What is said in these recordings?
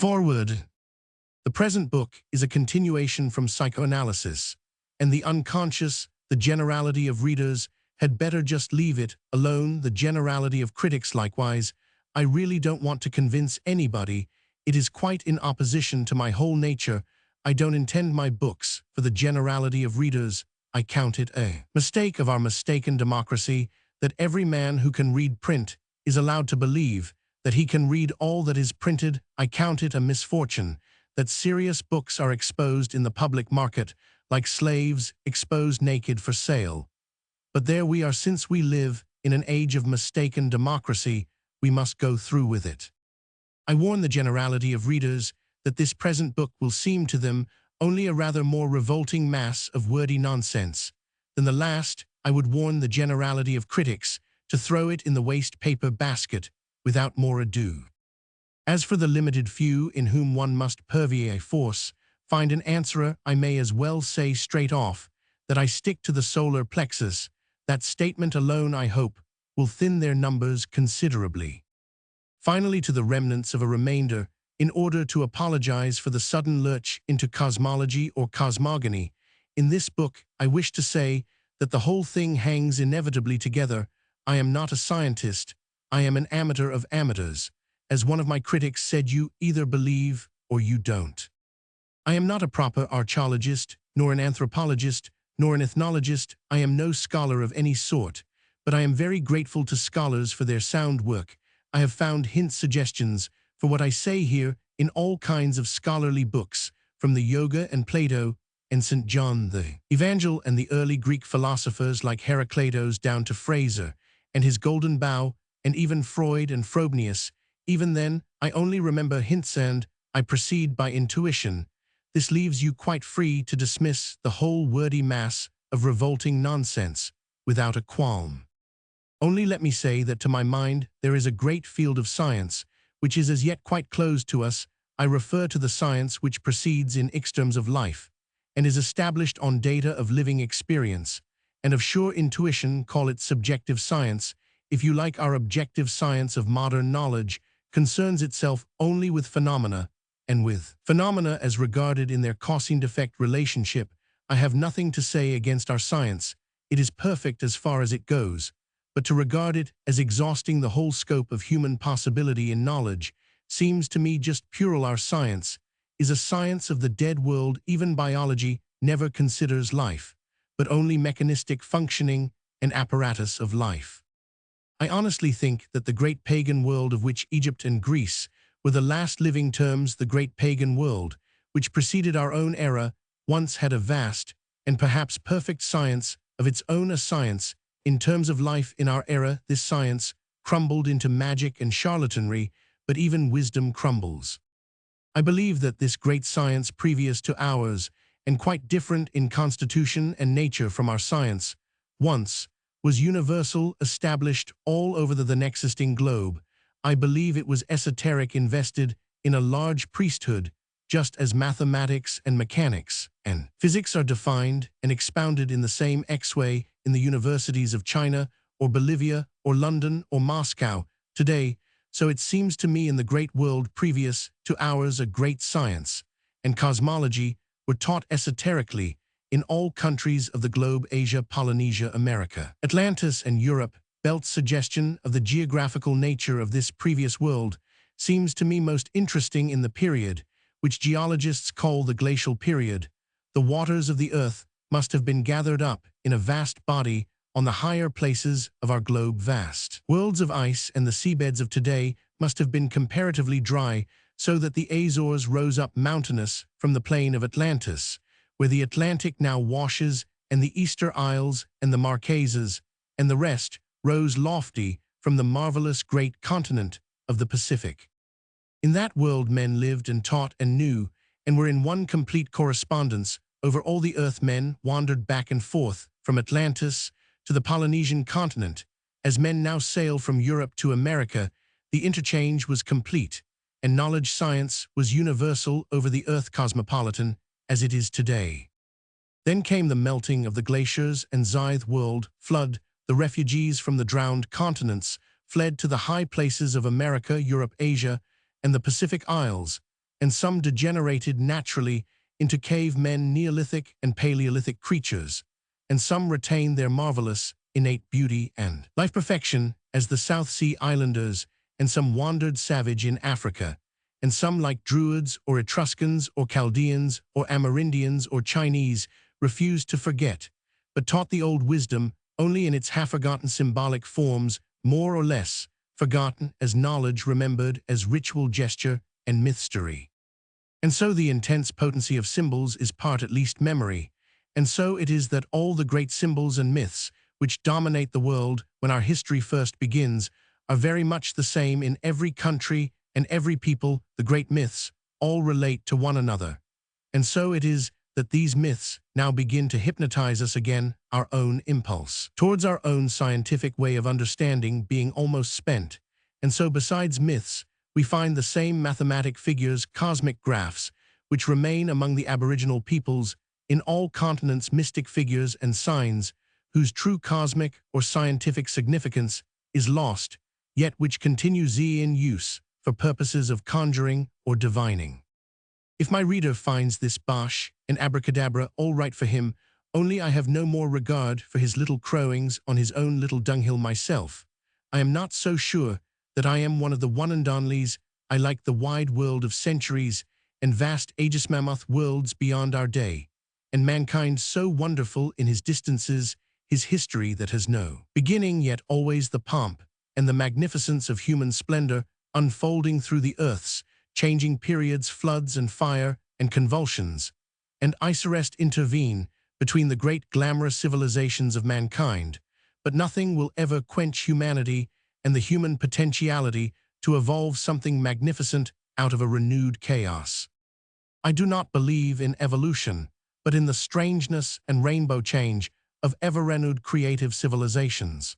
Forward. The present book is a continuation from psychoanalysis, and the unconscious, the generality of readers, had better just leave it alone, the generality of critics likewise. I really don't want to convince anybody. It is quite in opposition to my whole nature. I don't intend my books for the generality of readers. I count it a mistake of our mistaken democracy that every man who can read print is allowed to believe that he can read all that is printed. I count it a misfortune that serious books are exposed in the public market like slaves exposed naked for sale. But there we are. Since we live in an age of mistaken democracy, we must go through with it. I warn the generality of readers that this present book will seem to them only a rather more revolting mass of wordy nonsense than the last. I would warn the generality of critics to throw it in the waste paper basket without more ado. As for the limited few in whom one must perforce find an answerer, I may as well say straight off that I stick to the solar plexus. That statement alone, I hope, will thin their numbers considerably. Finally, to the remnants of a remainder, in order to apologize for the sudden lurch into cosmology or cosmogony, in this book I wish to say that the whole thing hangs inevitably together. I am not a scientist. I am an amateur of amateurs. As one of my critics said, you either believe or you don't. I am not a proper archaeologist, nor an anthropologist, nor an ethnologist. I am no scholar of any sort, but I am very grateful to scholars for their sound work. I have found suggestions for what I say here in all kinds of scholarly books, from the Yoga and Plato and St. John the Evangel and the early Greek philosophers like Heraclitus down to Fraser and his Golden Bough, and even Freud and Frobenius. Even then, I only remember hints and I proceed by intuition. This leaves you quite free to dismiss the whole wordy mass of revolting nonsense without a qualm. Only let me say that to my mind there is a great field of science which is as yet quite closed to us. I refer to the science which proceeds in terms of life and is established on data of living experience and of sure intuition. Call it subjective science, if you like. Our objective science of modern knowledge concerns itself only with phenomena, and with phenomena as regarded in their cause-and-effect relationship. I have nothing to say against our science. It is perfect as far as it goes, but to regard it as exhausting the whole scope of human possibility in knowledge seems to me just puerile. Our science is a science of the dead world. Even biology never considers life, but only mechanistic functioning and apparatus of life. I honestly think that the great pagan world of which Egypt and Greece were the last living terms, the great pagan world, which preceded our own era, once had a vast and perhaps perfect science of its own, a science in terms of life. In our era, this science crumbled into magic and charlatanry, but even wisdom crumbles. I believe that this great science previous to ours, and quite different in constitution and nature from our science, once was universal, established all over the then existing globe. I believe it was esoteric, invested in a large priesthood, just as mathematics and mechanics and physics are defined and expounded in the same way in the universities of China or Bolivia or London or Moscow today. So it seems to me in the great world previous to ours, a great science and cosmology were taught esoterically in all countries of the globe: Asia, Polynesia, America, Atlantis, and Europe. Belt's suggestion of the geographical nature of this previous world seems to me most interesting in the period which geologists call the glacial period. The waters of the earth must have been gathered up in a vast body on the higher places of our globe. Vast worlds of ice, and the seabeds of today must have been comparatively dry, so that the Azores rose up mountainous from the plain of Atlantis, where the Atlantic now washes, and the Easter Isles and the Marquesas and the rest rose lofty from the marvelous great continent of the Pacific. In that world men lived and taught and knew, and were in one complete correspondence over all the earth. Men wandered back and forth from Atlantis to the Polynesian continent. As men now sail from Europe to America, the interchange was complete, and knowledge science was universal over the earth, cosmopolitan as it is today. Then came the melting of the glaciers and Xyth world flood. The refugees from the drowned continents fled to the high places of America, Europe, Asia, and the Pacific Isles. and some degenerated naturally into cavemen, Neolithic and Paleolithic creatures, and some retain their marvelous, innate beauty and life perfection as the South Sea Islanders, and some wandered savage in Africa, and some like Druids or Etruscans or Chaldeans or Amerindians or Chinese refused to forget, but taught the old wisdom only in its half-forgotten symbolic forms, more or less forgotten as knowledge, remembered as ritual gesture and mythstory. And so the intense potency of symbols is part at least memory, and so it is that all the great symbols and myths which dominate the world when our history first begins are very much the same in every country and every people. The great myths all relate to one another. And so it is that these myths now begin to hypnotize us again, our own impulse towards our own scientific way of understanding being almost spent. And so besides myths, we find the same mathematic figures, cosmic graphs, which remain among the aboriginal peoples, in all continents, mystic figures and signs, whose true cosmic or scientific significance is lost, yet which continues in use for purposes of conjuring or divining. If my reader finds this bosh and abracadabra all right for him, only I have no more regard for his little crowings on his own little dunghill myself. I am not so sure that I am one of the one and onlys. I like the wide world of centuries and vast aegis mammoth worlds beyond our day, and mankind so wonderful in his distances, his history that has no beginning, yet always the pomp and the magnificence of human splendor unfolding through the earth's changing periods, floods and fire and convulsions, and icerest intervene between the great glamorous civilizations of mankind, but nothing will ever quench humanity and the human potentiality to evolve something magnificent out of a renewed chaos. I do not believe in evolution, but in the strangeness and rainbow change of ever-renewed creative civilizations.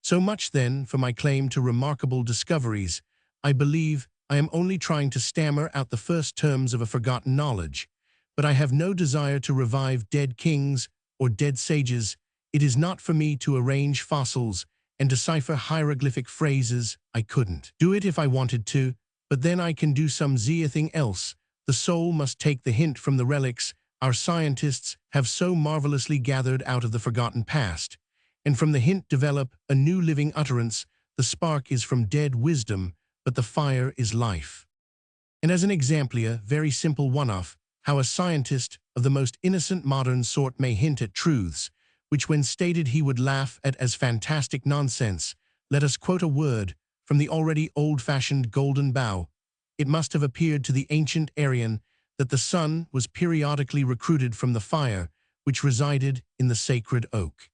So much then for my claim to remarkable discoveries. I believe I am only trying to stammer out the first terms of a forgotten knowledge, but I have no desire to revive dead kings or dead sages. It is not for me to arrange fossils and decipher hieroglyphic phrases. I couldn't do it if I wanted to, but then I can do some thing else. The soul must take the hint from the relics our scientists have so marvelously gathered out of the forgotten past, and from the hint develop a new living utterance. The spark is from dead wisdom, but the fire is life. And as an exemplar, very simple one-off, how a scientist of the most innocent modern sort may hint at truths, which when stated he would laugh at as fantastic nonsense. Let us quote a word from the already old-fashioned Golden Bough. It must have appeared to the ancient Aryan that the sun was periodically recruited from the fire which resided in the sacred oak.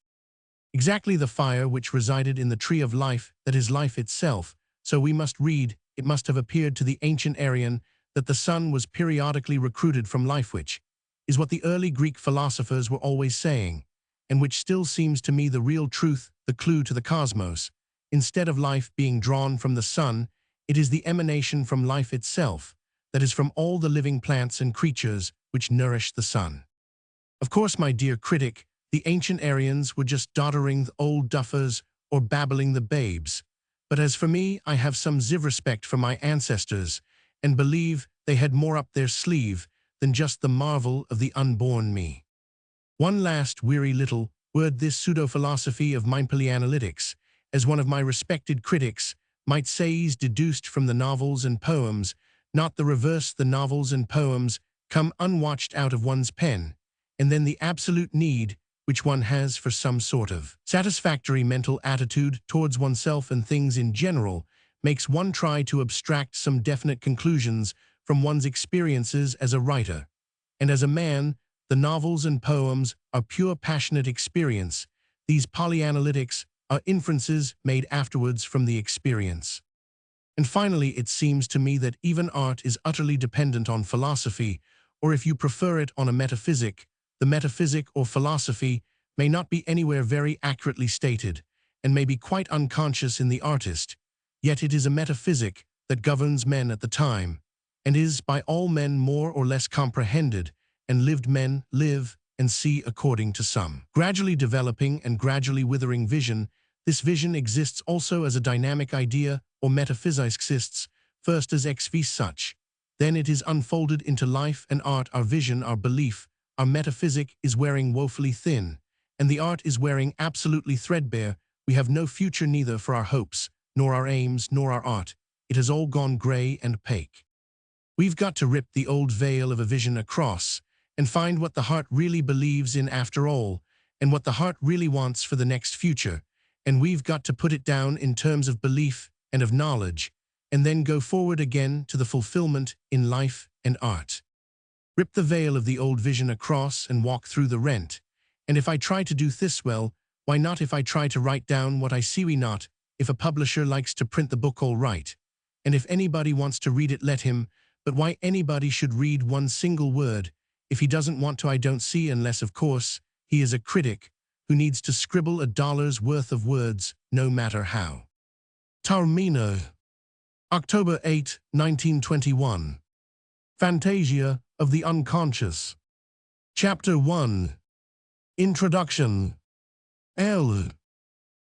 Exactly the fire which resided in the tree of life, that is life itself. So we must read, it must have appeared to the ancient Aryan that the sun was periodically recruited from life, which is what the early Greek philosophers were always saying, and which still seems to me the real truth, the clue to the cosmos. Instead of life being drawn from the sun, it is the emanation from life itself, that is from all the living plants and creatures which nourish the sun. Of course, my dear critic, the ancient Aryans were just doddering the old duffers or babbling the babes. But as for me, I have some respect for my ancestors, and believe they had more up their sleeve than just the marvel of the unborn me. One last weary little word, this pseudo-philosophy of mine analytics, as one of my respected critics might say, is deduced from the novels and poems, not the reverse. The novels and poems come unwatched out of one's pen, and then the absolute need which one has for some sort of satisfactory mental attitude towards oneself and things in general makes one try to abstract some definite conclusions from one's experiences as a writer. And as a man, the novels and poems are pure passionate experience. These polyanalytics are inferences made afterwards from the experience. And finally, it seems to me that even art is utterly dependent on philosophy, or if you prefer it, on a metaphysic. The metaphysic or philosophy may not be anywhere very accurately stated, and may be quite unconscious in the artist, yet it is a metaphysic that governs men at the time, and is by all men more or less comprehended, and lived men live and see according to some gradually developing and gradually withering vision. This vision exists also as a dynamic idea, or metaphysics exists first as ex vis such, Then it is unfolded into life and art. Our vision, our belief, our metaphysic is wearing woefully thin, and the art is wearing absolutely threadbare. We have no future neither for our hopes, nor our aims, nor our art. It has all gone grey and opaque. We've got to rip the old veil of a vision across and find what the heart really believes in after all, and what the heart really wants for the next future, and we've got to put it down in terms of belief and of knowledge, and then go forward again to the fulfillment in life and art. Rip the veil of the old vision across and walk through the rent. And if I try to do this well, why not if I try to write down what I see we not, if a publisher likes to print the book all right. And if anybody wants to read it, let him, but why anybody should read one single word, if he doesn't want to I don't see, unless of course he is a critic who needs to scribble $1 worth of words, no matter how. Taormino, October 8, 1921. Fantasia of the Unconscious. Chapter 1. Introduction. L.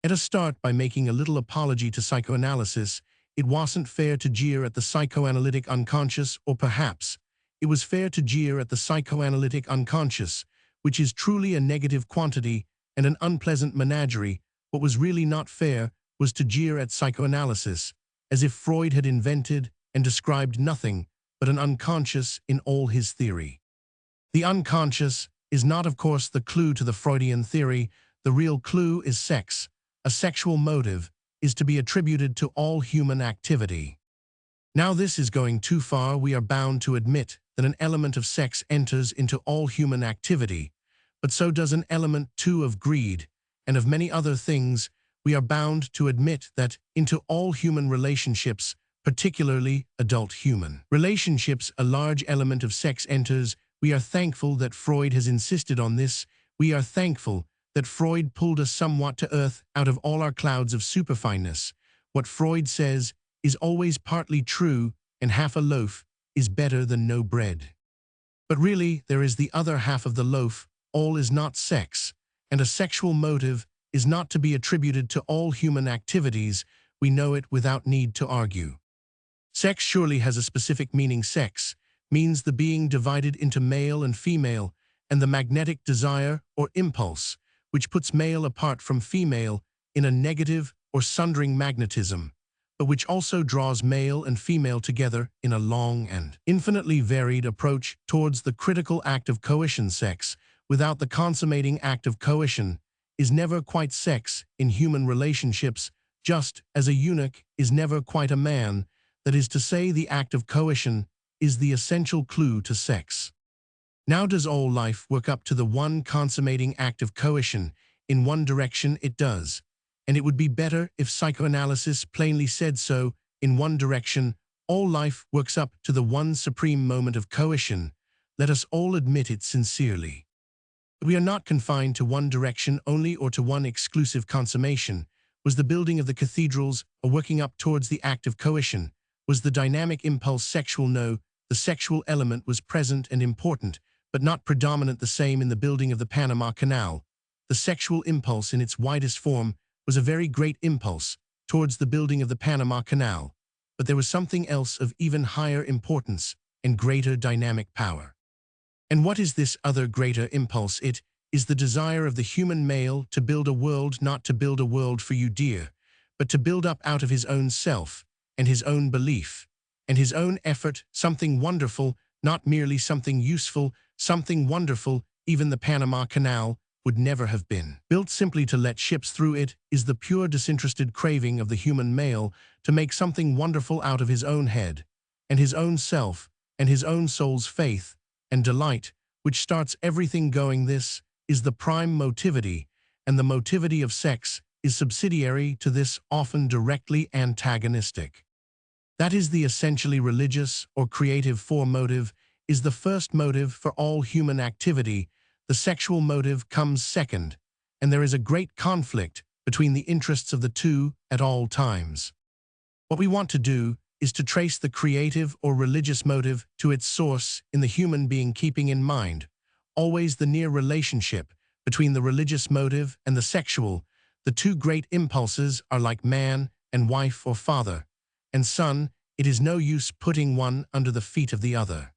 At a start, by making a little apology to psychoanalysis, it wasn't fair to jeer at the psychoanalytic unconscious, or perhaps it was fair to jeer at the psychoanalytic unconscious, which is truly a negative quantity and an unpleasant menagerie. What was really not fair was to jeer at psychoanalysis, as if Freud had invented and described nothing but an unconscious in all his theory. The unconscious is not, of course, the clue to the Freudian theory. The real clue is sex. A sexual motive is to be attributed to all human activity. Now this is going too far. We are bound to admit that an element of sex enters into all human activity, but so does an element too of greed, and of many other things. We are bound to admit that into all human relationships, particularly adult human relationships, a large element of sex enters. We are thankful that Freud has insisted on this. We are thankful that Freud pulled us somewhat to earth out of all our clouds of superfineness. What Freud says is always partly true, and half a loaf is better than no bread. But really, there is the other half of the loaf. All is not sex, and a sexual motive is not to be attributed to all human activities. We know it without need to argue. Sex surely has a specific meaning. Sex means the being divided into male and female, and the magnetic desire or impulse, which puts male apart from female in a negative or sundering magnetism, but which also draws male and female together in a long and infinitely varied approach towards the critical act of coition. Sex, without the consummating act of coition, is never quite sex in human relationships, just as a eunuch is never quite a man. That is to say, the act of coition is the essential clue to sex. Now does all life work up to the one consummating act of coition? In one direction it does, and it would be better if psychoanalysis plainly said so. In one direction, all life works up to the one supreme moment of coition. Let us all admit it sincerely. But we are not confined to one direction only, or to one exclusive consummation. Was the building of the cathedrals a working up towards the act of coition? Was the dynamic impulse sexual? No, the sexual element was present and important, but not predominant. The same in the building of the Panama Canal. The sexual impulse in its widest form was a very great impulse towards the building of the Panama Canal, but there was something else of even higher importance and greater dynamic power. And what is this other greater impulse? It is the desire of the human male to build a world, not to build a world for you, dear, but to build up out of his own self and his own belief and his own effort something wonderful, not merely something useful, something wonderful. Even the Panama Canal would never have been built simply to let ships through. It is the pure disinterested craving of the human male to make something wonderful out of his own head and his own self and his own soul's faith and delight, which starts everything going. This is the prime motivity, and the motivity of sex is subsidiary to this, often directly antagonistic. That is the essentially religious or creative motive, is the first motive for all human activity. The sexual motive comes second, and there is a great conflict between the interests of the two at all times. What we want to do is to trace the creative or religious motive to its source in the human being, keeping in mind always the near relationship between the religious motive and the sexual. The two great impulses are like man and wife, or father and son, it is no use putting one under the feet of the other.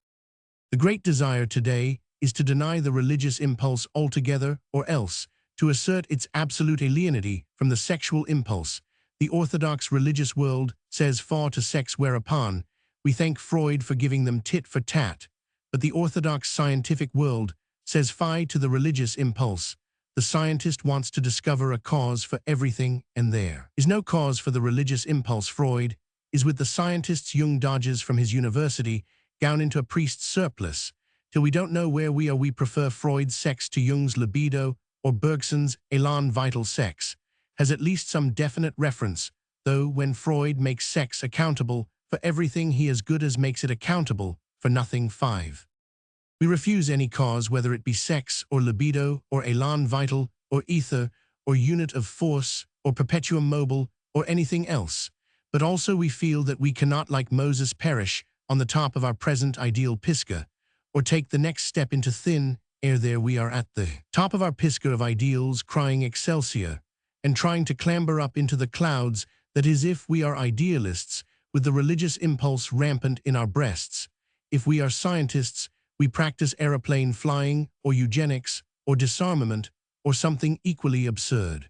The great desire today is to deny the religious impulse altogether, or else to assert its absolute alienity from the sexual impulse. The orthodox religious world says fa to sex, whereupon we thank Freud for giving them tit for tat, but the orthodox scientific world says phi to the religious impulse. The scientist wants to discover a cause for everything, and there is no cause for the religious impulse. Freud is with the scientists. Jung dodges from his university gown into a priest's surplice, till we don't know where we are. We prefer Freud's sex to Jung's libido, or Bergson's élan vital. Sex has at least some definite reference, though when Freud makes sex accountable for everything, he as good as makes it accountable for nothing. 5. We refuse any cause, whether it be sex or libido or élan vital or ether or unit of force or perpetuum mobile or anything else. But also we feel that we cannot, like Moses, perish on the top of our present ideal pisgah, or take the next step into thin air. There we are at the top of our pisgah of ideals, crying Excelsior, and trying to clamber up into the clouds. That is, if we are idealists, with the religious impulse rampant in our breasts. If we are scientists, we practice aeroplane flying, or eugenics, or disarmament, or something equally absurd.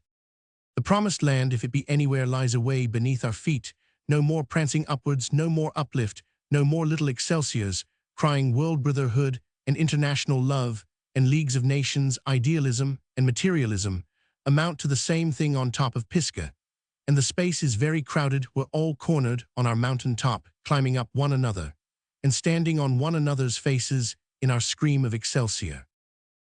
The promised land, if it be anywhere, lies away beneath our feet. No more prancing upwards, no more uplift, no more little Excelsiors, crying world brotherhood and international love and leagues of nations. Idealism and materialism amount to the same thing on top of Pisgah, and the space is very crowded. We're all cornered on our mountain top, climbing up one another and standing on one another's faces in our scream of Excelsior.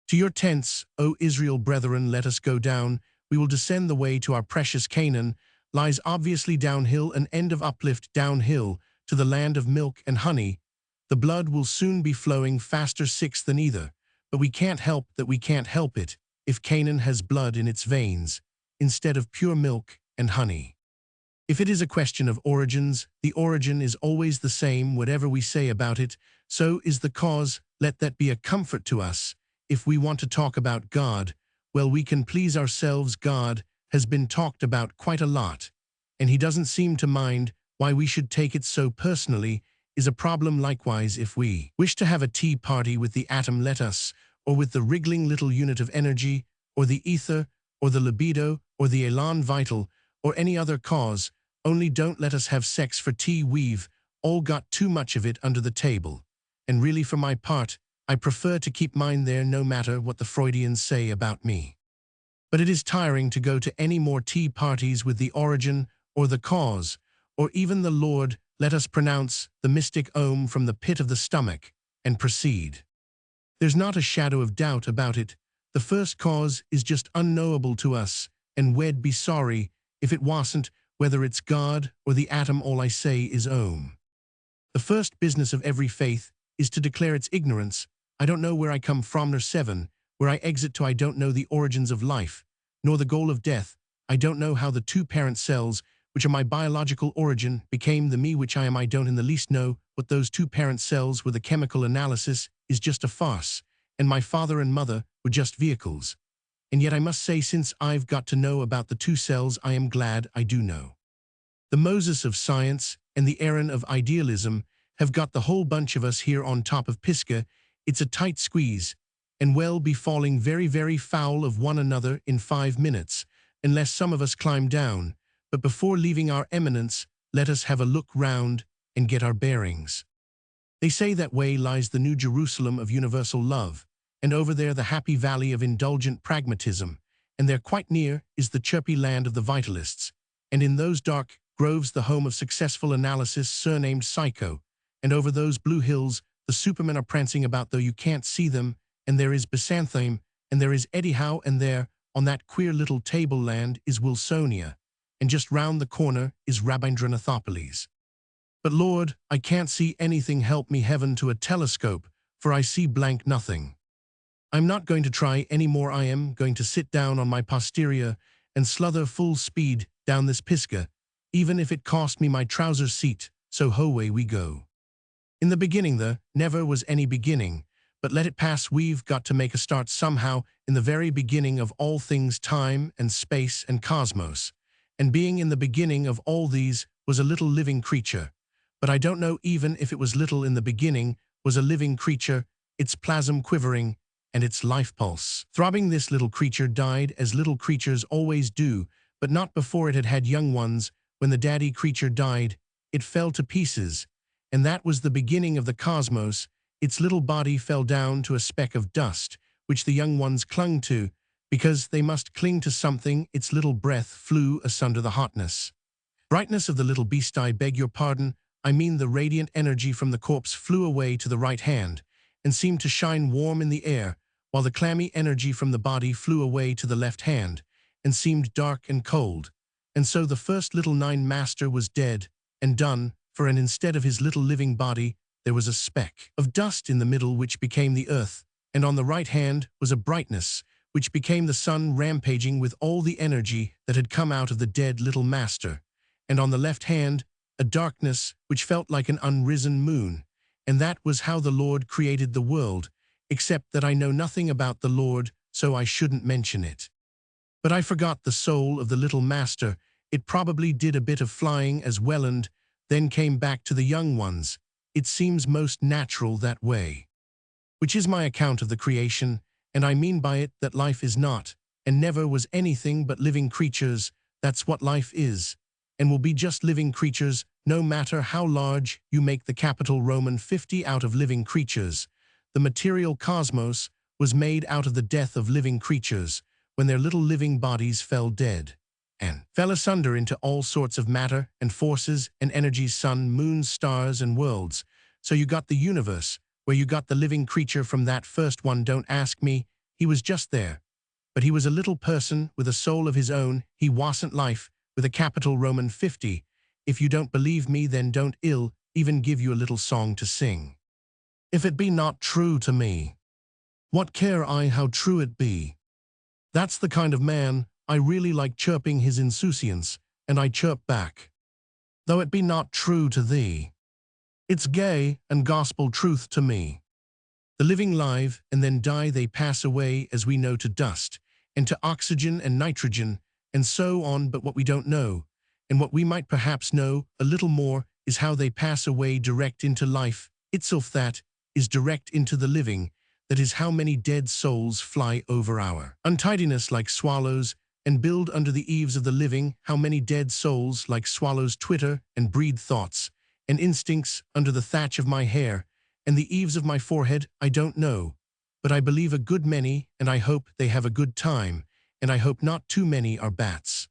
To your tents, O Israel brethren, let us go down. We will descend the way to our precious Canaan. Lies obviously downhill, an end of uplift downhill to the land of milk and honey. The blood will soon be flowing faster 6 than either, but we can't help that we can't help it if Canaan has blood in its veins instead of pure milk and honey. If it is a question of origins, the origin is always the same, whatever we say about it. So is the cause. Let that be a comfort to us. If we want to talk about God, well, we can please ourselves. God has been talked about quite a lot, and he doesn't seem to mind. Why we should take it so personally is a problem. Likewise, if we wish to have a tea party with the atom, let us, or with the wriggling little unit of energy, or the ether, or the libido, or the élan vital, or any other cause, only don't let us have sex for tea. We've all got too much of it under the table, and really, for my part, I prefer to keep mine there, no matter what the Freudians say about me. But it is tiring to go to any more tea parties with the origin, or the cause, or even the Lord. Let us pronounce the mystic Om from the pit of the stomach, and proceed. There's not a shadow of doubt about it. The first cause is just unknowable to us, and we'd be sorry if it wasn't, whether it's God or the atom. All I say is Om. The first business of every faith is to declare its ignorance. I don't know where I come from, nor 7, where I exit to. I don't know the origins of life, nor the goal of death. I don't know how the 2 parent cells, which are my biological origin, became the me which I am. I don't in the least know what those 2 parent cells were. The chemical analysis is just a farce, and my father and mother were just vehicles. And yet I must say, since I've got to know about the 2 cells, I am glad I do know. The Moses of science and the Aaron of idealism have got the whole bunch of us here on top of Pisgah. It's a tight squeeze, and we'll be falling very, very foul of one another in 5 minutes, unless some of us climb down. But before leaving our eminence, let us have a look round and get our bearings. They say that way lies the New Jerusalem of universal love, and over there the happy valley of indulgent pragmatism, and there quite near is the chirpy land of the vitalists, and in those dark groves the home of successful analysis surnamed Psycho, and over those blue hills the supermen are prancing about, though you can't see them, and there is Byzantium, and there is Eddie Howe, and there, on that queer little tableland, is Wilsonia, and just round the corner is Rabindranathopoulos. But Lord, I can't see anything. Help me, heaven, to a telescope, for I see blank nothing. I'm not going to try any more. I am going to sit down on my posterior and sluther full speed down this Pisgah, even if it cost me my trouser seat. So away we go. In the beginning there never was any beginning, but let it pass. We've got to make a start somehow in the very beginning of all things, time and space and cosmos. And being in the beginning of all these was a little living creature, but I don't know even if it was little in the beginning, was a living creature, its plasm quivering, and its life pulse throbbing. This little creature died as little creatures always do, but not before it had had young ones. When the daddy creature died, it fell to pieces, and that was the beginning of the cosmos. Its little body fell down to a speck of dust, which the young ones clung to, because they must cling to something. Its little breath flew asunder the hotness. Brightness of the little beast, I beg your pardon, I mean the radiant energy from the corpse flew away to the right hand, and seemed to shine warm in the air, while the clammy energy from the body flew away to the left hand, and seemed dark and cold. And so the first little nine master was dead and done, for and instead of his little living body, there was a speck of dust in the middle which became the earth, and on the right hand was a brightness, which became the sun rampaging with all the energy that had come out of the dead little master, and on the left hand a darkness which felt like an unrisen moon. And that was how the Lord created the world, except that I know nothing about the Lord, so I shouldn't mention it. But I forgot the soul of the little master. It probably did a bit of flying as well and then came back to the young ones. It seems most natural that way. Which is my account of the creation, and I mean by it that life is not, and never was anything but living creatures. That's what life is, and will be just living creatures, no matter how large you make the capital Roman 50 out of living creatures. The material cosmos was made out of the death of living creatures, when their little living bodies fell dead, and fell asunder into all sorts of matter and forces and energies, sun, moons, stars, and worlds. So you got the universe, where you got the living creature from that first one. Don't ask me, he was just there. But he was a little person with a soul of his own. He wasn't life, with a capital Roman 50. If you don't believe me, then don't. I'll even give you a little song to sing. If it be not true to me, what care I how true it be? That's the kind of man I really like, chirping his insouciance, and I chirp back. Though it be not true to thee, it's gay and gospel truth to me. The living live and then die, they pass away, as we know, to dust, and to oxygen and nitrogen, and so on. But what we don't know, and what we might perhaps know a little more, is how they pass away direct into life itself, that is direct into the living. That is how many dead souls fly over our untidiness like swallows, and build under the eaves of the living. How many dead souls like swallows twitter and breed thoughts and instincts under the thatch of my hair and the eaves of my forehead, I don't know. But I believe a good many, and I hope they have a good time, and I hope not too many are bats.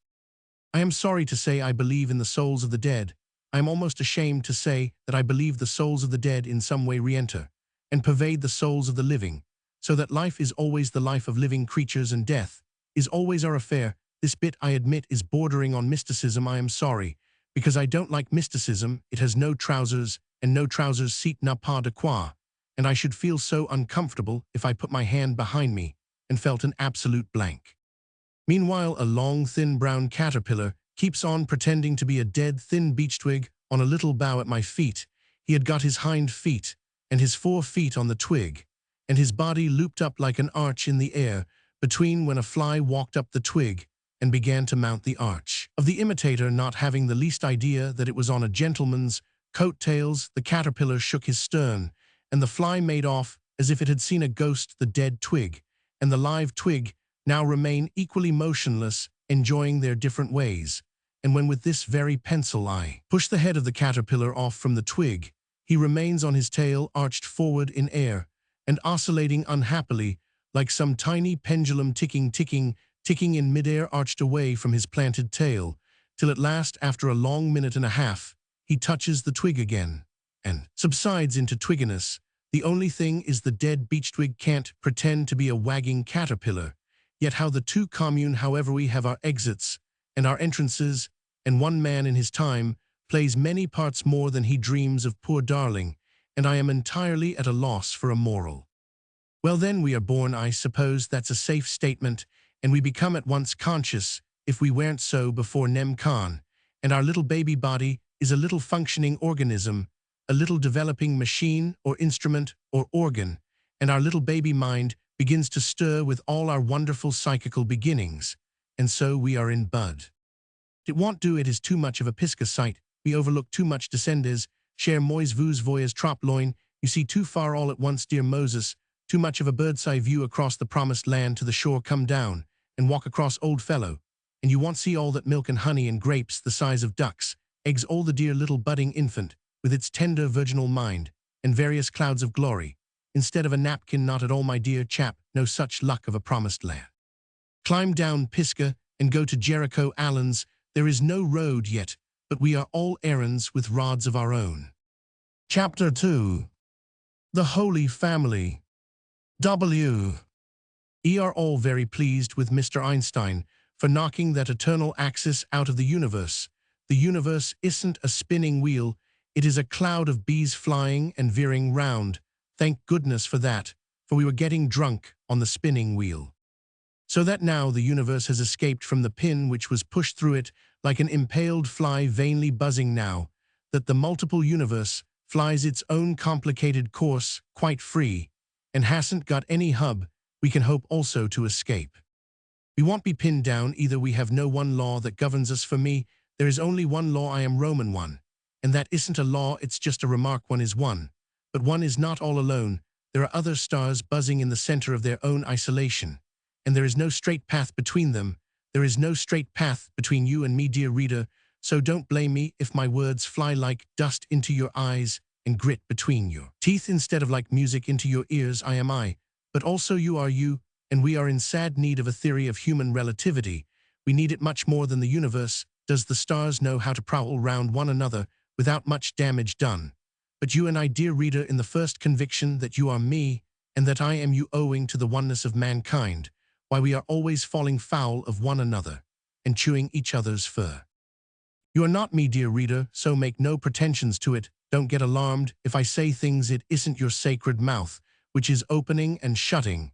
I am sorry to say I believe in the souls of the dead. I am almost ashamed to say that I believe the souls of the dead in some way re-enter and pervade the souls of the living, so that life is always the life of living creatures and death is always our affair. This bit, I admit, is bordering on mysticism. I am sorry, because I don't like mysticism. It has no trousers, and no trousers seat n'a pas de quoi, and I should feel so uncomfortable if I put my hand behind me and felt an absolute blank. Meanwhile, a long, thin brown caterpillar keeps on pretending to be a dead, thin beech twig on a little bough at my feet. He had got his hind feet and his 4 feet on the twig, and his body looped up like an arch in the air between, when a fly walked up the twig and began to mount the arch of the imitator. Not having the least idea that it was on a gentleman's coat-tails, the caterpillar shook his stern, and the fly made off as if it had seen a ghost. The dead twig and the live twig now remain equally motionless, enjoying their different ways. And when with this very pencil I push the head of the caterpillar off from the twig, he remains on his tail, arched forward in air, and oscillating unhappily, like some tiny pendulum, ticking in midair, arched away from his planted tail, till at last, after a long minute and a half, he touches the twig again, and subsides into twigginess. The only thing is, the dead beech twig can't pretend to be a wagging caterpillar. Yet how the two commune. However, we have our exits and our entrances, and one man in his time plays many parts more than he dreams of, poor darling, and I am entirely at a loss for a moral. Well, then, we are born, I suppose that's a safe statement, and we become at once conscious, if we weren't so before Nem Khan, and our little baby body is a little functioning organism, a little developing machine or instrument or organ, and our little baby mind begins to stir with all our wonderful psychical beginnings, and so we are in bud. It won't do. It is too much of a pisca sight. We overlook too much descendes. cher mois vous voyez trop loin, you see too far all at once, dear Moses, too much of a bird's-eye view across the promised land to the shore. Come down and walk across, old fellow, and you won't see all that milk and honey and grapes the size of ducks, eggs, all the dear little budding infant, with its tender virginal mind, and various clouds of glory, instead of a napkin. Not at all, my dear chap, no such luck of a promised land. Climb down Pisgah and go to Jericho Allens. There is no road yet, but we are all errands with rods of our own. Chapter 2. The Holy Family. We are all very pleased with Mr. Einstein for knocking that eternal axis out of the universe. The universe isn't a spinning wheel, it is a cloud of bees flying and veering round. Thank goodness for that, for we were getting drunk on the spinning wheel. So that now the universe has escaped from the pin which was pushed through it like an impaled fly vainly buzzing now, that the multiple universe flies its own complicated course quite free, and hasn't got any hub, we can hope also to escape. We won't be pinned down either. We have no one law that governs us. For me, there is only one law. I am Roman one, and that isn't a law, it's just a remark. One is one, but one is not all alone. There are other stars buzzing in the center of their own isolation, and there is no straight path between them. There is no straight path between you and me, dear reader, so don't blame me if my words fly like dust into your eyes and grit between your teeth instead of like music into your ears. I am I, but also you are you, and we are in sad need of a theory of human relativity. We need it much more than the universe does. The stars know how to prowl round one another without much damage done. But you and I, dear reader, in the first conviction that you are me and that I am you, owing to the oneness of mankind, why we are always falling foul of one another and chewing each other's fur. You are not me, dear reader, so make no pretensions to it. Don't get alarmed if I say things. It isn't your sacred mouth which is opening and shutting.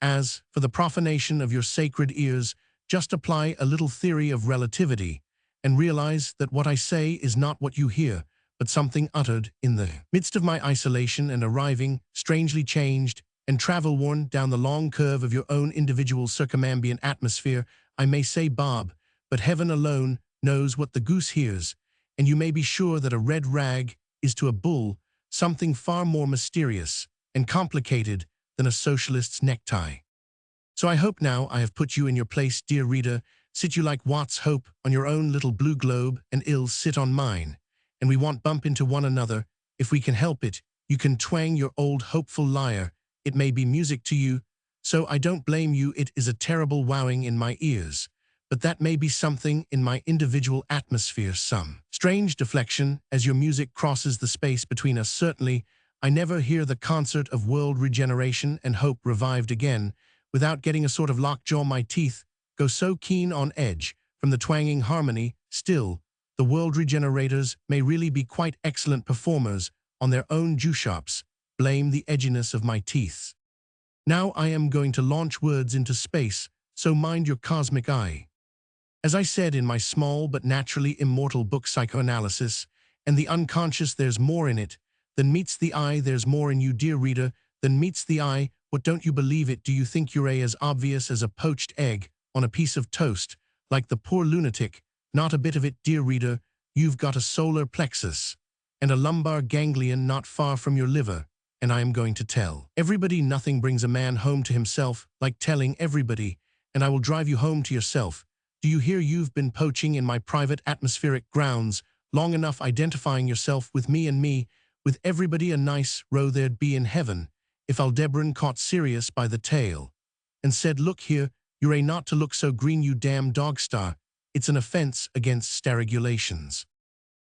As for the profanation of your sacred ears, just apply a little theory of relativity and realize that what I say is not what you hear, but something uttered in the midst of my isolation and arriving, strangely changed and travel-worn, down the long curve of your own individual circumambient atmosphere. I may say Bob, but heaven alone knows what the goose hears, and you may be sure that a red rag is to a bull something far more mysterious and complicated than a socialist's necktie. So I hope now I have put you in your place, dear reader. Sit you like Watts Hope on your own little blue globe, and I'll sit on mine, and we won't bump into one another if we can help it. You can twang your old hopeful lyre. It may be music to you, so I don't blame you. It is a terrible wowing in my ears, but that may be something in my individual atmosphere, some strange deflection as your music crosses the space between us. Certainly, I never hear the concert of world regeneration and hope revived again without getting a sort of lockjaw. My teeth go so keen on edge from the twanging harmony. Still, the world regenerators may really be quite excellent performers on their own jewshops. Blame the edginess of my teeth. Now I am going to launch words into space, so mind your cosmic eye. As I said in my small but naturally immortal book Psychoanalysis and the Unconscious, there's more in it than meets the eye. There's more in you, dear reader, than meets the eye. What, don't you believe it? Do you think you're as obvious as a poached egg on a piece of toast, like the poor lunatic? Not a bit of it, dear reader. You've got a solar plexus and a lumbar ganglion not far from your liver, and I am going to tell everybody. Nothing brings a man home to himself like telling everybody, and I will drive you home to yourself. Do you hear? You've been poaching in my private atmospheric grounds long enough, identifying yourself with me and me, with everybody. A nice row there'd be in heaven if Aldebaran caught Sirius by the tail and said, "Look here, you're not to look so green, you damn dog star. It's an offense against starregulations."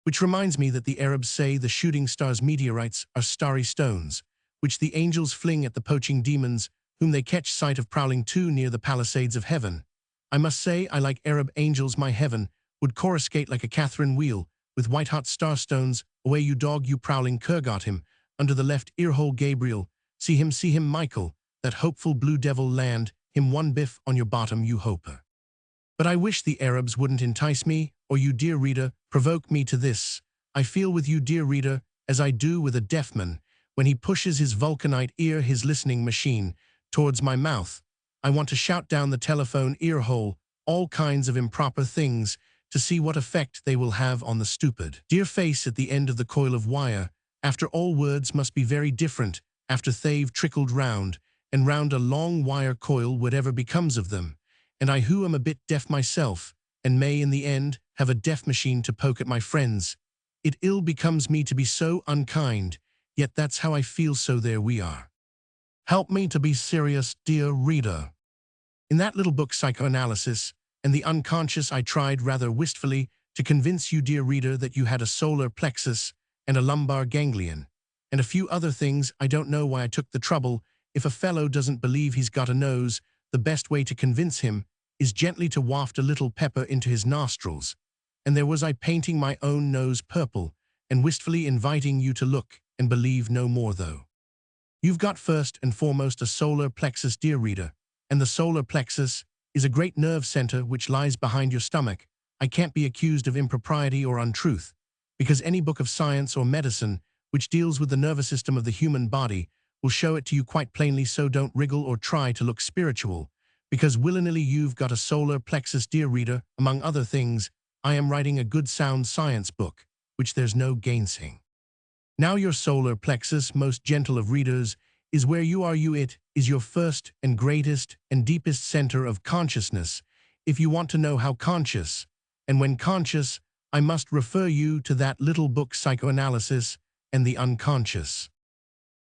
Which reminds me that the Arabs say the shooting stars' meteorites are starry stones, which the angels fling at the poaching demons, whom they catch sight of prowling too near the palisades of heaven. I must say I like Arab angels. My heaven would coruscate like a Catherine wheel, with white-hot starstones. Away, you dog, you prowling cur. Got him under the left earhole, Gabriel. See him, Michael, that hopeful blue devil. Land him one biff on your bottom, you hoper. But I wish the Arabs wouldn't entice me, or you, dear reader, provoke me to this. I feel with you, dear reader, as I do with a deaf man when he pushes his vulcanite ear, his listening machine, towards my mouth. I want to shout down the telephone ear hole all kinds of improper things to see what effect they will have on the stupid. Dear face at the end of the coil of wire, after all words must be very different, after they've trickled round, and round a long wire coil whatever becomes of them, and I who am a bit deaf myself, and may in the end have a deaf machine to poke at my friends, it ill becomes me to be so unkind, yet that's how I feel, so there we are. Help me to be serious, dear reader. In that little book Psychoanalysis and the Unconscious, I tried rather wistfully to convince you, dear reader, that you had a solar plexus and a lumbar ganglion, and a few other things. I don't know why I took the trouble. If a fellow doesn't believe he's got a nose, the best way to convince him is gently to waft a little pepper into his nostrils. And there was I painting my own nose purple, and wistfully inviting you to look and believe no more, though. You've got first and foremost a solar plexus, dear reader, and the solar plexus is a great nerve center which lies behind your stomach. I can't be accused of impropriety or untruth, because any book of science or medicine which deals with the nervous system of the human body will show it to you quite plainly, so don't wriggle or try to look spiritual, because willy-nilly you've got a solar plexus, dear reader. Among other things, I am writing a good sound science book, which there's no gainsaying. Now your solar plexus, most gentle of readers, is where you are. It is your first and greatest and deepest center of consciousness, if you want to know how conscious, and when conscious, I must refer you to that little book Psychoanalysis and the Unconscious.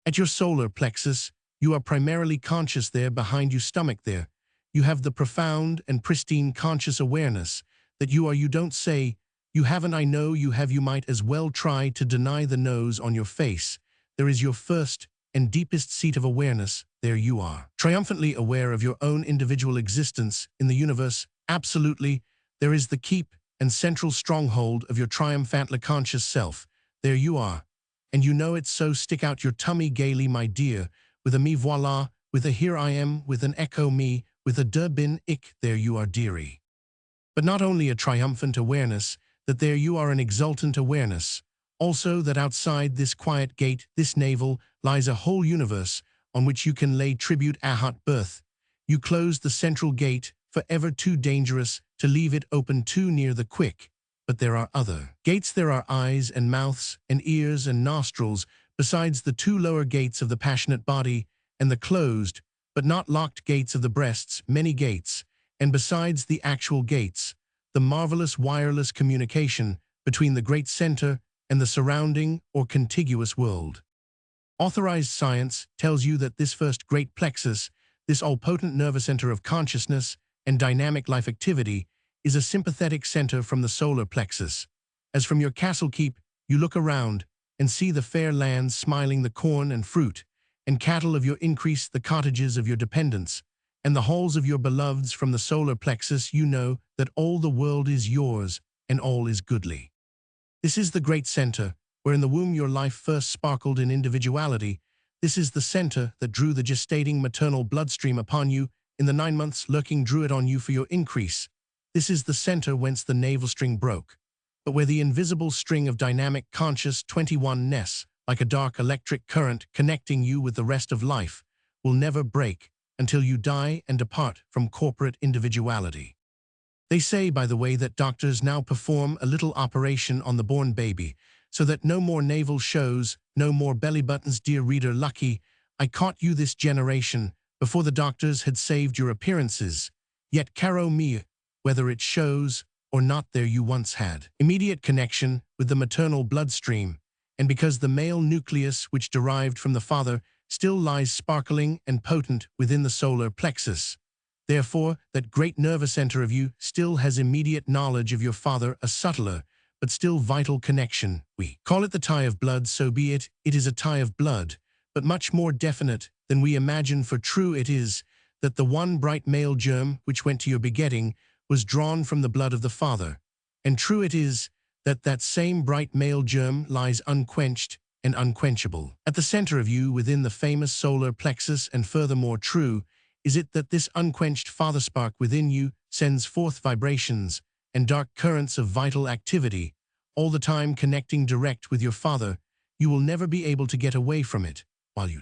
At your solar plexus, you are primarily conscious. There behind your stomach there, you have the profound and pristine conscious awareness that you are. You don't say you haven't, I know you have. You might as well try to deny the nose on your face. There is your first and deepest seat of awareness. There you are, triumphantly aware of your own individual existence in the universe. Absolutely, there is the keep and central stronghold of your triumphantly conscious self. There you are, and you know it, so stick out your tummy gaily, my dear, with a me voila, with a here I am, with an echo me, with a de bin ich. There you are, dearie. But not only a triumphant awareness, that there you are, an exultant awareness, also that outside this quiet gate, this navel, lies a whole universe on which you can lay tribute. A hot birth. You close the central gate, forever too dangerous to leave it open too near the quick. But there are other gates. There are eyes and mouths and ears and nostrils, besides the two lower gates of the passionate body and the closed, but not locked gates of the breasts. Many gates, and besides the actual gates, the marvelous wireless communication between the great center and the surrounding or contiguous world. Authorized science tells you that this first great plexus, this all-potent nervous center of consciousness and dynamic life activity, is a sympathetic center from the solar plexus. As from your castle keep, you look around and see the fair lands smiling, the corn and fruit and cattle of your increase, the cottages of your dependents, and the halls of your beloveds. From the solar plexus, you know that all the world is yours and all is goodly. This is the great center where in the womb your life first sparkled in individuality. This is the center that drew the gestating maternal bloodstream upon you in the 9 months lurking, drew it on you for your increase. This is the center whence the navel string broke, but where the invisible string of dynamic conscious 21ness, like a dark electric current connecting you with the rest of life, will never break until you die and depart from corporate individuality. They say, by the way, that doctors now perform a little operation on the born baby, so that no more navel shows, no more belly buttons. Dear reader, lucky I caught you this generation before the doctors had saved your appearances. Yet, caro mia, whether it shows or not, there you once had immediate connection with the maternal bloodstream, and because the male nucleus which derived from the father still lies sparkling and potent within the solar plexus, therefore that great nervous center of you still has immediate knowledge of your father, a subtler but still vital connection. We call it the tie of blood, so be it. It is a tie of blood, but much more definite than we imagine, for true it is that the one bright male germ which went to your begetting was drawn from the blood of the father, and true it is that that same bright male germ lies unquenched and unquenchable at the center of you within the famous solar plexus, and furthermore true is it that this unquenched father spark within you sends forth vibrations and dark currents of vital activity, all the time connecting direct with your father. You will never be able to get away from it, while you.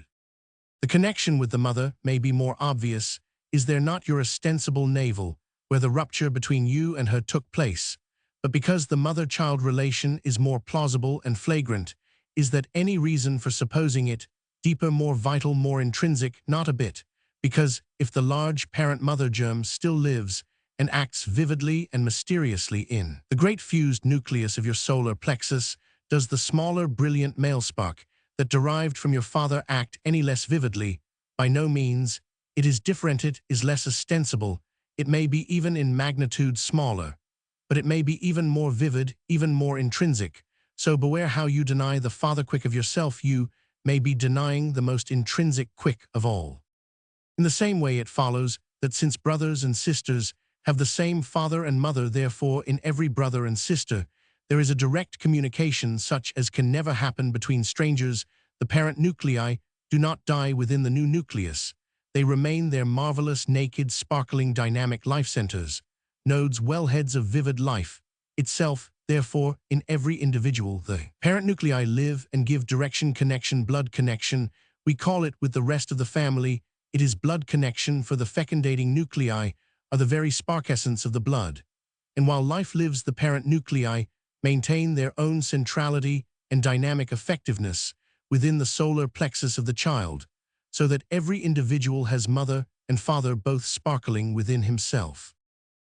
The connection with the mother may be more obvious. Is there not your ostensible navel, where the rupture between you and her took place, But because the mother-child relation is more plausible and flagrant, is that any reason for supposing it deeper, more vital, more intrinsic? Not a bit. Because if the large parent-mother germ still lives and acts vividly and mysteriously in the great fused nucleus of your solar plexus, does the smaller, brilliant male spark that derived from your father act any less vividly? By no means. It is different, it is less ostensible, it may be even in magnitude smaller, but it may be even more vivid, even more intrinsic. So beware how you deny the father quick of yourself, you may be denying the most intrinsic quick of all. In the same way, it follows that since brothers and sisters have the same father and mother, therefore in every brother and sister there is a direct communication such as can never happen between strangers. The parent nuclei do not die within the new nucleus. They remain their marvelous, naked, sparkling, dynamic life centers, nodes, wellheads of vivid life itself. Therefore, in every individual, the parent nuclei live and give direction, connection, blood connection. We call it with the rest of the family. It is blood connection, for the fecundating nuclei are the very spark essence of the blood. And while life lives, the parent nuclei maintain their own centrality and dynamic effectiveness within the solar plexus of the child, so that every individual has mother and father both sparkling within himself.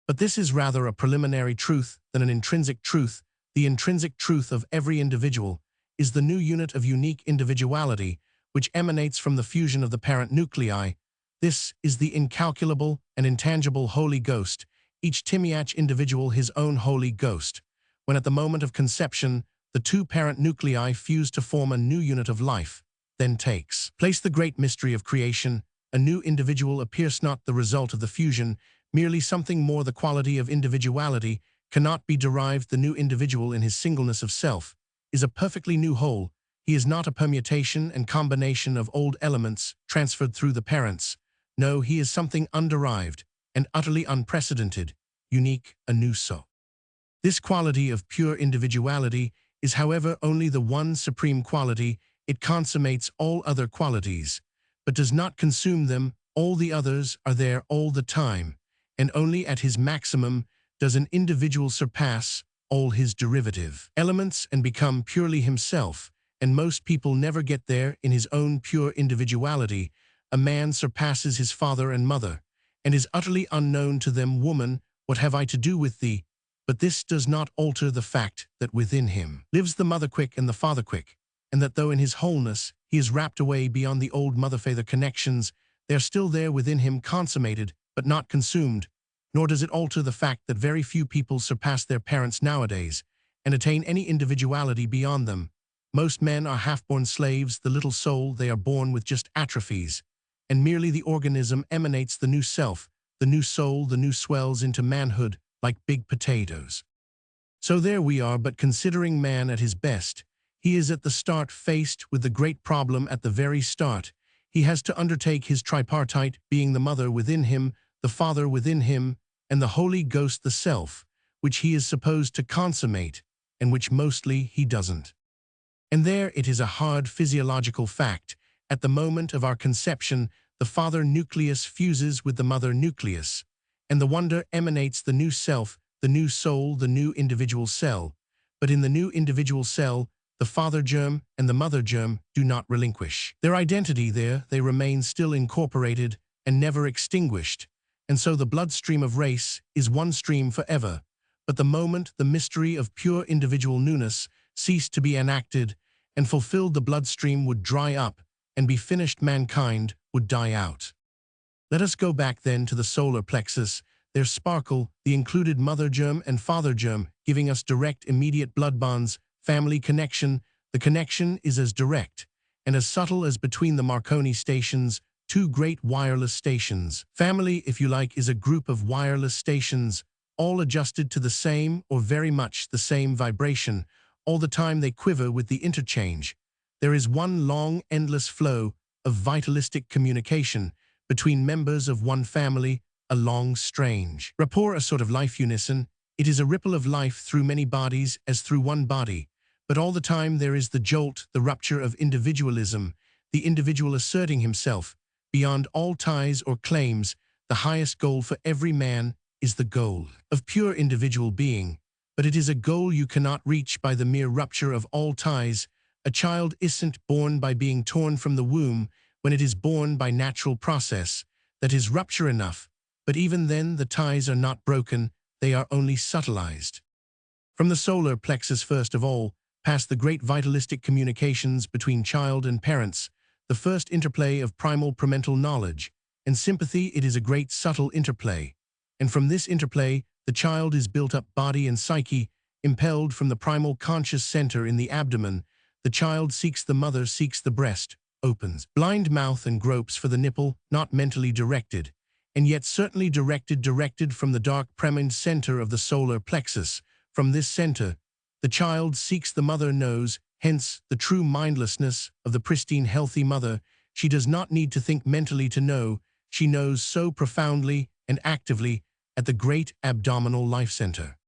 But this is rather a preliminary truth than an intrinsic truth. The intrinsic truth of every individual is the new unit of unique individuality which emanates from the fusion of the parent nuclei. This is the incalculable and intangible Holy Ghost, each Timiach individual his own Holy Ghost. When at the moment of conception, the two parent nuclei fuse to form a new unit of life, then takes place the great mystery of creation. A new individual appears, not the result of the fusion, merely something more. The quality of individuality cannot be derived. The new individual in his singleness of self is a perfectly new whole. He is not a permutation and combination of old elements transferred through the parents. No, he is something underived and utterly unprecedented, unique, a new soul. This quality of pure individuality is, however, only the one supreme quality. It consummates all other qualities, but does not consume them. All the others are there all the time, and only at his maximum does an individual surpass all his derivative elements and become purely himself. And most people never get there in his own pure individuality. A man surpasses his father and mother, and is utterly unknown to them. Woman, what have I to do with thee? But this does not alter the fact that within him lives the mother quick and the father quick, and that though in his wholeness he is wrapped away beyond the old mother-father connections, they are still there within him, consummated but not consumed. Nor does it alter the fact that very few people surpass their parents nowadays and attain any individuality beyond them. Most men are half-born slaves. The little soul they are born with just atrophies, and merely the organism emanates the new self, the new soul, the new swells into manhood like big potatoes. So there we are. But considering man at his best, he is at the start faced with the great problem. At the very start, he has to undertake his tripartite, being the mother within him, the father within him, and the Holy Ghost, the self, which he is supposed to consummate, and which mostly he doesn't. And there it is a hard physiological fact. At the moment of our conception, the father nucleus fuses with the mother nucleus, and the wonder emanates the new self, the new soul, the new individual cell. But in the new individual cell, the father germ and the mother germ do not relinquish their identity there. They remain still incorporated and never extinguished. And so the bloodstream of race is one stream forever. But the moment the mystery of pure individual newness ceased to be enacted and fulfilled, the bloodstream would dry up and be finished. Mankind would die out. Let us go back then to the solar plexus. There sparkle the included mother germ and father germ, giving us direct, immediate blood bonds, family connection. The connection is as direct and as subtle as between the Marconi stations, two great wireless stations. Family, if you like, is a group of wireless stations, all adjusted to the same or very much the same vibration. All the time they quiver with the interchange. There is one long, endless flow of vitalistic communication between members of one family, a long, strange rapport, a sort of life unison. It is a ripple of life through many bodies as through one body. But all the time there is the jolt, the rupture of individualism, the individual asserting himself beyond all ties or claims. The highest goal for every man is the goal of pure individual being. but it is a goal you cannot reach by the mere rupture of all ties. A child isn't born by being torn from the womb when it is born by natural process. That is rupture enough, but even then the ties are not broken, they are only subtilized. From the solar plexus first of all, past the great vitalistic communications between child and parents, the first interplay of primal premental knowledge and sympathy, it is a great subtle interplay. And from this interplay, the child is built up body and psyche, impelled from the primal conscious center in the abdomen. The child seeks the mother, seeks the breast, opens blind mouth and gropes for the nipple, not mentally directed, and yet certainly directed from the dark premened center of the solar plexus. From this center, the child seeks the mother, knows, hence the true mindlessness of the pristine healthy mother. She does not need to think mentally to know, she knows so profoundly and actively at the great abdominal life center.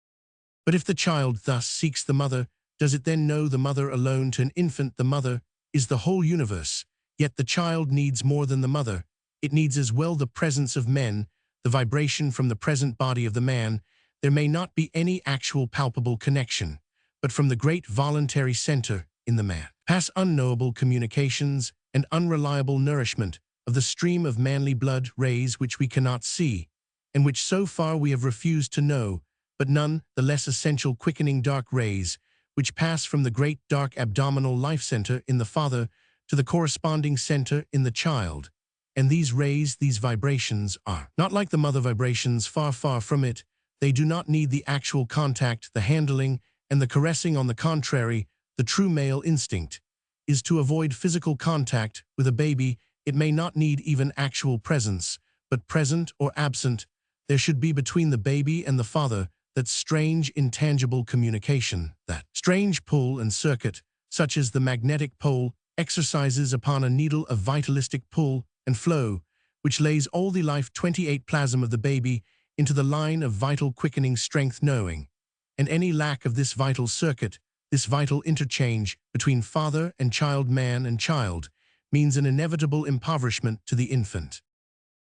But if the child thus seeks the mother, does it then know the mother alone? To an infant, the mother is the whole universe, yet the child needs more than the mother. It needs as well the presence of men, the vibration from the present body of the man. There may not be any actual palpable connection, but from the great voluntary center in the man pass unknowable communications and unreliable nourishment of the stream of manly blood, rays which we cannot see, and which so far we have refused to know, but none the less essential quickening dark rays, which pass from the great dark abdominal life center in the father to the corresponding center in the child. And these rays, these vibrations, are not like the mother vibrations, far, far from it. They do not need the actual contact, the handling, and the caressing. On the contrary, the true male instinct is to avoid physical contact with a baby. It may not need even actual presence, but present or absent, there should be between the baby and the father that strange intangible communication, that strange pull and circuit, such as the magnetic pole exercises upon a needle, of vitalistic pull and flow, which lays all the life 28 plasm of the baby into the line of vital quickening strength knowing. And any lack of this vital circuit, this vital interchange between father and child, man and child, means an inevitable impoverishment to the infant.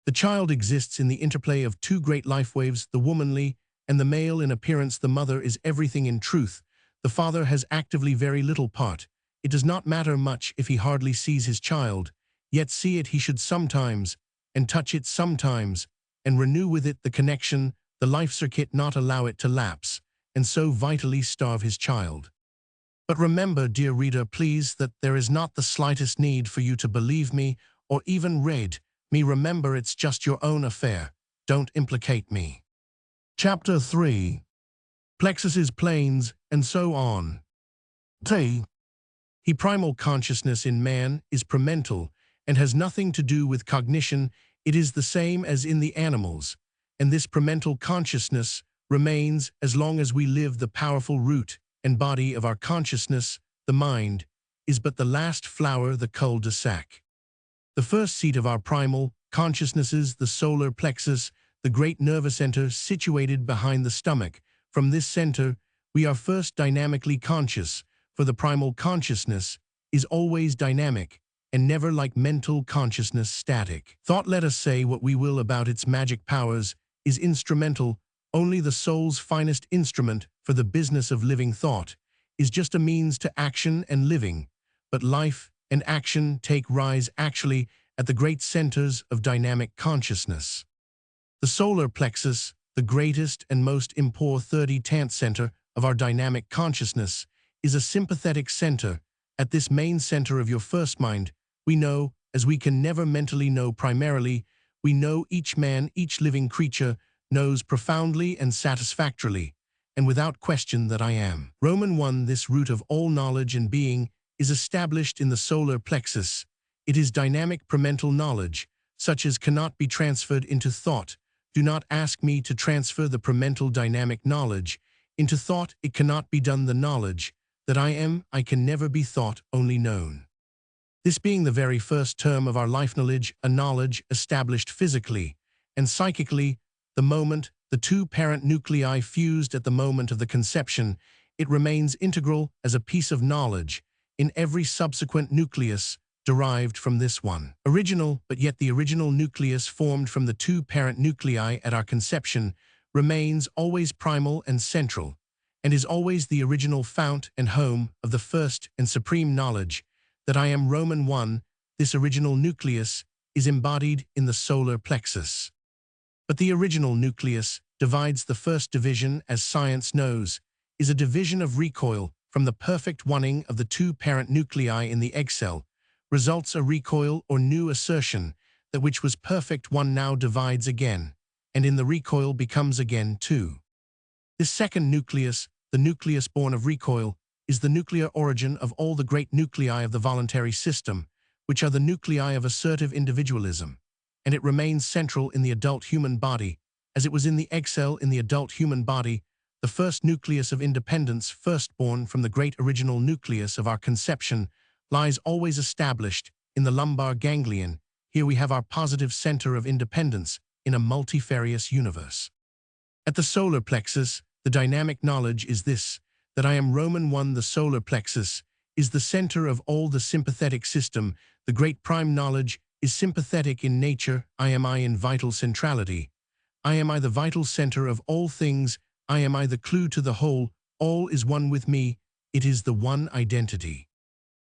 The child exists in the interplay of two great life waves, the womanly and the male. In appearance, the mother is everything. In truth, the father has actively very little part. It does not matter much if he hardly sees his child, yet see it he should sometimes, and touch it sometimes, and renew with it the connection, the life circuit, not allow it to lapse, and so vitally starve his child. But remember, dear reader, please, that there is not the slightest need for you to believe me or even read me. Remember, it's just your own affair. Don't implicate me. Chapter 3. Plexuses, planes, and so on. He primal consciousness in man is premental and has nothing to do with cognition. It is the same as in the animals, and this premental consciousness remains as long as we live. The powerful root and body of our consciousness, the mind, is but the last flower, the cul-de-sac. The first seat of our primal consciousnesses, the solar plexus, the great nervous center situated behind the stomach. From this center, we are first dynamically conscious, for the primal consciousness is always dynamic and never, like mental consciousness, static. Thought, let us say what we will about its magic powers, is instrumental. Only the soul's finest instrument for the business of living. Thought is just a means to action and living, but life and action take rise actually at the great centers of dynamic consciousness. The solar plexus, the greatest and most important center of our dynamic consciousness, is a sympathetic center. At this main center of your first mind, we know, as we can never mentally know primarily, we know. Each man, each living creature, knows profoundly and satisfactorily, and without question, that I am. Roman 1. This root of all knowledge and being is established in the solar plexus. It is dynamic premental knowledge, such as cannot be transferred into thought. Do not ask me to transfer the premental dynamic knowledge into thought. It cannot be done. The knowledge that I am, I can never be thought, only known. This being the very first term of our life knowledge, a knowledge established physically and psychically, the moment the two parent nuclei fused at the moment of the conception, it remains integral as a piece of knowledge in every subsequent nucleus derived from this one. Original, but yet the original nucleus formed from the two parent nuclei at our conception remains always primal and central, and is always the original fount and home of the first and supreme knowledge, that I am Roman 1, this original nucleus, is embodied in the solar plexus. But the original nucleus divides the first division, as science knows, is a division of recoil from the perfect oneing of the two parent nuclei in the egg cell, results a recoil or new assertion that which was perfect one now divides again, and in the recoil becomes again two. This second nucleus, the nucleus born of recoil, is the nuclear origin of all the great nuclei of the voluntary system, which are the nuclei of assertive individualism, and it remains central in the adult human body, as it was in the egg cell in the adult human body, the first nucleus of independence, firstborn from the great original nucleus of our conception, lies always established in the lumbar ganglion. Here we have our positive center of independence in a multifarious universe. At the solar plexus, the dynamic knowledge is this, that I am Roman 1. The solar plexus is the center of all the sympathetic system. The great prime knowledge is sympathetic in nature. I am I in vital centrality. I am I the vital center of all things. I am I the clue to the whole. All is one with me. It is the one identity.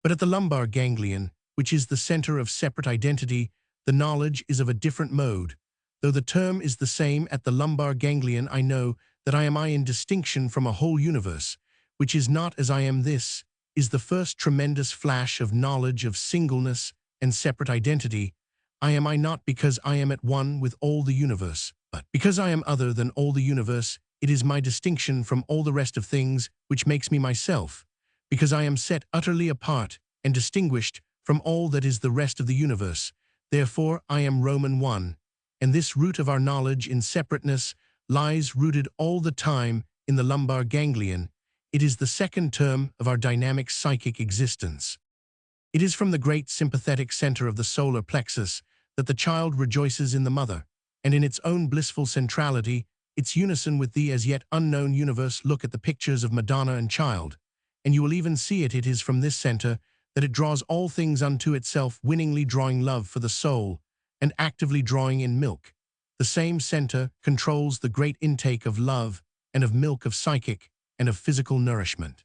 But at the lumbar ganglion, which is the center of separate identity, the knowledge is of a different mode. Though the term is the same at the lumbar ganglion, I know that I am I in distinction from a whole universe, which is not as I am. This is the first tremendous flash of knowledge of singleness and separate identity. I am I not because I am at one with all the universe, but because I am other than all the universe. It is my distinction from all the rest of things which makes me myself, because I am set utterly apart and distinguished from all that is the rest of the universe. Therefore I am Roman 1, and this root of our knowledge in separateness lies rooted all the time in the lumbar ganglion. It is the second term of our dynamic psychic existence. It is from the great sympathetic center of the solar plexus that the child rejoices in the mother, and in its own blissful centrality, its unison with the as yet unknown universe. Look at the pictures of Madonna and child, and you will even see it. It is from this center that it draws all things unto itself, winningly drawing love for the soul, and actively drawing in milk. The same center controls the great intake of love and of milk, of psychic and of physical nourishment.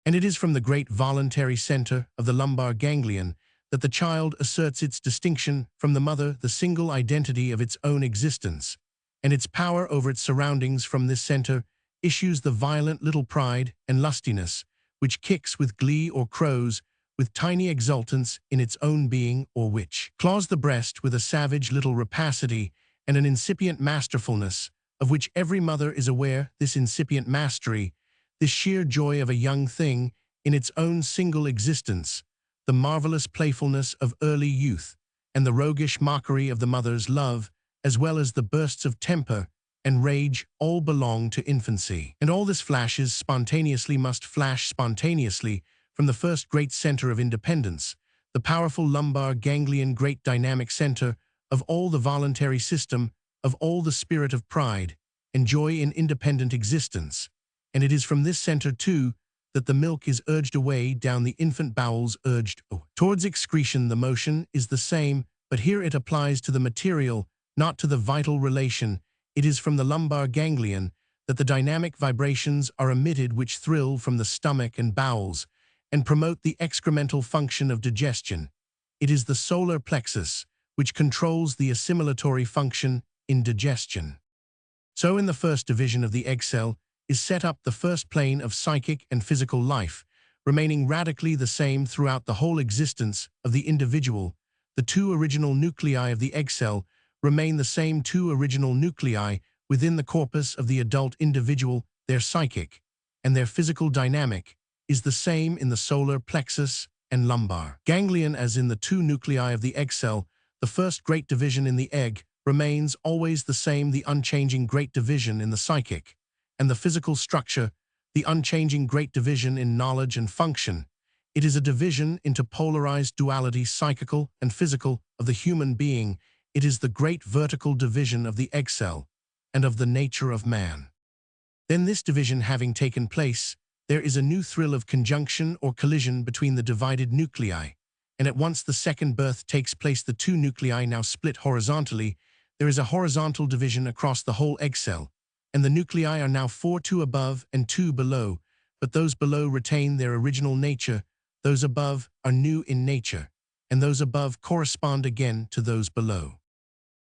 And it is from the great voluntary center of the lumbar ganglion that the child asserts its distinction from the mother, the single identity of its own existence, and its power over its surroundings. From this center issues the violent little pride and lustiness, which kicks with glee or crows with tiny exultance in its own being, or which claws the breast with a savage little rapacity and an incipient masterfulness, of which every mother is aware. This incipient mastery, this sheer joy of a young thing in its own single existence, the marvelous playfulness of early youth, and the roguish mockery of the mother's love, as well as the bursts of temper and rage, all belong to infancy. And all this flashes spontaneously, must flash spontaneously from the first great center of independence, the powerful lumbar ganglion, great dynamic center of all the voluntary system, of all the spirit of pride and joy in independent existence. And it is from this center, too, that the milk is urged away down the infant bowels, urged towards excretion. The motion is the same, but here it applies to the material, not to the vital relation. It is from the lumbar ganglion that the dynamic vibrations are emitted which thrill from the stomach and bowels and promote the excremental function of digestion. It is the solar plexus which controls the assimilatory function in digestion. So in the first division of the egg cell is set up the first plane of psychic and physical life, remaining radically the same throughout the whole existence of the individual. The two original nuclei of the egg cell remain the same two original nuclei within the corpus of the adult individual. Their psychic and their physical dynamic is the same in the solar plexus and lumbar ganglion as in the two nuclei of the egg cell. The first great division in the egg remains always the same, the unchanging great division in the psychic and the physical structure, the unchanging great division in knowledge and function. It is a division into polarized duality, psychical and physical, of the human being. It is the great vertical division of the egg cell and of the nature of man. Then, this division having taken place, there is a new thrill of conjunction or collision between the divided nuclei, and at once the second birth takes place. The two nuclei now split horizontally. There is a horizontal division across the whole egg cell. and the nuclei are now 4, 2 above and 2 below, but those below retain their original nature, those above are new in nature, and those above correspond again to those below.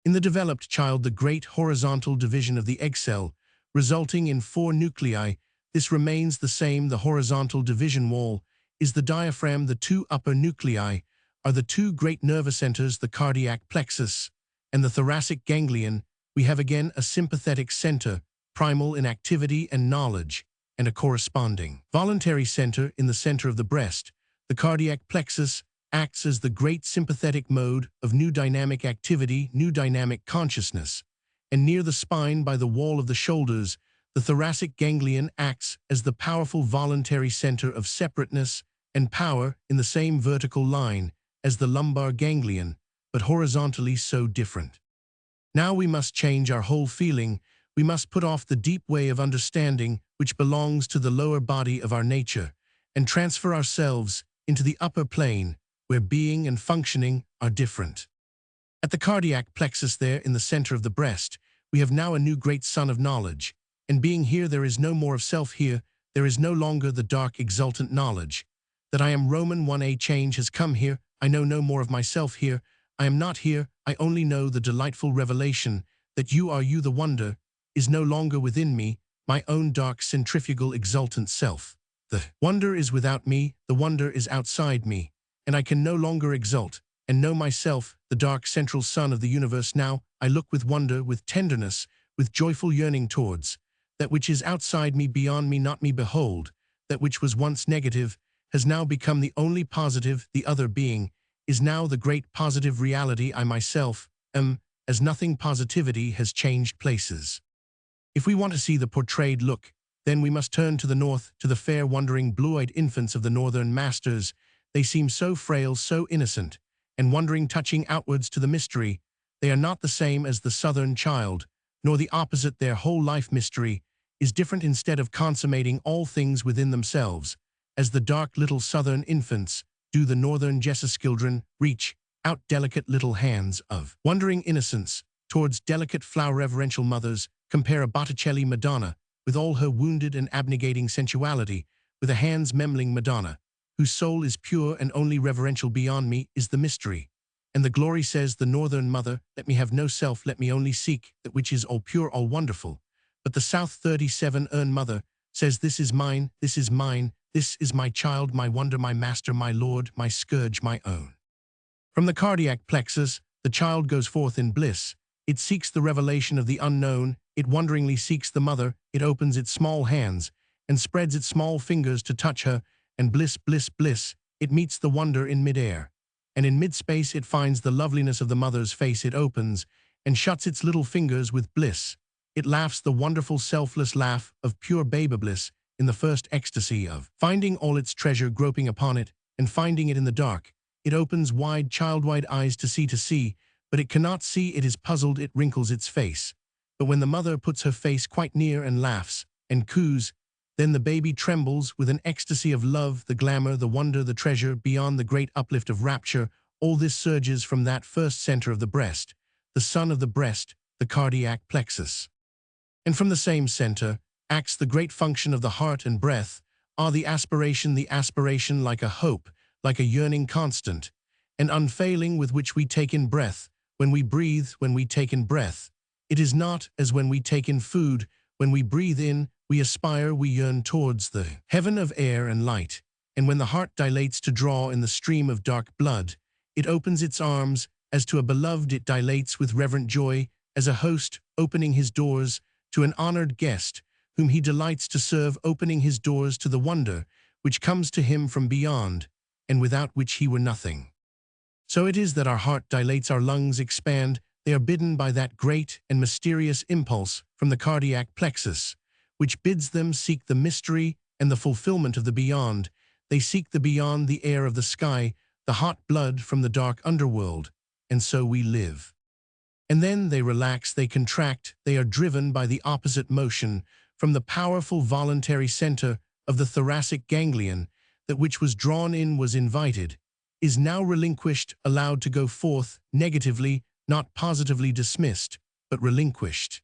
In the developed child, the great horizontal division of the egg cell, resulting in 4 nuclei, this remains the same. The horizontal division wall is the diaphragm. The 2 upper nuclei are the 2 great nervous centers, the cardiac plexus and the thoracic ganglion. We have again a sympathetic center, primal in activity and knowledge, and a corresponding voluntary center in the center of the breast. The cardiac plexus acts as the great sympathetic mode of new dynamic activity, new dynamic consciousness, and near the spine by the wall of the shoulders, the thoracic ganglion acts as the powerful voluntary center of separateness and power in the same vertical line as the lumbar ganglion, but horizontally so different. Now we must change our whole feeling. We must put off the deep way of understanding which belongs to the lower body of our nature, and transfer ourselves into the upper plane, where being and functioning are different. At the cardiac plexus there in the center of the breast, we have now a new great sun of knowledge, and being here there is no more of self here, there is no longer the dark exultant knowledge, that I am Roman 1a change has come here, I know no more of myself here, I am not here, I only know the delightful revelation that you are you, the wonder is no longer within me, my own dark centrifugal exultant self. The wonder is without me, the wonder is outside me, and I can no longer exult and know myself, the dark central sun of the universe. Now I look with wonder, with tenderness, with joyful yearning towards that which is outside me, beyond me, not me. Behold, that which was once negative has now become the only positive. The other being is now the great positive reality. I myself am, as nothing. Positivity has changed places. If we want to see the portrayed look, then we must turn to the north, to the fair wondering blue-eyed infants of the northern masters. They seem so frail, so innocent, and wondering, touching outwards to the mystery. They are not the same as the southern child, nor the opposite. Their whole life mystery is different. Instead of consummating all things within themselves, as the dark little southern infants do, the northern Jesus children reach out delicate little hands of wondering innocence towards delicate flower reverential mothers. Compare a Botticelli Madonna, with all her wounded and abnegating sensuality, with a hands memeling Madonna, whose soul is pure and only reverential. Beyond me is the mystery, and the glory, says the northern mother, let me have no self, let me only seek that which is all pure, all wonderful. But the south 37 urn mother says, this is mine, this is mine, this is my child, my wonder, my master, my lord, my scourge, my own. From the cardiac plexus, the child goes forth in bliss. It seeks the revelation of the unknown. It wonderingly seeks the mother. It opens its small hands and spreads its small fingers to touch her, and bliss, bliss, bliss, it meets the wonder in midair. And in mid-space it finds the loveliness of the mother's face. It opens and shuts its little fingers with bliss. It laughs the wonderful selfless laugh of pure baby bliss in the first ecstasy of finding all its treasure, groping upon it and finding it in the dark. It opens wide, child-wide eyes to see, but it cannot see. It is puzzled. It wrinkles its face. But when the mother puts her face quite near and laughs and coos, then the baby trembles with an ecstasy of love, the glamour, the wonder, the treasure, beyond the great uplift of rapture. All this surges from that first center of the breast, the sun of the breast, the cardiac plexus. And from the same center acts the great function of the heart and breath, are the aspiration like a hope, like a yearning constant and unfailing with which we take in breath. When we breathe, when we take in breath, it is not as when we take in food. When we breathe in, we aspire, we yearn towards the heaven of air and light. And when the heart dilates to draw in the stream of dark blood, it opens its arms as to a beloved. It dilates with reverent joy as a host opening his doors to an honored guest whom he delights to serve, opening his doors to the wonder which comes to him from beyond and without which he were nothing. So it is that our heart dilates, our lungs expand. They are bidden by that great and mysterious impulse from the cardiac plexus, which bids them seek the mystery and the fulfillment of the beyond. They seek the beyond, the air of the sky, the hot blood from the dark underworld, and so we live. And then they relax, they contract, they are driven by the opposite motion from the powerful voluntary center of the thoracic ganglion. That which was drawn in, was invited, is now relinquished, allowed to go forth negatively, not positively dismissed, but relinquished.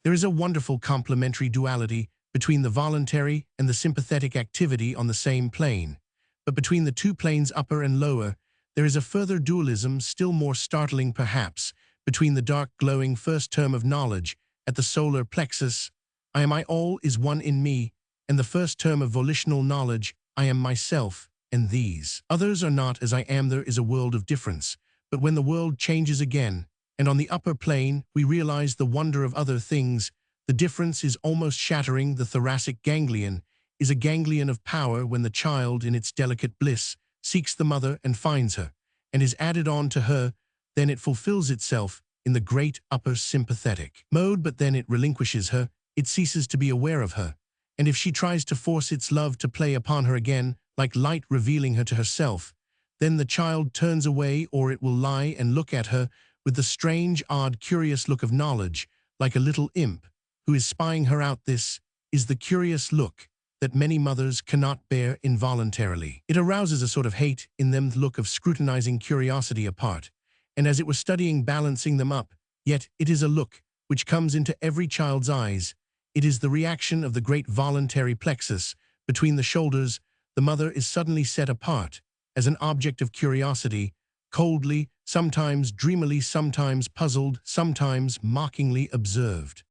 There is a wonderful complementary duality between the voluntary and the sympathetic activity on the same plane. But between the two planes, upper and lower, there is a further dualism, still more startling perhaps, between the dark glowing first term of knowledge at the solar plexus, I am I, all is one in me, and the first term of volitional knowledge, I am myself, and these others are not as I am. There is a world of difference. But when the world changes again, and on the upper plane we realize the wonder of other things, the difference is almost shattering. The thoracic ganglion is a ganglion of power. When the child, in its delicate bliss, seeks the mother and finds her, and is added on to her, then it fulfills itself in the great upper sympathetic mode. But then it relinquishes her, it ceases to be aware of her, and if she tries to force its love to play upon her again, like light revealing her to herself, then the child turns away, or it will lie and look at her with the strange, odd, curious look of knowledge, like a little imp who is spying her out. This is the curious look that many mothers cannot bear involuntarily. It arouses a sort of hate in them, the look of scrutinizing curiosity apart, and as it were studying, balancing them up. Yet it is a look which comes into every child's eyes. It is the reaction of the great voluntary plexus between the shoulders. The mother is suddenly set apart as an object of curiosity, coldly, sometimes dreamily, sometimes puzzled, sometimes mockingly observed.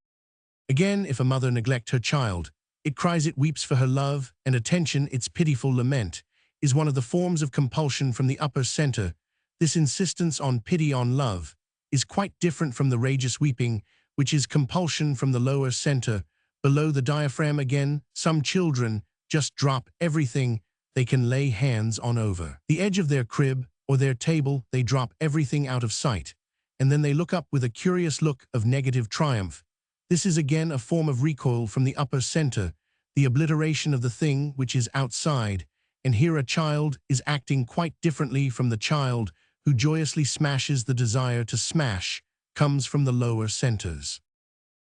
Again, if a mother neglect her child, it cries, it weeps for her love and attention. Its pitiful lament is one of the forms of compulsion from the upper center. This insistence on pity, on love, is quite different from the rageous weeping, which is compulsion from the lower center. Below the diaphragm again, some children just drop everything they can lay hands on. Over the edge of their crib or their table, they drop everything out of sight, and then they look up with a curious look of negative triumph. This is again a form of recoil from the upper center, the obliteration of the thing which is outside, and here a child is acting quite differently from the child who joyously smashes. The desire to smash comes from the lower centers.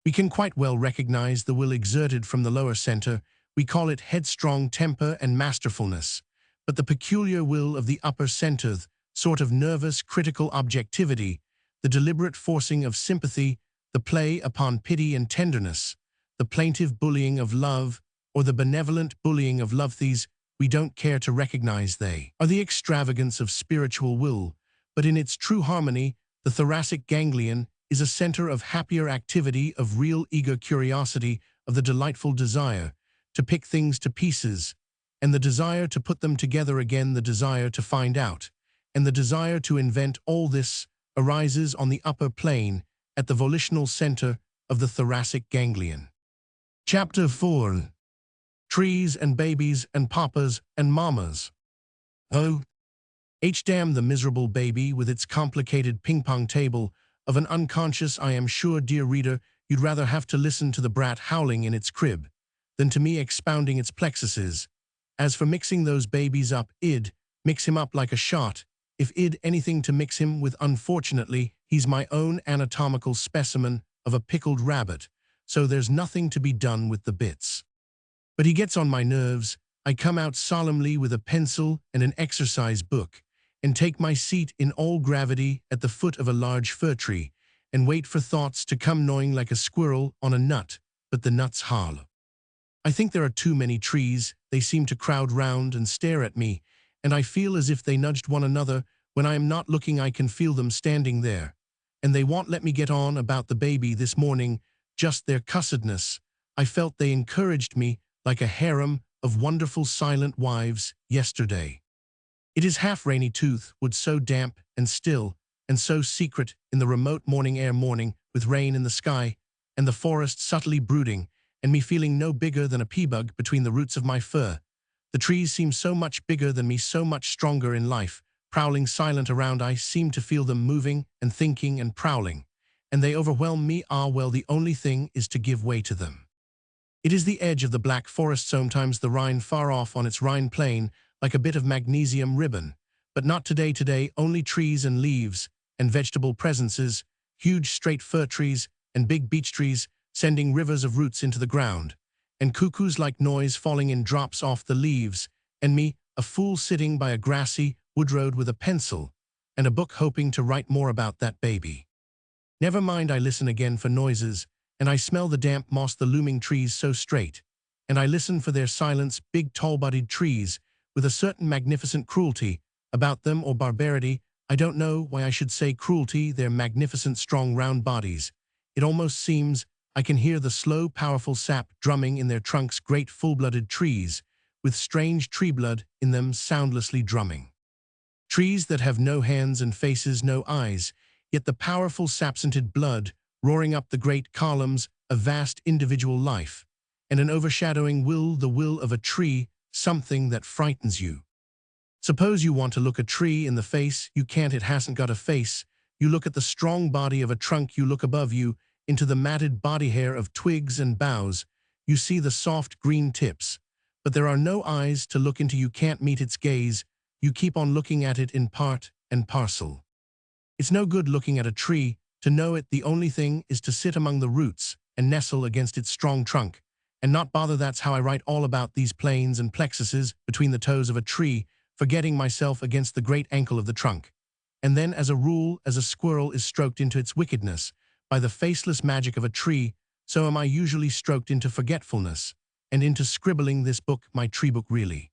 We can quite well recognize the will exerted from the lower center. We call it headstrong temper and masterfulness. But the peculiar will of the upper center, sort of nervous, critical objectivity, the deliberate forcing of sympathy, the play upon pity and tenderness, the plaintive bullying of love, or the benevolent bullying of love, these we don't care to recognize. They are the extravagance of spiritual will, but in its true harmony, the thoracic ganglion is a center of happier activity, of real eager curiosity, of the delightful desire to pick things to pieces, and the desire to put them together again, the desire to find out, and the desire to invent. All this arises on the upper plane at the volitional center of the thoracic ganglion. Chapter 4. Trees and babies and papas and mamas. Oh, damn the miserable baby with its complicated ping-pong table of an unconscious. I am sure, dear reader, you'd rather have to listen to the brat howling in its crib than to me expounding its plexuses. As for mixing those babies up, id mix him up like a shot, if id anything to mix him with. Unfortunately, he's my own anatomical specimen of a pickled rabbit, so there's nothing to be done with the bits. But he gets on my nerves. I come out solemnly with a pencil and an exercise book, and take my seat in all gravity at the foot of a large fir tree, and wait for thoughts to come gnawing like a squirrel on a nut, but the nut's hollow. I think there are too many trees. They seem to crowd round and stare at me, and I feel as if they nudged one another. When I am not looking, I can feel them standing there, and they won't let me get on about the baby this morning, just their cussedness. I felt they encouraged me like a harem of wonderful silent wives yesterday. It is half rainy tooth, wood so damp and still, and so secret in the remote morning air, morning, with rain in the sky, and the forest subtly brooding, and me feeling no bigger than a pea-bug between the roots of my fir. The trees seem so much bigger than me, so much stronger in life, prowling silent around. I seem to feel them moving and thinking and prowling, and they overwhelm me. Ah, well, the only thing is to give way to them. It is the edge of the black forest, sometimes the Rhine far off on its Rhine plain, like a bit of magnesium ribbon. But not today. Today only trees and leaves and vegetable presences, huge straight fir trees and big beech trees, sending rivers of roots into the ground, and cuckoos like noise falling in drops off the leaves, and me, a fool sitting by a grassy wood road with a pencil and a book, hoping to write more about that baby. Never mind, I listen again for noises, and I smell the damp moss the looming trees so straight, and I listen for their silence, big tall-bodied trees, with a certain magnificent cruelty about them, or barbarity. I don't know why I should say cruelty, their magnificent strong round bodies. It almost seems I can hear the slow, powerful sap drumming in their trunks, great full-blooded trees, with strange tree blood in them soundlessly drumming. Trees that have no hands and faces, no eyes, yet the powerful sap-scented blood roaring up the great columns, a vast individual life, and an overshadowing will, the will of a tree, something that frightens you. Suppose you want to look a tree in the face, you can't, it hasn't got a face. You look at the strong body of a trunk, you look above you, into the matted body hair of twigs and boughs, you see the soft green tips. But there are no eyes to look into, you can't meet its gaze, you keep on looking at it in part and parcel. It's no good looking at a tree, to know it, the only thing is to sit among the roots and nestle against its strong trunk, and not bother. That's how I write all about these planes and plexuses between the toes of a tree, forgetting myself against the great ankle of the trunk. And then, as a rule, as a squirrel is stroked into its wickedness by the faceless magic of a tree, so am I usually stroked into forgetfulness, and into scribbling this book, my tree book really.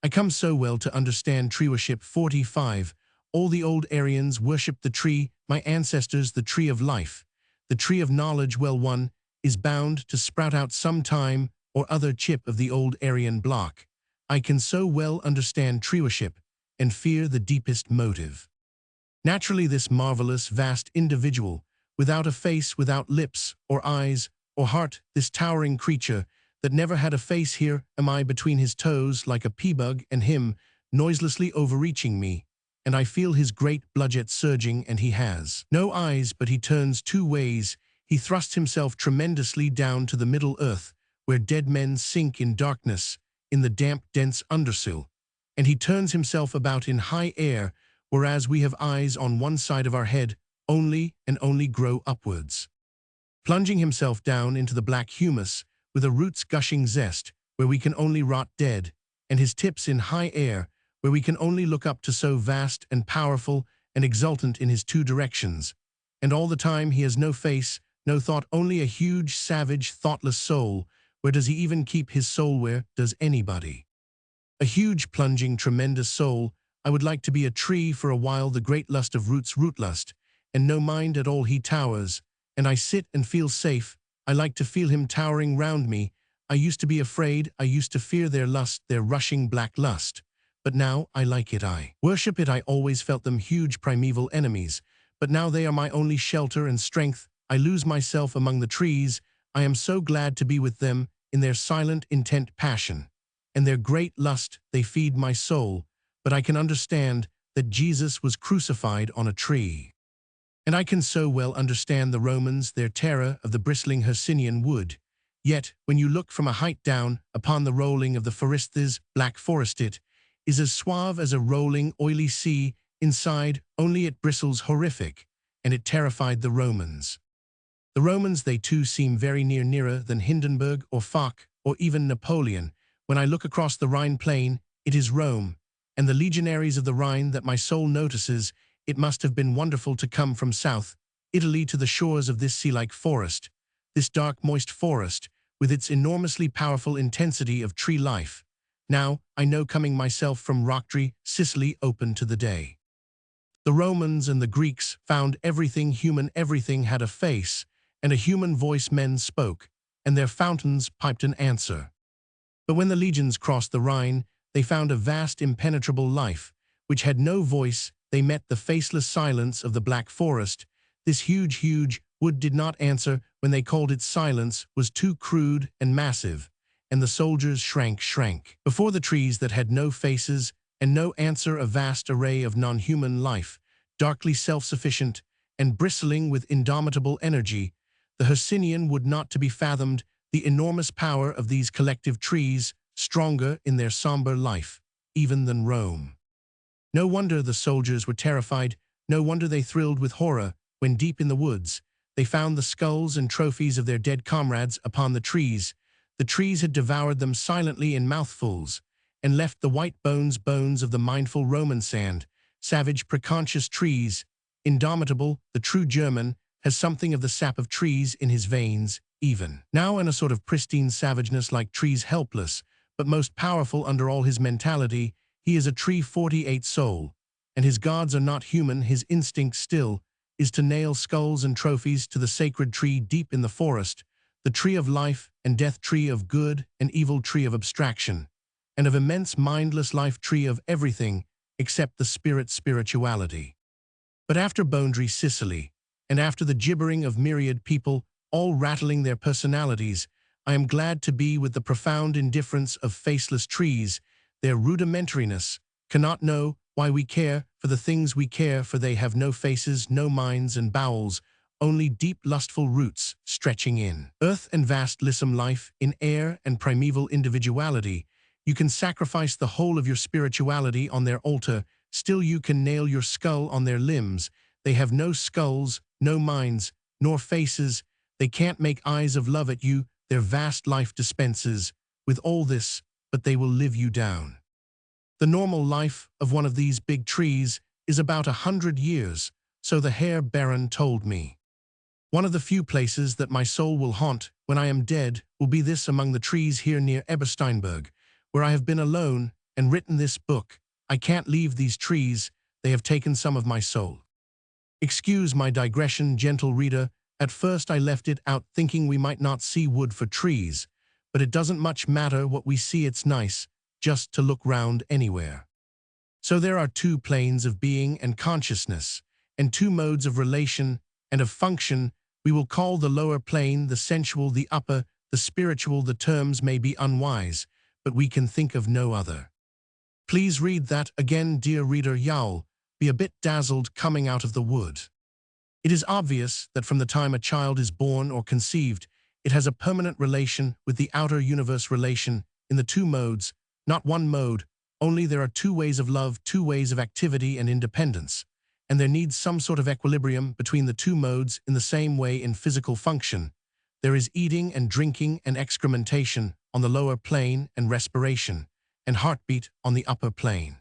I come so well to understand tree worship. 45. All the old Aryans worshipped the tree, my ancestors, the tree of life, the tree of knowledge. Well, one is bound to sprout out some time or other chip of the old Aryan block. I can so well understand tree worship and fear the deepest motive. Naturally, this marvelous, vast individual, without a face, without lips or eyes or heart, this towering creature that never had a face, here am I between his toes like a pea-bug and him, noiselessly overreaching me, and I feel his great bloodjet surging, and he has no eyes, but he turns two ways. He thrusts himself tremendously down to the middle earth, where dead men sink in darkness, in the damp, dense undersill, and he turns himself about in high air, whereas we have eyes on one side of our head only, and only grow upwards. Plunging himself down into the black humus, with a roots gushing zest, where we can only rot dead, and his tips in high air, where we can only look up to, so vast and powerful and exultant in his two directions. And all the time he has no face, no thought, only a huge, savage, thoughtless soul. Where does he even keep his soul? Where does anybody? A huge, plunging, tremendous soul. I would like to be a tree for a while, the great lust of roots, root lust, and no mind at all. He towers, and I sit and feel safe. I like to feel him towering round me. I used to be afraid, I used to fear their lust, their rushing black lust. But now I like it, I worship it. I always felt them huge primeval enemies, but now they are my only shelter and strength. I lose myself among the trees. I am so glad to be with them in their silent, intent passion, and their great lust. They feed my soul, but I can understand that Jesus was crucified on a tree. And I can so well understand the Romans, their terror of the bristling Hercynian wood. Yet, when you look from a height down upon the rolling of the Forest's black forest, it is as suave as a rolling, oily sea. Inside, only it bristles horrific, and it terrified the Romans. The Romans, they too seem very nearer than Hindenburg or Foch or even Napoleon. When I look across the Rhine plain, it is Rome, and the legionaries of the Rhine that my soul notices. It must have been wonderful to come from South Italy to the shores of this sea-like forest, this dark, moist forest, with its enormously powerful intensity of tree life. Now, I know, coming myself from Rocktree, Sicily, open to the day. The Romans and the Greeks found everything human, everything had a face, and a human voice. Men spoke, and their fountains piped an answer. But when the legions crossed the Rhine, they found a vast, impenetrable life, which had no voice. They met the faceless silence of the black forest. This huge wood did not answer when they called. Its silence was too crude and massive, and the soldiers shrank before the trees that had no faces and no answer. A vast array of non-human life, darkly self-sufficient and bristling with indomitable energy. The Hercynian would not to be fathomed, the enormous power of these collective trees, stronger in their somber life even than Rome. No wonder the soldiers were terrified, no wonder they thrilled with horror when, deep in the woods, they found the skulls and trophies of their dead comrades upon the trees. The trees had devoured them silently in mouthfuls, and left the white bones of the mindful Roman sand. Savage, precocious trees, indomitable, the true German, has something of the sap of trees in his veins, even. Now in a sort of pristine savageness like trees helpless, but most powerful under all his mentality, he is a tree 48 soul, and his gods are not human, his instinct still is to nail skulls and trophies to the sacred tree deep in the forest, the tree of life and death, tree of good and evil, tree of abstraction, and of immense mindless life, tree of everything except the spirit spirituality. But after Bondry Sicily, and after the gibbering of myriad people, all rattling their personalities, I am glad to be with the profound indifference of faceless trees. Their rudimentariness cannot know why we care for the things we care for. They have no faces, no minds and bowels, only deep lustful roots stretching in earth and vast lissom life, in air and primeval individuality. You can sacrifice the whole of your spirituality on their altar, still you can nail your skull on their limbs. They have no skulls, no minds, nor faces. They can't make eyes of love at you, their vast life dispenses with all this, but they will live you down. The normal life of one of these big trees is about 100 years, so the Herr Baron told me. One of the few places that my soul will haunt when I am dead will be this among the trees here near Ebersteinberg, where I have been alone and written this book. I can't leave these trees, they have taken some of my soul. Excuse my digression, gentle reader. At first I left it out thinking we might not see wood for trees, but it doesn't much matter what we see, it's nice just to look round anywhere. So there are two planes of being and consciousness, and two modes of relation and of function. We will call the lower plane the sensual, the upper the spiritual. The terms may be unwise, but we can think of no other. Please read that again, dear reader. You'll be a bit dazzled coming out of the wood. It is obvious that from the time a child is born or conceived, it has a permanent relation with the outer universe, relation in the two modes, not one mode, only there are two ways of love, two ways of activity and independence, and there needs some sort of equilibrium between the two modes. In the same way in physical function, there is eating and drinking and excrementation on the lower plane, and respiration and heartbeat on the upper plane.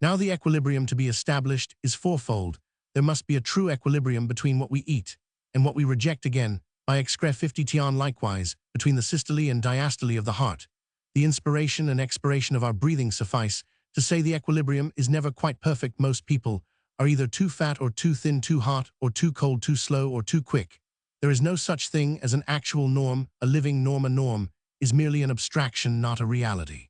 Now the equilibrium to be established is fourfold. There must be a true equilibrium between what we eat and what we reject, again by excre 50tion, likewise between the systole and diastole of the heart. The inspiration and expiration of our breathing suffice to say the equilibrium is never quite perfect. Most people are either too fat or too thin, too hot or too cold, too slow or too quick. There is no such thing as an actual norm, a living norm. A norm is merely an abstraction, not a reality.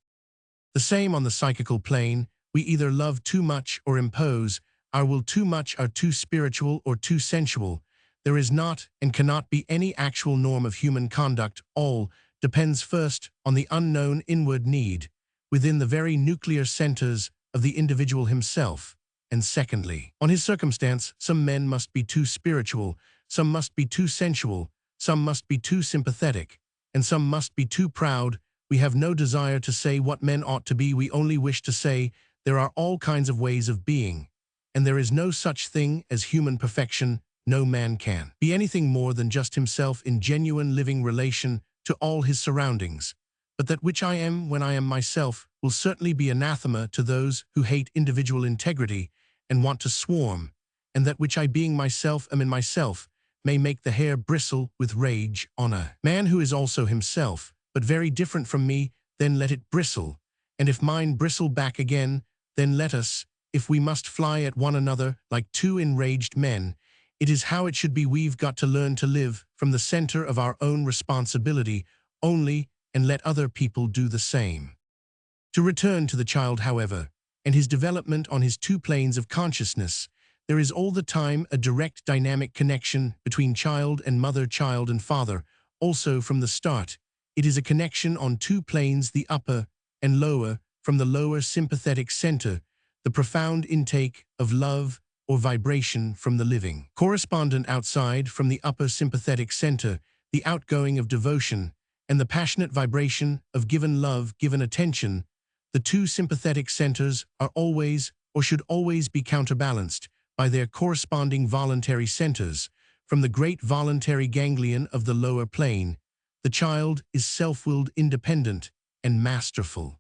The same on the psychical plane. We either love too much or impose our will too much, are too spiritual or too sensual. There is not and cannot be any actual norm of human conduct. All depends first on the unknown inward need within the very nuclear centers of the individual himself, and secondly, on his circumstance. Some men must be too spiritual, some must be too sensual, some must be too sympathetic, and some must be too proud. We have no desire to say what men ought to be, we only wish to say there are all kinds of ways of being, and there is no such thing as human perfection. No man can be anything more than just himself in genuine living relation to all his surroundings, but that which I am when I am myself will certainly be anathema to those who hate individual integrity and want to swarm, and that which I, being myself, am in myself, may make the hair bristle with rage on a man who is also himself, but very different from me. Then let it bristle, and if mine bristle back again, then let us, if we must fly at one another like two enraged men. It is how it should be. We've got to learn to live from the center of our own responsibility only, and let other people do the same. To return to the child, however, and his development on his two planes of consciousness, there is all the time a direct dynamic connection between child and mother, child and father. Also from the start, it is a connection on two planes, the upper and lower. From the lower sympathetic center, the profound intake of love or vibration from the living correspondent outside. From the upper sympathetic center, the outgoing of devotion and the passionate vibration of given love, given attention. The two sympathetic centers are always, or should always be, counterbalanced by their corresponding voluntary centers. From the great voluntary ganglion of the lower plane, the child is self-willed, independent, and masterful.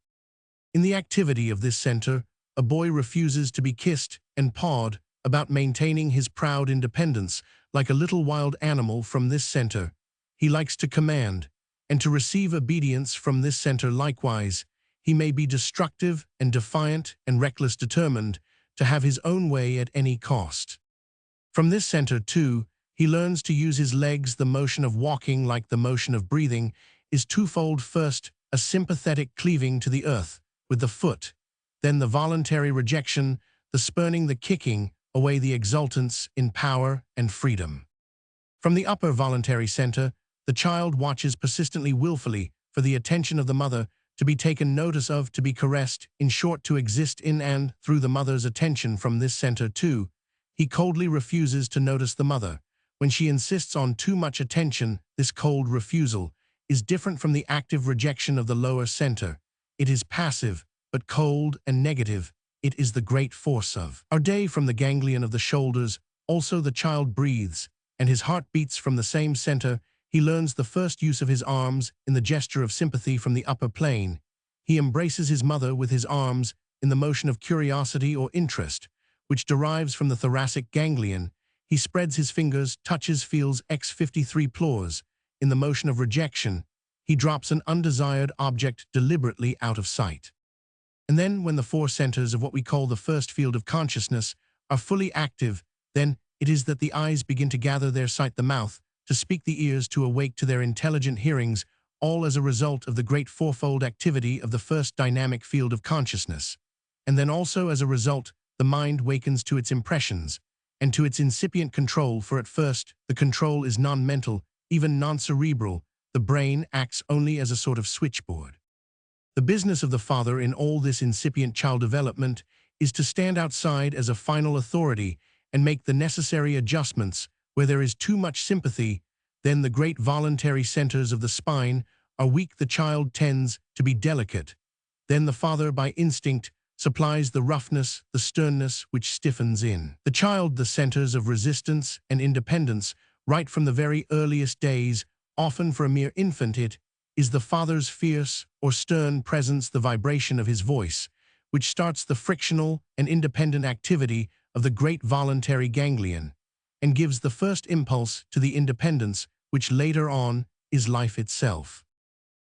In the activity of this center, a boy refuses to be kissed and pawed about maintaining his proud independence, like a little wild animal from this center. He likes to command, and to receive obedience from this center likewise. He may be destructive and defiant and reckless, determined to have his own way at any cost. From this center, too, he learns to use his legs. The motion of walking, like the motion of breathing, is twofold. First, a sympathetic cleaving to the earth with the foot, then the voluntary rejection, the spurning, the kicking away, the exultance in power and freedom. From the upper voluntary center, the child watches persistently, willfully, for the attention of the mother, to be taken notice of, to be caressed, in short, to exist in and through the mother's attention. From this center, too, he coldly refuses to notice the mother. When she insists on too much attention, this cold refusal is different from the active rejection of the lower center. It is passive, but cold and negative. It is the great force of our day. From the ganglion of the shoulders, also the child breathes, and his heart beats. From the same center, he learns the first use of his arms in the gesture of sympathy. From the upper plane, he embraces his mother with his arms in the motion of curiosity or interest, which derives from the thoracic ganglion. He spreads his fingers, touches, feels x53 plors. In the motion of rejection, he drops an undesired object deliberately out of sight. And then, when the four centers of what we call the first field of consciousness are fully active, then it is that the eyes begin to gather their sight, the mouth to speak, the ears to awake to their intelligent hearings, all as a result of the great fourfold activity of the first dynamic field of consciousness. And then also as a result, the mind wakens to its impressions and to its incipient control, for at first the control is non-mental, even non-cerebral. The brain acts only as a sort of switchboard. The business of the father in all this incipient child development is to stand outside as a final authority and make the necessary adjustments. Where there is too much sympathy, then the great voluntary centers of the spine are weak. The child tends to be delicate. Then the father, by instinct, supplies the roughness, the sternness, which stiffens in the child the centers of resistance and independence. Right from the very earliest days, often for a mere infant, it is the father's fierce or stern presence, the vibration of his voice, which starts the frictional and independent activity of the great voluntary ganglion, and gives the first impulse to the independence, which later on is life itself.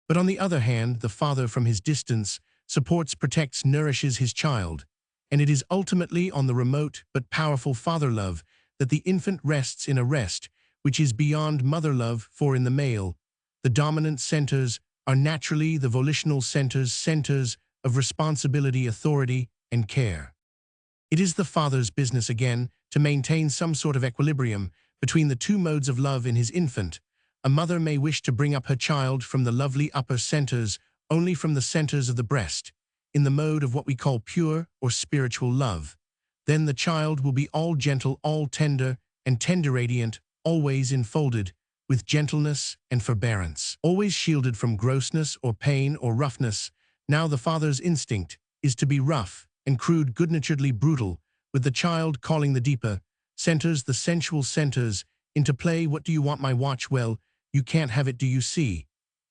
But on the other hand, the father from his distance supports, protects, nourishes his child, and it is ultimately on the remote but powerful father love that the infant rests, in a rest which is beyond mother love. For in the male, the dominant centers are naturally the volitional centers, centers of responsibility, authority, and care. It is the father's business again to maintain some sort of equilibrium between the two modes of love in his infant. A mother may wish to bring up her child from the lovely upper centers, only from the centers of the breast, in the mode of what we call pure or spiritual love. Then the child will be all gentle, all tender, and tender radiant, always enfolded with gentleness and forbearance, always shielded from grossness or pain or roughness. Now the father's instinct is to be rough and crude, good-naturedly brutal, with the child calling the deeper centers, the sensual centers, into play. What do you want, my watch? Well, you can't have it, do you see?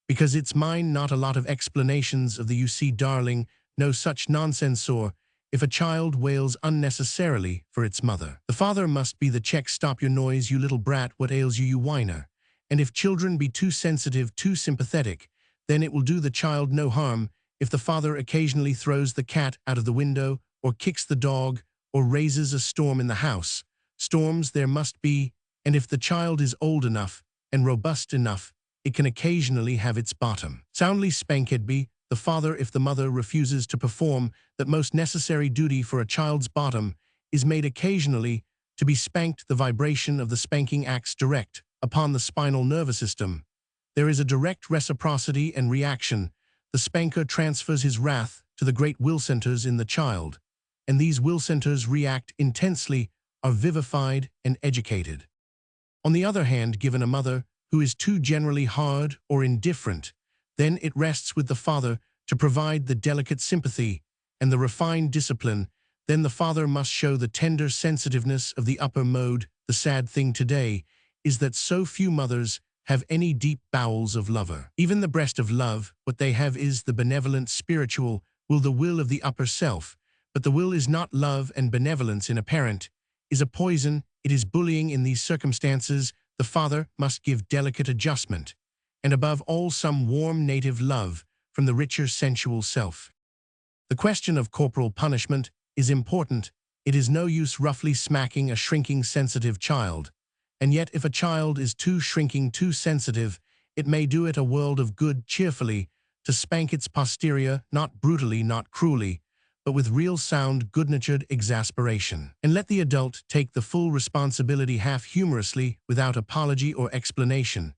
Because it's mine. Not a lot of explanations of the "you see, darling," no such nonsense. Or if a child wails unnecessarily for its mother, the father must be the check. Stop your noise, you little brat, what ails you, you whiner? And if children be too sensitive, too sympathetic, then it will do the child no harm if the father occasionally throws the cat out of the window, or kicks the dog, or raises a storm in the house. Storms there must be, and if the child is old enough and robust enough, it can occasionally have its bottom soundly spanked by the father. If the mother refuses to perform that most necessary duty, for a child's bottom is made occasionally to be spanked. The vibration of the spanking acts direct upon the spinal nervous system. There is a direct reciprocity and reaction. The spanker transfers his wrath to the great will centers in the child, and these will centers react intensely, are vivified and educated. On the other hand, given a mother who is too generally hard or indifferent, then it rests with the father to provide the delicate sympathy and the refined discipline. Then the father must show the tender sensitiveness of the upper mode. The sad thing today is that so few mothers have any deep bowels of lover. Even the breast of love, what they have is the benevolent spiritual will, the will of the upper self. But the will is not love and benevolence in a parent. is a poison, it is bullying. In these circumstances, the father must give delicate adjustment, and above all some warm native love from the richer sensual self. The question of corporal punishment is important. It is no use roughly smacking a shrinking sensitive child, and yet if a child is too shrinking, too sensitive, it may do it a world of good cheerfully to spank its posterior, not brutally, not cruelly, but with real sound, good-natured exasperation. And let the adult take the full responsibility half humorously, without apology or explanation.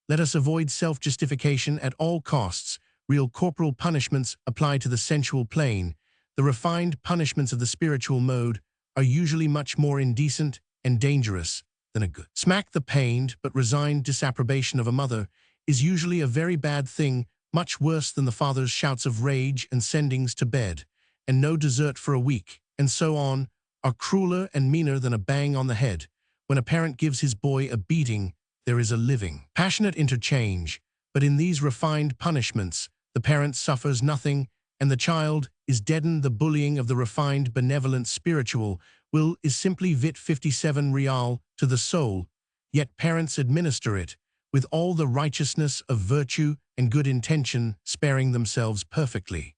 Let us avoid self-justification at all costs. Real corporal punishments apply to the sensual plane. The refined punishments of the spiritual mode are usually much more indecent and dangerous than a good. Smack the pained but resigned disapprobation of a mother is usually a very bad thing, much worse than the father's shouts of rage and sendings to bed, and no dessert for a week, and so on, are crueler and meaner than a bang on the head. When a parent gives his boy a beating, there is a living, passionate interchange, but in these refined punishments, the parent suffers nothing, and the child is deadened. The bullying of the refined, benevolent, spiritual will is simply vit 57 real to the soul, yet parents administer it with all the righteousness of virtue and good intention, sparing themselves perfectly.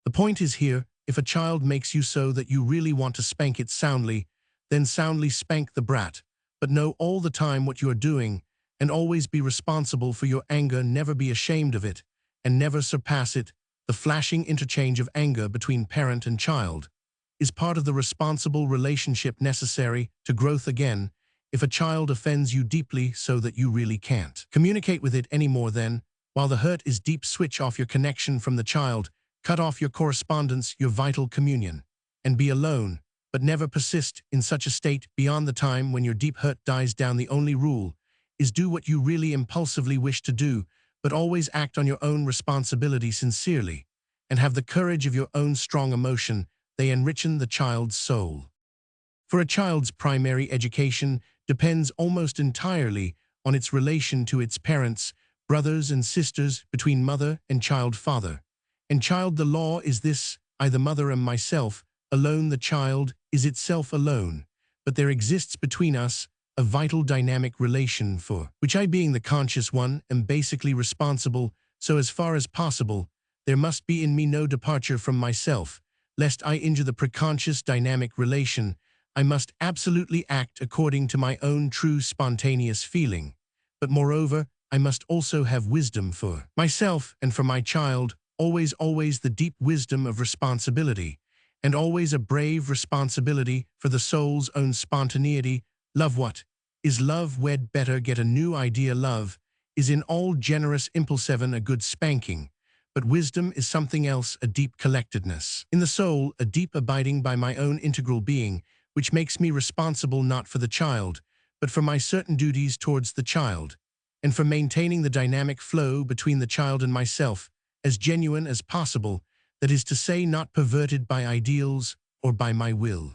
The point is here, if a child makes you so that you really want to spank it soundly, then soundly spank the brat, but know all the time what you are doing, and always be responsible for your anger, never be ashamed of it, and never surpass it. The flashing interchange of anger between parent and child is part of the responsible relationship necessary to growth. Again, if a child offends you deeply so that you really can't communicate with it anymore, then, while the hurt is deep, switch off your connection from the child, cut off your correspondence, your vital communion, and be alone, but never persist in such a state beyond the time when your deep hurt dies down. The only rule is do what you really impulsively wish to do, but always act on your own responsibility sincerely, and have the courage of your own strong emotion. They enrichen the child's soul. For a child's primary education depends almost entirely on its relation to its parents, brothers and sisters, between mother and child, father and child. The law is this: I, the mother, am myself alone, the child is itself alone, but there exists between us a vital dynamic relation for which I, being the conscious one, am basically responsible. So as far as possible, there must be in me no departure from myself, lest I injure the preconscious dynamic relation. I must absolutely act according to my own true spontaneous feeling, but moreover, I must also have wisdom for myself and for my child, always, always the deep wisdom of responsibility, and always a brave responsibility for the soul's own spontaneity. Love, what is love? Wed better get a new idea. Love is in all generous impulse, a good spanking, but wisdom is something else, a deep collectedness in the soul, a deep abiding by my own integral being, which makes me responsible not for the child, but for my certain duties towards the child, and for maintaining the dynamic flow between the child and myself, as genuine as possible, that is to say, not perverted by ideals or by my will.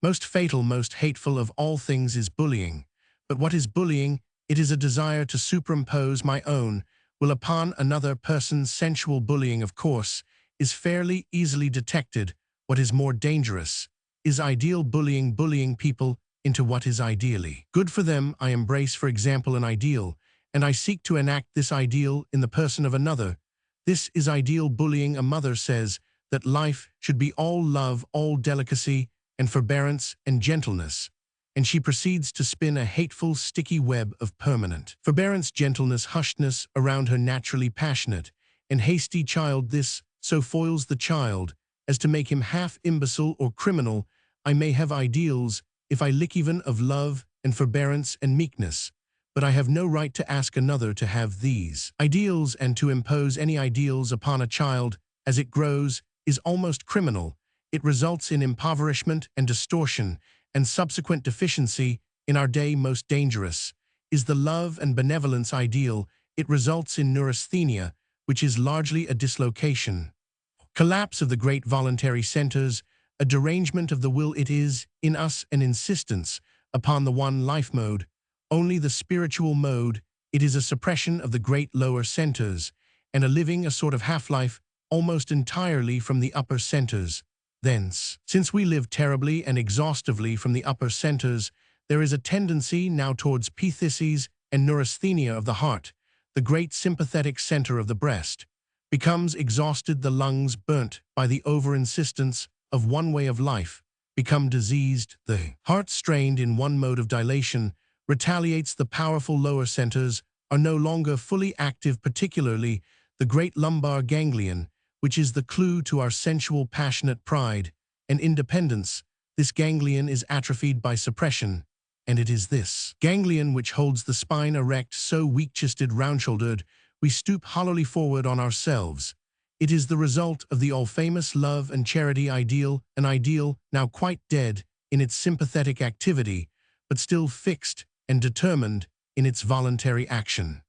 Most fatal, most hateful of all things is bullying. But what is bullying? It is a desire to superimpose my own will upon another person's sensual. Bullying, of course, is fairly easily detected. What is more dangerous is ideal bullying, bullying people into what is ideally good for them. I embrace, for example, an ideal, and I seek to enact this ideal in the person of another. This is ideal bullying. A mother says that life should be all love, all delicacy and forbearance and gentleness, and she proceeds to spin a hateful, sticky web of permanent forbearance, gentleness, hushedness around her naturally passionate and hasty child. This so foils the child as to make him half imbecile or criminal. I may have ideals, if I lick, even of love and forbearance and meekness, but I have no right to ask another to have these ideals, and to impose any ideals upon a child as it grows is almost criminal. It results in impoverishment and distortion and subsequent deficiency. In our day, most dangerous is the love and benevolence ideal. It results in neurasthenia, which is largely a dislocation, collapse of the great voluntary centers, a derangement of the will. It is, in us, an insistence upon the one life mode, only the spiritual mode. It is a suppression of the great lower centers, and a living a sort of half-life almost entirely from the upper centers. Thence, since we live terribly and exhaustively from the upper centers, there is a tendency now towards phthisis and neurasthenia of the heart, the great sympathetic center of the breast. Becomes exhausted, the lungs burnt by the over-insistence of one way of life, become diseased, the heart strained in one mode of dilation, retaliates, the powerful lower centers are no longer fully active, particularly the great lumbar ganglion, which is the clue to our sensual passionate pride and independence. This ganglion is atrophied by suppression, and it is this ganglion which holds the spine erect, so weak-chested, round-shouldered, we stoop hollowly forward on ourselves. It is the result of the all-famous love and charity ideal, an ideal now quite dead in its sympathetic activity, but still fixed and determined in its voluntary action.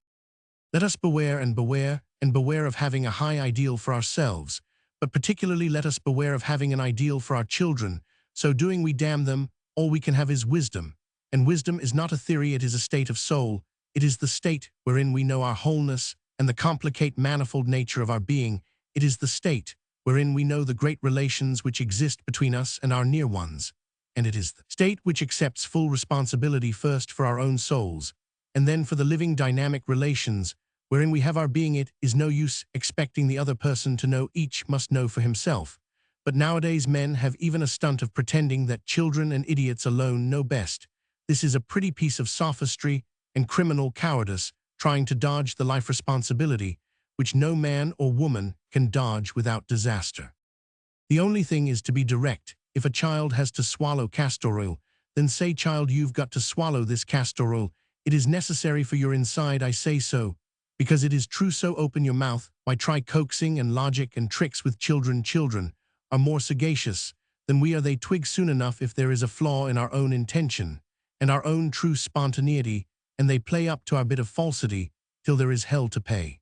Let us beware and beware and beware of having a high ideal for ourselves, but particularly let us beware of having an ideal for our children. So doing we damn them. All we can have is wisdom, and wisdom is not a theory, it is a state of soul. It is the state wherein we know our wholeness and the complicate manifold nature of our being. It is the state wherein we know the great relations which exist between us and our near ones. And it is the state which accepts full responsibility first for our own souls, and then for the living dynamic relations wherein we have our being. It is no use expecting the other person to know, each must know for himself. But nowadays men have even a stunt of pretending that children and idiots alone know best. This is a pretty piece of sophistry and criminal cowardice, trying to dodge the life responsibility, which no man or woman can dodge without disaster. The only thing is to be direct. If a child has to swallow castor oil, then say, child, you've got to swallow this castor oil. It is necessary for your inside, I say so, because it is true, so open your mouth. Why try coaxing and logic and tricks with children? Children are more sagacious than we are. They twig soon enough if there is a flaw in our own intention and our own true spontaneity, and they play up to our bit of falsity till there is hell to pay.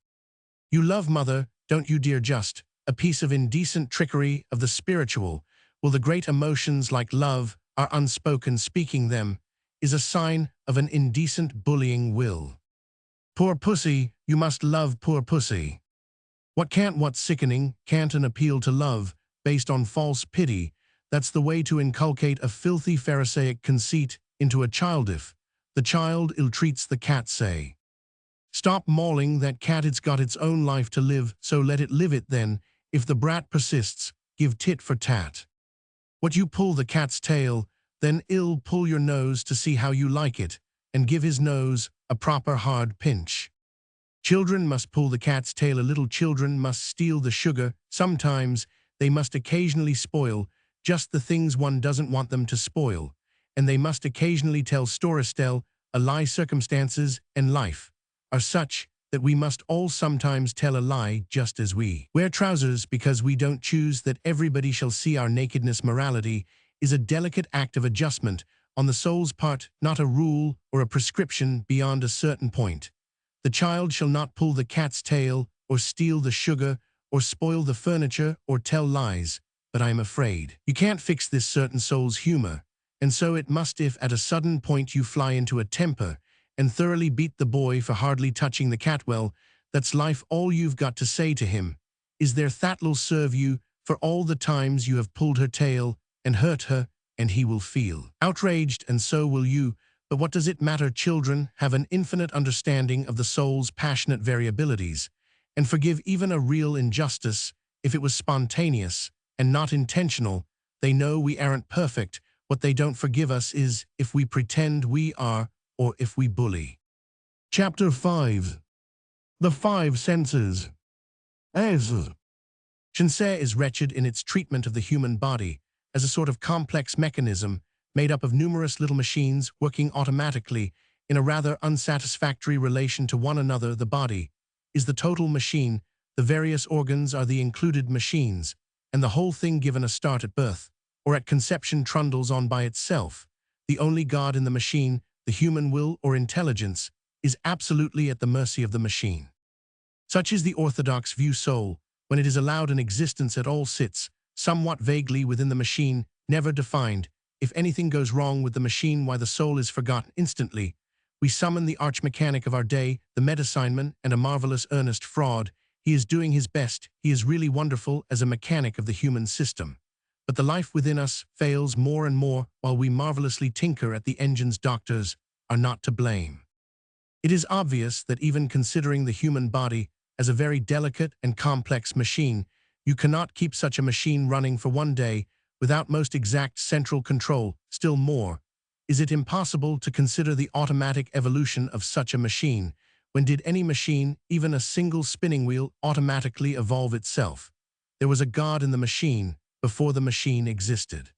You love mother, don't you, dear? Just a piece of indecent trickery of the spiritual. Well, the great emotions like love are unspoken. Speaking them is a sign of an indecent bullying will. Poor pussy, you must love poor pussy. What's sickening, can't an appeal to love based on false pity. That's the way to inculcate a filthy pharisaic conceit into a child. If the child ill-treats the cat, say, stop mauling that cat, it's got its own life to live, so let it live it then. If the brat persists, give tit for tat. What, you pull the cat's tail, then ill pull your nose to see how you like it, and give his nose a proper hard pinch. Children must pull the cat's tail a little. Children must steal the sugar. Sometimes they must occasionally spoil just the things one doesn't want them to spoil, and they must occasionally tell Storestell a lie. Circumstances and life are such that we must all sometimes tell a lie, just as we wear trousers because we don't choose that everybody shall see our nakedness. Morality is a delicate act of adjustment on the soul's part, not a rule or a prescription beyond a certain point. The child shall not pull the cat's tail, or steal the sugar, or spoil the furniture, or tell lies, but I am afraid you can't fix this certain soul's humor, and so it must. If at a sudden point you fly into a temper and thoroughly beat the boy for hardly touching the cat, well, that's life. All you've got to say to him is there, that'll serve you for all the times you have pulled her tail and hurt her, and he will feel outraged, and so will you. But what does it matter? Children have an infinite understanding of the soul's passionate variabilities, and forgive even a real injustice if it was spontaneous and not intentional. They know we aren't perfect. What they don't forgive us is if we pretend we are, or if we bully. Chapter 5. The Five Senses. Science is wretched in its treatment of the human body as a sort of complex mechanism made up of numerous little machines working automatically in a rather unsatisfactory relation to one another. The body is the total machine, the various organs are the included machines, and the whole thing given a start at birth, or at conception, trundles on by itself. The only God in the machine, the human will or intelligence, is absolutely at the mercy of the machine. Such is the orthodox view. Soul, when it is allowed an existence at all, sits somewhat vaguely within the machine, never defined. If anything goes wrong with the machine, why, the soul is forgotten instantly. We summon the arch-mechanic of our day, the medicine-man, and a marvelous earnest fraud. He is doing his best. He is really wonderful as a mechanic of the human system. but the life within us fails more and more while we marvelously tinker at the engines. Doctors are not to blame. It is obvious that even considering the human body as a very delicate and complex machine, you cannot keep such a machine running for one day without most exact central control. Still more, is it impossible to consider the automatic evolution of such a machine? When did any machine, even a single spinning wheel, automatically evolve itself? There was a God in the machine before the machine existed.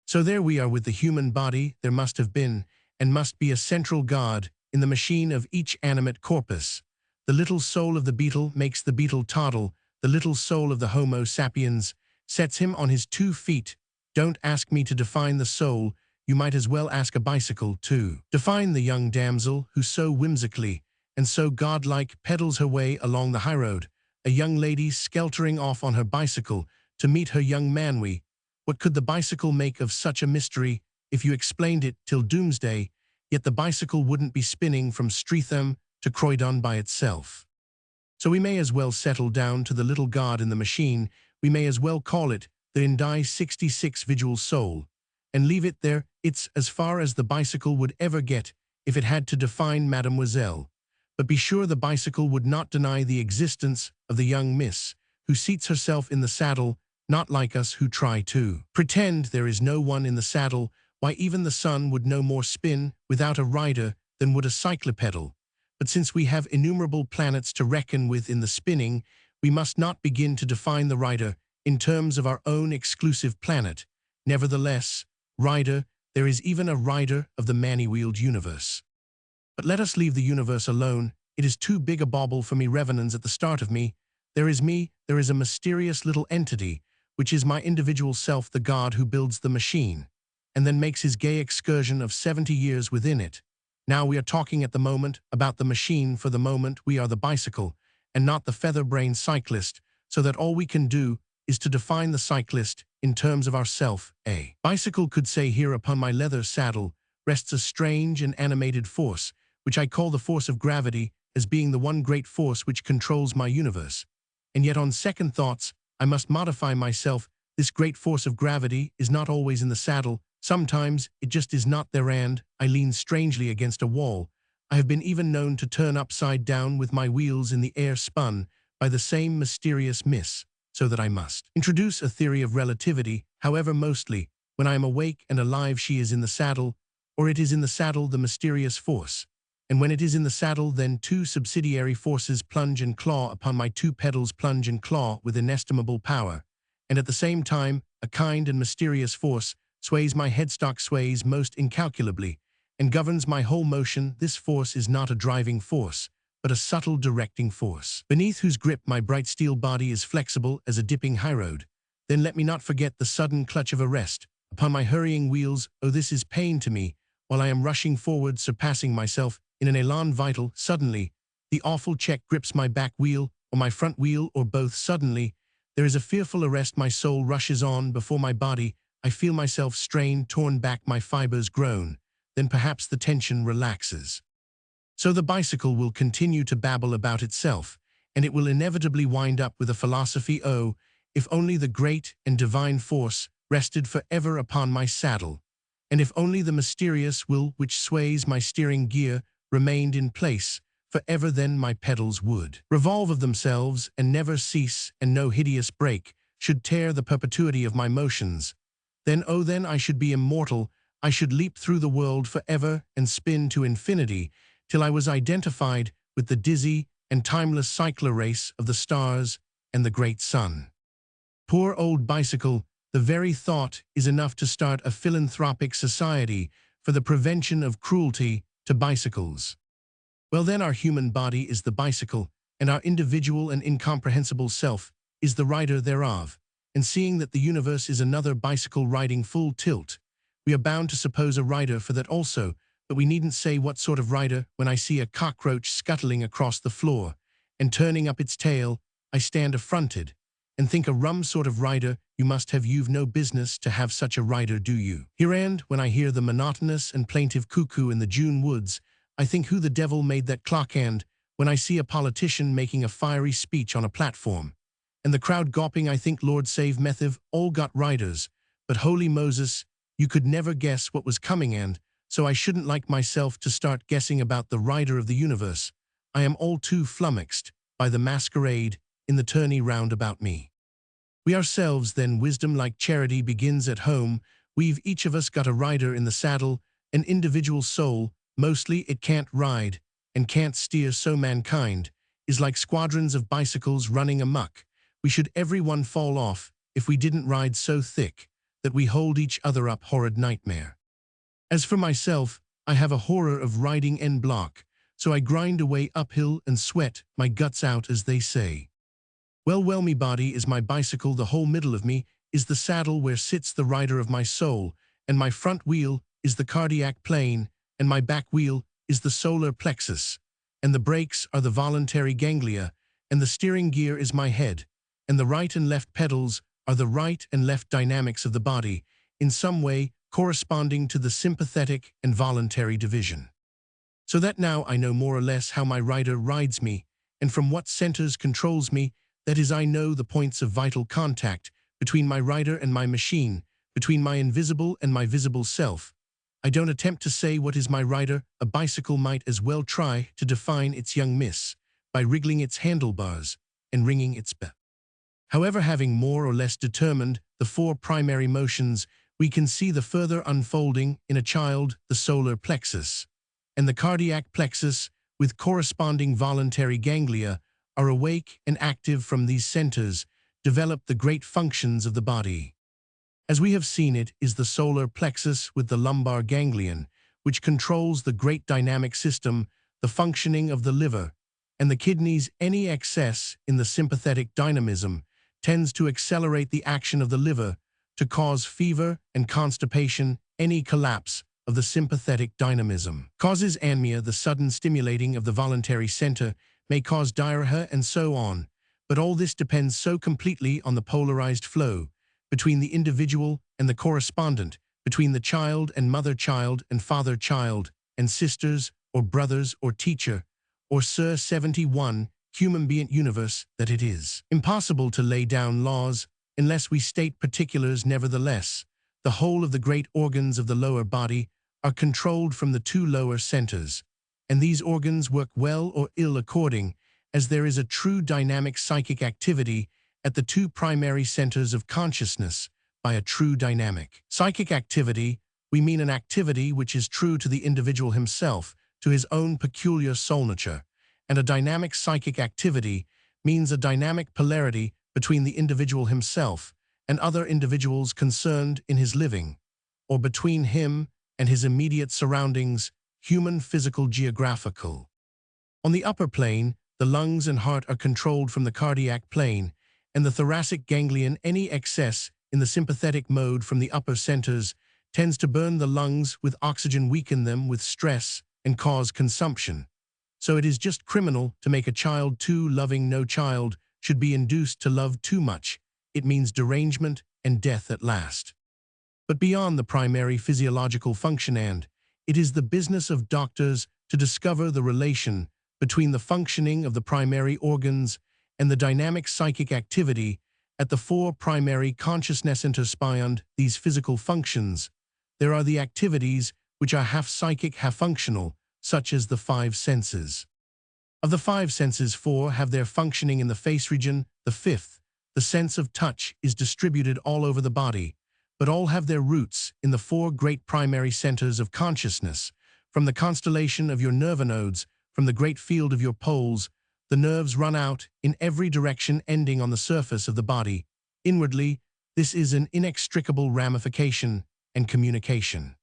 So there we are with the human body. There must have been, and must be, a central God in the machine of each animate corpus. The little soul of the beetle makes the beetle toddle. The little soul of the Homo sapiens sets him on his 2 feet. Don't ask me to define the soul. You might as well ask a bicycle to define the young damsel who so whimsically and so godlike pedals her way along the highroad, a young lady skeltering off on her bicycle to meet her young man. What could the bicycle make of such a mystery if you explained it till doomsday? Yet the bicycle wouldn't be spinning from Streatham to Croydon by itself. So we may as well settle down to the little God in the machine. We may as well call it the Indi 66 visual soul, and leave it there. It's as far as the bicycle would ever get if it had to define Mademoiselle. But be sure the bicycle would not deny the existence of the young miss who seats herself in the saddle, not like us who try to pretend there is no one in the saddle. Why, even the sun would no more spin without a rider than would a cyclopedal. But since we have innumerable planets to reckon with in the spinning, we must not begin to define the rider in terms of our own exclusive planet. Nevertheless, rider, there is even a rider of the many-wheeled universe. But let us leave the universe alone. It is too big a bauble for me. Revenants at the start of me. There is me, there is a mysterious little entity, which is my individual self, the God who builds the machine, and then makes his gay excursion of 70 years within it. Now we are talking at the moment about the machine. For the moment we are the bicycle, and not the feather-brained cyclist, so that all we can do is to define the cyclist in terms of ourself. A bicycle could say, here upon my leather saddle rests a strange and animated force, which I call the force of gravity, as being the one great force which controls my universe. And yet on second thoughts, I must modify myself. This great force of gravity is not always in the saddle. Sometimes it just is not there, and I lean strangely against a wall. I have been even known to turn upside down with my wheels in the air, spun by the same mysterious miss, so that I must introduce a theory of relativity. However, mostly, when I am awake and alive, she is in the saddle, or it is in the saddle, the mysterious force. And when it is in the saddle, then 2 subsidiary forces plunge and claw upon my 2 pedals, plunge and claw with inestimable power. And at the same time, a kind and mysterious force sways my headstock, sways most incalculably, and governs my whole motion. This force is not a driving force, but a subtle directing force, beneath whose grip my bright steel body is flexible as a dipping highroad. Then let me not forget the sudden clutch of arrest upon my hurrying wheels. Oh, this is pain to me, while I am rushing forward, surpassing myself in an élan vital. Suddenly, the awful check grips my back wheel, or my front wheel, or both. Suddenly, there is a fearful arrest. My soul rushes on before my body. I feel myself strain, torn back, my fibers groan. Then perhaps the tension relaxes. So the bicycle will continue to babble about itself, and it will inevitably wind up with a philosophy. Oh, if only the great and divine force rested forever upon my saddle, and if only the mysterious will which sways my steering gear remained in place forever, then my pedals would revolve of themselves and never cease, and no hideous break should tear the perpetuity of my motions. Then, oh, then I should be immortal. I should leap through the world forever and spin to infinity till I was identified with the dizzy and timeless cycler race of the stars and the great sun. Poor old bicycle, the very thought is enough to start a philanthropic society for the prevention of cruelty to bicycles. Well then, our human body is the bicycle, and our individual and incomprehensible self is the rider thereof. And seeing that the universe is another bicycle riding full tilt, we are bound to suppose a rider for that also. But we needn't say what sort of rider. When I see a cockroach scuttling across the floor and turning up its tail, I stand affronted and think a rum sort of rider you must have. You've no business to have such a rider, do you? Here, and when I hear the monotonous and plaintive cuckoo in the June woods, I think who the devil made that clock. And when I see a politician making a fiery speech on a platform, And the crowd gawping, I think Lord save Methiv, all got riders. But holy Moses, you could never guess what was coming, and so I shouldn't like myself to start guessing about the rider of the universe. I am all too flummoxed by the masquerade in the tourney round about me. We ourselves, then, wisdom like charity begins at home. We've each of us got a rider in the saddle, an individual soul. Mostly it can't ride and can't steer, so mankind is like squadrons of bicycles running amok. We should every one fall off if we didn't ride so thick that we hold each other up, horrid nightmare. As for myself, I have a horror of riding en bloc, so I grind away uphill and sweat my guts out, as they say. Well, me body is my bicycle, the whole middle of me is the saddle where sits the rider of my soul, and my front wheel is the cardiac plane, and my back wheel is the solar plexus, and the brakes are the voluntary ganglia, and the steering gear is my head, and the right and left pedals are the right and left dynamics of the body, in some way corresponding to the sympathetic and voluntary division. So that now I know more or less how my rider rides me, and from what centers controls me. That is, I know the points of vital contact between my rider and my machine, between my invisible and my visible self. I don't attempt to say what is my rider. A bicycle might as well try to define its young miss by wriggling its handlebars and ringing its bell. However, having more or less determined the four primary motions, we can see the further unfolding in a child, the solar plexus, and the cardiac plexus with corresponding voluntary ganglia are awake and active. From these centers develop the great functions of the body. As we have seen, it is the solar plexus with the lumbar ganglion, which controls the great dynamic system, the functioning of the liver, and the kidneys. Any excess in the sympathetic dynamism tends to accelerate the action of the liver to cause fever and constipation. Any collapse of the sympathetic dynamism causes anemia. The sudden stimulating of the voluntary center may cause diarrhea, and so on. But all this depends so completely on the polarized flow between the individual and the correspondent, between the child and mother-child and father-child, and sisters or brothers or teacher, or Sir 71 human being universe, that it is impossible to lay down laws unless we state particulars. Nevertheless, the whole of the great organs of the lower body are controlled from the two lower centers, and these organs work well or ill according as there is a true dynamic psychic activity at the two primary centers of consciousness. By a true dynamic psychic activity, we mean an activity which is true to the individual himself, to his own peculiar soul nature, and a dynamic psychic activity means a dynamic polarity between the individual himself and other individuals concerned in his living, or between him and his immediate surroundings, human, physical, geographical. On the upper plane, the lungs and heart are controlled from the cardiac plane, and the thoracic ganglion. Any excess in the sympathetic mode from the upper centers tends to burn the lungs with oxygen, weaken them with stress, and cause consumption. So it is just criminal to make a child too loving. No child should be induced to love too much. It means derangement and death at last. But beyond the primary physiological function, and it is the business of doctors to discover the relation between the functioning of the primary organs and the dynamic psychic activity at the four primary consciousness centers. Beyond these physical functions, there are the activities which are half psychic, half functional, such as the five senses. Of the five senses, four have their functioning in the face region. The fifth, the sense of touch, is distributed all over the body, but all have their roots in the four great primary centers of consciousness. From the constellation of your nervinodes, from the great field of your poles, the nerves run out in every direction, ending on the surface of the body. Inwardly, this is an inextricable ramification and communication.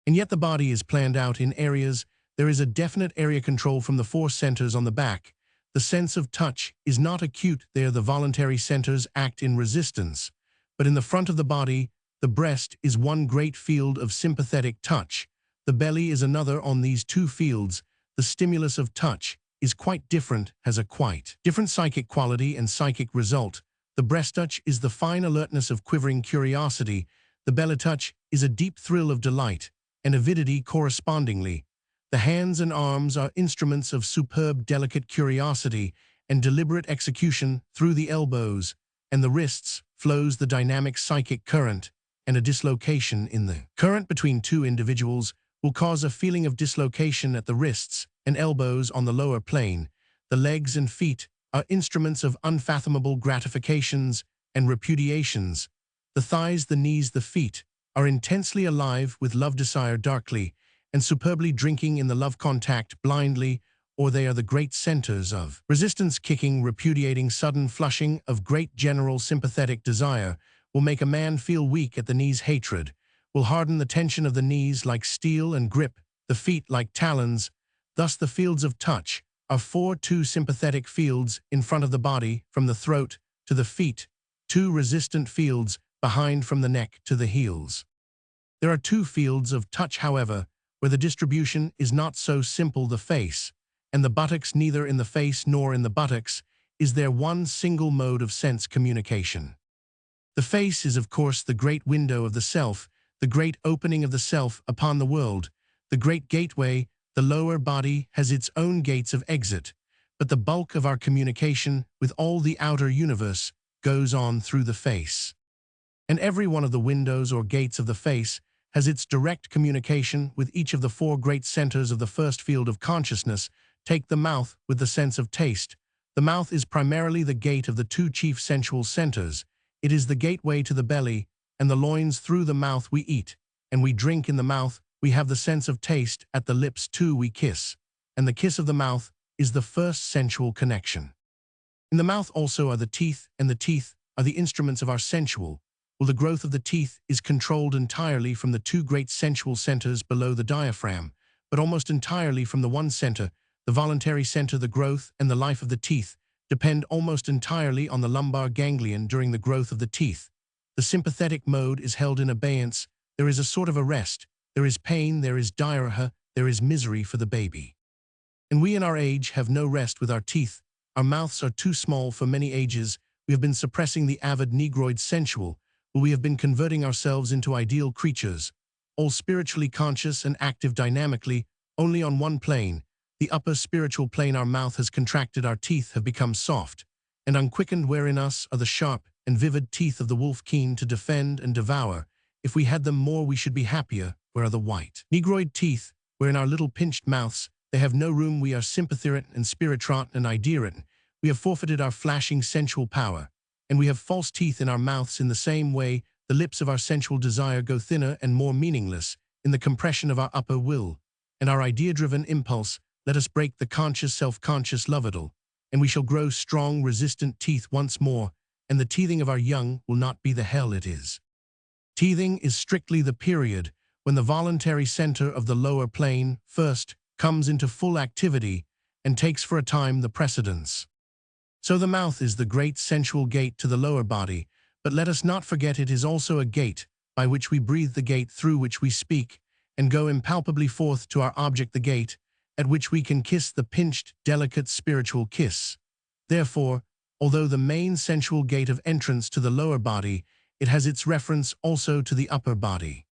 And yet the body is planned out in areas. There is a definite area control from the four centers on the back. The sense of touch is not acute there. The voluntary centers act in resistance. But in the front of the body, the breast is one great field of sympathetic touch. The belly is another. On these two fields, the stimulus of touch is quite different, has a quite different psychic quality and psychic result. The breast touch is the fine alertness of quivering curiosity. The belly touch is a deep thrill of delight and avidity correspondingly. The hands and arms are instruments of superb, delicate curiosity, and deliberate execution through the elbows and the wrists flows the dynamic psychic current, and a dislocation in the current between two individuals will cause a feeling of dislocation at the wrists and elbows on the lower plane. The legs and feet are instruments of unfathomable gratifications and repudiations. The thighs, the knees, the feet are intensely alive with love desire darkly, and superbly drinking in the love contact blindly, or they are the great centers of resistance kicking, repudiating, sudden flushing of great general sympathetic desire, will make a man feel weak at the knees, hatred, will harden the tension of the knees like steel and grip the feet like talons. Thus the fields of touch are two sympathetic fields in front of the body from the throat to the feet, two resistant fields behind from the neck to the heels. There are two fields of touch, however, where the distribution is not so simple. The face and the buttocks, neither in the face nor in the buttocks is there one single mode of sense communication. The face is, of course, the great window of the self, the great opening of the self upon the world, the great gateway. The lower body has its own gates of exit, but the bulk of our communication with all the outer universe goes on through the face. And every one of the windows or gates of the face has its direct communication with each of the four great centers of the first field of consciousness. Take the mouth with the sense of taste. The mouth is primarily the gate of the two chief sensual centers. It is the gateway to the belly and the loins. Through the mouth we eat, and we drink. In the mouth we have the sense of taste. At the lips too we kiss, and the kiss of the mouth is the first sensual connection. In the mouth also are the teeth, and the teeth are the instruments of our sensual. Well, the growth of the teeth is controlled entirely from the two great sensual centers below the diaphragm, but almost entirely from the one center, the voluntary center. The growth and the life of the teeth depend almost entirely on the lumbar ganglion during the growth of the teeth. The sympathetic mode is held in abeyance. There is a sort of arrest. There is pain, there is diarrhea, there is misery for the baby. And we in our age have no rest with our teeth. Our mouths are too small for many ages. We have been suppressing the avid negroid sensual. We have been converting ourselves into ideal creatures, all spiritually conscious and active dynamically, only on one plane, the upper spiritual plane. Our mouth has contracted, our teeth have become soft and unquickened, wherein us are the sharp and vivid teeth of the wolf, keen to defend and devour. If we had them more, we should be happier. Where are the white negroid teeth, where in our little pinched mouths they have no room? We are sympathirant and spiritrant and idearant. We have forfeited our flashing sensual power, and we have false teeth in our mouths. In the same way, the lips of our sensual desire go thinner and more meaningless in the compression of our upper will and our idea-driven impulse. Let us break the conscious, self-conscious lovedal, and we shall grow strong, resistant teeth once more, and the teething of our young will not be the hell it is. Teething is strictly the period when the voluntary center of the lower plane first comes into full activity and takes for a time the precedence. So the mouth is the great sensual gate to the lower body, but let us not forget it is also a gate by which we breathe, the gate through which we speak and go impalpably forth to our object, the gate at which we can kiss the pinched, delicate spiritual kiss. Therefore, although the main sensual gate of entrance to the lower body, it has its reference also to the upper body.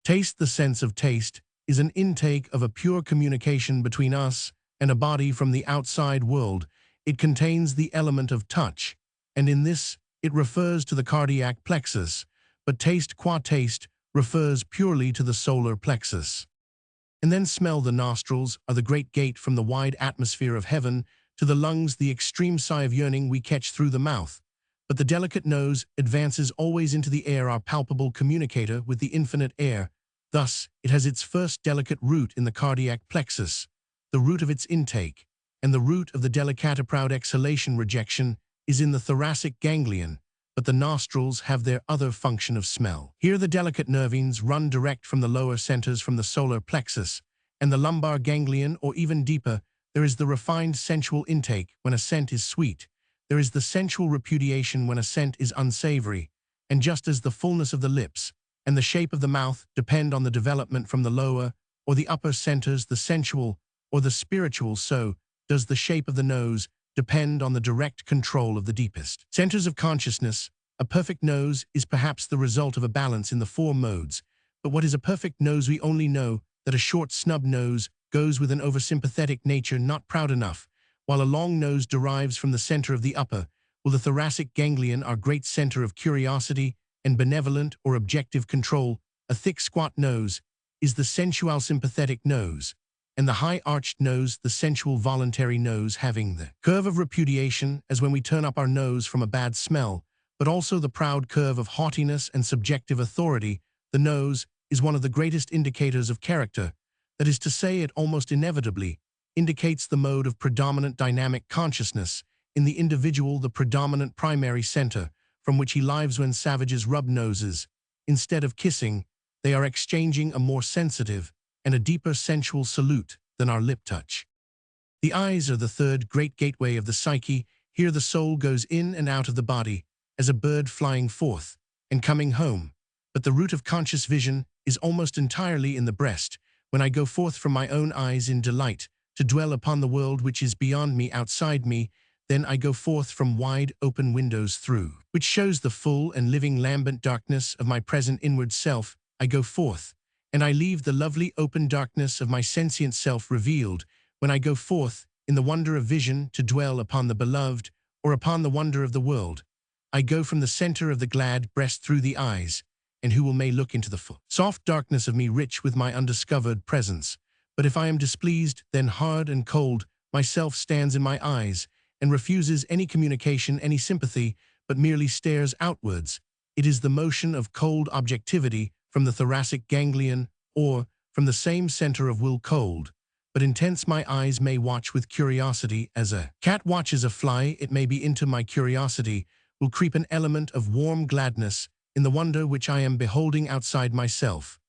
Taste, the sense of taste, is an intake of a pure communication between us and a body from the outside world. It contains the element of touch, and in this it refers to the cardiac plexus, but taste qua taste refers purely to the solar plexus. And then smell, the nostrils are the great gate from the wide atmosphere of heaven to the lungs, the extreme sigh of yearning we catch through the mouth. But the delicate nose advances always into the air, our palpable communicator with the infinite air. Thus, it has its first delicate root in the cardiac plexus, the root of its intake, and the root of the delicatoproud exhalation rejection is in the thoracic ganglion, but the nostrils have their other function of smell. Here the delicate nervines run direct from the lower centers, from the solar plexus, and the lumbar ganglion, or even deeper. There is the refined sensual intake when a scent is sweet. There is the sensual repudiation when a scent is unsavory, and just as the fullness of the lips and the shape of the mouth depend on the development from the lower or the upper centers, the sensual or the spiritual, so does the shape of the nose depend on the direct control of the deepest centers of consciousness. A perfect nose is perhaps the result of a balance in the four modes, but what is a perfect nose? We only know that a short snub nose goes with an oversympathetic nature not proud enough, while a long nose derives from the center of the upper, while the thoracic ganglion, our great center of curiosity and benevolent or objective control, a thick squat nose, is the sensual sympathetic nose, and the high arched nose, the sensual voluntary nose, having the curve of repudiation, as when we turn up our nose from a bad smell, but also the proud curve of haughtiness and subjective authority. The nose is one of the greatest indicators of character. That is to say, it almost inevitably indicates the mode of predominant dynamic consciousness in the individual, the predominant primary center from which he lives. When savages rub noses, instead of kissing, they are exchanging a more sensitive and a deeper sensual salute than our lip touch. The eyes are the third great gateway of the psyche. Here the soul goes in and out of the body, as a bird flying forth and coming home. But the root of conscious vision is almost entirely in the breast, when I go forth from my own eyes in delight, to dwell upon the world which is beyond me, outside me. Then I go forth from wide open windows through which shows the full and living lambent darkness of my present inward self. I go forth, and I leave the lovely open darkness of my sentient self revealed, when I go forth in the wonder of vision to dwell upon the beloved or upon the wonder of the world. I go from the center of the glad breast through the eyes, and who may look into the full soft darkness of me, rich with my undiscovered presence. But if I am displeased, then hard and cold myself stands in my eyes, and refuses any communication, any sympathy, but merely stares outwards. It is the motion of cold objectivity from the thoracic ganglion, or from the same center of will, cold but intense. My eyes may watch with curiosity as a cat watches a fly. It may be into my curiosity will creep an element of warm gladness in the wonder which I am beholding outside myself,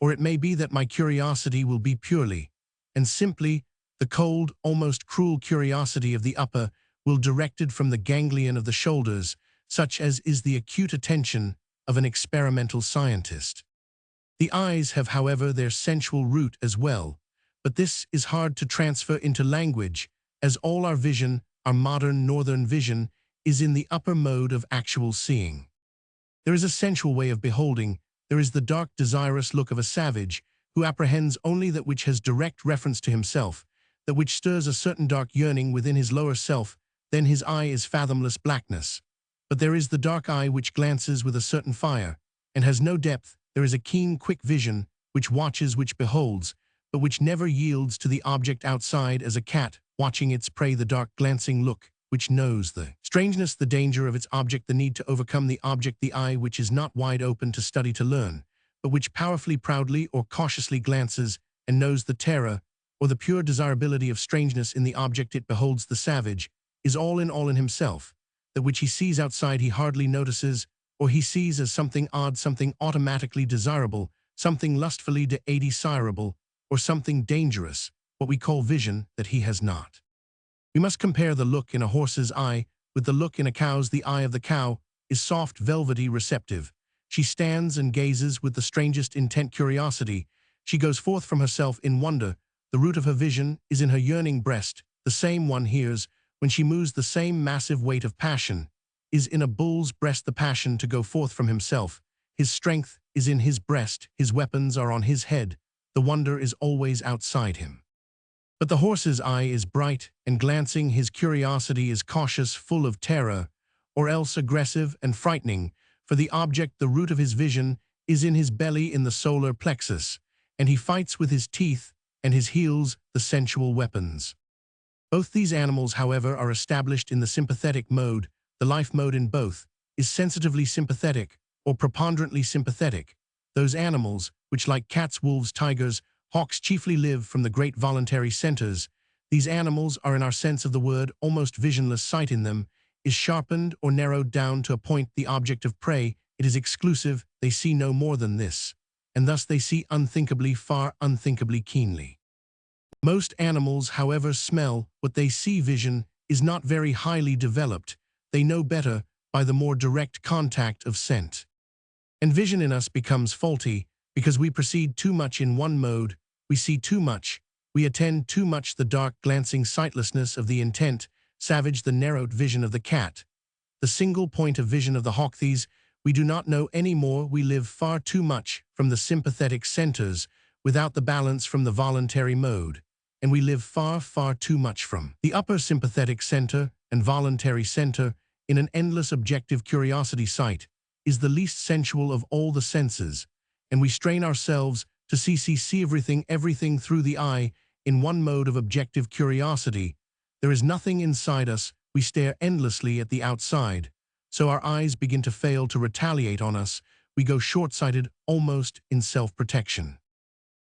or it may be that my curiosity will be purely and simply the cold, almost cruel curiosity of the upper will, directed from the ganglion of the shoulders, such as is the acute attention of an experimental scientist. The eyes have, however, their sensual root as well, but this is hard to transfer into language, as all our vision, our modern northern vision, is in the upper mode of actual seeing. There is a sensual way of beholding. There is the dark, desirous look of a savage, who apprehends only that which has direct reference to himself, that which stirs a certain dark yearning within his lower self. Then his eye is fathomless blackness. But there is the dark eye which glances with a certain fire, and has no depth. There is a keen, quick vision, which watches, which beholds, but which never yields to the object outside, as a cat watching its prey. The dark, glancing look, which knows the strangeness, the danger of its object, the need to overcome the object. The eye which is not wide open to study, to learn, but which powerfully, proudly, or cautiously glances and knows the terror or the pure desirability of strangeness in the object it beholds. The savage is all in himself. That which he sees outside he hardly notices, or he sees as something odd, something automatically desirable, something lustfully desirable, or something dangerous, what we call vision, that he has not. We must compare the look in a horse's eye with the look in a cow's. The eye of the cow is soft, velvety, receptive. She stands and gazes with the strangest intent, curiosity. She goes forth from herself in wonder. The root of her vision is in her yearning breast. The same one hears when she moves. The same massive weight of passion is in a bull's breast. The passion to go forth from himself. His strength is in his breast. His weapons are on his head. The wonder is always outside him. But the horse's eye is bright and glancing. His curiosity is cautious, full of terror, or else aggressive and frightening, for the object, the root of his vision, is in his belly, in the solar plexus, and he fights with his teeth and his heels, the sensual weapons. Both these animals, however, are established in the sympathetic mode. The life mode in both is sensitively sympathetic or preponderantly sympathetic. Those animals, which like cats, wolves, tigers, hawks, chiefly live from the great voluntary centers, these animals are, in our sense of the word, almost visionless. Sight in them is sharpened or narrowed down to a point. The object of prey, it is exclusive. They see no more than this, and thus they see unthinkably far, unthinkably keenly. Most animals, however, smell what they see. Vision is not very highly developed. They know better by the more direct contact of scent. And vision in us becomes faulty because we proceed too much in one mode. We see too much. We attend too much the dark, glancing sightlessness of the intent, savage, the narrowed vision of the cat, the single point of vision of the hawk. These we do not know any more. We live far too much from the sympathetic centers, without the balance from the voluntary mode. and we live far, far too much from. The upper sympathetic center and voluntary center in an endless objective curiosity site is the least sensual of all the senses, and we strain ourselves to see everything through the eye in one mode of objective curiosity. There is nothing inside us, we stare endlessly at the outside, so our eyes begin to fail to retaliate on us, we go short-sighted almost in self-protection.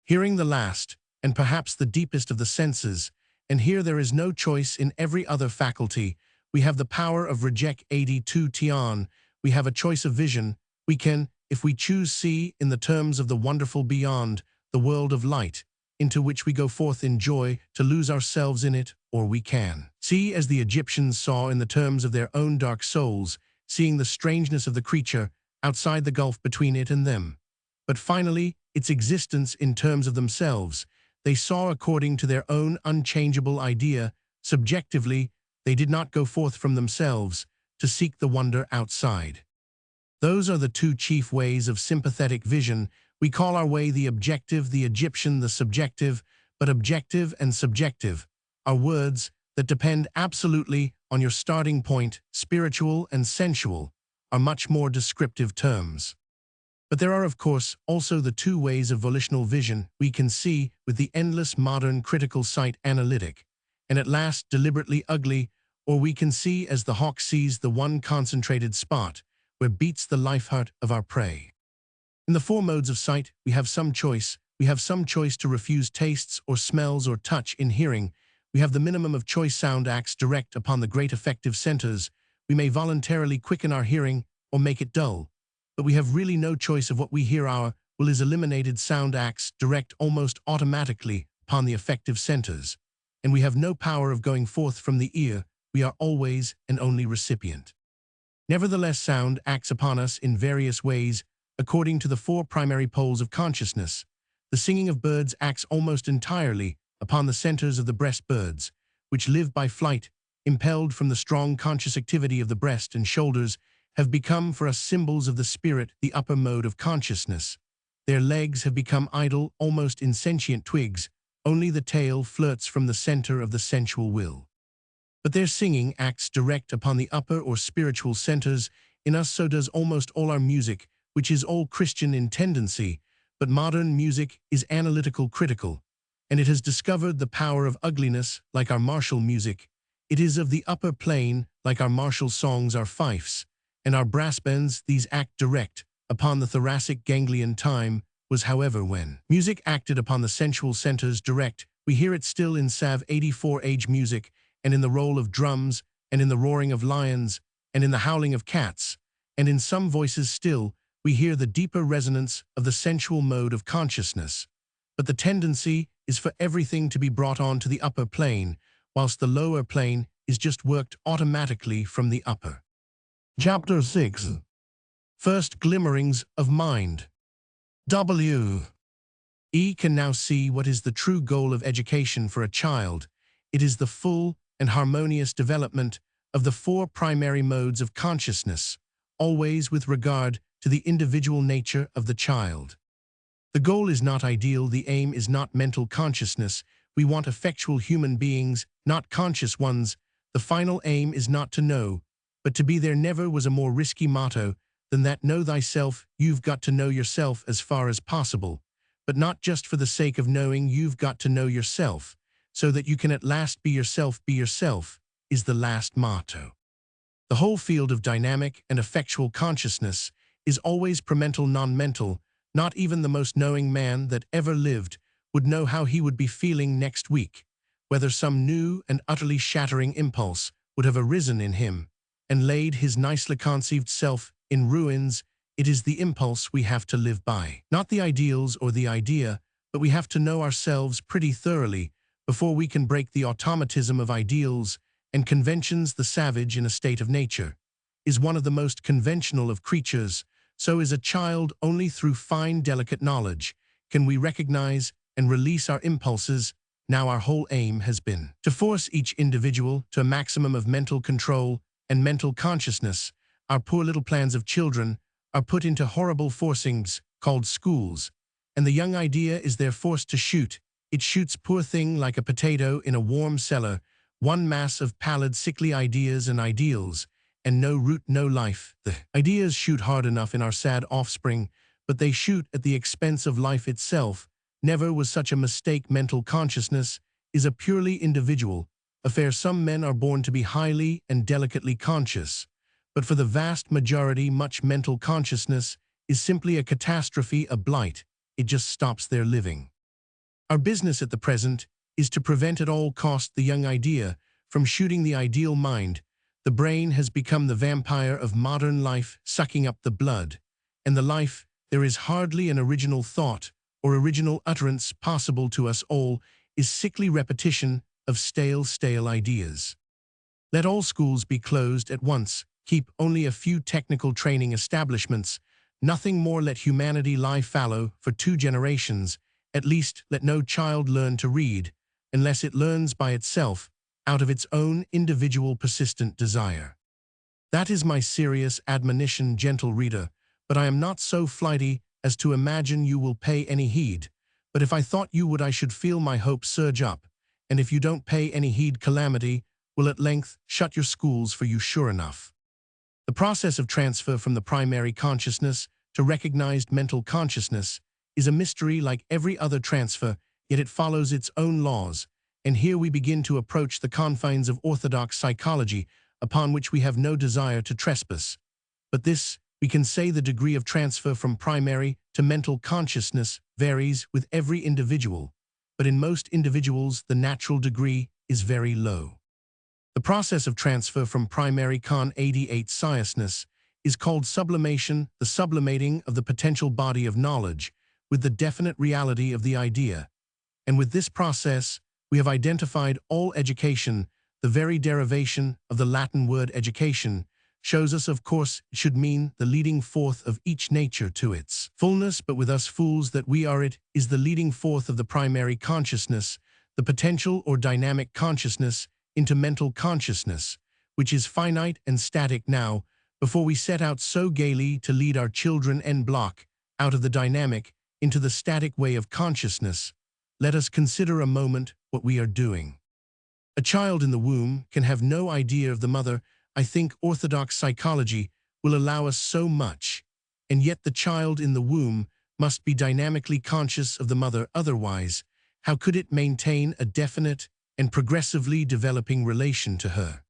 Hearing the last, and perhaps the deepest of the senses, and here there is no choice in every other faculty, we have the power of reject 82 Tian, we have a choice of vision, we can, if we choose, see in the terms of the wonderful beyond, the world of light, into which we go forth in joy to lose ourselves in it, or we can see as the Egyptians saw in the terms of their own dark souls, seeing the strangeness of the creature outside the gulf between it and them. But finally, its existence in terms of themselves, they saw according to their own unchangeable idea, subjectively, they did not go forth from themselves to seek the wonder outside. Those are the two chief ways of sympathetic vision. We call our way the objective, the Egyptian the subjective, but objective and subjective are words that depend absolutely on your starting point. Spiritual and sensual are much more descriptive terms. But there are, of course, also the two ways of volitional vision we can see with the endless modern critical sight analytic, and at last deliberately ugly, or we can see as the hawk sees the one concentrated spot where beats the life heart of our prey. In the four modes of sight, we have some choice. We have some choice to refuse tastes or smells or touch. In hearing, we have the minimum of choice. Sound acts direct upon the great affective centers. We may voluntarily quicken our hearing or make it dull, but we have really no choice of what we hear. Our will is eliminated. Sound acts direct almost automatically upon the affective centers, and we have no power of going forth from the ear. We are always and only recipient. Nevertheless, sound acts upon us in various ways, according to the four primary poles of consciousness. The singing of birds acts almost entirely upon the centers of the breast. Birds, which live by flight, impelled from the strong conscious activity of the breast and shoulders, have become for us symbols of the spirit, the upper mode of consciousness. Their legs have become idle, almost insentient twigs. Only the tail flirts from the center of the sensual will. But their singing acts direct upon the upper or spiritual centers in us. So does almost all our music, which is all Christian in tendency, but modern music is analytical critical, and it has discovered the power of ugliness like our martial music. It is of the upper plane like our martial songs, our fifes, and our brass bands. These act direct upon the thoracic ganglion. Time was, however, when music acted upon the sensual centers direct. We hear it still in Sav 84 age music, and in the roll of drums, and in the roaring of lions, and in the howling of cats, and in some voices still, we hear the deeper resonance of the sensual mode of consciousness. But the tendency is for everything to be brought on to the upper plane, whilst the lower plane is just worked automatically from the upper. Chapter 6. First Glimmerings of Mind. W.E. can now see what is the true goal of education for a child. It is the full and harmonious development of the four primary modes of consciousness, always with regard to the individual nature of the child. The goal is not ideal, the aim is not mental consciousness. We want effectual human beings, not conscious ones. The final aim is not to know, but to be. There never was a more risky motto than that. Know thyself. You've got to know yourself as far as possible, but not just for the sake of knowing. You've got to know yourself, so that you can at last be yourself. Be yourself is the last motto. The whole field of dynamic and effectual consciousness is always premental, non-mental. Not even the most knowing man that ever lived would know how he would be feeling next week, whether some new and utterly shattering impulse would have arisen in him and laid his nicely conceived self in ruins. It is the impulse we have to live by, not the ideals or the idea, but we have to know ourselves pretty thoroughly before we can break the automatism of ideals and conventions. The savage in a state of nature is one of the most conventional of creatures. So is a child. Only through fine, delicate knowledge can we recognize and release our impulses. Now our whole aim has been to force each individual to a maximum of mental control and mental consciousness. Our poor little plans of children are put into horrible forcings called schools, and the young idea is they're forced to shoot It shoots poor thing like a potato in a warm cellar, one mass of pallid, sickly ideas and ideals, and no root, no life. The ideas shoot hard enough in our sad offspring, but they shoot at the expense of life itself. Never was such a mistake. Mental consciousness is a purely individual affair. Some men are born to be highly and delicately conscious, but for the vast majority, much mental consciousness is simply a catastrophe, a blight. It just stops their living. Our business at the present is to prevent at all cost the young idea from shooting the ideal mind. The brain has become the vampire of modern life, sucking up the blood. And the life, there is hardly an original thought or original utterance possible to us all, is sickly repetition of stale ideas. Let all schools be closed at once. Keep only a few technical training establishments. Nothing more. Let humanity lie fallow for 2 generations. At least let no child learn to read, unless it learns by itself, out of its own individual persistent desire. That is my serious admonition, gentle reader, but I am not so flighty as to imagine you will pay any heed. But if I thought you would, I should feel my hope surge up, and if you don't pay any heed, calamity will at length shut your schools for you sure enough. The process of transfer from the primary consciousness to recognized mental consciousness is a mystery like every other transfer, yet it follows its own laws, and here we begin to approach the confines of orthodox psychology, upon which we have no desire to trespass. But this, we can say, the degree of transfer from primary to mental consciousness varies with every individual, but in most individuals the natural degree is very low. The process of transfer from primary consciousness is called sublimation, the sublimating of the potential body of knowledge with the definite reality of the idea. And with this process, we have identified all education. The very derivation of the Latin word education shows us, of course, it should mean the leading forth of each nature to its fullness, but with us fools that we are, it is the leading forth of the primary consciousness, the potential or dynamic consciousness, into mental consciousness, which is finite and static. Now, before we set out so gaily to lead our children en bloc out of the dynamic into the static way of consciousness, let us consider a moment what we are doing. A child in the womb can have no idea of the mother. I think orthodox psychology will allow us so much, and yet the child in the womb must be dynamically conscious of the mother. Otherwise, how could it maintain a definite and progressively developing relation to her?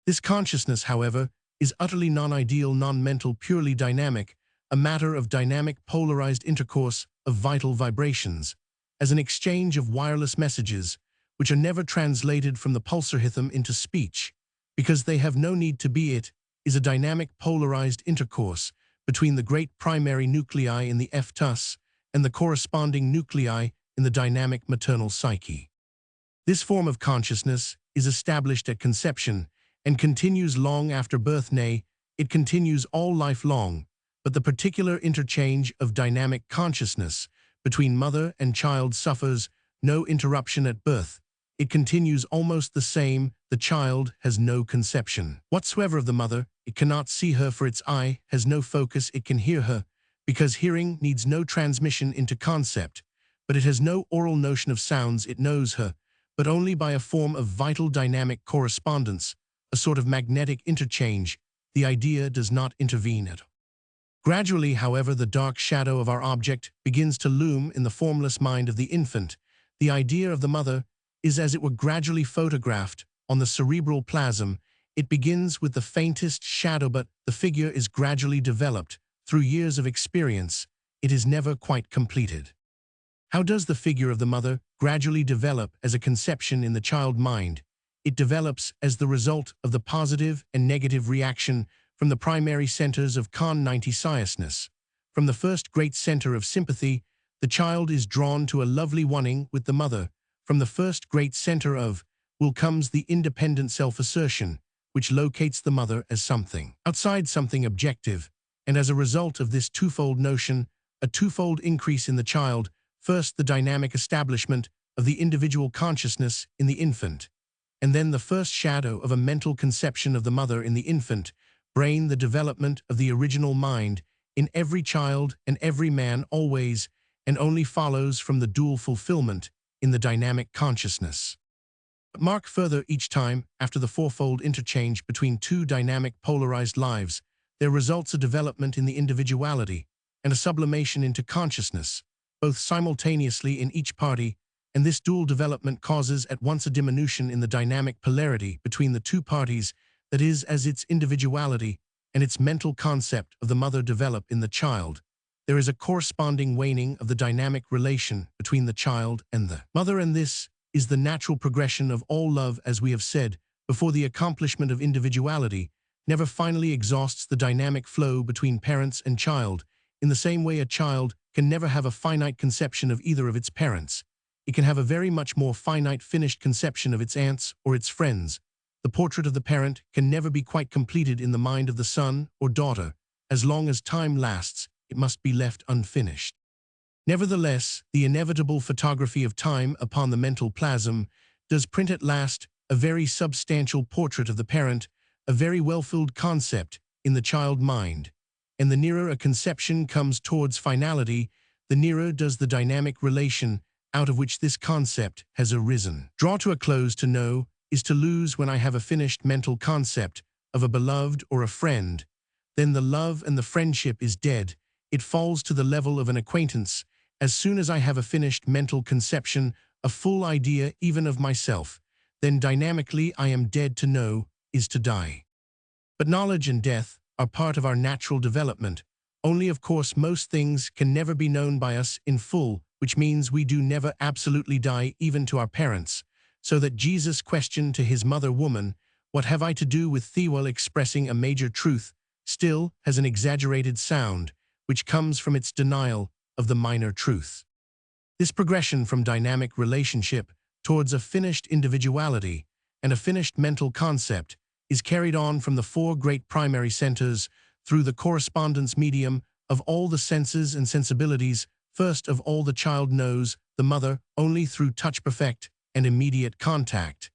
This consciousness, however, is utterly non-ideal, non-mental, purely dynamic, a matter of dynamic polarized intercourse of vital vibrations, as an exchange of wireless messages, which are never translated from the pulsar into speech, because they have no need to be. It is a dynamic polarized intercourse between the great primary nuclei in the fetus and the corresponding nuclei in the dynamic maternal psyche. This form of consciousness is established at conception and continues long after birth, nay, it continues all life long, but the particular interchange of dynamic consciousness between mother and child suffers no interruption at birth. It continues almost the same. The child has no conception whatsoever of the mother. It cannot see her, for its eye has no focus. It can hear her, because hearing needs no transmission into concept, but it has no oral notion of sounds. It knows her, but only by a form of vital dynamic correspondence, a sort of magnetic interchange. The idea does not intervene at all. Gradually, however, the dark shadow of our object begins to loom in the formless mind of the infant. The idea of the mother is as it were gradually photographed on the cerebral plasm. It begins with the faintest shadow, but the figure is gradually developed through years of experience. It is never quite completed. How does the figure of the mother gradually develop as a conception in the child mind? It develops as the result of the positive and negative reaction from the primary centers of consciousness. From the first great center of sympathy, the child is drawn to a lovely oneing with the mother. From the first great center of will comes the independent self-assertion, which locates the mother as something outside, something objective, and as a result of this twofold notion, a twofold increase in the child, first the dynamic establishment of the individual consciousness in the infant, and then the first shadow of a mental conception of the mother in the infant brain, the development of the original mind in every child and every man always and only follows from the dual fulfillment in the dynamic consciousness. But mark further each time, after the fourfold interchange between two dynamic polarized lives, there results a development in the individuality and a sublimation into consciousness, both simultaneously in each party, and this dual development causes at once a diminution in the dynamic polarity between the two parties, that is, as its individuality and its mental concept of the mother develop in the child, there is a corresponding waning of the dynamic relation between the child and the mother, and this is the natural progression of all love, as we have said, before the accomplishment of individuality never finally exhausts the dynamic flow between parents and child. In the same way, a child can never have a finite conception of either of its parents. It can have a very much more finite finished conception of its aunts or its friends. The portrait of the parent can never be quite completed in the mind of the son or daughter. As long as time lasts, it must be left unfinished. Nevertheless, the inevitable photography of time upon the mental plasm does print at last a very substantial portrait of the parent, a very well-filled concept in the child mind. And the nearer a conception comes towards finality, the nearer does the dynamic relation out of which this concept has arisen. Draw to a close. To know is to lose. When I have a finished mental concept of a beloved or a friend, then the love and the friendship is dead. It falls to the level of an acquaintance. As soon as I have a finished mental conception, a full idea even of myself, then dynamically I am dead. To know is to die. But knowledge and death are part of our natural development. Only, of course, most things can never be known by us in full, which means we do never absolutely die, even to our parents. So that Jesus' question to his mother, "Woman, what have I to do with thee?" while expressing a major truth, still has an exaggerated sound, which comes from its denial of the minor truth. This progression from dynamic relationship towards a finished individuality and a finished mental concept is carried on from the four great primary centers through the correspondence medium of all the senses and sensibilities. First of all, the child knows the mother only through touch, perfect and immediate contact,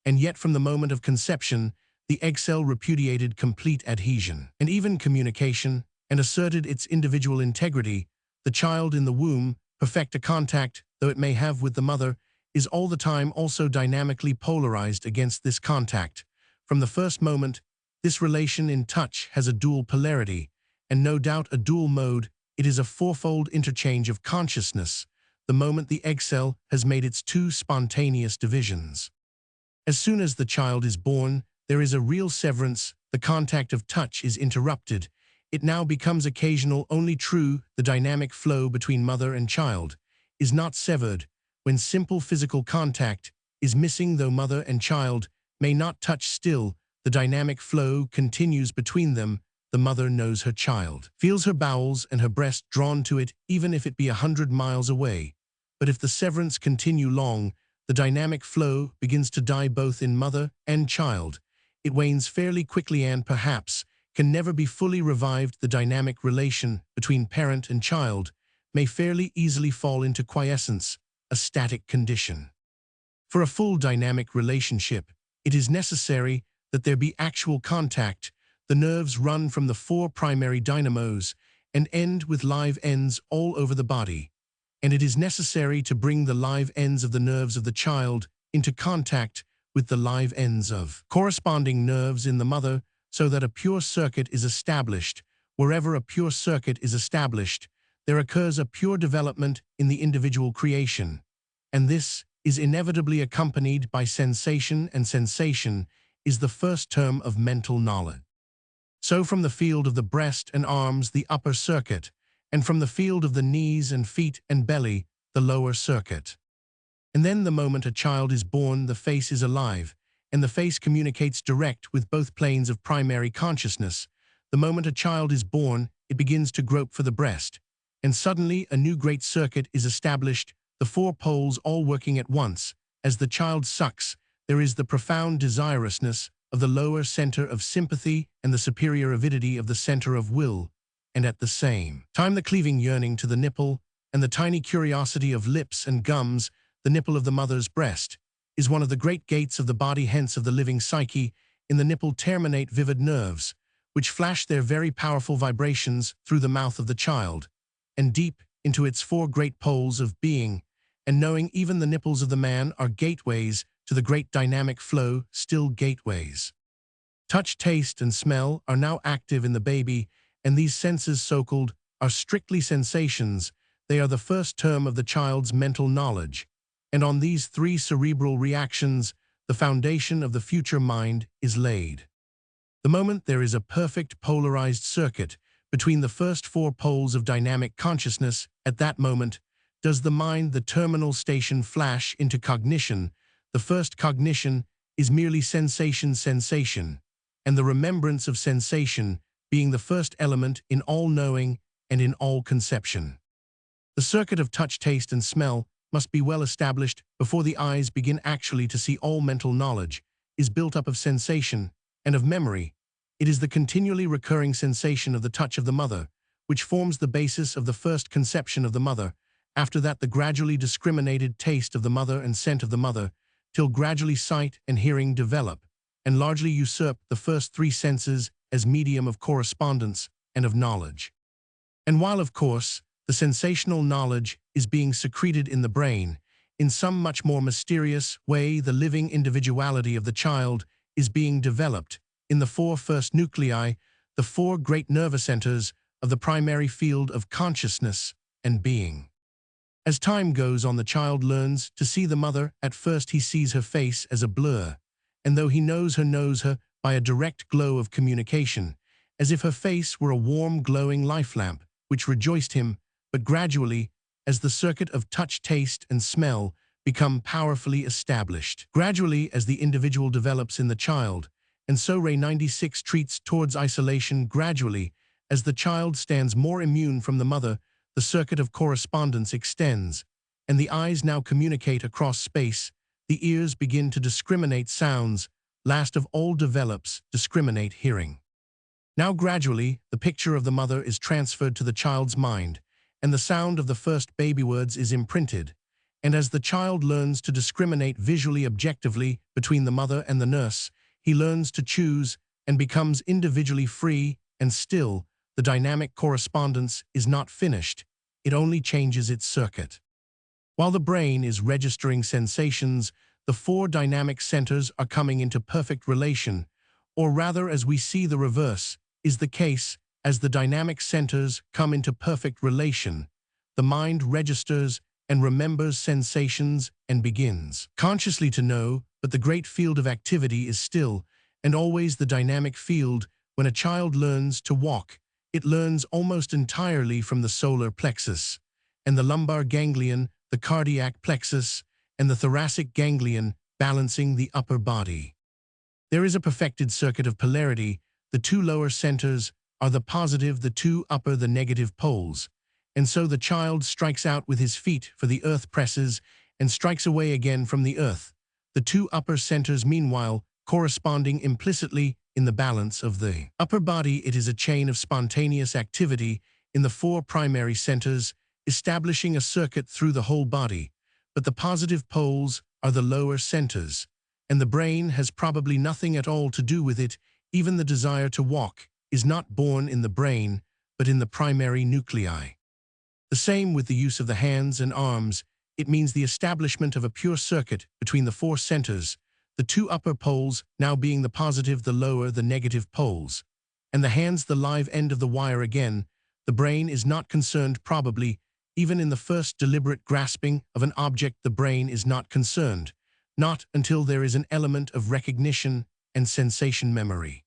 and yet from the moment of conception, the egg cell repudiated complete adhesion and even communication and asserted its individual integrity. The child in the womb, perfect a contact though it may have with the mother, is all the time also dynamically polarized against this contact. From the first moment, this relation in touch has a dual polarity, and no doubt a dual mode. It is a fourfold interchange of consciousness, the moment the egg cell has made its two spontaneous divisions. As soon as the child is born, there is a real severance. The contact of touch is interrupted. It now becomes occasional only. True, the dynamic flow between mother and child is not severed when simple physical contact is missing. Though mother and child may not touch, still the dynamic flow continues between them. The mother knows her child, feels her bowels and her breast drawn to it, even if it be 100 miles away. But if the severance continue long, the dynamic flow begins to die both in mother and child. It wanes fairly quickly and perhaps can never be fully revived. The dynamic relation between parent and child may fairly easily fall into quiescence, a static condition. For a full dynamic relationship, it is necessary that there be actual contact. The nerves run from the four primary dynamos and end with live ends all over the body, and it is necessary to bring the live ends of the nerves of the child into contact with the live ends of corresponding nerves in the mother, so that a pure circuit is established. Wherever a pure circuit is established, there occurs a pure development in the individual creation, and this is inevitably accompanied by sensation, and sensation is the first term of mental knowledge. So from the field of the breast and arms, the upper circuit, and from the field of the knees and feet and belly, the lower circuit. And then the moment a child is born, the face is alive, and the face communicates direct with both planes of primary consciousness. The moment a child is born, it begins to grope for the breast, and suddenly a new great circuit is established, the four poles all working at once. As the child sucks, there is the profound desirousness of the lower center of sympathy and the superior avidity of the center of will, and at the same time the cleaving yearning to the nipple and the tiny curiosity of lips and gums. The nipple of the mother's breast is one of the great gates of the body, hence of the living psyche. In the nipple terminate vivid nerves, which flash their very powerful vibrations through the mouth of the child, and deep into its four great poles of being, and knowing even the nipples of the man are gateways to the great dynamic flow, still gateways. Touch, taste, and smell are now active in the baby, and these senses, so-called, are strictly sensations. They are the first term of the child's mental knowledge. And on these three cerebral reactions, the foundation of the future mind is laid. The moment there is a perfect polarized circuit between the first four poles of dynamic consciousness, at that moment, does the mind, the terminal station, flash into cognition. The first cognition is merely sensation, and the remembrance of sensation being the first element in all knowing and in all conception. The circuit of touch, taste, and smell must be well established before the eyes begin actually to see. All mental knowledge is built up of sensation and of memory. It is the continually recurring sensation of the touch of the mother, which forms the basis of the first conception of the mother. After that, the gradually discriminated taste of the mother and scent of the mother, till gradually sight and hearing develop, and largely usurp the first three senses as medium of correspondence and of knowledge. And while, of course, the sensational knowledge is being secreted in the brain, in some much more mysterious way the living individuality of the child is being developed in the four first nuclei, the four great nervous centers of the primary field of consciousness and being. As time goes on, the child learns to see the mother. At first he sees her face as a blur, and though he knows her by a direct glow of communication, as if her face were a warm, glowing life lamp, which rejoiced him. But gradually, as the circuit of touch, taste, and smell become powerfully established, gradually as the individual develops in the child, and so Ray 96 treats towards isolation, gradually as the child stands more immune from the mother, the circuit of correspondence extends, and the eyes now communicate across space, the ears begin to discriminate sounds, last of all develops discriminate hearing. Now gradually, the picture of the mother is transferred to the child's mind, and the sound of the first baby words is imprinted, and as the child learns to discriminate visually objectively between the mother and the nurse, he learns to choose and becomes individually free, and still, the dynamic correspondence is not finished, it only changes its circuit. While the brain is registering sensations, the four dynamic centers are coming into perfect relation, or rather, as we see, the reverse is the case. As the dynamic centers come into perfect relation, the mind registers and remembers sensations and begins consciously to know, but the great field of activity is still and always the dynamic field. When a child learns to walk, it learns almost entirely from the solar plexus, and the lumbar ganglion, the cardiac plexus, and the thoracic ganglion balancing the upper body. There is a perfected circuit of polarity. The two lower centers are the positive, the two upper the negative poles, and so the child strikes out with his feet, for the earth presses, and strikes away again from the earth, the two upper centers meanwhile corresponding implicitly in the balance of the upper body. It is a chain of spontaneous activity in the four primary centers, establishing a circuit through the whole body, but the positive poles are the lower centers, and the brain has probably nothing at all to do with it. Even the desire to walk is not born in the brain, but in the primary nuclei. The same with the use of the hands and arms. It means the establishment of a pure circuit between the four centers, the two upper poles now being the positive, the lower the negative poles, and the hands the live end of the wire again. The brain is not concerned probably, even in the first deliberate grasping of an object the brain is not concerned, not until there is an element of recognition and sensation memory.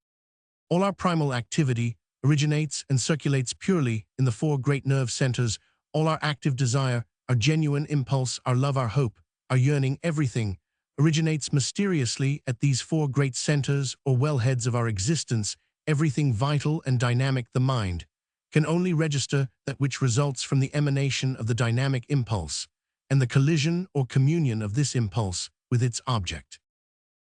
All our primal activity originates and circulates purely in the four great nerve centers. All our active desire, our genuine impulse, our love, our hope, our yearning, everything originates mysteriously at these four great centers or wellheads of our existence. Everything vital and dynamic, the mind, can only register that which results from the emanation of the dynamic impulse and the collision or communion of this impulse with its object.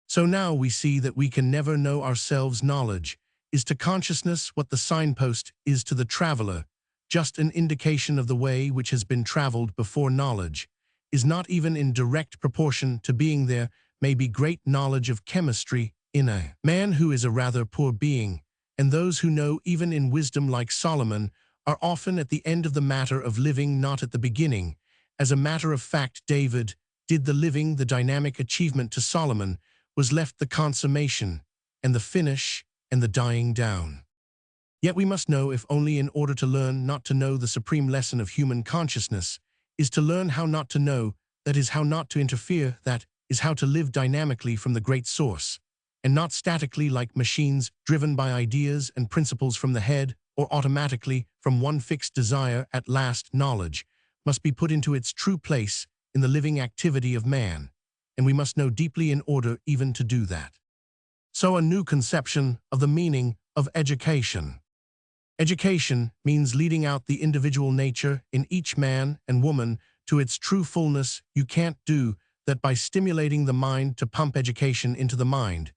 So now we see that we can never know ourselves. Knowledge is to consciousness what the signpost is to the traveler, just an indication of the way which has been traveled before. Knowledge is not even in direct proportion to being. There may be great knowledge of chemistry in a man who is a rather poor being, and those who know even in wisdom like Solomon are often at the end of the matter of living, not at the beginning, As a matter of fact, David did the living, the dynamic achievement to Solomon was left the consummation, and the finish, and the dying down. Yet we must know, if only in order to learn not to know, the supreme lesson of human consciousness is to learn how not to know, that is, how not to interfere, that is, how to live dynamically from the great source, and not statically like machines driven by ideas and principles from the head, or automatically from one fixed desire. At last, knowledge must be put into its true place in the living activity of man, and we must know deeply in order even to do that. So a new conception of the meaning of education. Education means leading out the individual nature in each man and woman to its true fullness. You can't do that by stimulating the mind. To pump education into the mind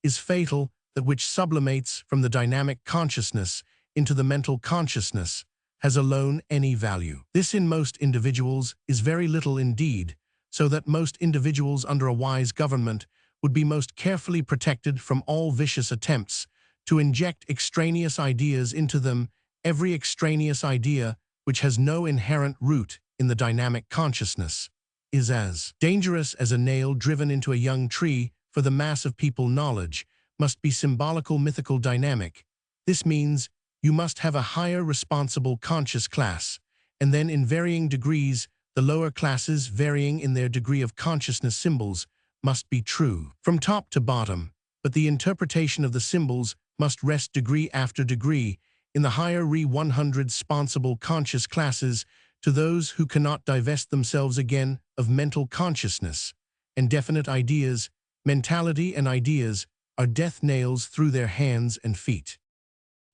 is fatal, that which sublimates from the dynamic consciousness into the mental consciousness has alone any value. This in most individuals is very little indeed, so that most individuals under a wise government would be most carefully protected from all vicious attempts to inject extraneous ideas into them. Every extraneous idea which has no inherent root in the dynamic consciousness is as dangerous as a nail driven into a young tree. For the mass of people, knowledge must be symbolical, mythical, dynamic. This means you must have a higher responsible conscious class, and then in varying degrees, the lower classes, varying in their degree of consciousness. Symbols must be true from top to bottom, but the interpretation of the symbols must rest degree after degree in the higher 100 responsible conscious classes. To those who cannot divest themselves again of mental consciousness and definite ideas, mentality and ideas are death nails through their hands and feet.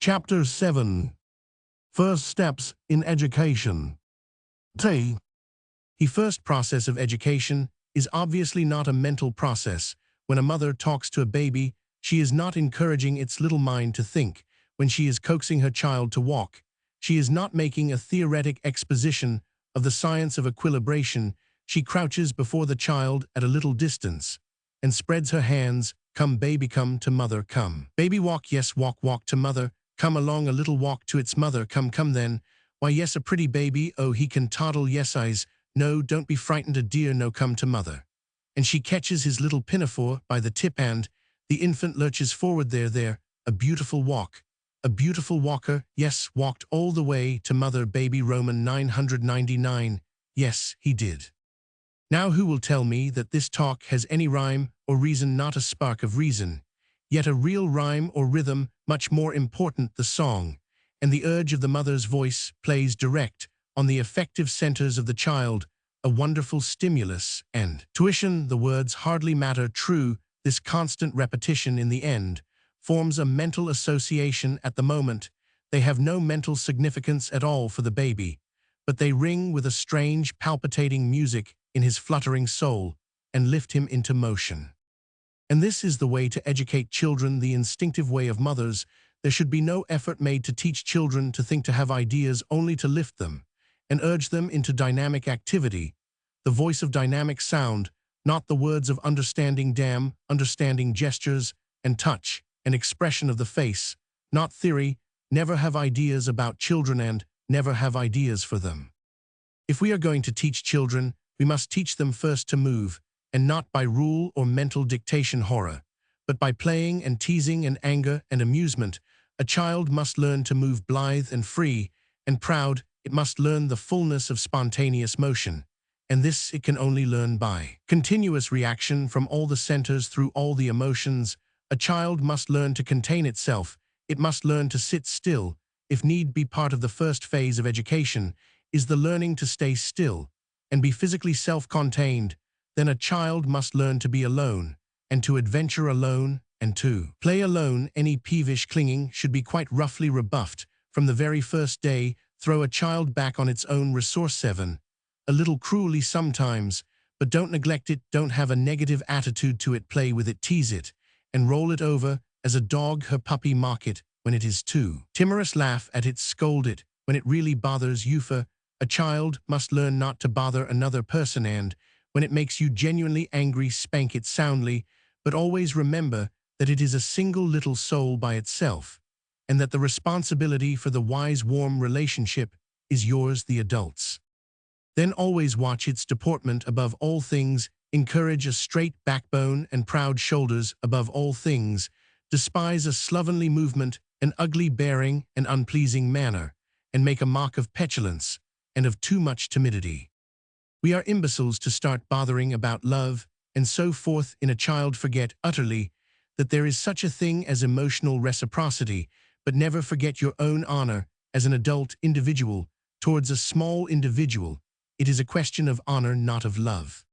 Chapter 7. First Steps in Education. The first process of education is obviously not a mental process. When a mother talks to a baby, she is not encouraging its little mind to think. When she is coaxing her child to walk, she is not making a theoretic exposition of the science of equilibration. She crouches before the child at a little distance and spreads her hands. Come, baby, come to mother, come. Baby, walk, yes, walk, walk to mother. Come along a little walk to its mother. Come, come then. Why, yes, a pretty baby. Oh, he can toddle. Yes, eyes. No, don't be frightened, a dear. No, come to mother. And she catches his little pinafore by the tip, and the infant lurches forward. There, a beautiful walk. A beautiful walker. Yes, walked all the way to mother. Baby, Roman 999. Yes, he did. Now who will tell me that this talk has any rhyme or reason? Not a spark of reason, yet a real rhyme or rhythm. Much more important, the song and the urge of the mother's voice plays direct on the affective centers of the child, a wonderful stimulus and tuition. The words hardly matter. True, this constant repetition in the end forms a mental association at the moment. They have no mental significance at all for the baby, but they ring with a strange, palpitating music in his fluttering soul and lift him into motion. And this is the way to educate children, the instinctive way of mothers. There should be no effort made to teach children to think, to have ideas, only to lift them and urge them into dynamic activity. The voice of dynamic sound, not the words of understanding understanding gestures and touch and expression of the face, not theory. Never have ideas about children and never have ideas for them. If we are going to teach children, we must teach them first to move, and not by rule or mental dictation horror, but by playing and teasing and anger and amusement. A child must learn to move blithe and free and proud. It must learn the fullness of spontaneous motion, and this it can only learn by continuous reaction from all the centers through all the emotions. A child must learn to contain itself. It must learn to sit still, if need be. Part of the first phase of education is the learning to stay still and be physically self-contained. Then a child must learn to be alone, and to adventure alone, and to play alone. Any peevish clinging should be quite roughly rebuffed from the very first day. Throw a child back on its own resource. 7. A little cruelly sometimes, but don't neglect it. Don't have a negative attitude to it. Play with it, tease it, and roll it over as a dog her puppy. Mock it when it is too timorous. Laugh at it, scold it when it really bothers you. For a child must learn not to bother another person, and when it makes you genuinely angry, spank it soundly, but always remember that it is a single little soul by itself, and that the responsibility for the wise, warm relationship is yours, the adults. Then always watch its deportment above all things, encourage a straight backbone and proud shoulders above all things, despise a slovenly movement, an ugly bearing, an unpleasing manner, and make a mock of petulance, and of too much timidity. We are imbeciles to start bothering about love, and so forth in a child forget utterly that there is such a thing as emotional reciprocity, but never forget your own honor as an adult individual towards a small individual. It is a question of honor, not of love.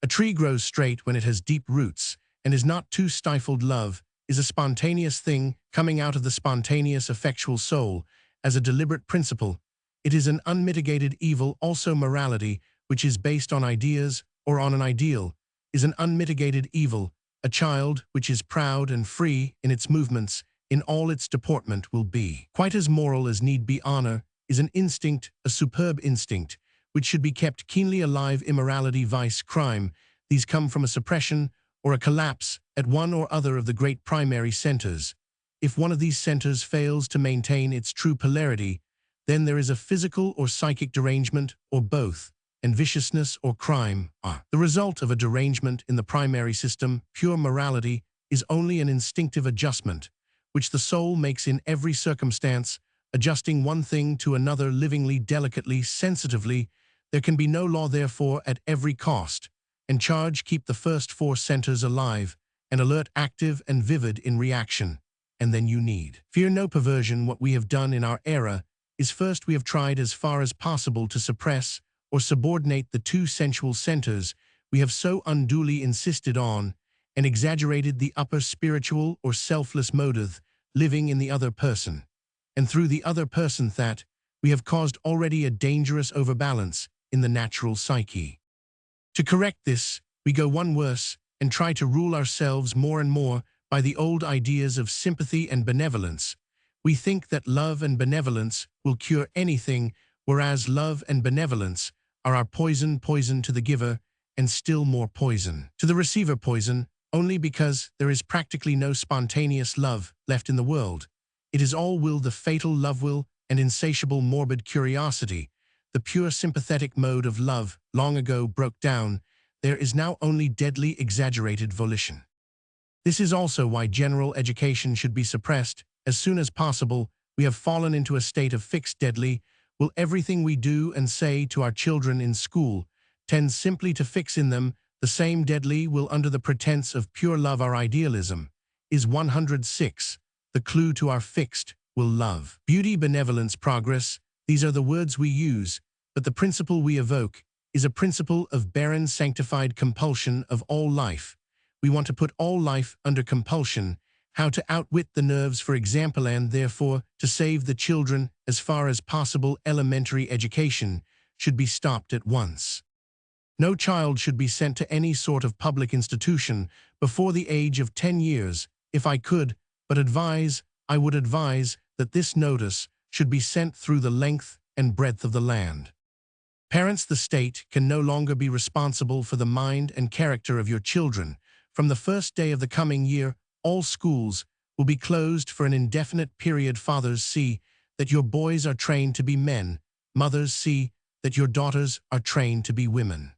A tree grows straight when it has deep roots, and is not too stifled. Love is a spontaneous thing coming out of the spontaneous effectual soul as a deliberate principle. It is an unmitigated evil. Also morality, which is based on ideas or on an ideal, is an unmitigated evil. A child which is proud and free in its movements, in all its deportment, will be quite as moral as need be. Honor is an instinct, a superb instinct, which should be kept keenly alive. Immorality, vice, crime, these come from a suppression or a collapse at one or other of the great primary centers. If one of these centers fails to maintain its true polarity, then there is a physical or psychic derangement, or both, and viciousness or crime are the result of a derangement in the primary system. Pure morality is only an instinctive adjustment, which the soul makes in every circumstance, adjusting one thing to another livingly, delicately, sensitively. There can be no law, therefore, at every cost, and charge keep the first four centers alive and alert, active and vivid in reaction. And then you need fear no perversion. What we have done in our era is, first, we have tried as far as possible to suppress or subordinate the two sensual centers we have so unduly insisted on, and exaggerated the upper spiritual or selfless motive living in the other person, and through the other person that we have caused already a dangerous overbalance in the natural psyche. To correct this, we go one worse and try to rule ourselves more and more by the old ideas of sympathy and benevolence. We think that love and benevolence will cure anything, whereas love and benevolence are our poison, poison to the giver, and still more poison to the receiver. Poison only because there is practically no spontaneous love left in the world. It is all will, the fatal love will, and insatiable morbid curiosity. The pure sympathetic mode of love long ago broke down. There is now only deadly exaggerated volition. This is also why general education should be suppressed as soon as possible. We have fallen into a state of fixed deadly will. Everything we do and say to our children in school tends simply to fix in them the same deadly will under the pretense of pure love. Our idealism is 106, the clue to our fixed will. Love, beauty, benevolence, progress, these are the words we use, but the principle we evoke is a principle of barren sanctified compulsion of all life. We want to put all life under compulsion, how to outwit the nerves, for example, and therefore to save the children as far as possible. Elementary education should be stopped at once. No child should be sent to any sort of public institution before the age of 10 years. If I could but advise, I would advise that this notice should be sent through the length and breadth of the land. Parents, the state can no longer be responsible for the mind and character of your children. From the first day of the coming year, all schools will be closed for an indefinite period. Fathers, see that your boys are trained to be men. Mothers, see that your daughters are trained to be women.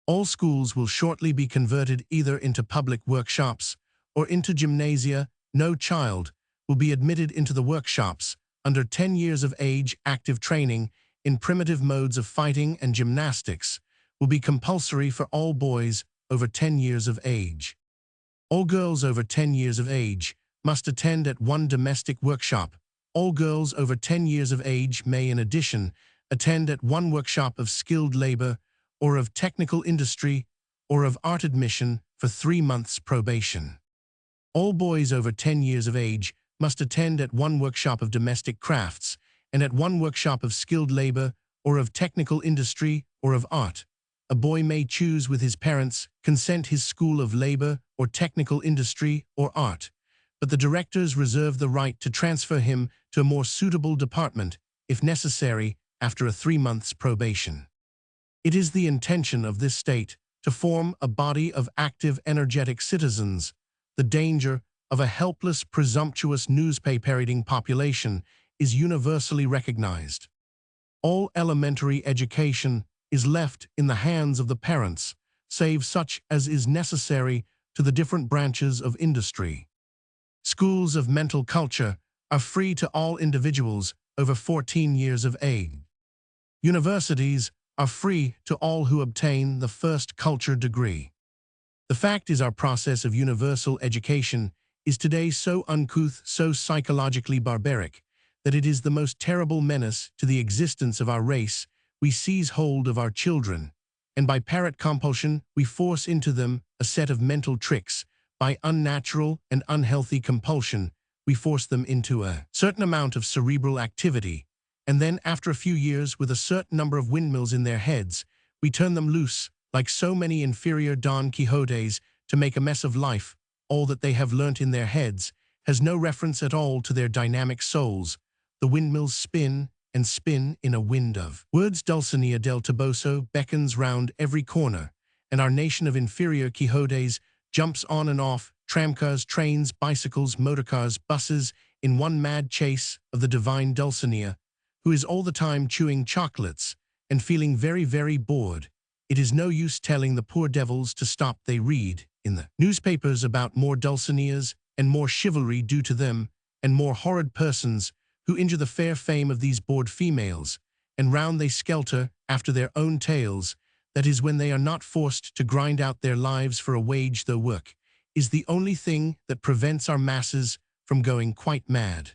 All schools will shortly be converted either into public workshops or into gymnasia. No child will be admitted into the workshops under 10 years of age. Active training in primitive modes of fighting and gymnastics will be compulsory for all boys over 10 years of age. All girls over 10 years of age must attend at one domestic workshop. All girls over 10 years of age may, in addition, attend at one workshop of skilled labor or of technical industry or of art. Admission for 3 months probation. All boys over 10 years of age must attend at one workshop of domestic crafts and at one workshop of skilled labor or of technical industry or of art. A boy may choose with his parents' consent his school of labor or technical industry or art, but the directors reserve the right to transfer him to a more suitable department, if necessary, after a 3 months probation. It is the intention of this state to form a body of active, energetic citizens. The danger of a helpless, presumptuous, newspaper-reading population is universally recognized. All elementary education is left in the hands of the parents, save such as is necessary to the different branches of industry. Schools of mental culture are free to all individuals over 14 years of age. Universities are free to all who obtain the first culture degree. The fact is, our process of universal education is today so uncouth, so psychologically barbaric, that it is the most terrible menace to the existence of our race. We seize hold of our children, and by parrot compulsion we force into them a set of mental tricks. By unnatural and unhealthy compulsion, we force them into a certain amount of cerebral activity, and then, after a few years, with a certain number of windmills in their heads, we turn them loose, like so many inferior Don Quixotes, to make a mess of life. All that they have learnt in their heads has no reference at all to their dynamic souls. The windmills spin and spin in a wind of words. Dulcinea del Toboso beckons round every corner, and our nation of inferior Quixotes jumps on and off tramcars, trains, bicycles, motorcars, buses, in one mad chase of the divine Dulcinea, who is all the time chewing chocolates and feeling very, very bored. It is no use telling the poor devils to stop. They read in the newspapers about more Dulcineas and more chivalry due to them, and more horrid persons who injure the fair fame of these bored females, and round they skelter after their own tails. That is, when they are not forced to grind out their lives for a wage, though work is the only thing that prevents our masses from going quite mad.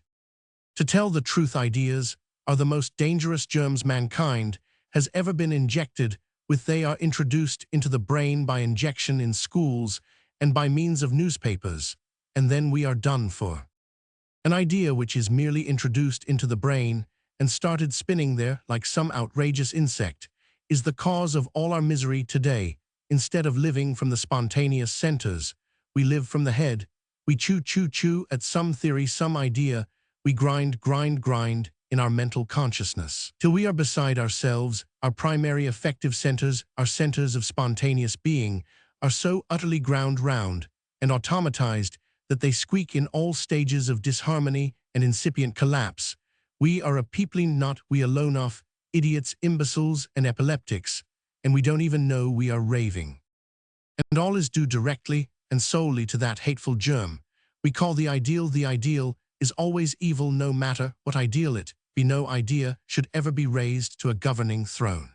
To tell the truth, ideas are the most dangerous germs mankind has ever been injected with. They are introduced into the brain by injection in schools and by means of newspapers, and then we are done for. An idea which is merely introduced into the brain and started spinning there like some outrageous insect is the cause of all our misery today. Instead of living from the spontaneous centers, we live from the head. We chew at some theory, some idea. We grind in our mental consciousness, till we are beside ourselves. Our primary effective centers, our centers of spontaneous being, are so utterly ground round and automatized that they squeak in all stages of disharmony and incipient collapse. We are a peopling not we alone of idiots, imbeciles, and epileptics, and we don't even know we are raving. And all is due directly and solely to that hateful germ we call the ideal. The ideal is always evil, no matter what ideal it be. No idea should ever be raised to a governing throne.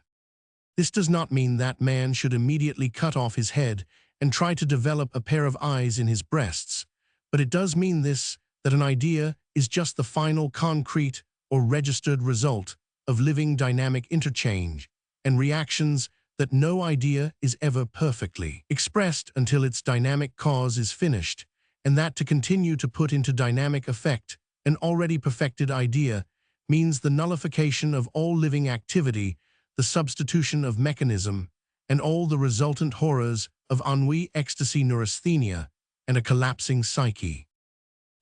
This does not mean that man should immediately cut off his head and try to develop a pair of eyes in his breasts, but it does mean this, that an idea is just the final concrete or registered result of living dynamic interchange and reactions, that no idea is ever perfectly expressed until its dynamic cause is finished, and that to continue to put into dynamic effect an already perfected idea means the nullification of all living activity, the substitution of mechanism, and all the resultant horrors of ennui, ecstasy, neurasthenia, and a collapsing psyche.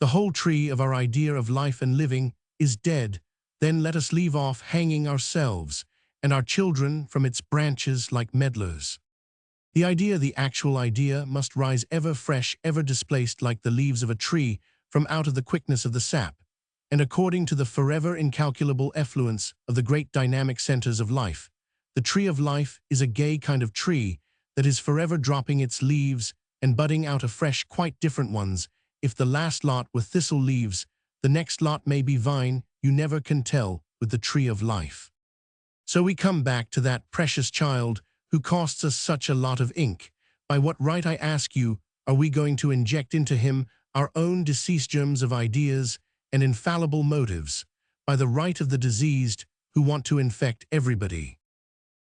The whole tree of our idea of life and living is dead. Then let us leave off hanging ourselves and our children from its branches like medlars. The idea, the actual idea, must rise ever fresh, ever displaced like the leaves of a tree from out of the quickness of the sap, and according to the forever incalculable effluence of the great dynamic centers of life. The tree of life is a gay kind of tree that is forever dropping its leaves and budding out afresh quite different ones. If the last lot were thistle leaves, the next lot may be vine. You never can tell with the tree of life. So we come back to that precious child who costs us such a lot of ink. By what right, I ask you, are we going to inject into him our own deceased germs of ideas and infallible motives, by the right of the diseased who want to infect everybody?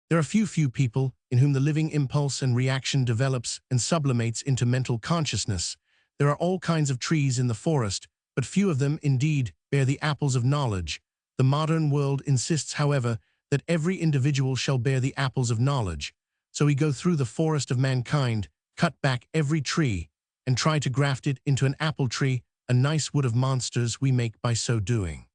There are few people in whom the living impulse and reaction develops and sublimates into mental consciousness. There are all kinds of trees in the forest, but few of them, indeed, bear the apples of knowledge. The modern world insists, however, that every individual shall bear the apples of knowledge. So we go through the forest of mankind, cut back every tree, and try to graft it into an apple tree, a nice wood of monsters we make by so doing.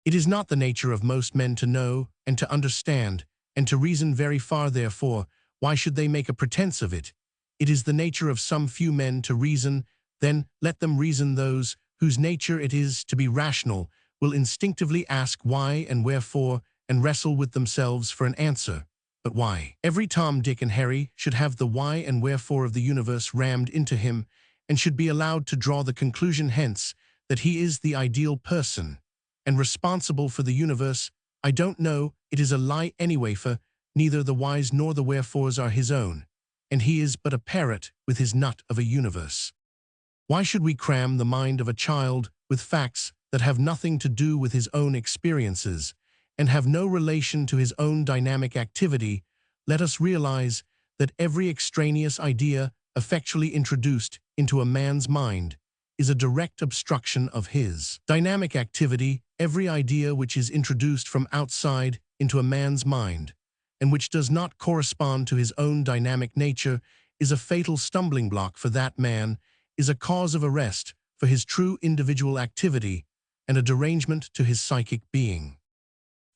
It is not the nature of most men to know and to understand and to reason very far. Therefore, why should they make a pretense of it? It is the nature of some few men to reason. Then let them reason. Those whose nature it is to be rational will instinctively ask why and wherefore and wrestle with themselves for an answer. but why? Every Tom, Dick, and Harry should have the why and wherefore of the universe rammed into him and should be allowed to draw the conclusion hence that he is the ideal person and responsible for the universe. I don't know, it is a lie anyway, for neither the whys nor the wherefores are his own, and he is but a parrot with his nut of a universe. Why should we cram the mind of a child with facts that have nothing to do with his own experiences and have no relation to his own dynamic activity? Let us realize that every extraneous idea effectually introduced into a man's mind is a direct obstruction of his dynamic activity. Every idea which is introduced from outside into a man's mind and which does not correspond to his own dynamic nature is a fatal stumbling block for that man, is a cause of arrest for his true individual activity and a derangement to his psychic being.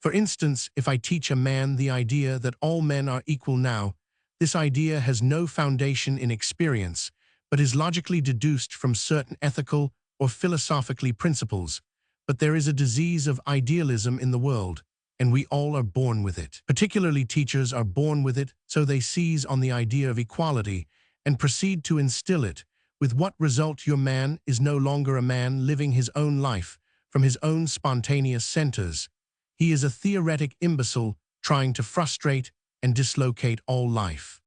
For instance, if I teach a man the idea that all men are equal now, this idea has no foundation in experience, but is logically deduced from certain ethical or philosophically principles. But there is a disease of idealism in the world, and we all are born with it. Particularly teachers are born with it, so they seize on the idea of equality and proceed to instill it, with what result your man is no longer a man living his own life from his own spontaneous centers. He is a theoretic imbecile trying to frustrate and dislocate all life.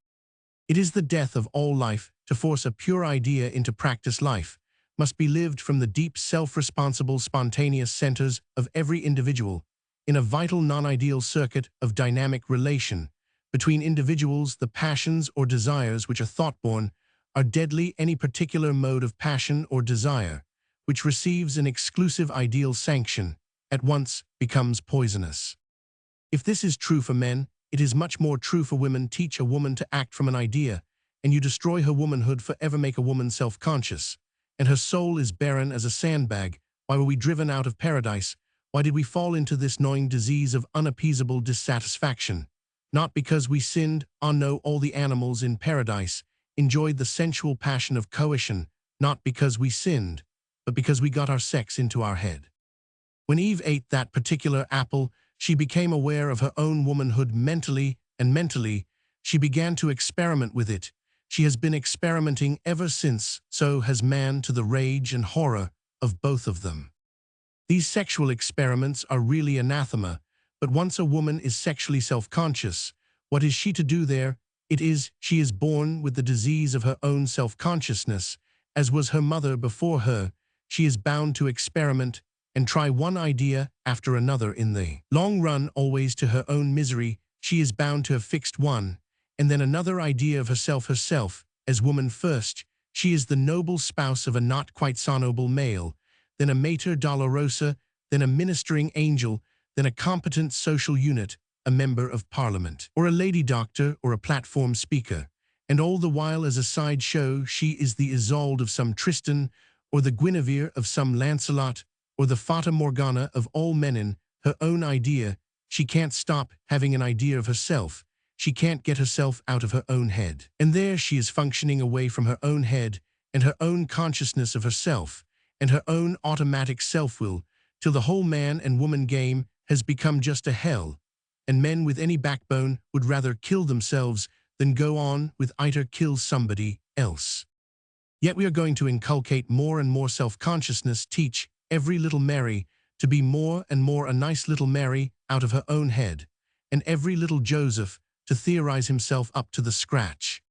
It is the death of all life to force a pure idea into practice. Life must be lived from the deep self-responsible spontaneous centers of every individual in a vital non-ideal circuit of dynamic relation between individuals. The passions or desires which are thought-born are deadly. Any particular mode of passion or desire which receives an exclusive ideal sanction at once becomes poisonous. If this is true for men, it is much more true for women. Teach a woman to act from an idea, and you destroy her womanhood forever. Make a woman self-conscious, and her soul is barren as a sandbag. Why were we driven out of paradise? Why did we fall into this gnawing disease of unappeasable dissatisfaction? Not because we sinned. Ah, no, all the animals in paradise enjoyed the sensual passion of coition, not because we sinned, but because we got our sex into our head. When Eve ate that particular apple, she became aware of her own womanhood mentally, and mentally, she began to experiment with it. She has been experimenting ever since, so has man, to the rage and horror of both of them. These sexual experiments are really anathema, but once a woman is sexually self-conscious, what is she to do there? It is, she is born with the disease of her own self-consciousness, as was her mother before her. She is bound to experiment and try one idea after another in the long run, always to her own misery. She is bound to have fixed one, and then another idea of herself as woman first. She is the noble spouse of a not quite so noble male, then a mater dolorosa, then a ministering angel, then a competent social unit, a member of parliament, or a lady doctor, or a platform speaker. And all the while, as a side show, she is the Isolde of some Tristan, or the Guinevere of some Lancelot, or the Fata Morgana of all men. Her own idea. She can't stop having an idea of herself. She can't get herself out of her own head. And there she is, functioning away from her own head and her own consciousness of herself and her own automatic self-will, till the whole man and woman game has become just a hell, and men with any backbone would rather kill themselves than go on with either kill somebody else. Yet we are going to inculcate more and more self-consciousness, teach every little Mary to be more and more a nice little Mary out of her own head, and every little Joseph to theorize himself up to the scratch.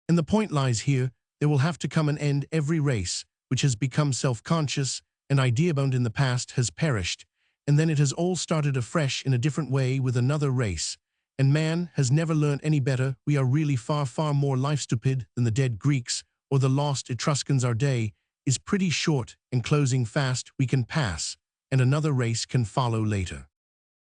And the point lies here: there will have to come an end. Every race which has become self-conscious and idea-bound in the past has perished, and then it has all started afresh in a different way with another race, and man has never learned any better. We are really far, far more life-stupid than the dead Greeks or the lost Etruscans. Our day is pretty short and closing fast. We can pass, and another race can follow later.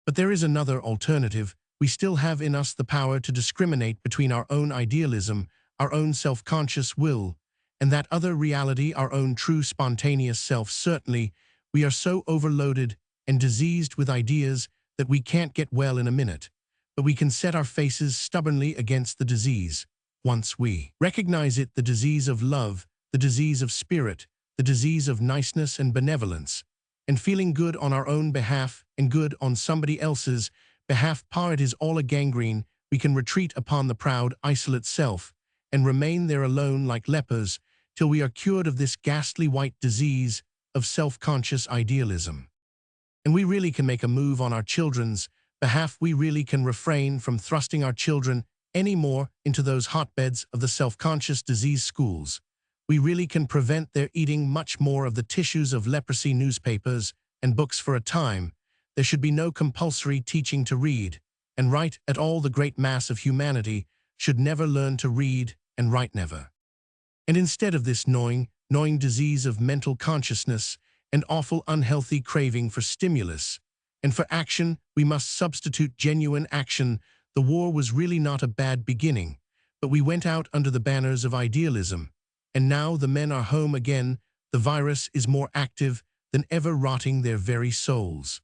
But there is another alternative. We still have in us the power to discriminate between our own idealism, our own self-conscious will, and that other reality, our own true spontaneous self. Certainly, we are so overloaded and diseased with ideas that we can't get well in a minute, but we can set our faces stubbornly against the disease. Once we recognize it, the disease of love, the disease of spirit, the disease of niceness and benevolence, and feeling good on our own behalf and good on somebody else's behalf. It is all a gangrene. we can retreat upon the proud, isolate self, and remain there alone like lepers, till we are cured of this ghastly white disease of self-conscious idealism. And we really can make a move on our children's behalf. We really can refrain from thrusting our children any more into those hotbeds of the self-conscious disease schools. We really can prevent their eating much more of the tissues of leprosy newspapers and books for a time. There should be no compulsory teaching to read and write at all. The great mass of humanity should never learn to read and write, never. And instead of this gnawing disease of mental consciousness and awful unhealthy craving for stimulus and for action, we must substitute genuine action. The war was really not a bad beginning, but we went out under the banners of idealism, and now the men are home again. The virus is more active than ever, rotting their very souls.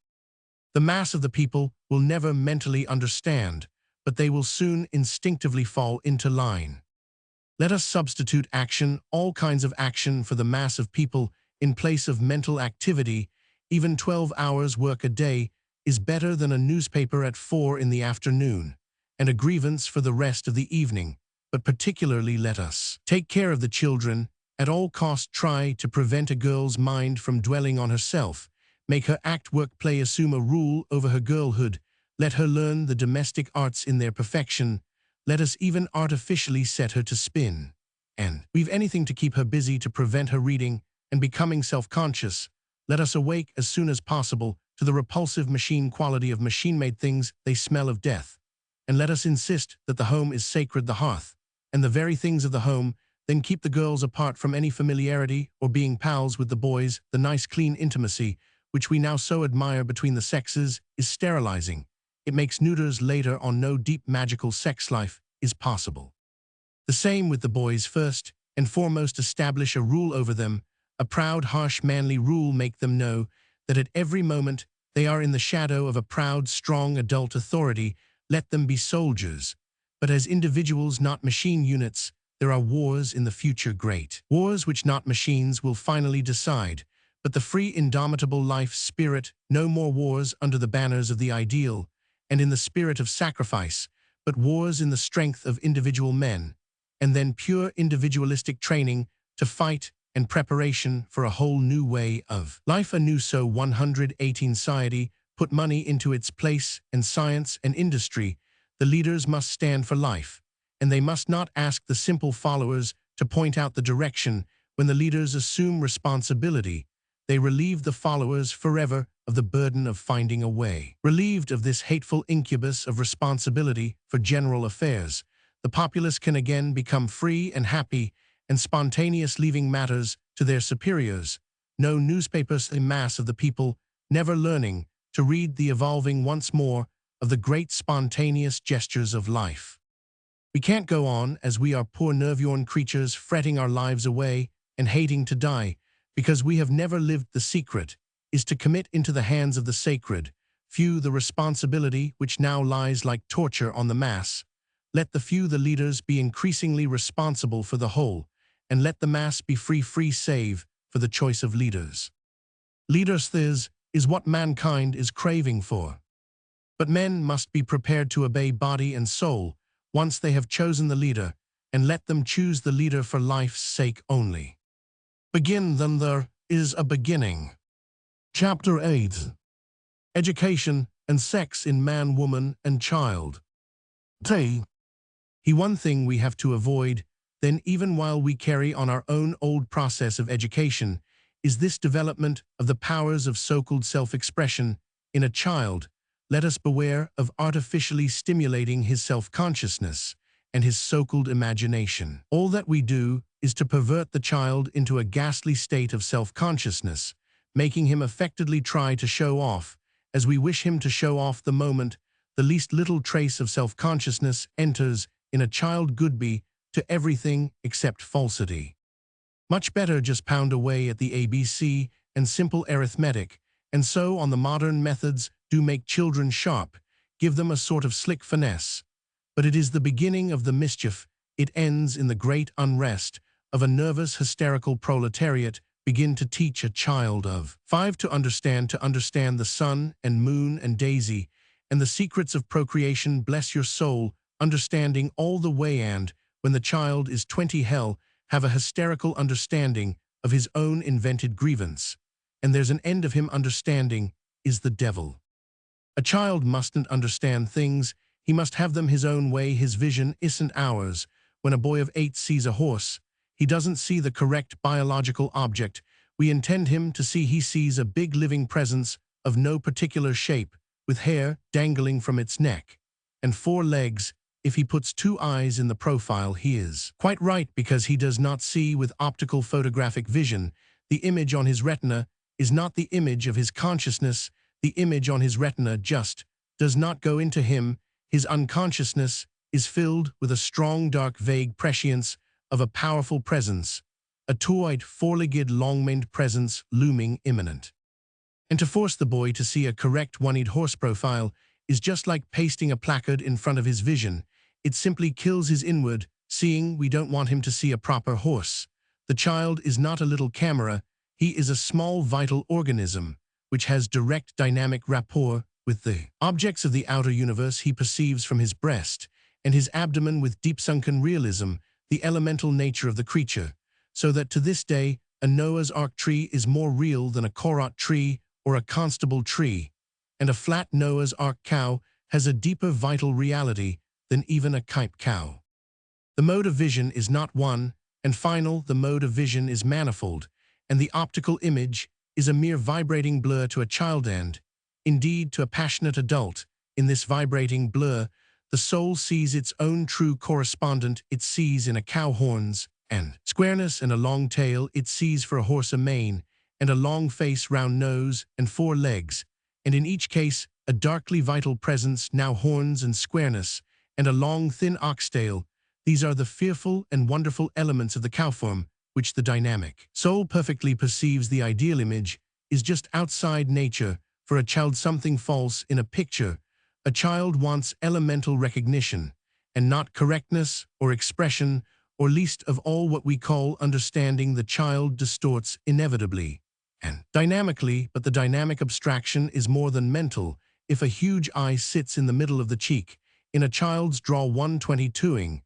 The mass of the people will never mentally understand, but they will soon instinctively fall into line. Let us substitute action, all kinds of action, for the mass of people in place of mental activity. Even 12 hours work a day is better than a newspaper at 4 in the afternoon, and a grievance for the rest of the evening. But particularly let us take care of the children. At all costs try to prevent a girl's mind from dwelling on herself. Make her act, work, play, assume a rule over her girlhood. Let her learn the domestic arts in their perfection. Let us even artificially set her to spin. And we've anything to keep her busy, to prevent her reading and becoming self-conscious. Let us awake as soon as possible to the repulsive machine quality of machine-made things. They smell of death. And let us insist that the home is sacred, the hearth, and the very things of the home. Then keep the girls apart from any familiarity or being pals with the boys. The nice, clean intimacy, which we now so admire between the sexes, is sterilizing. It makes neuters later on. No deep magical sex life is possible. The same with the boys. First and foremost, establish a rule over them, a proud, harsh, manly rule. Make them know that at every moment they are in the shadow of a proud, strong adult authority. Let them be soldiers, but as individuals, not machine units. There are wars in the future, great wars which not machines will finally decide, but the free, indomitable life spirit. No more wars under the banners of the ideal and in the spirit of sacrifice, but wars in the strength of individual men, and then pure individualistic training to fight and preparation for a whole new way of life. A new so 118 society. Put money into its place, and science and industry. The leaders must stand for life, and they must not ask the simple followers to point out the direction. When the leaders assume responsibility, they relieve the followers forever of the burden of finding a way. Relieved of this hateful incubus of responsibility for general affairs, the populace can again become free and happy and spontaneous, leaving matters to their superiors. No newspapers. The mass of the people never learning to read the evolving once more of the great spontaneous gestures of life. We can't go on as we are, poor nerve-worn creatures, fretting our lives away and hating to die because we have never lived. The secret is to commit into the hands of the sacred few the responsibility which now lies like torture on the mass. Let the few, the leaders, be increasingly responsible for the whole, and let the mass be free save for the choice of leaders. Leaders, this is what mankind is craving for. But men must be prepared to obey body and soul once they have chosen the leader, and let them choose the leader for life's sake only. Begin, then there is a beginning. Chapter 8. Education and Sex in Man, Woman, and Child. One thing we have to avoid, then, even while we carry on our own old process of education, is this development of the powers of so-called self-expression in a child. Let us beware of artificially stimulating his self-consciousness and his so-called imagination. All that we do is to pervert the child into a ghastly state of self-consciousness, making him affectedly try to show off, as we wish him to show off. The moment the least little trace of self-consciousness enters in a child, good be to everything except falsity. Much better just pound away at the ABC and simple arithmetic, and so on. The modern methods do make children sharp, give them a sort of slick finesse. But it is the beginning of the mischief. It ends in the great unrest of a nervous, hysterical proletariat. Begin to teach a child of 5 to understand the sun and moon and daisy and the secrets of procreation. Bless your soul, understanding all the way, and, when the child is 20, hell, have a hysterical understanding of his own invented grievance. And there's an end of him understanding is the devil. A child mustn't understand things, he must have them his own way. His vision isn't ours. When a boy of 8 sees a horse, he doesn't see the correct biological object we intend him to see. He sees a big living presence of no particular shape, with hair dangling from its neck, and 4 legs. If he puts 2 eyes in the profile, he is quite right, because he does not see with optical photographic vision. The image on his retina is not the image of his consciousness. The image on his retina just does not go into him. His unconsciousness is filled with a strong, dark, vague prescience of a powerful presence, a two-eyed, 4-legged, long-maned presence looming imminent. And to force the boy to see a correct one-eyed horse profile is just like pasting a placard in front of his vision. It simply kills his inward seeing. We don't want him to see a proper horse. The child is not a little camera, he is a small vital organism, which has direct dynamic rapport with the objects of the outer universe he perceives from his breast, and his abdomen with deep sunken realism, the elemental nature of the creature, so that to this day a Noah's Ark tree is more real than a Korot tree or a Constable tree, and a flat Noah's Ark cow has a deeper vital reality than even a Kipe cow. The mode of vision is not one and final, the mode of vision is manifold, and the optical image is a mere vibrating blur to a child and, indeed, to a passionate adult. In this vibrating blur, the soul sees its own true correspondent. It sees in a cow horns and squareness and a long tail. It sees for a horse a mane and a long face, round nose and 4 legs, and in each case a darkly vital presence, now horns and squareness, and a long thin oxtail. These are the fearful and wonderful elements of the cow form, which the dynamic soul perfectly perceives. The ideal image is just outside nature. For a child, something false in a picture. A child wants elemental recognition, and not correctness or expression, or least of all what we call understanding. The child distorts inevitably and dynamically, but the dynamic abstraction is more than mental. If a huge eye sits in the middle of the cheek, in a child's draw 122ing,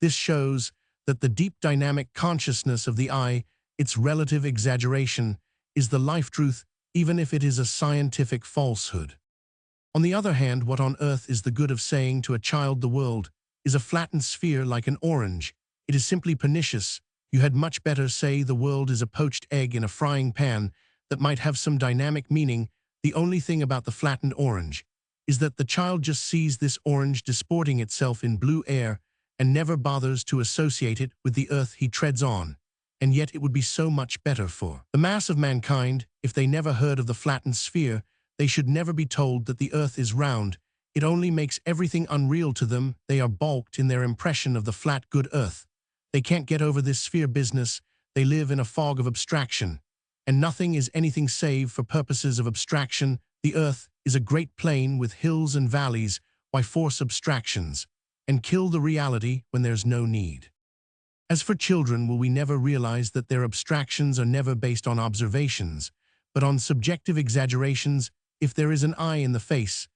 this shows that the deep dynamic consciousness of the eye, its relative exaggeration, is the life truth, even if it is a scientific falsehood. On the other hand, what on earth is the good of saying to a child the world is a flattened sphere like an orange? It is simply pernicious. You had much better say the world is a poached egg in a frying pan. That might have some dynamic meaning. The only thing about the flattened orange is that the child just sees this orange disporting itself in blue air and never bothers to associate it with the earth he treads on. And yet it would be so much better for the mass of mankind if they never heard of the flattened sphere. They should never be told that the earth is round. It only makes everything unreal to them. They are balked in their impression of the flat good earth. They can't get over this sphere business. They live in a fog of abstraction, and nothing is anything save for purposes of abstraction. The earth is a great plain with hills and valleys. Why force abstractions and kill the reality when there's no need? As for children, will we never realize that their abstractions are never based on observations, but on subjective exaggerations? If there is an eye in the face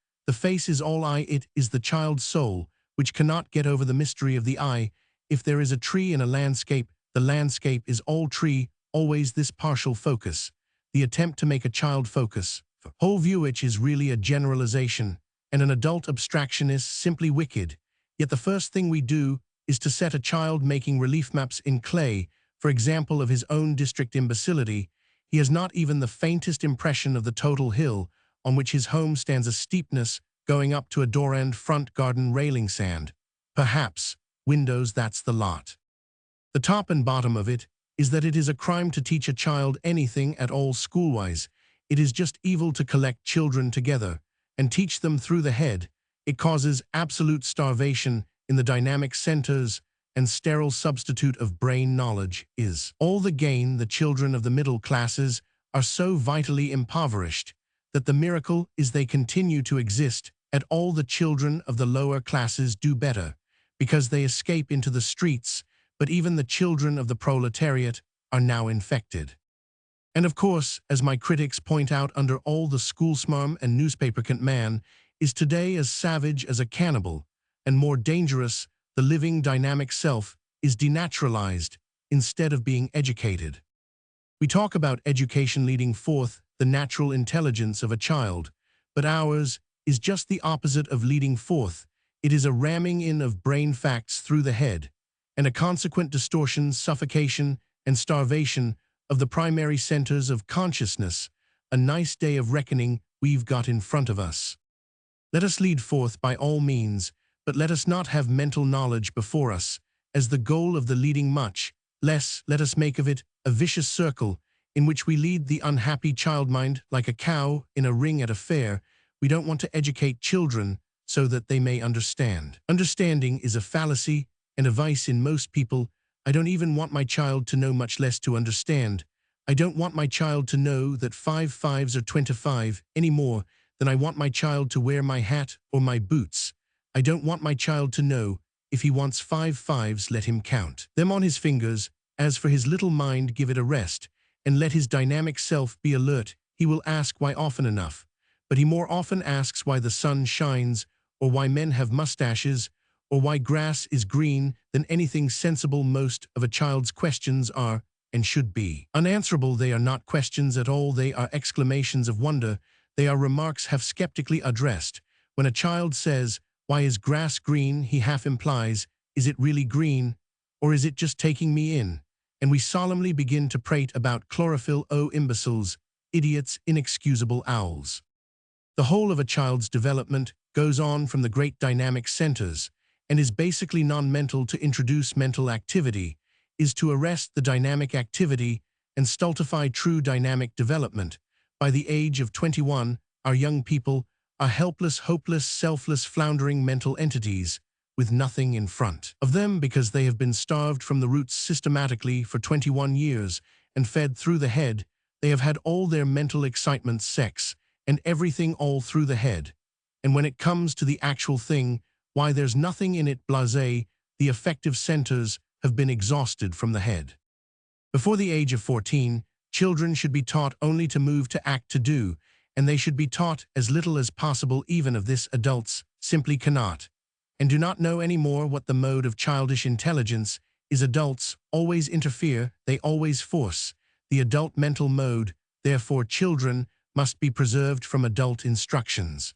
is all eye. It is the child's soul, which cannot get over the mystery of the eye. If there is a tree in a landscape, the landscape is all tree, always this partial focus. The attempt to make a child focus for whole view, which is really a generalization, and an adult abstraction is simply wicked. Yet the first thing we do is to set a child making relief maps in clay, for example, of his own district imbecility. He has not even the faintest impression of the total hill on which his home stands, a steepness going up to a door and front garden railing, sand, perhaps, windows, that's the lot. The top and bottom of it is that it is a crime to teach a child anything at all schoolwise. It is just evil to collect children together and teach them through the head. It causes absolute starvation in the dynamic centers, and sterile substitute of brain knowledge is all the gain. The children of the middle classes are so vitally impoverished that the miracle is they continue to exist, and all the children of the lower classes do better, because they escape into the streets. But even the children of the proletariat are now infected. And of course, as my critics point out, under all the schoolsmarm and newspaper cant, man is today as savage as a cannibal. and more dangerous, the living dynamic self is denaturalized instead of being educated. We talk about education leading forth the natural intelligence of a child, but ours is just the opposite of leading forth. It is a ramming in of brain facts through the head, and a consequent distortion, suffocation, and starvation of the primary centers of consciousness. A nice day of reckoning we've got in front of us. Let us lead forth by all means, but let us not have mental knowledge before us as the goal of the leading much less. Let us make of it a vicious circle in which we lead the unhappy child mind like a cow in a ring at a fair. We don't want to educate children so that they may understand. Understanding is a fallacy and a vice in most people. I don't even want my child to know, much less to understand. I don't want my child to know that 5 5s are 25 any more than I want my child to wear my hat or my boots. I don't want my child to know if he wants 5 5s, let him count them on his fingers. As for his little mind, give it a rest, and let his dynamic self be alert. He will ask why often enough, but he more often asks why the sun shines, or why men have mustaches, or why grass is green than anything sensible. Most of a child's questions are, and should be, unanswerable. They are not questions at all, they are exclamations of wonder. They are remarks half skeptically addressed. When a child says, "Why is grass green?" he half implies, "Is it really green, or is it just taking me in?" And we solemnly begin to prate about chlorophyll. Oh, imbeciles, idiots, inexcusable owls. The whole of a child's development goes on from the great dynamic centers and is basically non-mental. To introduce mental activity is to arrest the dynamic activity and stultify true dynamic development. By the age of 21, our young people are helpless, hopeless, selfless, floundering mental entities with nothing in front of them because they have been starved from the roots systematically for 21 years and fed through the head. They have had all their mental excitement, sex, and everything all through the head. And when it comes to the actual thing, why, there's nothing in it. Blasé, the effective centers have been exhausted from the head. Before the age of 14, children should be taught only to move, to act, to do, and they should be taught as little as possible even of this. Adults simply cannot and do not know any more what the mode of childish intelligence is. Adults always interfere, they always force the adult mental mode. Therefore, children must be preserved from adult instructions.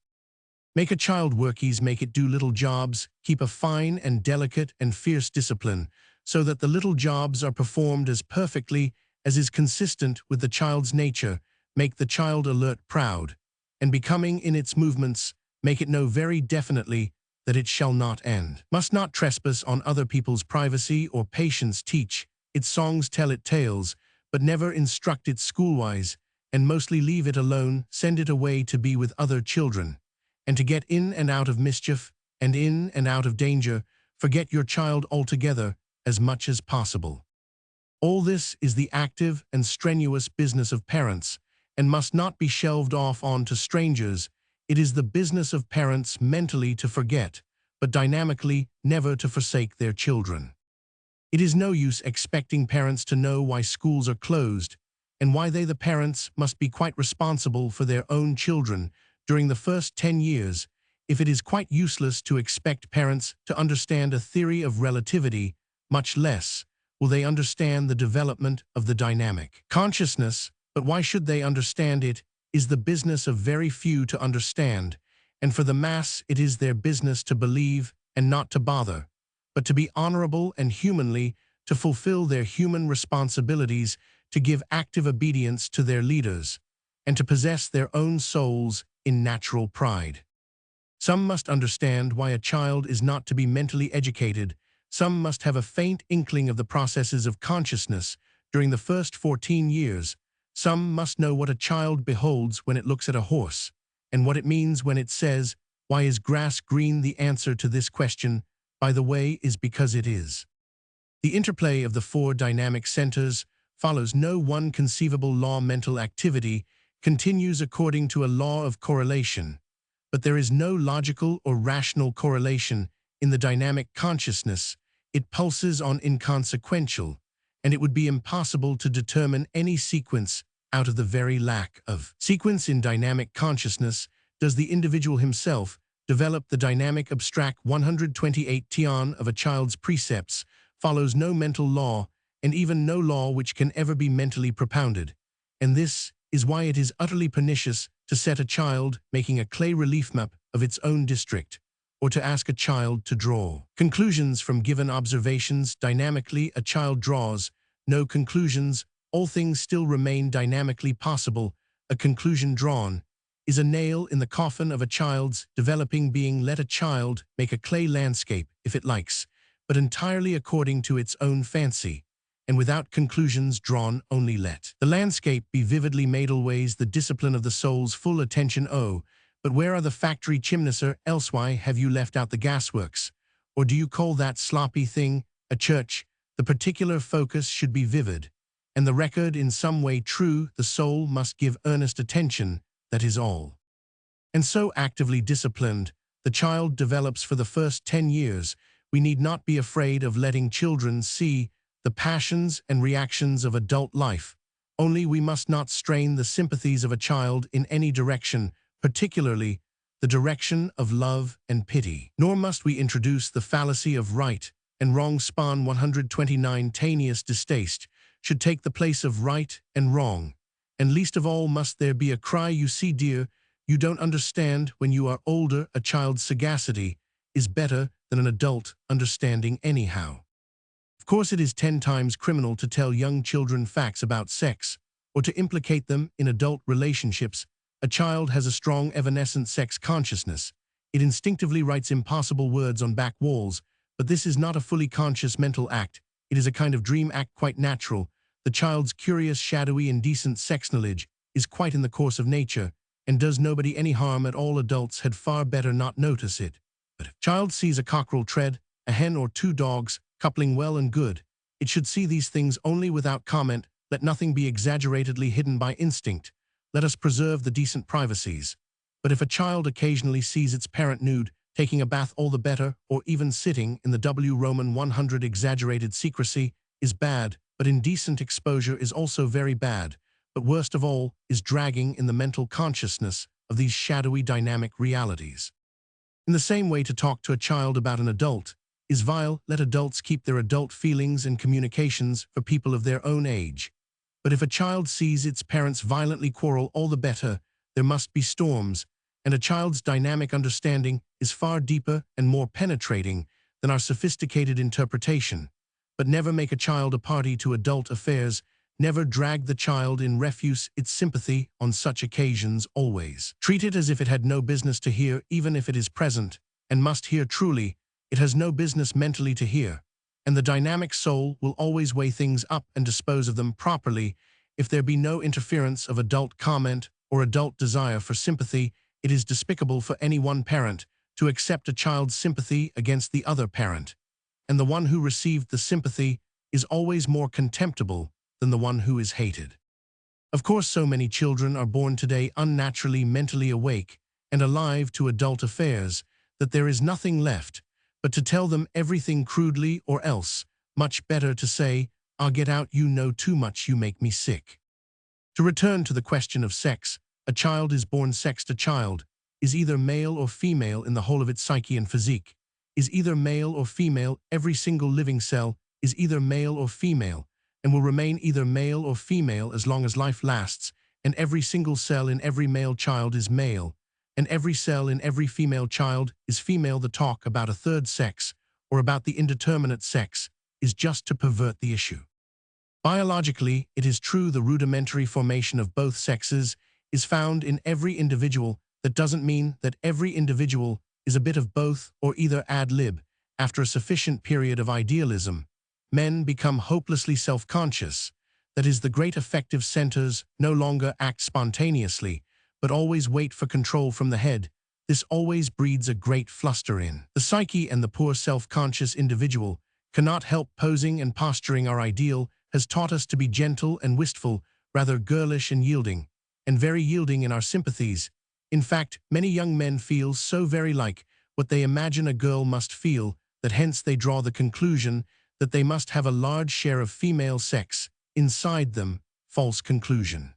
Make a child work ease, make it do little jobs, keep a fine and delicate and fierce discipline so that the little jobs are performed as perfectly as is consistent with the child's nature. Make the child alert, proud, and becoming in its movements. Make it know very definitely that it shall not end. Must not trespass on other people's privacy or patience. Teach its songs, tell it tales, but never instruct it schoolwise, and mostly leave it alone. Send it away to be with other children, and to get in and out of mischief, and in and out of danger. Forget your child altogether as much as possible. All this is the active and strenuous business of parents, and must not be shelved off on to strangers. It is the business of parents mentally to forget, but dynamically never to forsake their children. It is no use expecting parents to know why schools are closed, and why they, the parents, must be quite responsible for their own children during the first 10 years, if it is quite useless to expect parents to understand a theory of relativity. Much less will they understand the development of the dynamic consciousness. But why should they understand it is the business of very few to understand, and for the mass it is their business to believe and not to bother, but to be honorable and humanly to fulfill their human responsibilities, to give active obedience to their leaders, and to possess their own souls in natural pride. Some must understand why a child is not to be mentally educated. Some must have a faint inkling of the processes of consciousness during the first 14 years. Some must know what a child beholds when it looks at a horse, and what it means when it says, "Why is grass green?" The answer to this question, by the way, is because it is. The interplay of the 4 dynamic centers follows no one conceivable law. Mental activity continues according to a law of correlation, but there is no logical or rational correlation in the dynamic consciousness. It pulses on inconsequential, and it would be impossible to determine any sequence out of the very lack of sequence in dynamic consciousness. Does the individual himself develop the dynamic abstract 128 tion of a child's precepts, follows no mental law, and even no law which can ever be mentally propounded. And this is why it is utterly pernicious to set a child making a clay relief map of its own district, or to ask a child to draw conclusions from given observations. Dynamically a child draws, no conclusions, all things still remain dynamically possible. A conclusion drawn is a nail in the coffin of a child's developing being. Let a child make a clay landscape if it likes, but entirely according to its own fancy, and without conclusions drawn. Only let the landscape be vividly made. Always the discipline of the soul's full attention. Oh, but where are the factory chimneys? Else why have you left out the gasworks? Or do you call that sloppy thing a church? The particular focus should be vivid, and the record in some way true. The soul must give earnest attention, that is all. And so actively disciplined, the child develops for the first 10 years. We need not be afraid of letting children see the passions and reactions of adult life. Only we must not strain the sympathies of a child in any direction, particularly the direction of love and pity. Nor must we introduce the fallacy of right and wrong. Spawn 129 Tanius distaste should take the place of right and wrong. And least of all must there be a cry, you see dear, you don't understand when you are older. A child's sagacity is better than an adult understanding anyhow. Of course it is 10 times criminal to tell young children facts about sex, or to implicate them in adult relationships. A child has a strong evanescent sex consciousness. It instinctively writes impossible words on back walls, but this is not a fully conscious mental act. It is a kind of dream act, quite natural. The child's curious, shadowy, indecent sex knowledge is quite in the course of nature, and does nobody any harm at all. Adults had far better not notice it. But if a child sees a cockerel tread, a hen or 2 dogs coupling well and good, it should see these things only without comment. Let nothing be exaggeratedly hidden by instinct. Let us preserve the decent privacies. But if a child occasionally sees its parent nude, taking a bath, all the better, or even sitting in the Roman 100, exaggerated secrecy is bad, but indecent exposure is also very bad. But worst of all is dragging in the mental consciousness of these shadowy dynamic realities. In the same way, to talk to a child about an adult is vile. Let adults keep their adult feelings and communications for people of their own age. But if a child sees its parents violently quarrel, all the better. There must be storms, and a child's dynamic understanding is far deeper and more penetrating than our sophisticated interpretation. But never make a child a party to adult affairs. Never drag the child in. Refuse its sympathy on such occasions. Always treat it as if it had no business to hear. Even if it is present and must hear truly, it has no business mentally to hear. And the dynamic soul will always weigh things up and dispose of them properly. If there be no interference of adult comment or adult desire for sympathy, it is despicable for any one parent to accept a child's sympathy against the other parent. And the one who received the sympathy is always more contemptible than the one who is hated. Of course, so many children are born today unnaturally mentally awake and alive to adult affairs that there is nothing left but to tell them everything crudely, or else, much better to say, "I'll get out, you know too much, you make me sick." To return to the question of sex, a child is born sexed. A child is either male or female in the whole of its psyche and physique, is either male or female. Every single living cell is either male or female, and will remain either male or female as long as life lasts, and every single cell in every male child is male, and every cell in every female child is female. The talk about a third sex, or about the indeterminate sex, is just to pervert the issue. Biologically, it is true the rudimentary formation of both sexes is found in every individual. That doesn't mean that every individual is a bit of both or either ad lib. After a sufficient period of idealism, men become hopelessly self-conscious. That is, the great affective centers no longer act spontaneously, but always wait for control from the head. This always breeds a great fluster in the psyche, and the poor self-conscious individual cannot help posing and posturing. Our ideal has taught us to be gentle and wistful, rather girlish and yielding, and very yielding in our sympathies. In fact, many young men feel so very like what they imagine a girl must feel, that hence they draw the conclusion that they must have a large share of female sex inside them. False conclusion.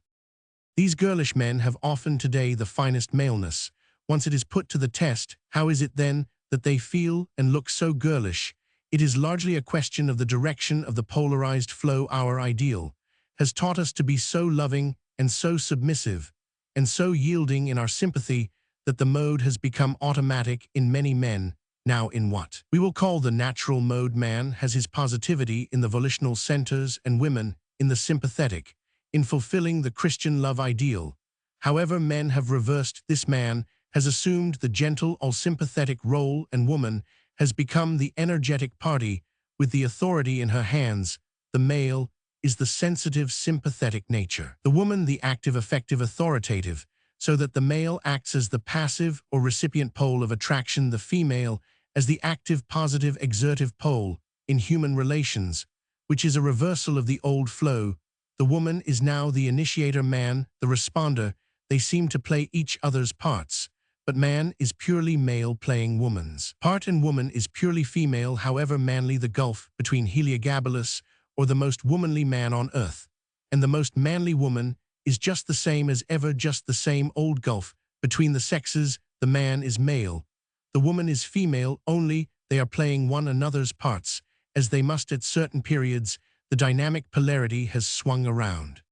These girlish men have often today the finest maleness, Once it is put to the test, how is it then that they feel and look so girlish? It is largely a question of the direction of the polarized flow. Our ideal has taught us to be so loving and so submissive and so yielding in our sympathy that the mode has become automatic in many men, now in what we will call the natural mode. Man has his positivity in the volitional centers and women in the sympathetic, in fulfilling the Christian love ideal. However, men have reversed this. Man has assumed the gentle, all-sympathetic role, and woman has become the energetic party with the authority in her hands. The male is the sensitive, sympathetic nature, the woman the active, effective, authoritative, so that the male acts as the passive or recipient pole of attraction, the female as the active, positive, exertive pole in human relations, which is a reversal of the old flow. The woman is now the initiator, man the responder. They seem to play each other's parts, but man is purely male playing woman's part and woman is purely female. However manly the gulf between Heliogabalus, or the most womanly man on earth, and the most manly woman is just the same as ever, just the same old gulf between the sexes. The man is male, the woman is female, only they are playing one another's parts, as they must at certain periods. The dynamic polarity has swung around.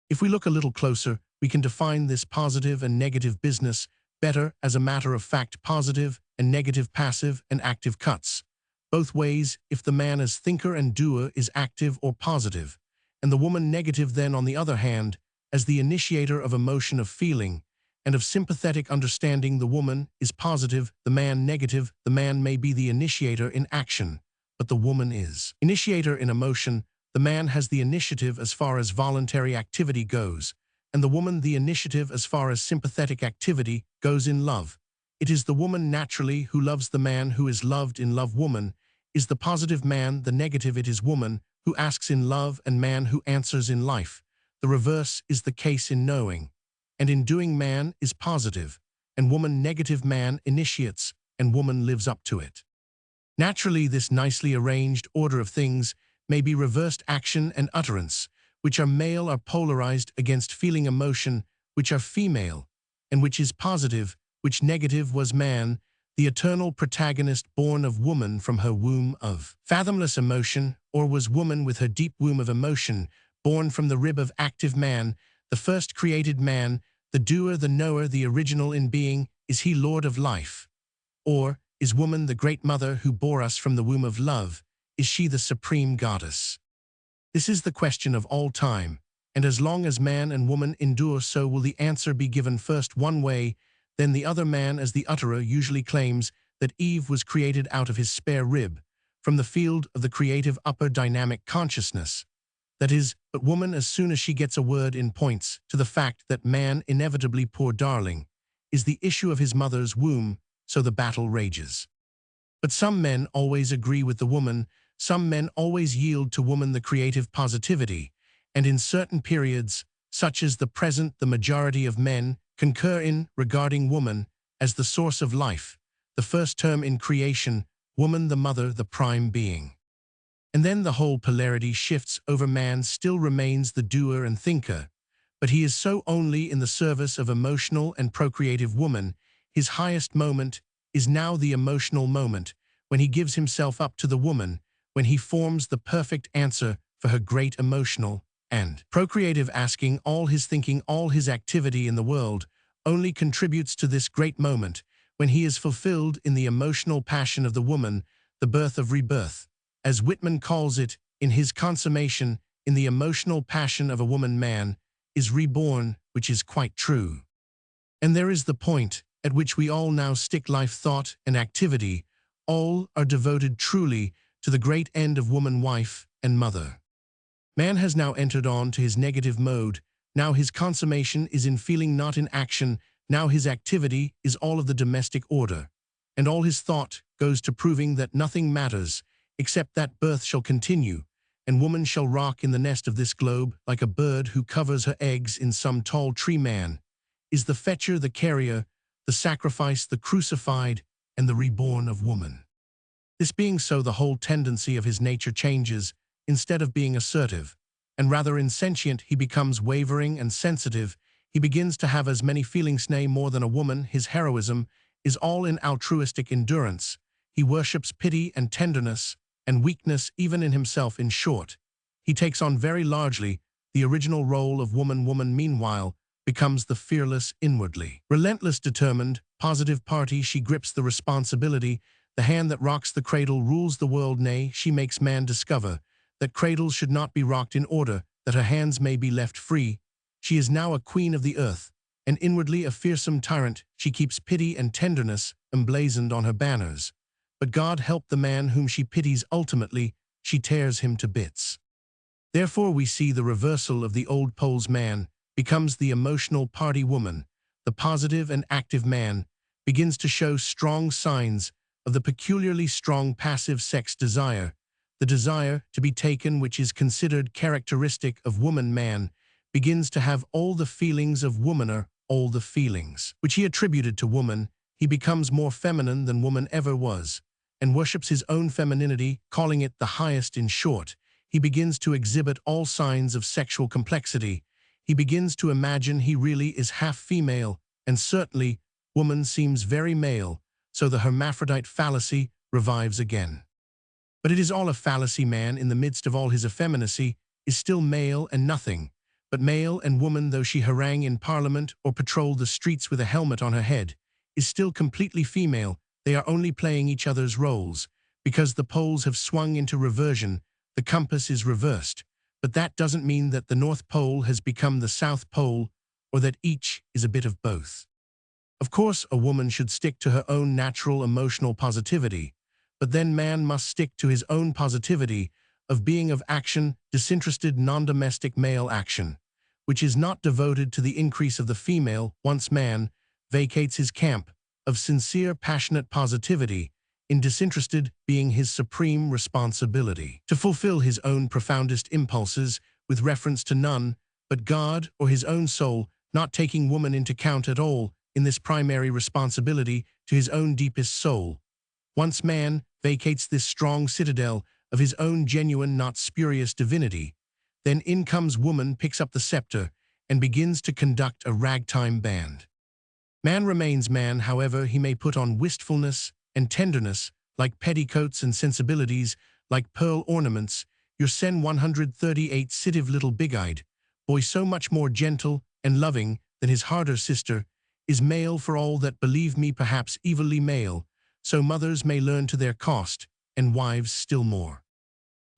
If we look a little closer, we can define this positive and negative business better. As a matter of fact, positive and negative, passive and active cuts both ways if the man as thinker and doer is active or positive, and the woman negative. Then on the other hand, as the initiator of emotion, of feeling, and of sympathetic understanding, the woman is positive, the man negative. The man may be the initiator in action, but the woman is initiator in emotion. The man has the initiative as far as voluntary activity goes, and the woman the initiative as far as sympathetic activity goes in love. It is the woman naturally who loves the man who is loved in love. Woman is the positive, man the negative. It is woman who asks in love and man who answers in life. The reverse is the case in knowing, and in doing man is positive, and woman negative. Man initiates, and woman lives up to it. Naturally, this nicely arranged order of things may be reversed. Action and utterance, which are male, are polarized against feeling, emotion, which are female, and which is positive, which negative was man, the eternal protagonist born of woman from her womb of fathomless emotion, or was woman with her deep womb of emotion, born from the rib of active man, the first created man, the doer, the knower, the original in being. Is he Lord of life? Or is woman the great mother who bore us from the womb of love? Is she the supreme goddess? This is the question of all time, and as long as man and woman endure, so will the answer be given, first one way, then the other. Man as the utterer usually claims that Eve was created out of his spare rib, from the field of the creative upper dynamic consciousness. That is, but woman, as soon as she gets a word in, points to the fact that man inevitably, poor darling, is the issue of his mother's womb, so the battle rages. But some men always agree with the woman, some men always yield to woman the creative positivity, and in certain periods, such as the present, the majority of men concur in regarding woman as the source of life, the first term in creation, woman the mother, the prime being. And then the whole polarity shifts over. Man still remains the doer and thinker, but he is so only in the service of emotional and procreative woman. His highest moment is now the emotional moment, when he gives himself up to the woman, when he forms the perfect answer for her great emotional and procreative asking. All his thinking, all his activity in the world only contributes to this great moment, when he is fulfilled in the emotional passion of the woman, the birth of rebirth, as Whitman calls it in his Consummation. In the emotional passion of a woman, man is reborn, which is quite true. And there is the point at which we all now stick life, thought, and activity. All are devoted truly to the great end of woman, wife, and mother. Man has now entered on to his negative mode. Now his consummation is in feeling, not in action. Now his activity is all of the domestic order, and all his thought goes to proving that nothing matters, except that birth shall continue, and woman shall rock in the nest of this globe like a bird who covers her eggs in some tall tree. Man is the fetcher, the carrier, the sacrifice, the crucified, and the reborn of woman. This being so, the whole tendency of his nature changes. Instead of being assertive, and rather insentient, he becomes wavering and sensitive. He begins to have as many feelings, nay, more than a woman. His heroism is all in altruistic endurance. He worships pity and tenderness, and weakness even in himself. In short, he takes on very largely the original role of woman. Woman, meanwhile, becomes the fearless, inwardly relentless, determined, positive party. She grips the responsibility. The hand that rocks the cradle rules the world. Nay, she makes man discover that cradles should not be rocked in order that her hands may be left free. She is now a queen of the earth, and inwardly a fearsome tyrant. She keeps pity and tenderness emblazoned on her banners. But God help the man whom she pities. Ultimately, she tears him to bits. Therefore we see the reversal of the old pole's man becomes the emotional party woman. The positive and active man begins to show strong signs of the peculiarly strong passive sex desire. The desire to be taken, which is considered characteristic of woman. Man begins to have all the feelings of woman, all the feelings which he attributed to woman. He becomes more feminine than woman ever was, and worships his own femininity, calling it the highest. In short, he begins to exhibit all signs of sexual complexity. He begins to imagine he really is half female, and certainly woman seems very male, so the hermaphrodite fallacy revives again. But it is all a fallacy. Man, in the midst of all his effeminacy, is still male and nothing but male, and woman, though she harangue in parliament or patrol the streets with a helmet on her head, is still completely female. They are only playing each other's roles. Because the poles have swung into reversion, the compass is reversed. But that doesn't mean that the North Pole has become the South Pole, or that each is a bit of both. Of course, a woman should stick to her own natural emotional positivity, but then man must stick to his own positivity of being of action, disinterested, non-domestic male action, which is not devoted to the increase of the female. Once man vacates his camp of sincere, passionate positivity, in disinterested being his supreme responsibility to fulfill his own profoundest impulses with reference to none but God or his own soul, not taking woman into count at all in this primary responsibility to his own deepest soul. Once man vacates this strong citadel of his own genuine, not spurious divinity, then in comes woman, picks up the scepter, and begins to conduct a ragtime band. Man remains man, however he may put on wistfulness and tenderness, like petticoats, and sensibilities, like pearl ornaments. Your Sen 138 sitive little big-eyed boy, so much more gentle and loving than his harder sister, is male for all that, believe me, perhaps evilly male, so mothers may learn to their cost, and wives still more.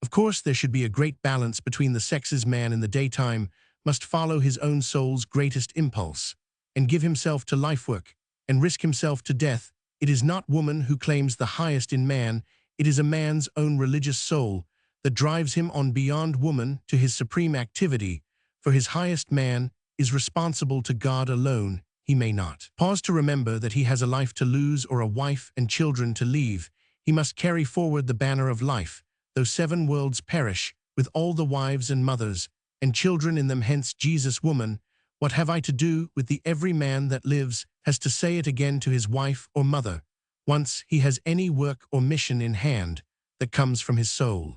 Of course, there should be a great balance between the sexes. Man in the daytime must follow his own soul's greatest impulse, and give himself to life-work, and risk himself to death. It is not woman who claims the highest in man, it is a man's own religious soul that drives him on beyond woman to his supreme activity, for his highest man is responsible to God alone. He may not pause to remember that he has a life to lose or a wife and children to leave. He must carry forward the banner of life, though 7 worlds perish, with all the wives and mothers and children in them. Hence Jesus, woman, what have I to do with thee? Every man that lives has to say it again to his wife or mother, once he has any work or mission in hand that comes from his soul.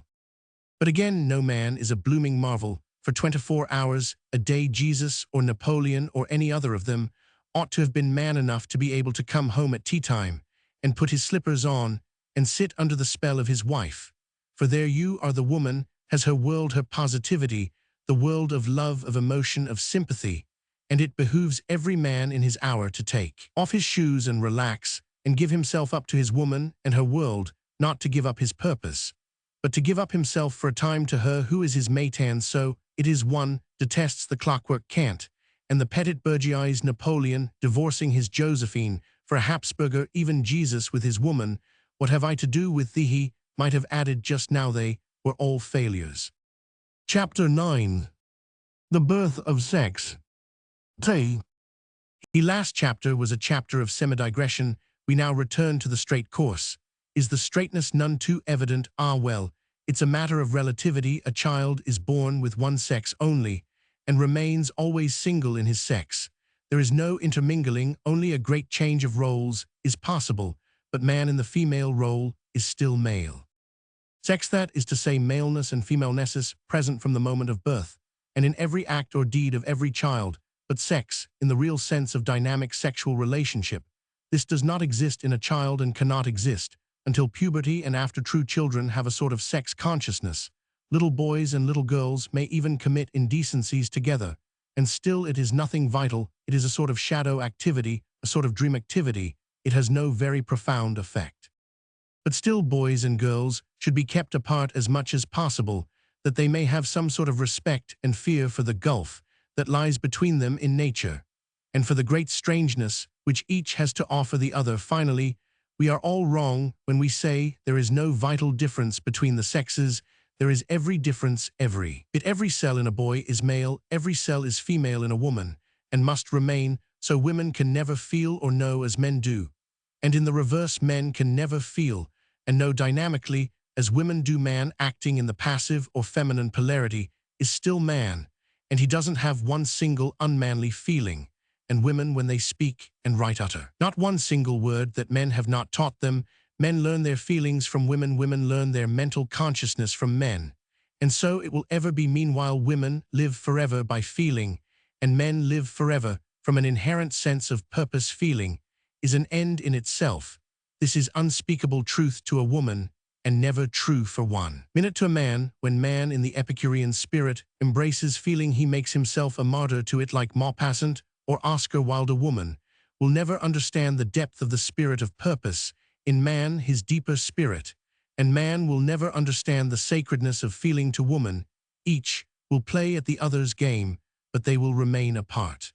But again, no man is a blooming marvel for 24 hours a day. Jesus or Napoleon or any other of them ought to have been man enough to be able to come home at tea time and put his slippers on and sit under the spell of his wife. For there you are, the woman has her world, her positivity, the world of love, of emotion, of sympathy, and it behooves every man in his hour to take off his shoes and relax and give himself up to his woman and her world, not to give up his purpose, but to give up himself for a time to her who is his mate. And so it is one detests the clockwork cant and the petit bourgeois. Napoleon divorcing his Josephine for a Habsburger, even Jesus with his woman, what have I to do with thee? He might have added just now, they were all failures. Chapter 9. The Birth of Sex. The last chapter was a chapter of semi-digression. We now return to the straight course. Is the straightness none too evident? Ah, well, it's a matter of relativity. A child is born with one sex only, and remains always single in his sex. There is no intermingling, only a great change of roles is possible, but man in the female role is still male. Sex, that is to say maleness and femaleness, is present from the moment of birth, and in every act or deed of every child, But sex, in the real sense of dynamic sexual relationship, this does not exist in a child and cannot exist until puberty and after true children have a sort of sex consciousness. Little boys and little girls may even commit indecencies together, and still it is nothing vital, it is a sort of shadow activity, a sort of dream activity, it has no very profound effect. But still boys and girls should be kept apart as much as possible, that they may have some sort of respect and fear for the gulf that lies between them in nature, and for the great strangeness which each has to offer the other. Finally, we are all wrong when we say there is no vital difference between the sexes. There is every difference, every cell in a boy is male, every cell is female in a woman, and must remain, so women can never feel or know as men do. And in the reverse, men can never feel and know dynamically as women do. Man acting in the passive or feminine polarity is still man, and he doesn't have one single unmanly feeling, and women, when they speak and write, utter not one single word that men have not taught them. Men learn their feelings from women, women learn their mental consciousness from men, and so it will ever be. Meanwhile, women live forever by feeling, and men live forever from an inherent sense of purpose. Feeling is an end in itself. This is unspeakable truth to a woman, and never true for one minute to a man. When man in the Epicurean spirit embraces feeling, he makes himself a martyr to it, like Maupassant or Oscar Wilde. A woman will never understand the depth of the spirit of purpose in man, his deeper spirit, and man will never understand the sacredness of feeling to woman. Each will play at the other's game, but they will remain apart.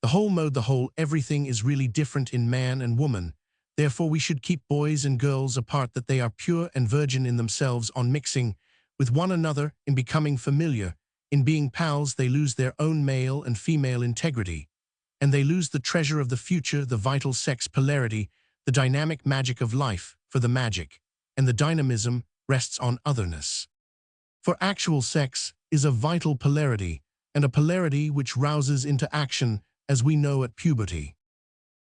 The whole mode, the whole everything is really different in man and woman. Therefore we should keep boys and girls apart, that they are pure and virgin in themselves. On mixing with one another, in becoming familiar, in being pals, they lose their own male and female integrity, and they lose the treasure of the future, the vital sex polarity, the dynamic magic of life. For the magic and the dynamism rests on otherness. For actual sex is a vital polarity, and a polarity which rouses into action, as we know at puberty.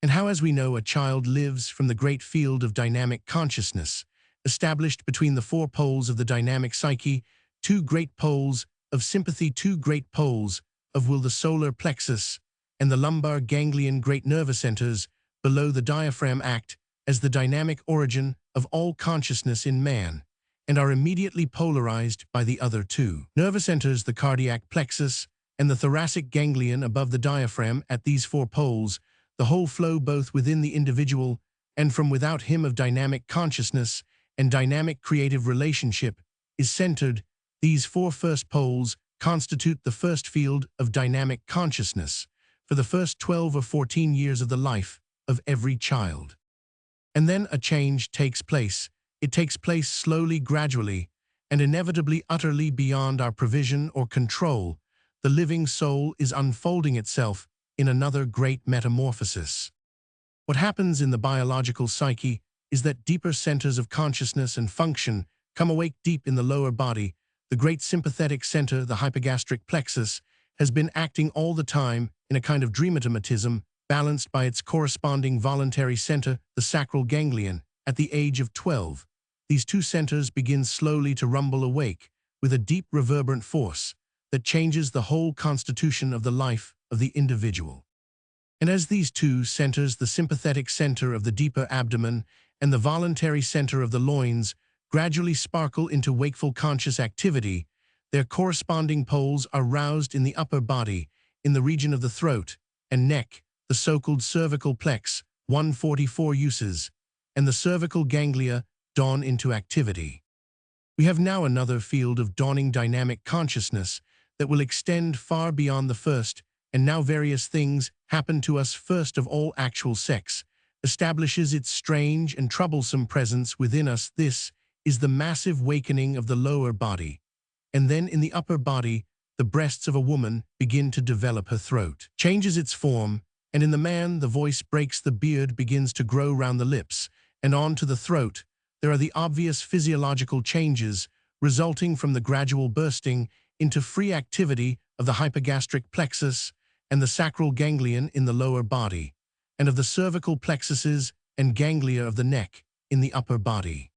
And how, as we know, a child lives from the great field of dynamic consciousness, established between the four poles of the dynamic psyche, two great poles of sympathy, two great poles of will, the solar plexus and the lumbar ganglion, great nervous centers below the diaphragm, act as the dynamic origin of all consciousness in man, and are immediately polarized by the other two nervous centers, the cardiac plexus and the thoracic ganglion above the diaphragm. At these four poles, the whole flow both within the individual and from without him of dynamic consciousness and dynamic creative relationship is centered. These four first poles constitute the first field of dynamic consciousness for the first 12 or 14 years of the life of every child. And then a change takes place. It takes place slowly, gradually, and inevitably, utterly beyond our provision or control. The living soul is unfolding itself in another great metamorphosis. What happens in the biological psyche is that deeper centers of consciousness and function come awake deep in the lower body. The great sympathetic center, the hypogastric plexus, has been acting all the time in a kind of dream automatism, balanced by its corresponding voluntary center, the sacral ganglion. At the age of 12, these two centers begin slowly to rumble awake with a deep reverberant force that changes the whole constitution of the life of the individual. And as these two centers, the sympathetic center of the deeper abdomen and the voluntary center of the loins, gradually sparkle into wakeful conscious activity, their corresponding poles are roused in the upper body, in the region of the throat and neck, the so-called cervical plex, 144 uses, and the cervical ganglia dawn into activity. We have now another field of dawning dynamic consciousness that will extend far beyond the first, and now various things happen to us. First of all, actual sex establishes its strange and troublesome presence within us. This is the massive wakening of the lower body. And then in the upper body, the breasts of a woman begin to develop, her throat changes its form, and in the man the voice breaks, the beard begins to grow round the lips, and on to the throat. There are the obvious physiological changes resulting from the gradual bursting into free activity of the hypogastric plexus and the sacral ganglion in the lower body, and of the cervical plexuses and ganglia of the neck in the upper body.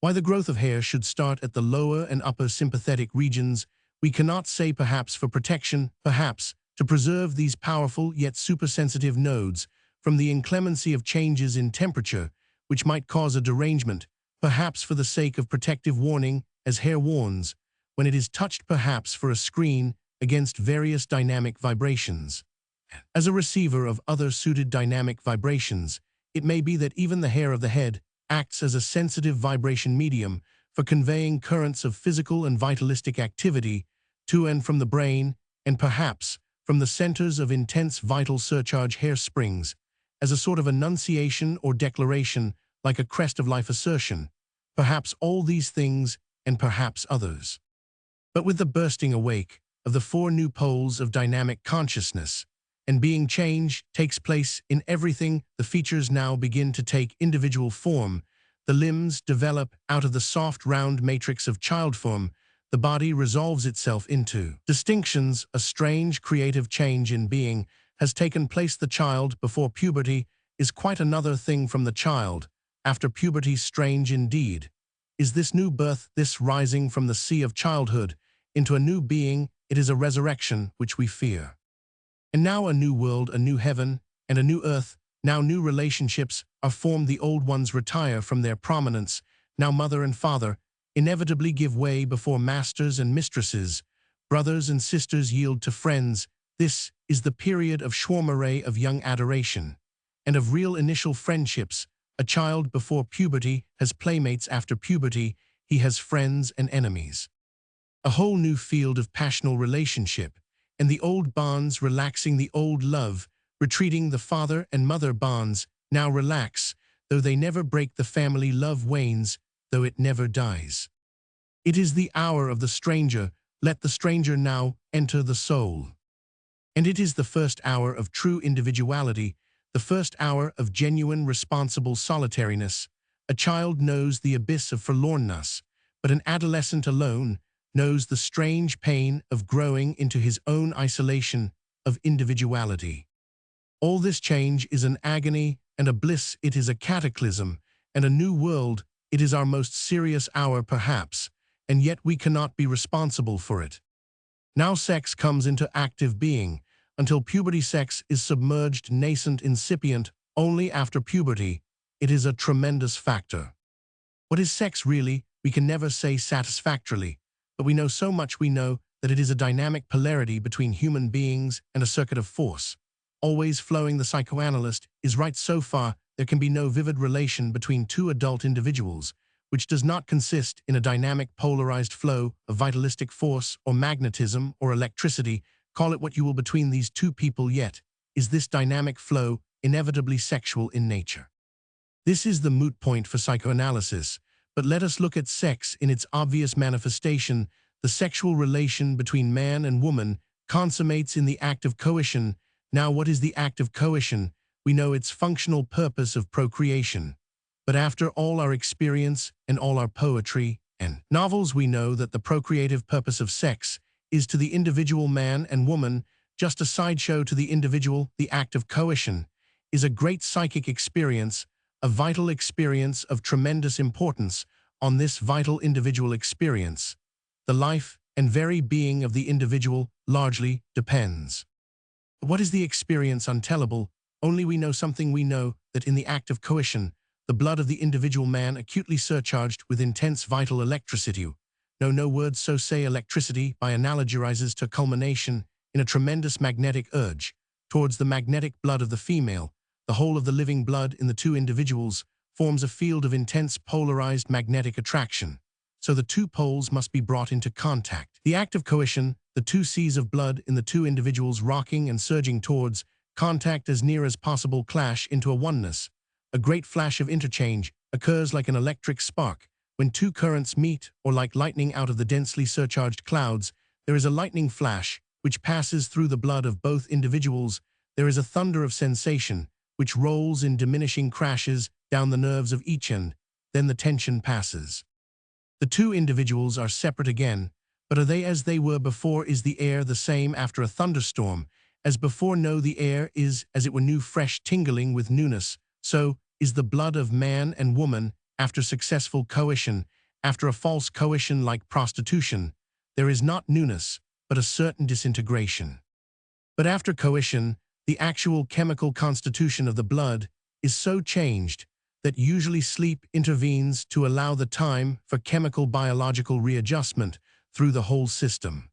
Why the growth of hair should start at the lower and upper sympathetic regions, we cannot say. Perhaps for protection, perhaps to preserve these powerful yet supersensitive nodes from the inclemency of changes in temperature, which might cause a derangement, perhaps for the sake of protective warning, as hair warns, when it is touched perhaps for a screen against various dynamic vibrations. As a receiver of other suited dynamic vibrations, it may be that even the hair of the head acts as a sensitive vibration medium for conveying currents of physical and vitalistic activity to and from the brain, and perhaps from the centers of intense vital surcharge hair springs, as a sort of enunciation or declaration, like a crest of life assertion, perhaps all these things and perhaps others. But with the bursting awake of the four new poles of dynamic consciousness, and being change takes place in everything, the features now begin to take individual form, the limbs develop out of the soft round matrix of child form, the body resolves itself into distinctions, a strange creative change in being has taken place. The child before puberty is quite another thing from the child after puberty. Strange indeed is this new birth, this rising from the sea of childhood into a new being. It is a resurrection which we fear. And now a new world, a new heaven, and a new earth, now new relationships are formed. The old ones retire from their prominence. Now mother and father inevitably give way before masters and mistresses. Brothers and sisters yield to friends. This is the period of schwarmerei, of young adoration, and of real initial friendships. A child before puberty has playmates. After puberty, he has friends and enemies. A whole new field of passional relationship, and the old bonds relaxing, the old love retreating. The father and mother bonds now relax, though they never break. The family love wanes, though it never dies. It is the hour of the stranger. Let the stranger now enter the soul. And it is the first hour of true individuality, the first hour of genuine responsible solitariness. A child knows the abyss of forlornness, but an adolescent alone knows the strange pain of growing into his own isolation of individuality. All this change is an agony and a bliss. It is a cataclysm and a new world. It is our most serious hour perhaps, and yet we cannot be responsible for it. Now sex comes into active being. Until puberty, sex is submerged, nascent, incipient. Only after puberty, it is a tremendous factor. What is sex really? We can never say satisfactorily, but we know so much. We know that it is a dynamic polarity between human beings and a circuit of force, always flowing. The psychoanalyst is right so far. There can be no vivid relation between two adult individuals, which does not consist in a dynamic polarized flow of vitalistic force or magnetism or electricity. Call it what you will, between these two people, yet is this dynamic flow inevitably sexual in nature. This is the moot point for psychoanalysis, but let us look at sex in its obvious manifestation. The sexual relation between man and woman consummates in the act of coition. Now, what is the act of coition? We know its functional purpose of procreation. But after all our experience and all our poetry and novels, we know that the procreative purpose of sex is to the individual man and woman just a sideshow to the individual. The act of coition is a great psychic experience, a vital experience of tremendous importance. On this vital individual experience, the life and very being of the individual largely depends. What is the experience? Untellable. Only we know something. We know that in the act of coition, the blood of the individual man acutely surcharged with intense vital electricity. No words so say. Electricity, by analogy, rises to culmination in a tremendous magnetic urge towards the magnetic blood of the female. The whole of the living blood in the two individuals forms a field of intense polarized magnetic attraction. So the two poles must be brought into contact. The act of coition, the two seas of blood in the two individuals rocking and surging towards contact as near as possible, clash into a oneness. A great flash of interchange occurs like an electric spark when two currents meet, or like lightning out of the densely surcharged clouds. There is a lightning flash which passes through the blood of both individuals. There is a thunder of sensation which rolls in diminishing crashes down the nerves of each end. Then the tension passes. The two individuals are separate again, but are they as they were before? Is the air the same after a thunderstorm as before? No, the air is, as it were, new, fresh, tingling with newness. So is the blood of man and woman after successful coition. After a false coition like prostitution, there is not newness, but a certain disintegration. But after coition, the actual chemical constitution of the blood is so changed that usually sleep intervenes to allow the time for chemical biological readjustment through the whole system.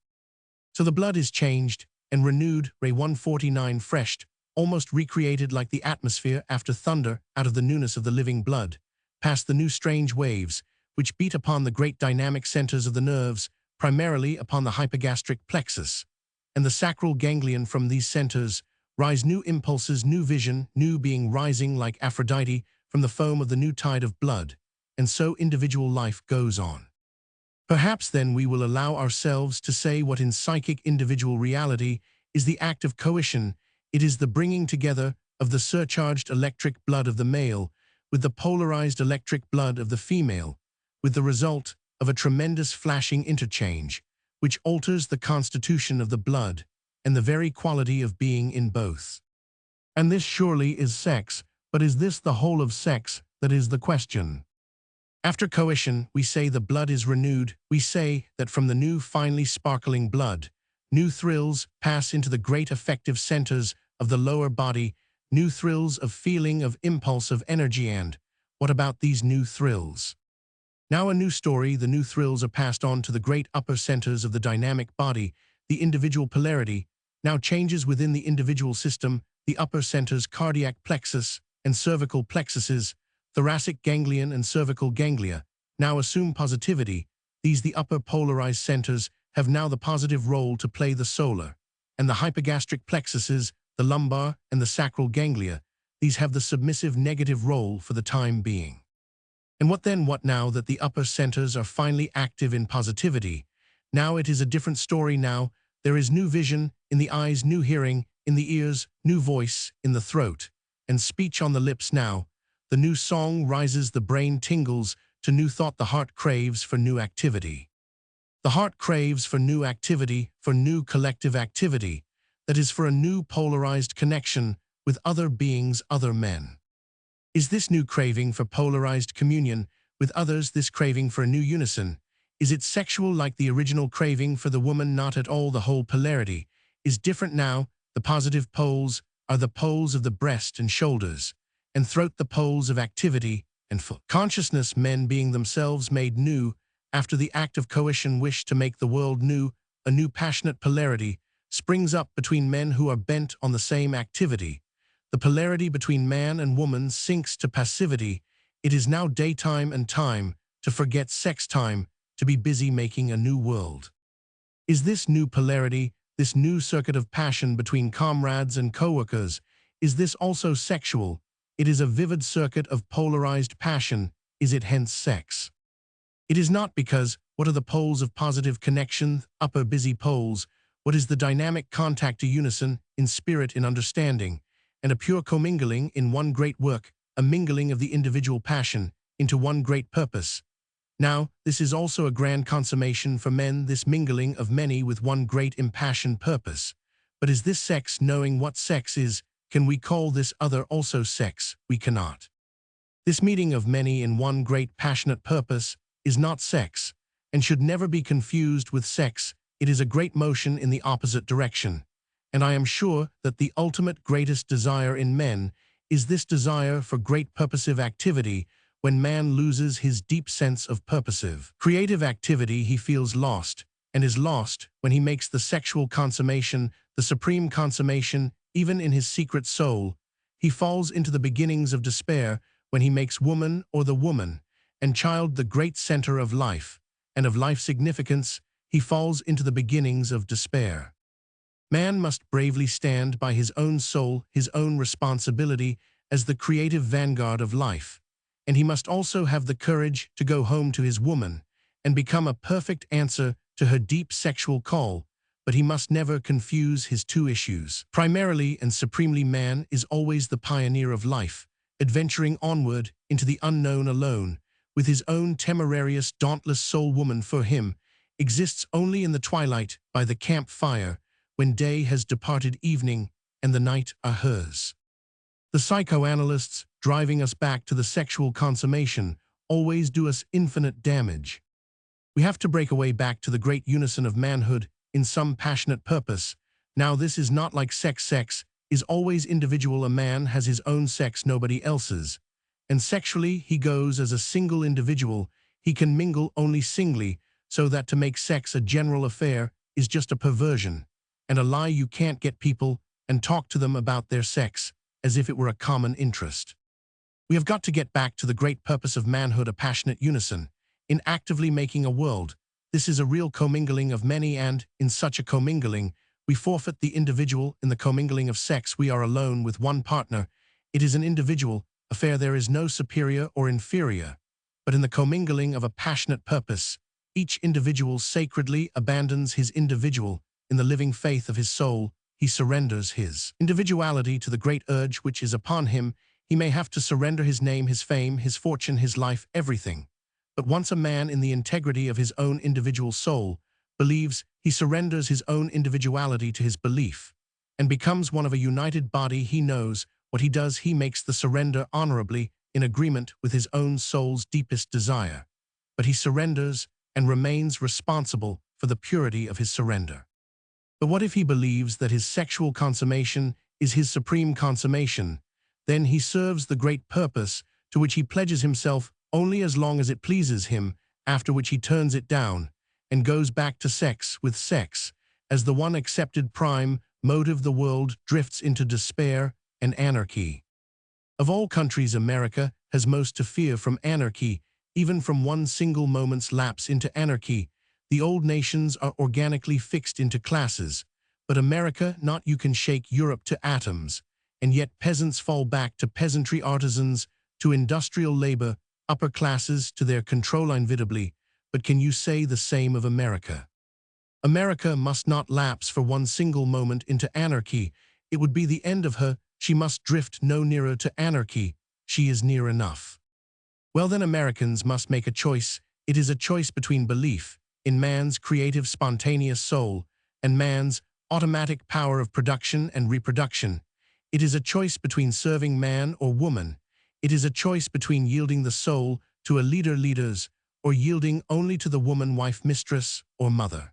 So the blood is changed and renewed, Ray 149 freshed, almost recreated like the atmosphere after thunder out of the newness of the living blood, past the new strange waves, which beat upon the great dynamic centers of the nerves, primarily upon the hypogastric plexus, and the sacral ganglion. From these centers rise new impulses, new vision, new being rising like Aphrodite from the foam of the new tide of blood, and so individual life goes on. Perhaps then we will allow ourselves to say what in psychic individual reality is the act of coition. It is the bringing together of the surcharged electric blood of the male with the polarized electric blood of the female, with the result of a tremendous flashing interchange, which alters the constitution of the blood and the very quality of being in both. And this surely is sex, but is this the whole of sex? That is the question. After coition, we say the blood is renewed. We say that from the new finely sparkling blood, new thrills pass into the great effective centers of the lower body, new thrills of feeling, of impulse, of energy. And what about these new thrills? Now a new story. The new thrills are passed on to the great upper centers of the dynamic body. The individual polarity now changes within the individual system. The upper centers, cardiac plexus and cervical plexuses, thoracic ganglion and cervical ganglia, now assume positivity. These, the upper polarized centers, have now the positive role to play. The solar and the hypogastric plexuses, the lumbar and the sacral ganglia, these have the submissive negative role for the time being. And what then? What now that the upper centers are finally active in positivity? Now it is a different story. Now there is new vision in the eyes, new hearing in the ears, new voice in the throat, and speech on the lips. Now the new song rises, the brain tingles to new thought, the heart craves for new activity. The heart craves for new activity, for new collective activity, that is for a new polarized connection with other beings, other men. Is this new craving for polarized communion with others, this craving for a new unison? Is it sexual like the original craving for the woman? Not at all. The whole polarity is different now. The positive poles are the poles of the breast and shoulders, and throat, the poles of activity and full consciousness. Men being themselves made new after the act of coition wish to make the world new. A new passionate polarity springs up between men who are bent on the same activity. The polarity between man and woman sinks to passivity. It is now daytime and time to forget sex, time to be busy making a new world. Is this new polarity, this new circuit of passion between comrades and co-workers, is this also sexual? It is a vivid circuit of polarized passion. Is it hence sex? It is not, because what are the poles of positive connection, upper busy poles? What is the dynamic contact to unison, in spirit, in understanding, and a pure commingling in one great work, a mingling of the individual passion into one great purpose? Now, this is also a grand consummation for men, this mingling of many with one great impassioned purpose. But is this sex? Knowing what sex is, can we call this other also sex? We cannot. This meeting of many in one great passionate purpose is not sex, and should never be confused with sex. It is a great motion in the opposite direction. And I am sure that the ultimate greatest desire in men is this desire for great purposive activity. When man loses his deep sense of purposive, creative activity, he feels lost, and is lost when he makes the sexual consummation, the supreme consummation, even in his secret soul. He falls into the beginnings of despair when he makes woman or the woman and child the great center of life and of life significance. He falls into the beginnings of despair. Man must bravely stand by his own soul, his own responsibility as the creative vanguard of life. And he must also have the courage to go home to his woman and become a perfect answer to her deep sexual call. But he must never confuse his two issues. Primarily and supremely, man is always the pioneer of life, adventuring onward into the unknown alone, with his own temerarious, dauntless soul. Woman, for him, exists only in the twilight by the campfire, when day has departed, evening and the night are hers. The psychoanalysts, driving us back to the sexual consummation, always do us infinite damage. We have to break away back to the great unison of manhood in some passionate purpose. Now this is not like sex. Sex is always individual. A man has his own sex, nobody else's. And sexually he goes as a single individual. He can mingle only singly, so that to make sex a general affair is just a perversion and a lie. You can't get people and talk to them about their sex as if it were a common interest. We have got to get back to the great purpose of manhood, a passionate unison, in actively making a world. This is a real commingling of many, and, in such a commingling, we forfeit the individual. In the commingling of sex, we are alone with one partner. It is an individual affair. There is no superior or inferior. But in the commingling of a passionate purpose, each individual sacredly abandons his individual. In the living faith of his soul, he surrenders his individuality to the great urge which is upon him. He may have to surrender his name, his fame, his fortune, his life, everything. But once a man, in the integrity of his own individual soul, believes, he surrenders his own individuality to his belief and becomes one of a united body. He knows what he does. He makes the surrender honorably, in agreement with his own soul's deepest desire. But he surrenders and remains responsible for the purity of his surrender. But what if he believes that his sexual consummation is his supreme consummation? Then he serves the great purpose to which he pledges himself only as long as it pleases him, after which he turns it down and goes back to sex with sex as the one accepted prime motive. The world drifts into despair and anarchy. Of all countries, America has most to fear from anarchy, even from one single moment's lapse into anarchy. The old nations are organically fixed into classes, but America not. You can shake Europe to atoms, and yet peasants fall back to peasantry, artisans to industrial labor, upper classes to their control inevitably. But can you say the same of America? America must not lapse for one single moment into anarchy. It would be the end of her. She must drift no nearer to anarchy. She is near enough. Well then, Americans must make a choice. It is a choice between belief in man's creative, spontaneous soul and man's automatic power of production and reproduction. It is a choice between serving man or woman. It is a choice between yielding the soul to a leader, leaders, or yielding only to the woman, wife, mistress, or mother.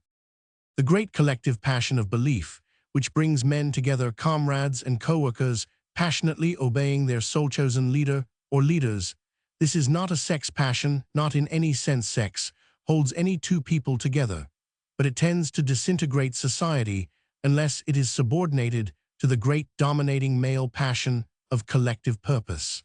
The great collective passion of belief, which brings men together, comrades and co-workers, passionately obeying their soul-chosen leader or leaders. This is not a sex passion, not in any sense sex holds any two people together, but it tends to disintegrate society unless it is subordinated to the great dominating male passion of collective purpose.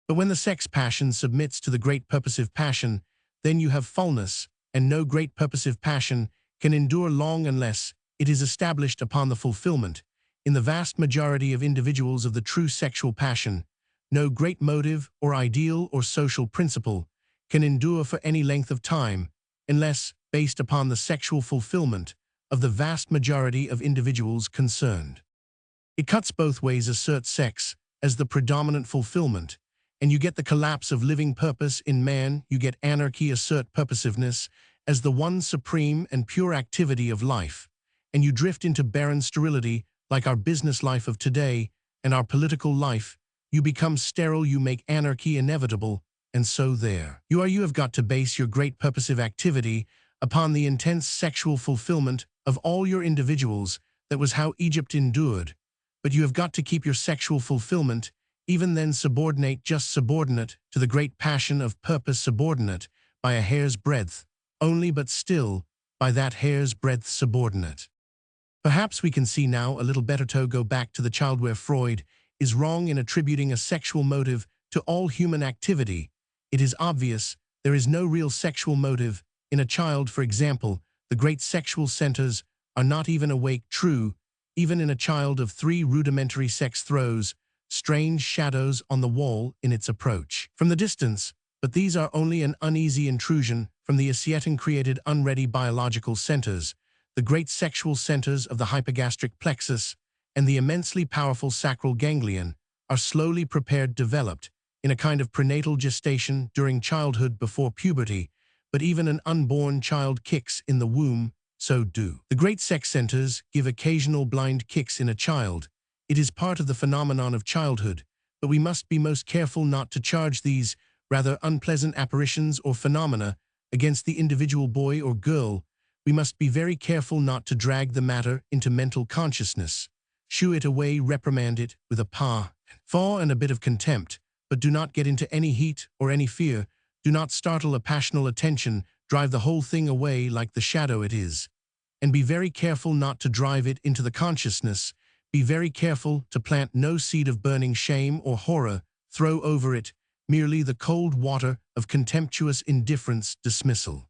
But when the sex passion submits to the great purposive passion, then you have fullness, and no great purposive passion can endure long unless it is established upon the fulfillment, in the vast majority of individuals, of the true sexual passion. No great motive or ideal or social principle can endure for any length of time unless based upon the sexual fulfillment of the vast majority of individuals concerned. It cuts both ways. Assert sex as the predominant fulfillment, and you get the collapse of living purpose in man. You get anarchy. Assert purposiveness as the one supreme and pure activity of life, and you drift into barren sterility, like our business life of today and our political life. You become sterile. You make anarchy inevitable, and so there you are. You have got to base your great purposive activity upon the intense sexual fulfillment of all your individuals. That was how Egypt endured. But you have got to keep your sexual fulfillment, even then subordinate, just subordinate, to the great passion of purpose, subordinate by a hair's breadth only, but still by that hair's breadth subordinate. Perhaps we can see now a little better. To go back to the child, where Freud is wrong in attributing a sexual motive to all human activity. It is obvious there is no real sexual motive in a child. For example, the great sexual centers are not even awake. True, even in a child of 3, rudimentary sex throws strange shadows on the wall in its approach from the distance, but these are only an uneasy intrusion from the as yet uncreated, unready biological centers. The great sexual centers of the hypogastric plexus and the immensely powerful sacral ganglion are slowly prepared, developed in a kind of prenatal gestation during childhood, before puberty. But even an unborn child kicks in the womb, so do the great sex centers. Give occasional blind kicks in a child. It is part of the phenomenon of childhood, but we must be most careful not to charge these rather unpleasant apparitions or phenomena against the individual boy or girl. We must be very careful not to drag the matter into mental consciousness. Shoo it away, reprimand it with a faw and a bit of contempt, but do not get into any heat or any fear. Do not startle a passional attention, drive the whole thing away like the shadow it is. And be very careful not to drive it into the consciousness. Be very careful to plant no seed of burning shame or horror, throw over it merely the cold water of contemptuous indifference, dismissal.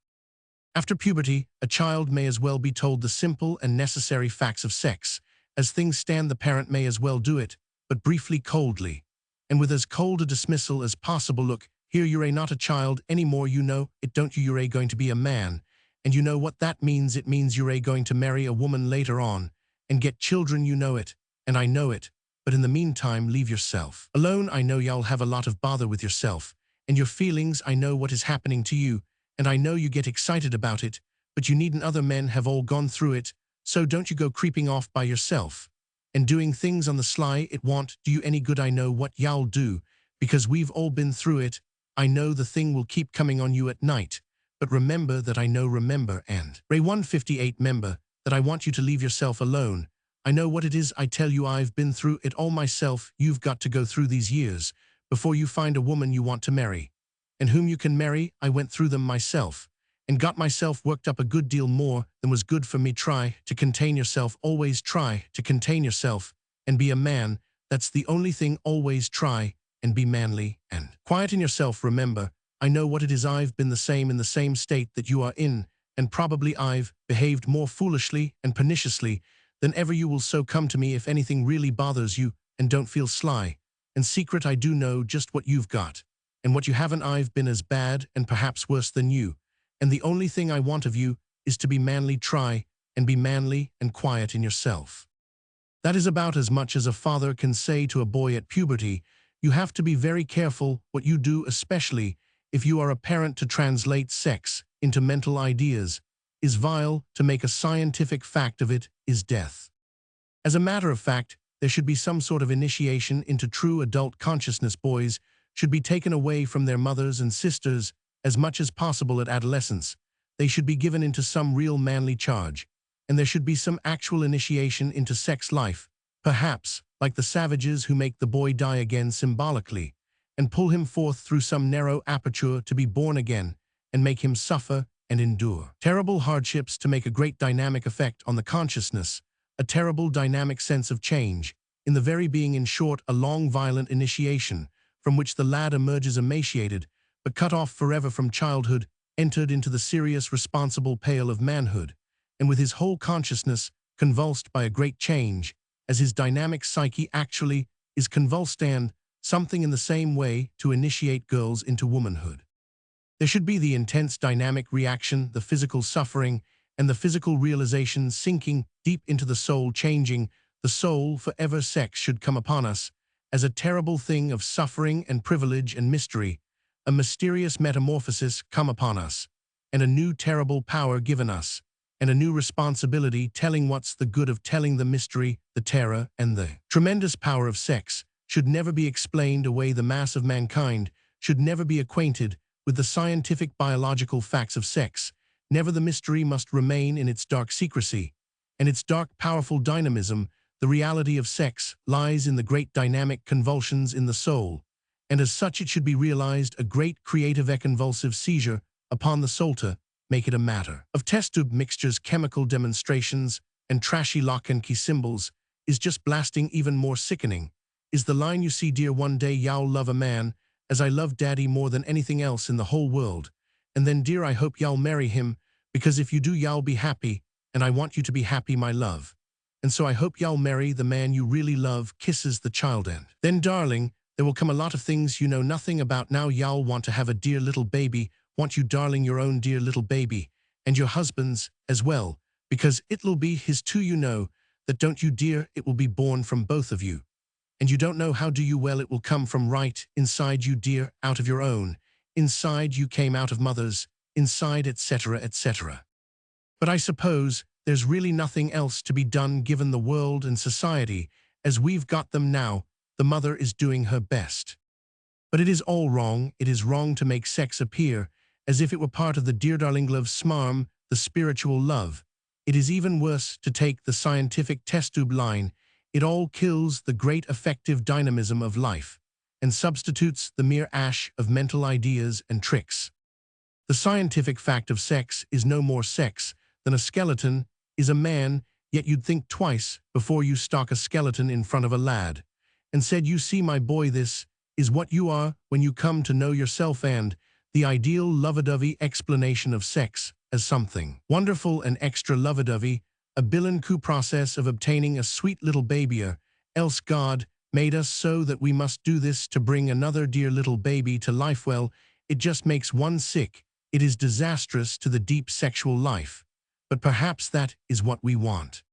After puberty, a child may as well be told the simple and necessary facts of sex. As things stand, the parent may as well do it, but briefly, coldly, and with as cold a dismissal as possible. Look, here you're not a child anymore, you know it, don't you? You're going to be a man, and you know what that means. It means you're going to marry a woman later on, and get children, you know it, and I know it, but in the meantime, leave yourself alone. I know y'all have a lot of bother with yourself, and your feelings. I know what is happening to you, and I know you get excited about it, but you needn't. Other men have all gone through it, so don't you go creeping off by yourself and doing things on the sly. It won't do you any good. I know what y'all do, because we've all been through it. I know the thing will keep coming on you at night, but remember that I know, remember, and Ray 158, member, that I want you to leave yourself alone. I know what it is. I tell you, I've been through it all myself. You've got to go through these years before you find a woman you want to marry, and whom you can marry. I went through them myself, and got myself worked up a good deal more than was good for me. Try to contain yourself. Always try to contain yourself and be a man. That's the only thing. Always try and be manly and quiet in yourself. Remember, I know what it is. I've been the same in the same state that you are in, and probably I've behaved more foolishly and perniciously than ever. You will so come to me if anything really bothers you, and don't feel sly and secret. I do know just what you've got and what you haven't. I've been as bad and perhaps worse than you, and the only thing I want of you is to be manly. Try and be manly and quiet in yourself. That is about as much as a father can say to a boy at puberty. You have to be very careful what you do, especially if you are a parent. To translate sex into mental ideas is vile. To make a scientific fact of it is death. As a matter of fact, there should be some sort of initiation into true adult consciousness. Boys should be taken away from their mothers and sisters as much as possible at adolescence. They should be given into some real manly charge, and there should be some actual initiation into sex life, perhaps like the savages who make the boy die again symbolically, and pull him forth through some narrow aperture to be born again, and make him suffer and endure terrible hardships to make a great dynamic effect on the consciousness, a terrible dynamic sense of change in the very being. In short, a long violent initiation from which the lad emerges emaciated, but cut off forever from childhood, entered into the serious responsible pale of manhood, and with his whole consciousness convulsed by a great change, as his dynamic psyche actually is convulsed, and something in the same way to initiate girls into womanhood. There should be the intense dynamic reaction, the physical suffering, and the physical realization sinking deep into the soul, changing the soul forever. Sex should come upon us as a terrible thing of suffering and privilege and mystery, a mysterious metamorphosis come upon us, and a new terrible power given us, and a new responsibility telling. What's the good of telling the mystery, the terror, and the tremendous power of sex should never be explained away. The mass of mankind should never be acquainted with the scientific biological facts of sex. Never. The mystery must remain in its dark secrecy and its dark powerful dynamism. The reality of sex lies in the great dynamic convulsions in the soul, and as such it should be realized, a great creative convulsive seizure upon the soul. To make it a matter of test tube mixtures, chemical demonstrations, and trashy lock and key symbols is just blasting. Even more sickening is the line you see, dear, one day y'all love a man as I love daddy more than anything else in the whole world, and then, dear, I hope y'all marry him, because if you do y'all be happy, and I want you to be happy, my love. And so I hope y'all marry the man you really love. Kisses the child. And then, darling, there will come a lot of things you know nothing about now. Y'all want to have a dear little baby, want you, darling, your own dear little baby, and your husband's as well, because it'll be his too. You know that, don't you, dear? It will be born from both of you. And you don't know how, do you? Well, it will come from right inside you, dear, out of your own. Inside you came out of mother's, inside, etc., etc. But I suppose there's really nothing else to be done given the world and society as we've got them now. The mother is doing her best. But it is all wrong. It is wrong to make sex appear as if it were part of the dear darling love smarm, the spiritual love. It is even worse to take the scientific test tube line. It all kills the great effective dynamism of life and substitutes the mere ash of mental ideas and tricks. The scientific fact of sex is no more sex than a skeleton is a man, yet you'd think twice before you stalk a skeleton in front of a lad, and said, "You see, my boy, this is what you are when you come to know yourself," and the ideal lovey-dovey explanation of sex as something wonderful and extra lovey-dovey, a bill-and-coo process of obtaining a sweet little baby, else God made us so that we must do this to bring another dear little baby to life. Well, it just makes one sick. It is disastrous to the deep sexual life. But perhaps that is what we want.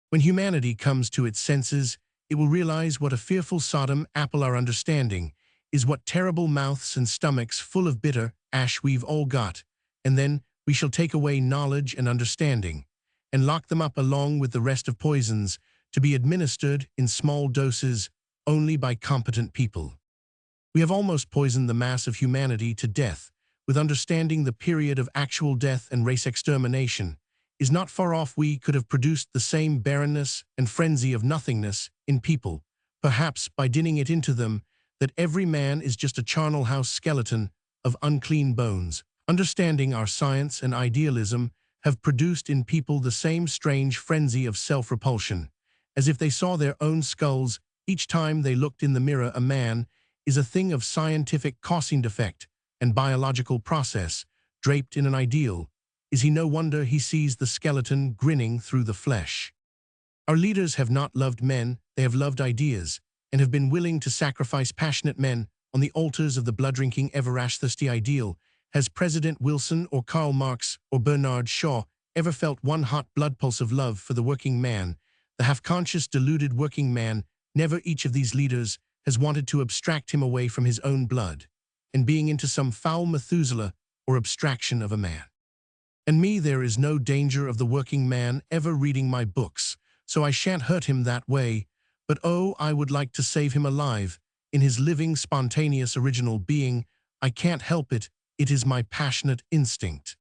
When humanity comes to its senses, it will realize what a fearful Sodom apple our understanding is, what terrible mouths and stomachs full of bitter ash we've all got, and then we shall take away knowledge and understanding, and lock them up along with the rest of poisons, to be administered in small doses only by competent people. We have almost poisoned the mass of humanity to death, with understanding the period of actual death and race extermination is not far off. We could have produced the same barrenness and frenzy of nothingness in people, perhaps by dinning it into them that every man is just a charnel house skeleton of unclean bones. Understanding our science and idealism have produced in people the same strange frenzy of self-repulsion, as if they saw their own skulls each time they looked in the mirror. A man is a thing of scientific causing defect and biological process, draped in an ideal. Is he no wonder he sees the skeleton grinning through the flesh? Our leaders have not loved men, they have loved ideas, and have been willing to sacrifice passionate men on the altars of the blood-drinking, ever-ash-thirsty ideal. Has President Wilson or Karl Marx or Bernard Shaw ever felt one hot blood pulse of love for the working man, the half-conscious, deluded working man? Never. Each of these leaders has wanted to abstract him away from his own blood and being into some foul Methuselah or abstraction of a man. And me, there is no danger of the working man ever reading my books, so I shan't hurt him that way. But oh, I would like to save him alive, in his living, spontaneous, original being. I can't help it, it is my passionate instinct.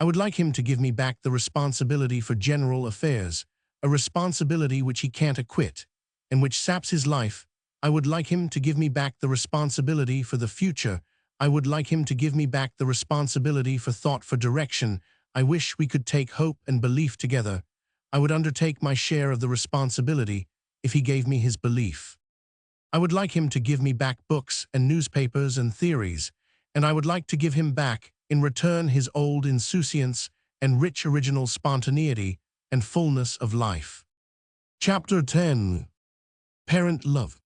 I would like him to give me back the responsibility for general affairs, a responsibility which he can't acquit, and which saps his life. I would like him to give me back the responsibility for the future. I would like him to give me back the responsibility for thought, for direction. I wish we could take hope and belief together. I would undertake my share of the responsibility if he gave me his belief. I would like him to give me back books and newspapers and theories, and I would like to give him back, in return, his old insouciance and rich original spontaneity and fullness of life. Chapter 10. Parent Love.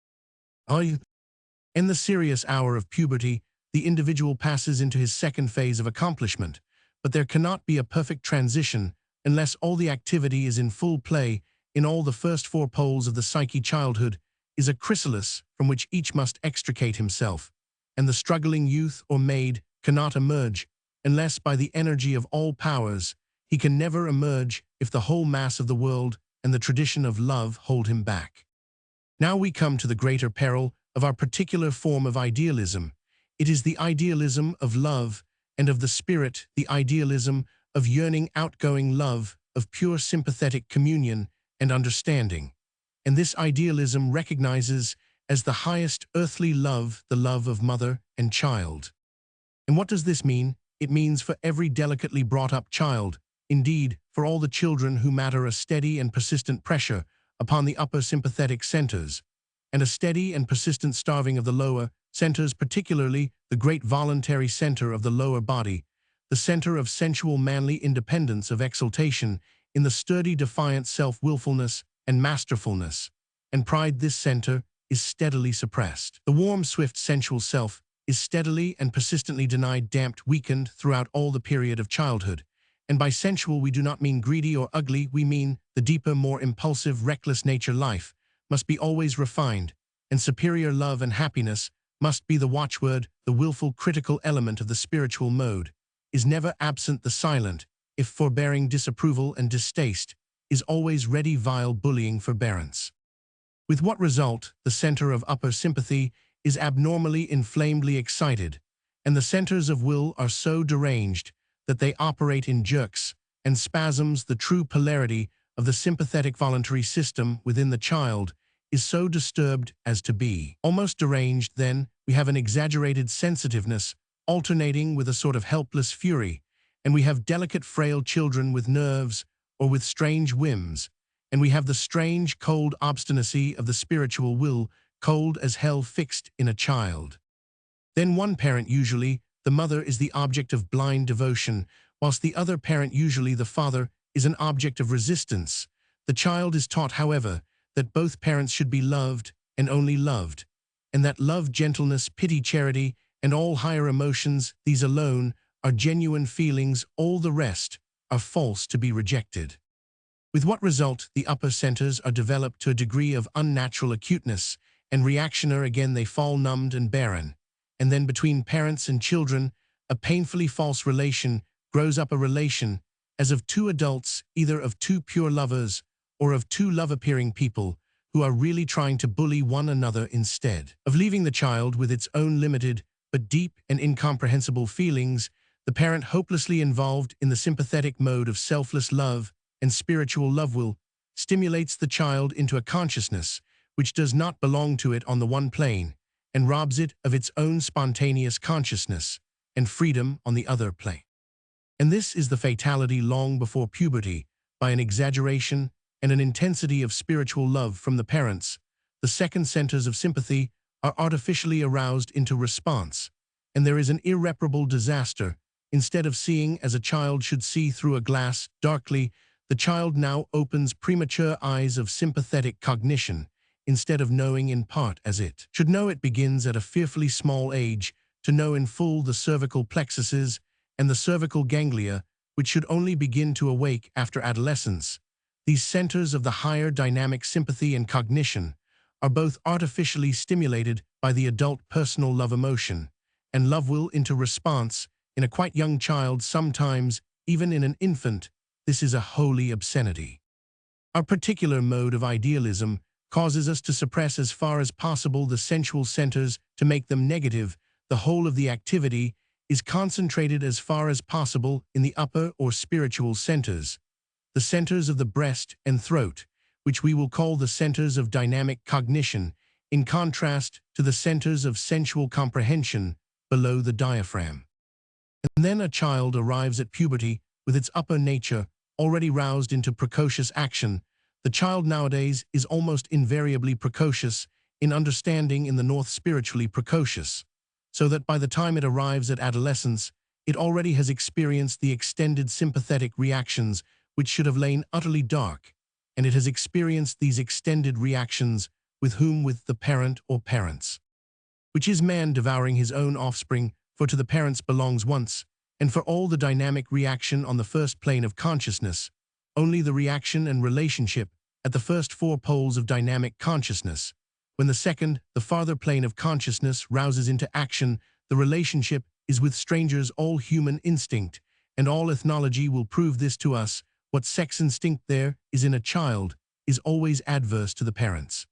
In the serious hour of puberty, the individual passes into his second phase of accomplishment, but there cannot be a perfect transition unless all the activity is in full play. In all the first four poles of the psyche, childhood is a chrysalis from which each must extricate himself, and the struggling youth or maid cannot emerge unless by the energy of all powers. He can never emerge if the whole mass of the world and the tradition of love hold him back. Now we come to the greater peril of our particular form of idealism. It is the idealism of love and of the spirit, the idealism of yearning, outgoing love, of pure sympathetic communion and understanding. And this idealism recognizes as the highest earthly love the love of mother and child. And what does this mean? It means for every delicately brought-up child, indeed, for all the children who matter, a steady and persistent pressure upon the upper sympathetic centers, and a steady and persistent starving of the lower centers, particularly the great voluntary center of the lower body, the center of sensual manly independence, of exultation in the sturdy defiant self-willfulness and masterfulness and pride. This center is steadily suppressed. The warm, swift, sensual self is steadily and persistently denied, damped, weakened throughout all the period of childhood. And by sensual we do not mean greedy or ugly, we mean the deeper, more impulsive, reckless nature. Life must be always refined, and superior love and happiness must be the watchword. The willful, critical element of the spiritual mode is never absent. The silent, if forbearing, disapproval and distaste is always ready. Vile, bullying forbearance. With what result? The center of upper sympathy is abnormally, inflamedly excited, and the centers of will are so deranged that they operate in jerks, and spasms. The true polarity of the sympathetic voluntary system within the child is so disturbed as to be almost deranged. Then we have an exaggerated sensitiveness alternating with a sort of helpless fury, and we have delicate frail children with nerves or with strange whims, and we have the strange cold obstinacy of the spiritual will, cold as hell, fixed in a child. Then one parent, usually the mother, is the object of blind devotion, whilst the other parent, usually the father, is an object of resistance. The child is taught, however, that both parents should be loved and only loved, and that love, gentleness, pity, charity, and all higher emotions, these alone are genuine feelings, all the rest are false, to be rejected. With what result? The upper centers are developed to a degree of unnatural acuteness, and reactionary again they fall numbed and barren. And then between parents and children, a painfully false relation grows up, a relation as of two adults, either of two pure lovers or of two love-appearing people who are really trying to bully one another instead of leaving the child with its own limited but deep and incomprehensible feelings. The parent, hopelessly involved in the sympathetic mode of selfless love and spiritual love, will stimulates the child into a consciousness which does not belong to it on the one plane, and robs it of its own spontaneous consciousness and freedom on the other plane. And this is the fatality long before puberty. By an exaggeration and an intensity of spiritual love from the parents, the second centers of sympathy are artificially aroused into response, and there is an irreparable disaster. Instead of seeing as a child should see through a glass darkly, the child now opens premature eyes of sympathetic cognition, instead of knowing in part as it should know. It begins at a fearfully small age to know in full the cervical plexuses and the cervical ganglia, which should only begin to awake after adolescence. These centers of the higher dynamic sympathy and cognition are both artificially stimulated by the adult personal love emotion and love will into response in a quite young child, sometimes even in an infant. This is a holy obscenity. Our particular mode of idealism causes us to suppress as far as possible the sensual centers, to make them negative. The whole of the activity is concentrated as far as possible in the upper or spiritual centers, the centers of the breast and throat, which we will call the centers of dynamic cognition, in contrast to the centers of sensual comprehension below the diaphragm. And then a child arrives at puberty with its upper nature already roused into precocious action. The child nowadays is almost invariably precocious in understanding, in the north spiritually precocious, so that by the time it arrives at adolescence, it already has experienced the extended sympathetic reactions which should have lain utterly dark, and it has experienced these extended reactions with whom? With the parent or parents, which is man devouring his own offspring, for to the parents belongs once, and for all, the dynamic reaction on the first plane of consciousness, only the reaction and relationship at the first four poles of dynamic consciousness. When the second, the farther plane of consciousness, rouses into action, the relationship is with strangers. All human instinct and all ethnology will prove this to us. What sex instinct there is in a child is always adverse to the parents.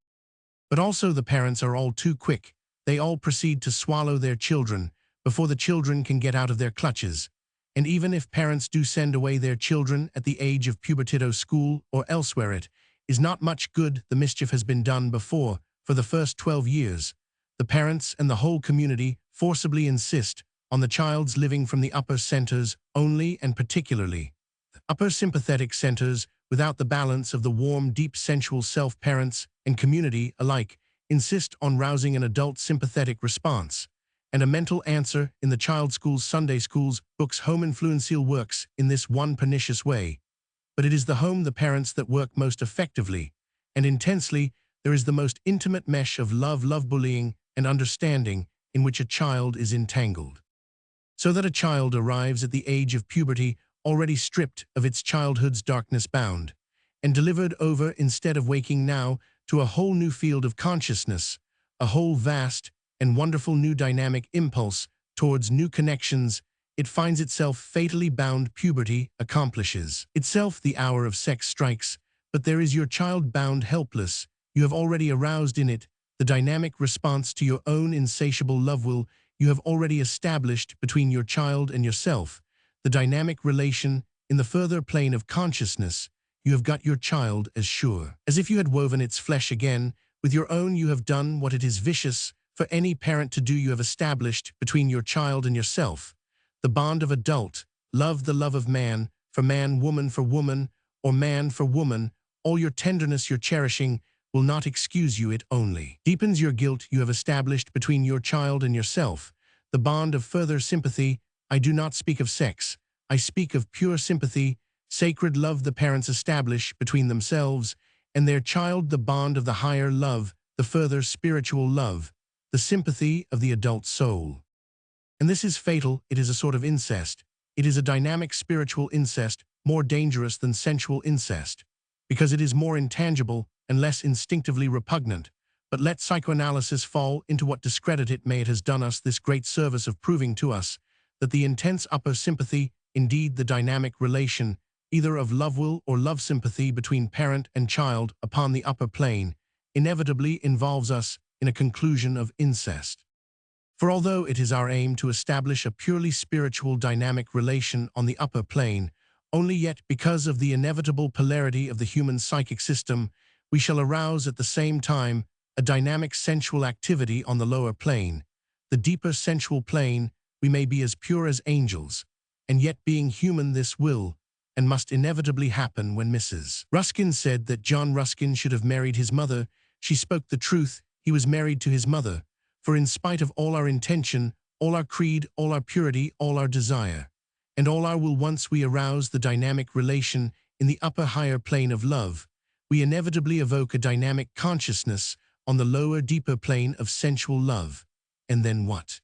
But also the parents are all too quick. They all proceed to swallow their children before the children can get out of their clutches. And even if parents do send away their children at the age of puberty to school or elsewhere, it is not much good. The mischief has been done before. For the first 12 years, the parents and the whole community forcibly insist on the child's living from the upper centers only, and particularly the upper sympathetic centers, without the balance of the warm, deep sensual self. Parents and community alike insist on rousing an adult sympathetic response and a mental answer in the child schools, Sunday schools, books. Home influential works in this one pernicious way, but it is the home, the parents, that work most effectively and intensely. There is the most intimate mesh of love bullying, and understanding in which a child is entangled. So that a child arrives at the age of puberty already stripped of its childhood's darkness, bound and delivered over, instead of waking now, to a whole new field of consciousness, a whole vast and wonderful new dynamic impulse towards new connections. It finds itself fatally bound. Puberty accomplishes itself. The hour of sex strikes, but there is your child bound, helpless. You have already aroused in it the dynamic response to your own insatiable love will. You have already established between your child and yourself the dynamic relation in the further plane of consciousness, you have got your child as sure. As if you had woven its flesh again, with your own you have done what it is vicious for any parent to do. You have established between your child and yourself the bond of adult, love, the love of man, woman for woman, or man for woman. All your tenderness, your cherishing, will not excuse you, it only deepens your guilt. You have established between your child and yourself the bond of further sympathy. I do not speak of sex, I speak of pure sympathy, sacred love. The parents establish between themselves and their child the bond of the higher love, the further spiritual love, the sympathy of the adult soul. And this is fatal. It is a sort of incest. It is a dynamic spiritual incest, more dangerous than sensual incest, because it is more intangible and less instinctively repugnant. But let psychoanalysis fall into what discredit it may. It has done us this great service of proving to us that the intense upper sympathy, indeed the dynamic relation, either of love will or love sympathy between parent and child upon the upper plane, inevitably involves us in a conclusion of incest. For although it is our aim to establish a purely spiritual dynamic relation on the upper plane, only yet because of the inevitable polarity of the human psychic system, we shall arouse at the same time a dynamic sensual activity on the lower plane. The deeper sensual plane, we may be as pure as angels, and yet being human this will and must inevitably happen when Mrs. Ruskin said that John Ruskin should have married his mother. She spoke the truth. He was married to his mother. For in spite of all our intention, all our creed, all our purity, all our desire, and all our will, once we arouse the dynamic relation in the upper higher plane of love, we inevitably evoke a dynamic consciousness on the lower deeper plane of sensual love. And then what?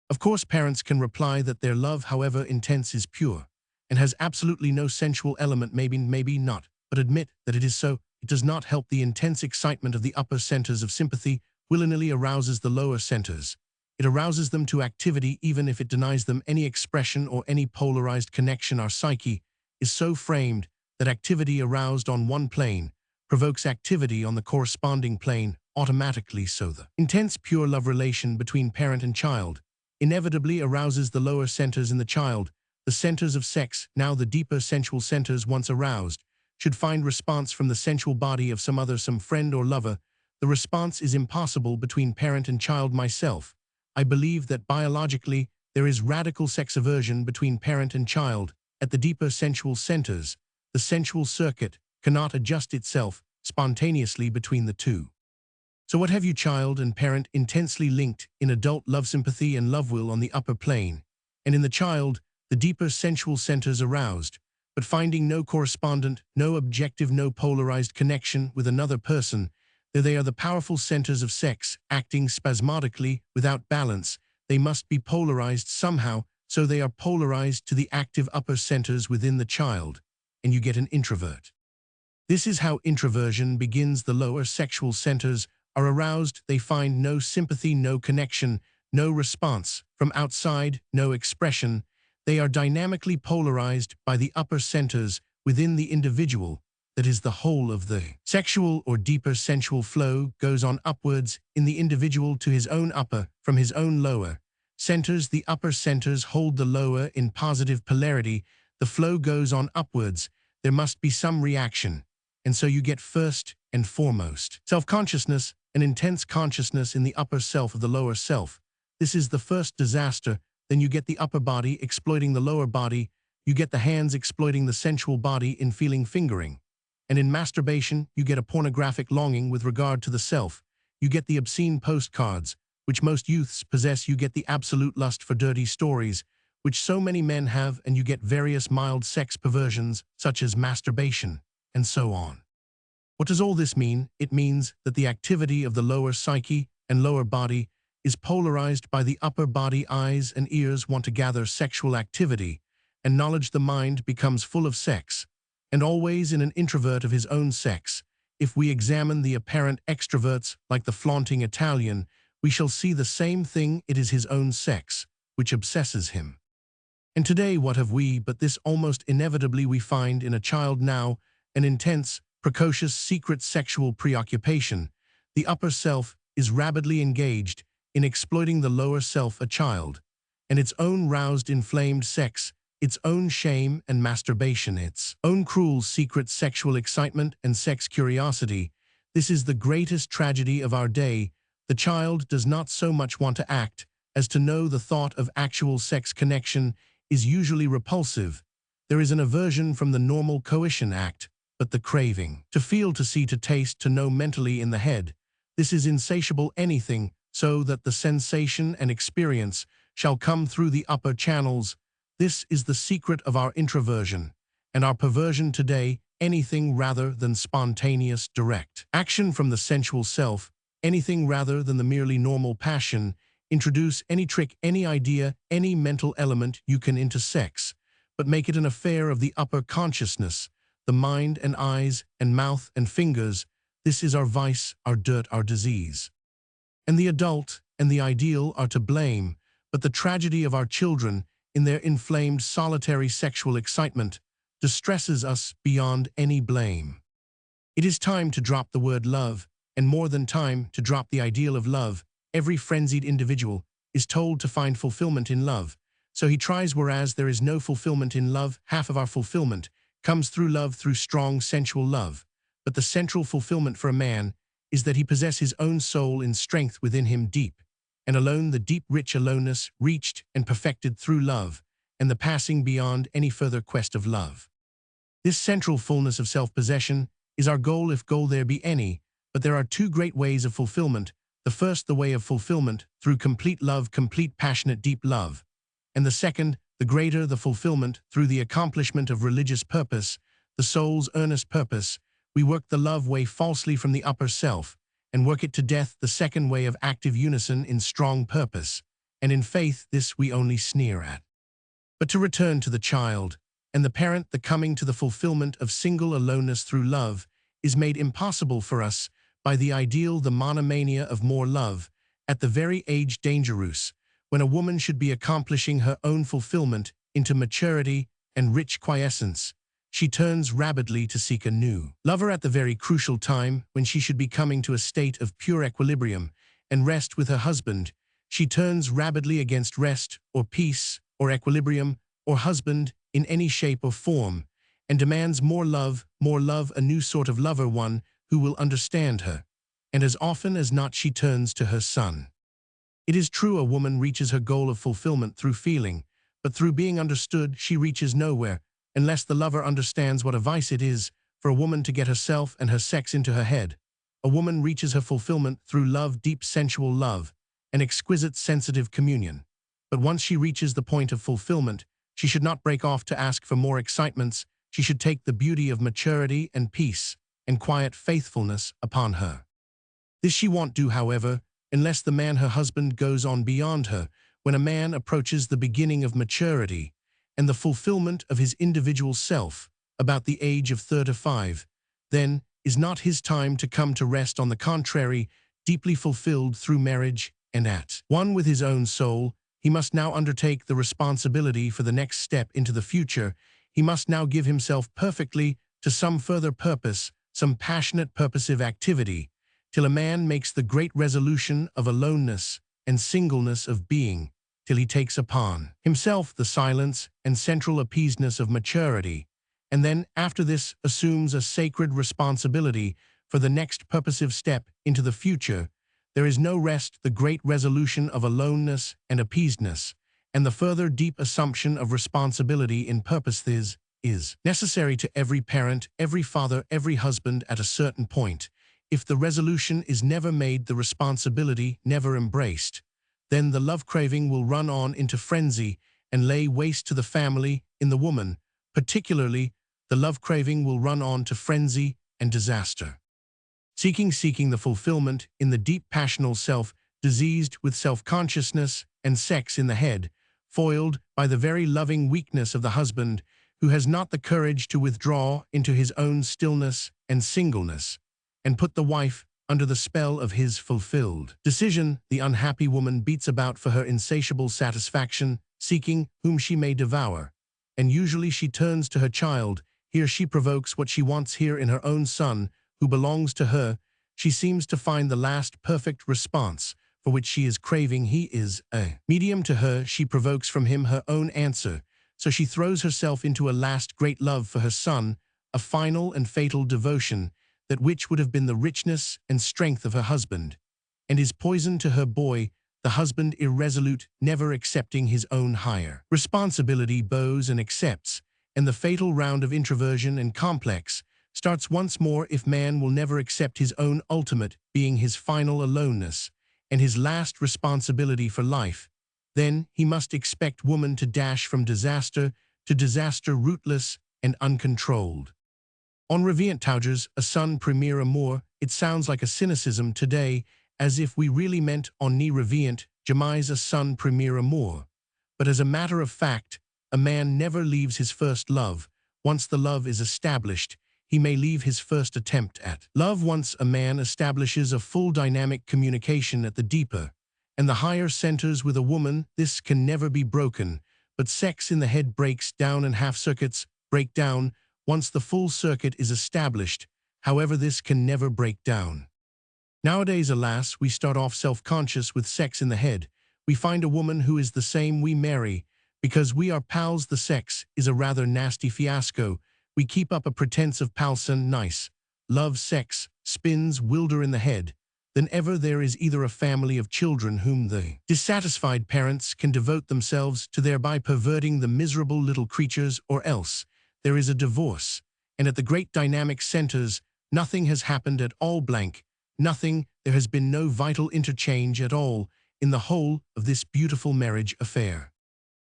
Of course, parents can reply that their love, however intense, is pure and has absolutely no sensual element. Maybe not, but admit that it is so. It does not help. The intense excitement of the upper centers of sympathy willy-nilly arouses the lower centers. It arouses them to activity even if it denies them any expression or any polarized connection. Our psyche is so framed that activity aroused on one plane provokes activity on the corresponding plane automatically. So the intense pure love relation between parent and child inevitably arouses the lower centers in the child. The centers of sex, now the deeper sensual centers once aroused, should find response from the sensual body of some other, some friend or lover. The response is impossible between parent and child. Myself, I believe that biologically there is radical sex aversion between parent and child. At the deeper sensual centers, the sensual circuit cannot adjust itself spontaneously between the two. So what have you? Child and parent intensely linked in adult love sympathy and love will on the upper plane, and in the child, the deeper sensual centers aroused, but finding no correspondent, no objective, no polarized connection with another person. There they are, the powerful centers of sex, acting spasmodically, without balance. They must be polarized somehow, so they are polarized to the active upper centers within the child, and you get an introvert. This is how introversion begins. The lower sexual centers are aroused. They find no sympathy, no connection, no response from outside, no expression. They are dynamically polarized by the upper centers within the individual. That is, the whole of the sexual or deeper sensual flow goes on upwards in the individual to his own upper from his own lower centers. The upper centers hold the lower in positive polarity. The flow goes on upwards. There must be some reaction. And so you get first and foremost self-consciousness, an intense consciousness in the upper self of the lower self. This is the first disaster. Then you get the upper body exploiting the lower body. You get the hands exploiting the sensual body in feeling fingering. And in masturbation, you get a pornographic longing with regard to the self. You get the obscene postcards, which most youths possess. You get the absolute lust for dirty stories, which so many men have, and you get various mild sex perversions, such as masturbation, and so on. What does all this mean? It means that the activity of the lower psyche and lower body is polarized by the upper body. Eyes and ears want to gather sexual activity, and knowledge. The mind becomes full of sex, and always in an introvert of his own sex. If we examine the apparent extroverts, like the flaunting Italian, we shall see the same thing. It is his own sex which obsesses him. And today what have we but this? Almost inevitably we find in a child now an intense, precocious, secret sexual preoccupation. The upper self is rabidly engaged in exploiting the lower self, a child, and its own roused, inflamed sex its own shame and masturbation, its own cruel secret sexual excitement and sex curiosity. This is the greatest tragedy of our day. The child does not so much want to act as to know the thought of actual sex connection is usually repulsive. There is an aversion from the normal coition act, but the craving to feel, to see, to taste, to know mentally in the head. This is insatiable anything, so that the sensation and experience shall come through the upper channels. This is the secret of our introversion, and our perversion today, anything rather than spontaneous, direct action from the sensual self, anything rather than the merely normal passion. Introduce any trick, any idea, any mental element you can into sex, but make it an affair of the upper consciousness, the mind and eyes and mouth and fingers. This is our vice, our dirt, our disease. And the adult and the ideal are to blame, but the tragedy of our children, in their inflamed solitary sexual excitement, distresses us beyond any blame. It is time to drop the word love, and more than time to drop the ideal of love. Every frenzied individual is told to find fulfillment in love, so he tries, whereas there is no fulfillment in love. Half of our fulfillment comes through love, through strong sensual love. But the central fulfillment for a man is that he possess his own soul in strength within him deep, and alone the deep rich aloneness reached and perfected through love, and the passing beyond any further quest of love. This central fullness of self-possession is our goal, if goal there be any, but there are two great ways of fulfillment. The first, the way of fulfillment through complete love, complete passionate deep love, and the second, the greater, the fulfillment through the accomplishment of religious purpose, the soul's earnest purpose. We work the love way falsely from the upper self, and work it to death, the second way of active unison in strong purpose, and in faith. This we only sneer at. But to return to the child and the parent, the coming to the fulfillment of single aloneness through love is made impossible for us by the ideal, the monomania of more love, at the very age dangerous, when a woman should be accomplishing her own fulfillment into maturity and rich quiescence. She turns rapidly to seek a new lover at the very crucial time when she should be coming to a state of pure equilibrium and rest with her husband. She turns rapidly against rest or peace or equilibrium or husband in any shape or form, and demands more love, a new sort of lover, one who will understand her. And as often as not she turns to her son. It is true, a woman reaches her goal of fulfillment through feeling, but through being understood she reaches nowhere, unless the lover understands what a vice it is for a woman to get herself and her sex into her head. A woman reaches her fulfillment through love, deep sensual love, an exquisite sensitive communion. But once she reaches the point of fulfillment, she should not break off to ask for more excitements. She should take the beauty of maturity and peace and quiet faithfulness upon her. This she won't do, however, unless the man, her husband, goes on beyond her. When a man approaches the beginning of maturity and the fulfillment of his individual self, about the age of 35, then is not his time to come to rest. On the contrary, deeply fulfilled through marriage and at one with his own soul, he must now undertake the responsibility for the next step into the future. He must now give himself perfectly to some further purpose, some passionate purposive activity, till a man makes the great resolution of aloneness and singleness of being, till he takes upon himself the silence and central appeasedness of maturity, and then, after this, assumes a sacred responsibility for the next purposive step into the future. There is no rest, the great resolution of aloneness and appeasedness, and the further deep assumption of responsibility in purpose. This is necessary to every parent, every father, every husband at a certain point. If the resolution is never made, the responsibility never embraced, then the love-craving will run on into frenzy and lay waste to the family. In the woman, particularly, the love-craving will run on to frenzy and disaster. Seeking the fulfillment in the deep passional self, diseased with self-consciousness and sex in the head, foiled by the very loving weakness of the husband, who has not the courage to withdraw into his own stillness and singleness, and put the wife under the spell of his fulfilled decision. The unhappy woman beats about for her insatiable satisfaction, seeking whom she may devour, and usually she turns to her child. Here she provokes what she wants. Here, in her own son, who belongs to her, she seems to find the last perfect response for which she is craving. He is a medium to her. She provokes from him her own answer so she throws herself into a last great love for her son, a final and fatal devotion, that which would have been the richness and strength of her husband, and is poison to her boy, the husband irresolute, never accepting his own higher responsibility bows and accepts, and the fatal round of introversion and complex starts once more if man will never accept his own ultimate being his final aloneness, and his last responsibility for life. Then he must expect woman to dash from disaster to disaster rootless and uncontrolled. On revient Taugers, a son premier amour, it sounds like a cynicism today, as if we really meant on ni revient, jamais a son premier amour. But as a matter of fact, a man never leaves his first love. Once the love is established, he may leave his first attempt at love. Once a man establishes a full dynamic communication at the deeper and the higher centers with a woman, this can never be broken, but sex in the head breaks down and half circuits break down once the full circuit is established. However, this can never break down. Nowadays, alas, we start off self-conscious with sex in the head. We find a woman who is the same we marry. Because we are pals, the sex is a rather nasty fiasco. We keep up a pretense of palson nice. Love sex spins wilder in the head than ever. There is either a family of children whom the dissatisfied parents can devote themselves to, thereby perverting the miserable little creatures, or else there is a divorce, and at the great dynamic centers nothing has happened at all. Blank. Nothing. There has been no vital interchange at all in the whole of this beautiful marriage affair.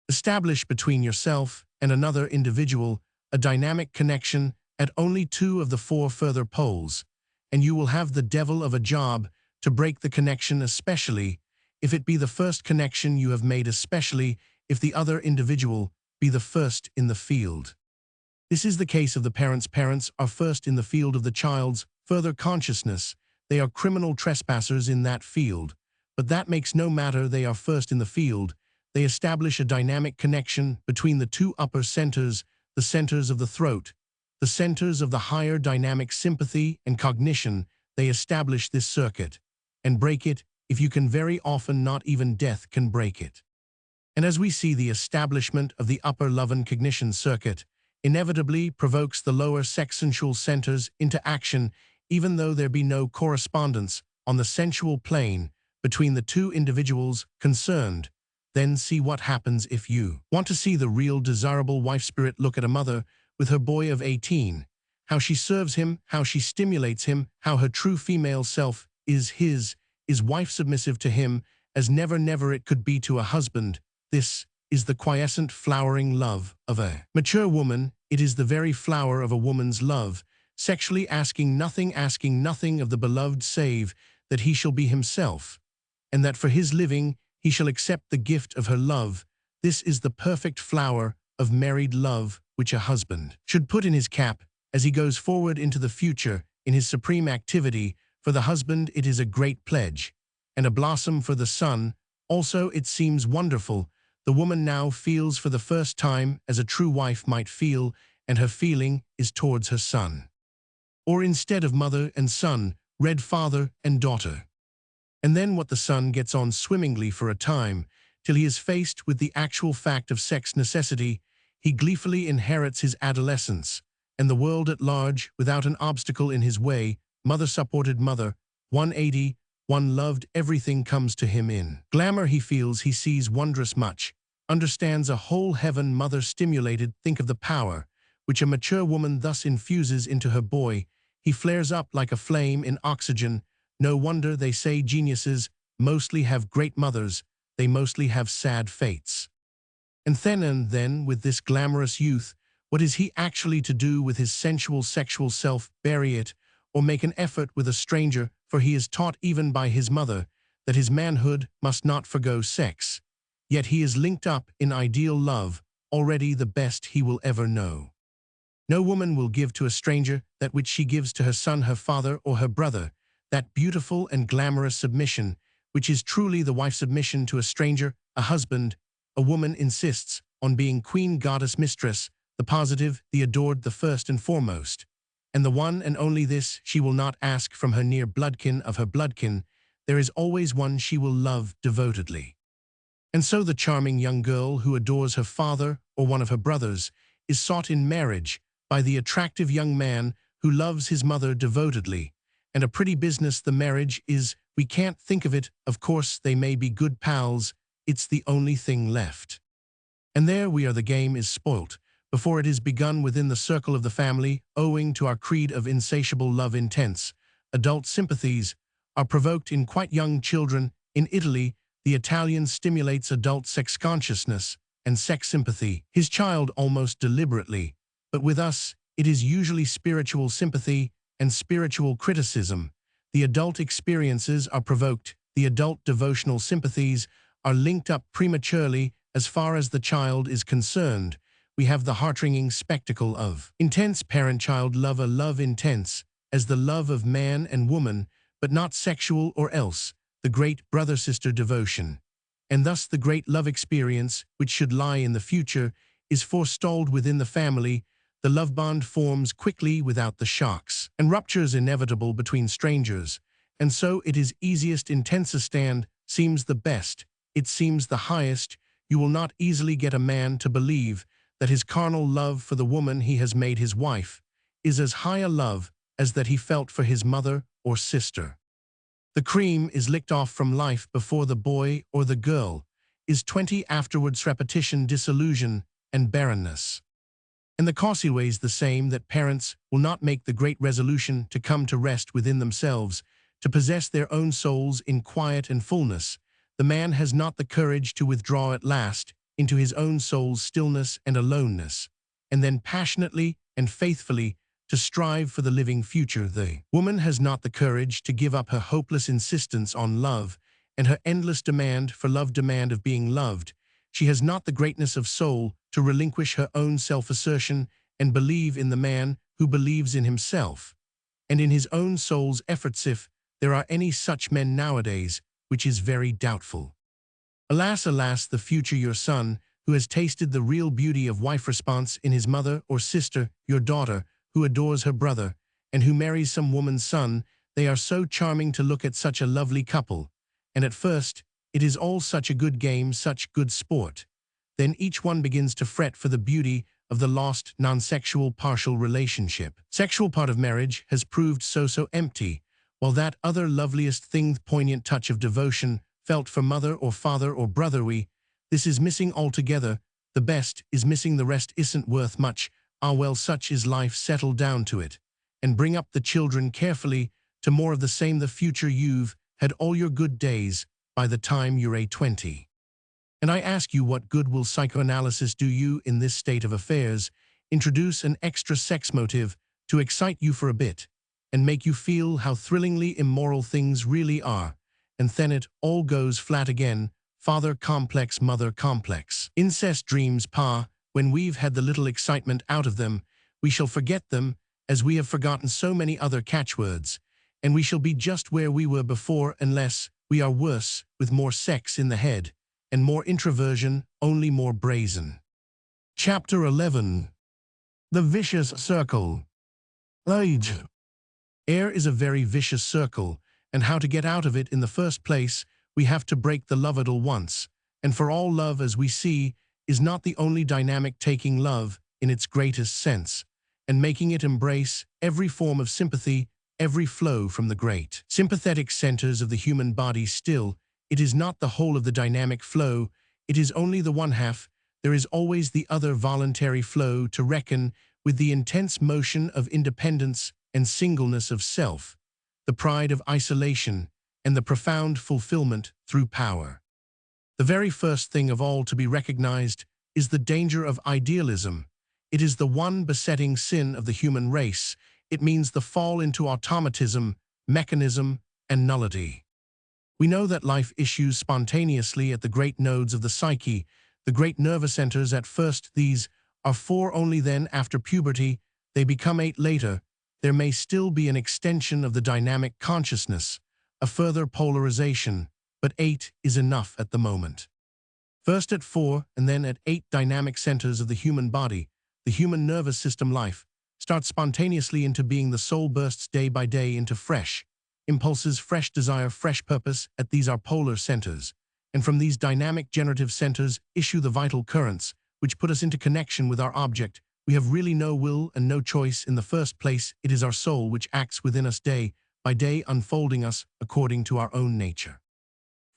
Establish between yourself and another individual a dynamic connection at only two of the four further poles, and you will have the devil of a job to break the connection, especially if it be the first connection you have made, especially if the other individual be the first in the field. This is the case of the parents. Parents are first in the field of the child's further consciousness. They are criminal trespassers in that field, but that makes no matter. They are first in the field. They establish a dynamic connection between the two upper centers, the centers of the throat, the centers of the higher dynamic sympathy and cognition. They establish this circuit and break it. If you can, very often not even death can break it. And as we see, the establishment of the upper love and cognition circuit inevitably provokes the lower sexual centers into action, even though there be no correspondence on the sensual plane between the two individuals concerned. Then see what happens if you want to see the real desirable wife spirit. Look at a mother with her boy of 18, how she serves him, how she stimulates him, how her true female self is wife submissive to him as never it could be to a husband. This is the quiescent flowering love of a mature woman. It is the very flower of a woman's love, sexually asking nothing of the beloved save that he shall be himself, and that for his living he shall accept the gift of her love. This is the perfect flower of married love which a husband should put in his cap as he goes forward into the future in his supreme activity. For the husband it is a great pledge, and a blossom for the son. Also it seems wonderful. The woman now feels for the first time as a true wife might feel, and her feeling is towards her son. Or instead of mother and son, read father and daughter. And then what the son gets on swimmingly for a time, till he is faced with the actual fact of sex necessity. He gleefully inherits his adolescence, and the world at large, without an obstacle in his way. Mother-supported mother, 180, one loved, everything comes to him in glamour. He feels, he sees wondrous much, understands a whole heaven. Mother-stimulated, think of the power which a mature woman thus infuses into her boy. He flares up like a flame in oxygen. No wonder they say geniuses mostly have great mothers, they mostly have sad fates. And then, with this glamorous youth, what is he actually to do with his sensual sexual self? Bury it, or make an effort with a stranger, for he is taught even by his mother that his manhood must not forgo sex. Yet he is linked up in ideal love, already the best he will ever know. No woman will give to a stranger that which she gives to her son, her father, or her brother, that beautiful and glamorous submission, which is truly the wife's submission to a stranger, a husband. A woman insists on being queen, goddess, mistress, the positive, the adored, the first and foremost. And the one and only this she will not ask from her near bloodkin of her bloodkin. There is always one she will love devotedly. And so the charming young girl who adores her father or one of her brothers is sought in marriage by the attractive young man who loves his mother devotedly. And a pretty business the marriage is. We can't think of it. Of course, they may be good pals. It's the only thing left. And there we are, the game is spoilt before it is begun within the circle of the family, owing to our creed of insatiable love. Intense adult sympathies are provoked in quite young children. In Italy, the Italian stimulates adult sex consciousness and sex sympathy, his child almost deliberately. But with us, it is usually spiritual sympathy and spiritual criticism. The adult experiences are provoked. The adult devotional sympathies are linked up prematurely. As far as the child is concerned, we have the heart-wringing spectacle of intense parent-child love, a love intense as the love of man and woman, but not sexual or else, the great brother-sister devotion. And thus the great love experience, which should lie in the future, is forestalled within the family. The love bond forms quickly without the shocks and ruptures inevitable between strangers. And so it is easiest. Intensest stand seems the best. It seems the highest. You will not easily get a man to believe that his carnal love for the woman he has made his wife is as high a love as that he felt for his mother or sister. The cream is licked off from life before the boy or the girl is 20. Afterwards repetition, disillusion, and barrenness. And the causeways the same, that parents will not make the great resolution to come to rest within themselves, to possess their own souls in quiet and fullness. The man has not the courage to withdraw at last into his own soul's stillness and aloneness, and then passionately and faithfully to strive for the living future. The woman has not the courage to give up her hopeless insistence on love and her endless demand for love, demand of being loved. She has not the greatness of soul to relinquish her own self-assertion and believe in the man who believes in himself and in his own soul's efforts, if there are any such men nowadays, which is very doubtful. Alas, alas, the future your son, who has tasted the real beauty of wife response in his mother or sister, your daughter, who adores her brother, and who marries some woman's son. They are so charming to look at, such a lovely couple. And at first, it is all such a good game, such good sport. Then each one begins to fret for the beauty of the lost, non-sexual partial relationship. Sexual part of marriage has proved so empty, while that other loveliest thing, poignant touch of devotion felt for mother or father or brother, this is missing altogether. The best is missing, the rest isn't worth much. Ah well, such is life. Settle down to it, and bring up the children carefully to more of the same. The future you've had all your good days by the time you're 20. And I ask you, what good will psychoanalysis do you in this state of affairs? Introduce an extra sex motive to excite you for a bit, and make you feel how thrillingly immoral things really are, and then it all goes flat again. Father complex, mother complex. Incest dreams, pa. When we've had the little excitement out of them, we shall forget them, as we have forgotten so many other catchwords, and we shall be just where we were before, unless we are worse, with more sex in the head, and more introversion, only more brazen. Chapter 11. The Vicious Circle. Age. Air is a very vicious circle, and how to get out of it in the first place, we have to break the love at all once, and for all love, as we see, is not the only dynamic, taking love in its greatest sense, and making it embrace every form of sympathy, every flow from the great sympathetic centers of the human body. Still, it is not the whole of the dynamic flow, it is only the one half. There is always the other voluntary flow to reckon with, the intense motion of independence and singleness of self, the pride of isolation, and the profound fulfillment through power. The very first thing of all to be recognized is the danger of idealism. It is the one besetting sin of the human race. It means the fall into automatism, mechanism, and nullity. We know that life issues spontaneously at the great nodes of the psyche, the great nervous centers. At first, these are 4 only, then, after puberty, they become 8 later. There may still be an extension of the dynamic consciousness, a further polarization, but 8 is enough at the moment. First at 4, and then at 8 dynamic centers of the human body, the human nervous system. Life starts spontaneously into being. The soul bursts day by day into fresh impulses, fresh desire, fresh purpose. At these are polar centers, and from these dynamic generative centers issue the vital currents, which put us into connection with our object. We have really no will and no choice in the first place. It is our soul which acts within us day by day, unfolding us according to our own nature.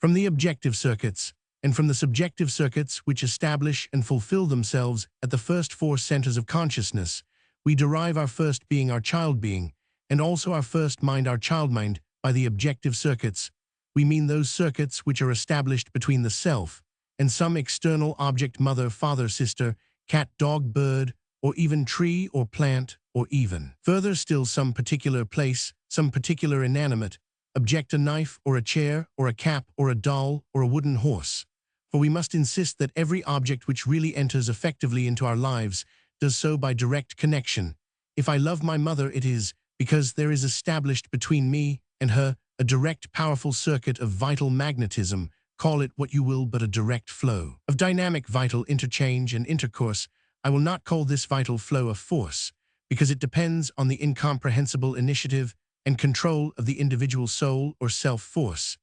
From the objective circuits, and from the subjective circuits which establish and fulfill themselves at the first four centers of consciousness, we derive our first being, our child being, and also our first mind, our child mind. By the objective circuits, we mean those circuits which are established between the self and some external object, mother, father, sister, cat, dog, bird, or even tree or plant, or even further still some particular place, some particular inanimate object, a knife or a chair or a cap or a doll or a wooden horse. For we must insist that every object which really enters effectively into our lives does so by direct connection. If I love my mother, it is because there is established between me and her a direct, powerful circuit of vital magnetism, call it what you will, but a direct flow of dynamic vital interchange and intercourse. I will not call this vital flow a force, because it depends on the incomprehensible initiative and control of the individual soul or self-force.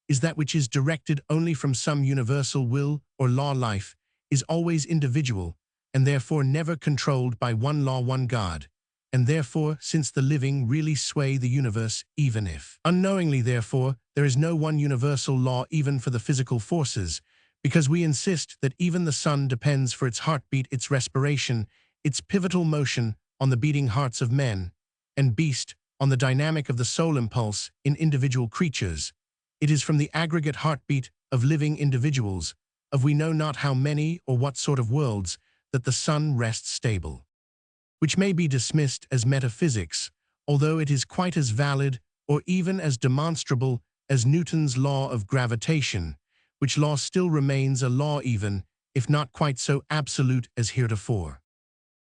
Is that which is directed only from some universal will or law. Life is always individual, and therefore never controlled by one law, one God. And therefore, since the living really sway the universe, even if unknowingly, therefore, there is no one universal law even for the physical forces, because we insist that even the sun depends for its heartbeat, its respiration, its pivotal motion on the beating hearts of men and beast, on the dynamic of the soul impulse in individual creatures. It is from the aggregate heartbeat of living individuals, of we know not how many or what sort of worlds, that the sun rests stable. Which may be dismissed as metaphysics, although it is quite as valid or even as demonstrable as Newton's law of gravitation, which law still remains a law even, if not quite so absolute as heretofore.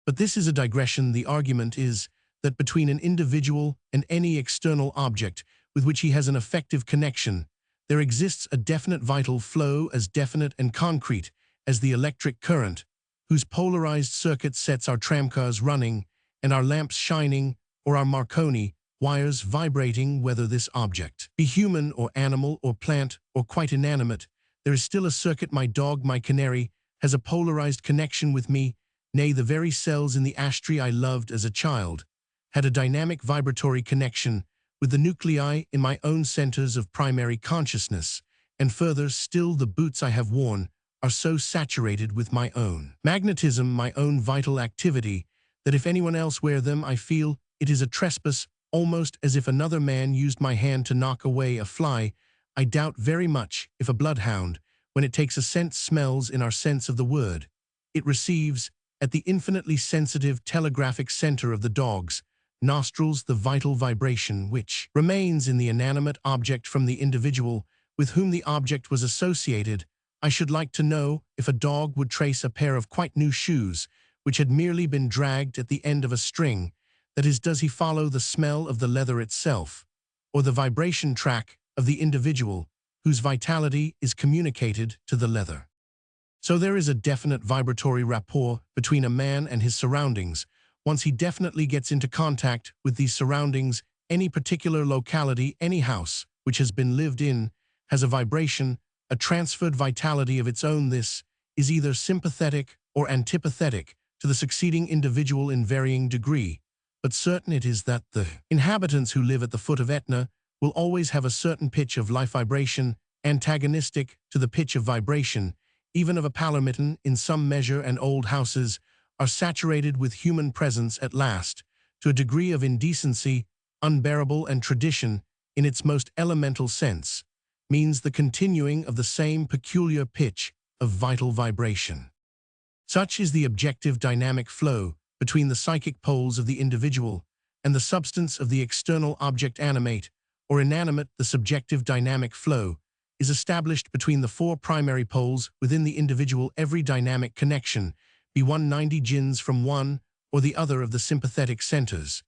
But this is a digression. The argument is that between an individual and any external object with which he has an effective connection, there exists a definite vital flow as definite and concrete as the electric current, whose polarized circuit sets our tramcars running and our lamps shining, or our Marconi wires vibrating. Whether this object be human or animal or plant or quite inanimate, there is still a circuit. My dog, my canary, has a polarized connection with me. Nay, the very cells in the ashtray I loved as a child had a dynamic vibratory connection with the nuclei in my own centers of primary consciousness, and further still, the boots I have worn are so saturated with my own magnetism, my own vital activity, that if anyone else wear them, I feel it is a trespass, almost as if another man used my hand to knock away a fly. I doubt very much if a bloodhound, when it takes a scent, smells in our sense of the word. It receives, at the infinitely sensitive telegraphic center of the dog's nostrils, the vital vibration which remains in the inanimate object from the individual with whom the object was associated. I should like to know if a dog would trace a pair of quite new shoes which had merely been dragged at the end of a string. That is, does he follow the smell of the leather itself, or the vibration track of the individual whose vitality is communicated to the leather? So there is a definite vibratory rapport between a man and his surroundings. Once he definitely gets into contact with these surroundings, any particular locality, any house which has been lived in, has a vibration, a transferred vitality of its own. This is either sympathetic or antipathetic to the succeeding individual in varying degree, but certain it is that the inhabitants who live at the foot of Etna will always have a certain pitch of life vibration, antagonistic to the pitch of vibration, even of a Palermitan in some measure, and old houses are saturated with human presence at last, to a degree of indecency unbearable, and tradition, in its most elemental sense, means the continuing of the same peculiar pitch of vital vibration. Such is the objective dynamic flow between the psychic poles of the individual and the substance of the external object. Animate or inanimate, the subjective dynamic flow is established between the four primary poles within the individual. Every dynamic connection, be 190 jins from one or the other of the sympathetic centers,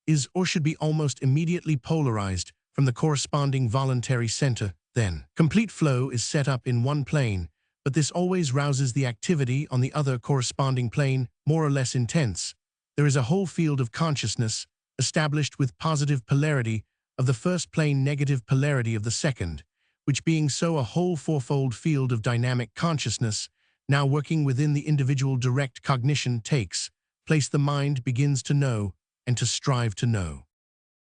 is or should be almost immediately polarized from the corresponding voluntary center. Then, complete flow is set up in one plane, but this always rouses the activity on the other corresponding plane, more or less intense. There is a whole field of consciousness established with positive polarity of the first plane, negative polarity of the second, which being so a whole fourfold field of dynamic consciousness, now working within the individual direct cognition takes, place the mind begins to know and to strive to know.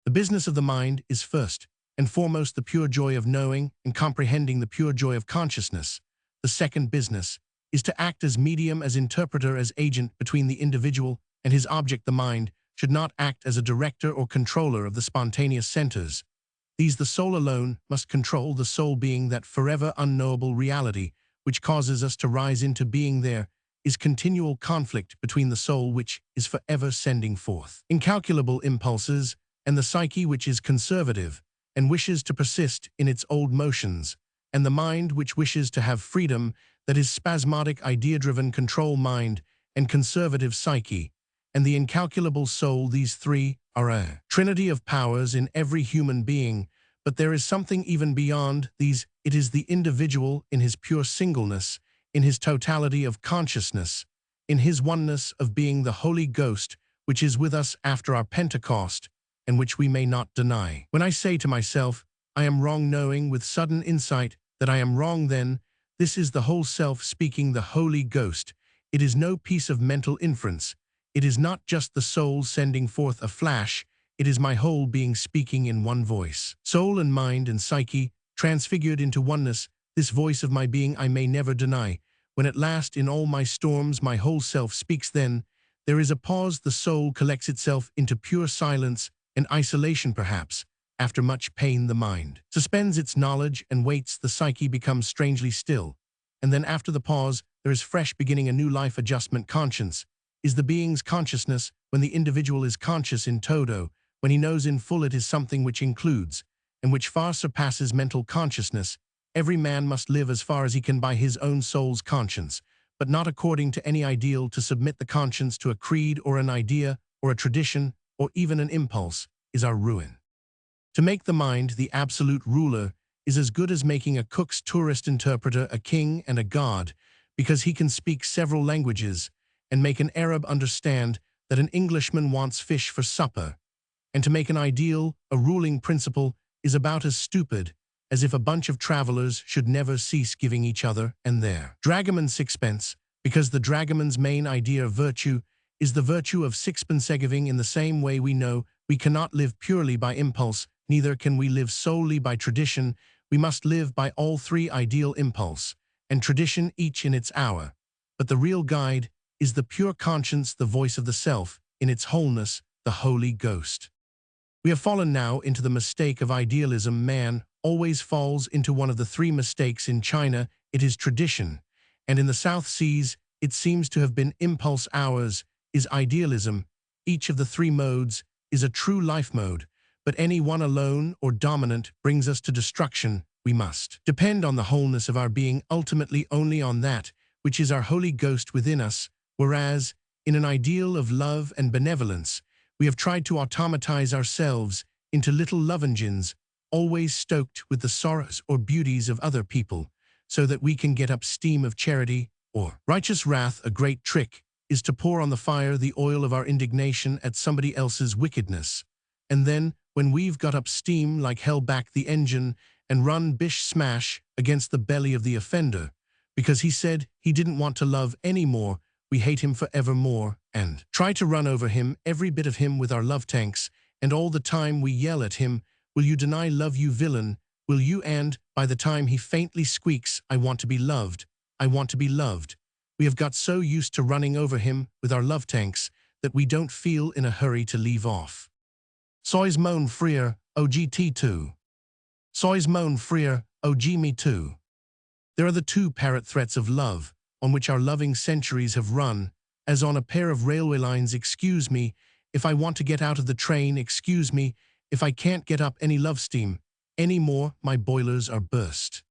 The business of the mind is first and foremost the pure joy of knowing and comprehending the pure joy of consciousness. The second business is to act as medium, as interpreter, as agent between the individual and his object. The mind should not act as a director or controller of the spontaneous centers. These the soul alone must control, the soul being that forever unknowable reality which causes us to rise into being. There is continual conflict between the soul which is forever sending forth incalculable impulses and the psyche which is conservative and wishes to persist in its old motions, and the mind which wishes to have freedom, that is spasmodic idea-driven control mind and conservative psyche, and the incalculable soul. These three are a trinity of powers in every human being, but there is something even beyond these. It is the individual in his pure singleness, in his totality of consciousness, in his oneness of being, the Holy Ghost, which is with us after our Pentecost, and which we may not deny. When I say to myself, I am wrong, knowing with sudden insight that I am wrong, then this is the whole self speaking, the Holy Ghost. It is no piece of mental inference. It is not just the soul sending forth a flash. It is my whole being speaking in one voice. Soul and mind and psyche, transfigured into oneness, this voice of my being I may never deny. When at last in all my storms my whole self speaks, then there is a pause. The soul collects itself into pure silence and isolation. Perhaps after much pain the mind suspends its knowledge and waits. The psyche becomes strangely still, and then after the pause there is fresh beginning, a new life. Adjustment. Conscience is the being's consciousness when the individual is conscious in toto, when he knows in full it is something which includes and which far surpasses mental consciousness. Every man must live as far as he can by his own soul's conscience, but not according to any ideal. To submit the conscience to a creed or an idea or a tradition or even an impulse is our ruin. To make the mind the absolute ruler is as good as making a Cook's tourist interpreter a king and a god, because he can speak several languages and make an Arab understand that an Englishman wants fish for supper. And to make an ideal a ruling principle is about as stupid as if a bunch of travelers should never cease giving each other and their dragoman sixpence, because the dragoman's main idea of virtue is the virtue of sixpence giving. In the same way, we know we cannot live purely by impulse, neither can we live solely by tradition. We must live by all three: ideal, impulse, and tradition, each in its hour. But the real guide is the pure conscience, the voice of the self, in its wholeness, the Holy Ghost. We have fallen now into the mistake of idealism. Man always falls into one of the three mistakes. In China, it is tradition, and in the South Seas, it seems to have been impulse. Ours is idealism. Each of the three modes is a true life mode, but any one alone or dominant brings us to destruction. We must depend on the wholeness of our being, ultimately only on that which is our Holy Ghost within us, whereas, in an ideal of love and benevolence, we have tried to automatize ourselves into little love engines, always stoked with the sorrows or beauties of other people, so that we can get up steam of charity or righteous wrath. A great trick is to pour on the fire the oil of our indignation at somebody else's wickedness, and then, when we've got up steam like hell, back the engine and run bish smash against the belly of the offender, because he said he didn't want to love anymore. We hate him forevermore and try to run over him, every bit of him, with our love tanks, and all the time we yell at him, "Will you deny love, you villain? Will you?" And by the time he faintly squeaks, "I want to be loved, I want to be loved," we have got so used to running over him with our love tanks that we don't feel in a hurry to leave off. Sois mon frère, OGT2. Sois mon frère, OG me too. There are the two parrot threats of love, on which our loving centuries have run, as on a pair of railway lines. Excuse me if I want to get out of the train, excuse me if I can't get up any love steam any more, my boilers are burst.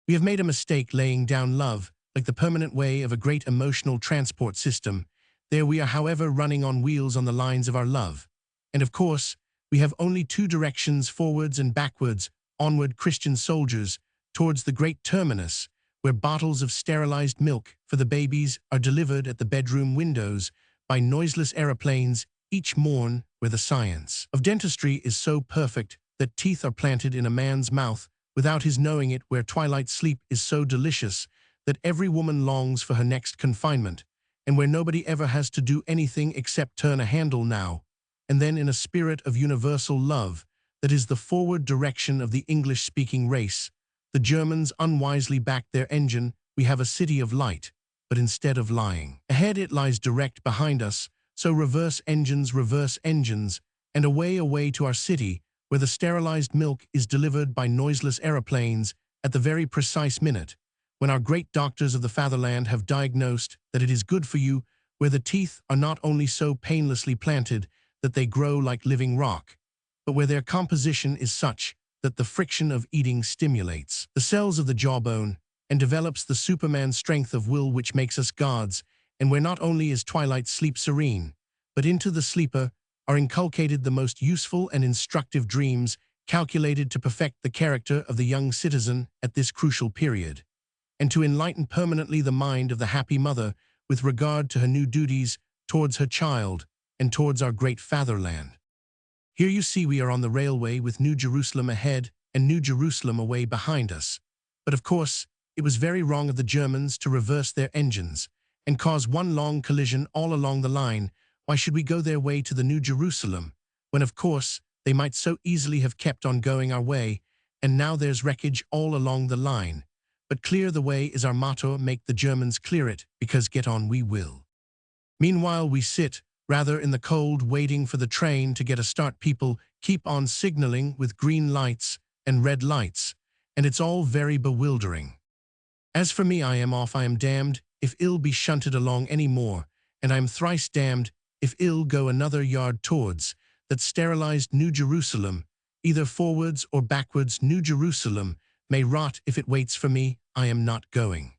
We have made a mistake laying down love like the permanent way of a great emotional transport system. There we are, however, running on wheels on the lines of our love. And of course, we have only two directions, forwards and backwards, onward, Christian soldiers, towards the great terminus, where bottles of sterilized milk for the babies are delivered at the bedroom windows by noiseless aeroplanes each morn, where the science of dentistry is so perfect that teeth are planted in a man's mouth without his knowing it, where twilight sleep is so delicious that every woman longs for her next confinement, and where nobody ever has to do anything except turn a handle now, and then in a spirit of universal love that is the forward direction of the English-speaking race, the Germans unwisely backed their engine. We have a city of light, but instead of lying ahead, it lies direct behind us, so reverse engines, and away to our city, where the sterilized milk is delivered by noiseless aeroplanes at the very precise minute, when our great doctors of the fatherland have diagnosed that it is good for you, where the teeth are not only so painlessly planted that they grow like living rock, but where their composition is such that the friction of eating stimulates the cells of the jawbone and develops the Superman strength of will which makes us gods, and where not only is twilight sleep serene, but into the sleeper are inculcated the most useful and instructive dreams calculated to perfect the character of the young citizen at this crucial period, and to enlighten permanently the mind of the happy mother with regard to her new duties towards her child and towards our great fatherland. Here you see we are on the railway with New Jerusalem ahead and New Jerusalem away behind us. But of course, it was very wrong of the Germans to reverse their engines and cause one long collision all along the line. Why should we go their way to the New Jerusalem, when of course they might so easily have kept on going our way, and now there's wreckage all along the line. But clear the way is our motto, make the Germans clear it, because get on we will. Meanwhile we sit, rather in the cold, waiting for the train to get a start. People keep on signaling with green lights and red lights, and it's all very bewildering. As for me, I am off. I am damned if ill be shunted along any more, and I am thrice damned if ill go another yard towards that sterilized New Jerusalem, either forwards or backwards. New Jerusalem may rot if it waits for me. I am not going.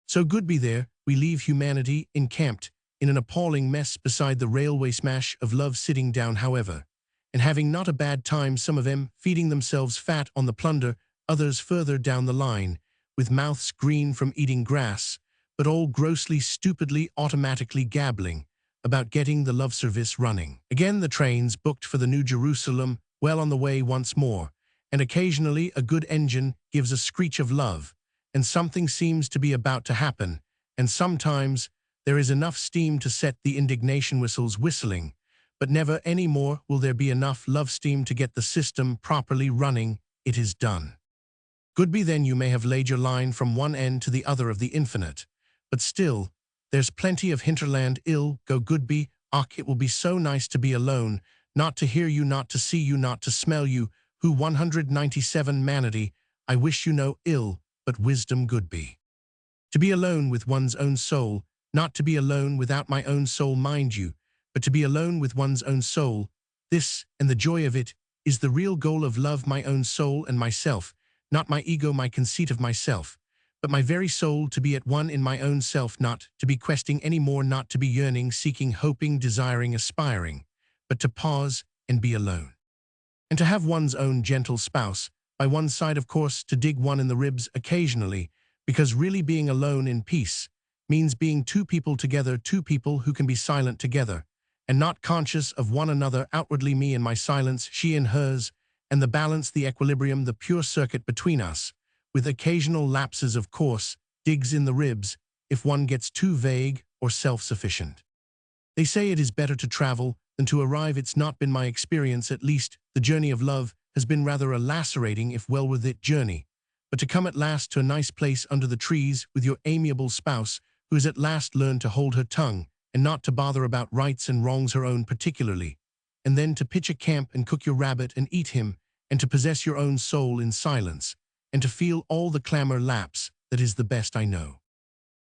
So good be there. We leave humanity encamped in an appalling mess beside the railway smash of love, sitting down, however, and having not a bad time, some of them feeding themselves fat on the plunder, others further down the line, with mouths green from eating grass, but all grossly, stupidly, automatically gabbling about getting the love service running. Again the trains booked for the New Jerusalem, well on the way once more, and occasionally a good engine gives a screech of love, and something seems to be about to happen, and sometimes there is enough steam to set the indignation whistles whistling, but never any more will there be enough love steam to get the system properly running. It is done. Good be then you may have laid your line from one end to the other of the infinite, but still, there's plenty of hinterland ill go. Good be, och, it will be so nice to be alone, not to hear you, not to see you, not to smell you, who 197 manity, I wish you no ill, but wisdom. Good be. To be alone with one's own soul, not to be alone without my own soul, mind you, but to be alone with one's own soul. This, and the joy of it, is the real goal of love, my own soul and myself, not my ego, my conceit of myself, but my very soul, to be at one in my own self, not to be questing any more, not to be yearning, seeking, hoping, desiring, aspiring, but to pause and be alone. And to have one's own gentle spouse by one's side, of course, to dig one in the ribs occasionally, because really being alone in peace means being two people together, two people who can be silent together, and not conscious of one another outwardly, me and my silence, she and hers, and the balance, the equilibrium, the pure circuit between us, with occasional lapses, of course, digs in the ribs, if one gets too vague or self-sufficient. They say it is better to travel than to arrive. It's not been my experience, at least. The journey of love has been rather a lacerating, if well worth it, journey. But to come at last to a nice place under the trees with your amiable spouse, who has at last learned to hold her tongue and not to bother about rights and wrongs, her own particularly, and then to pitch a camp and cook your rabbit and eat him, and to possess your own soul in silence, and to feel all the clamor lapse, that is the best I know.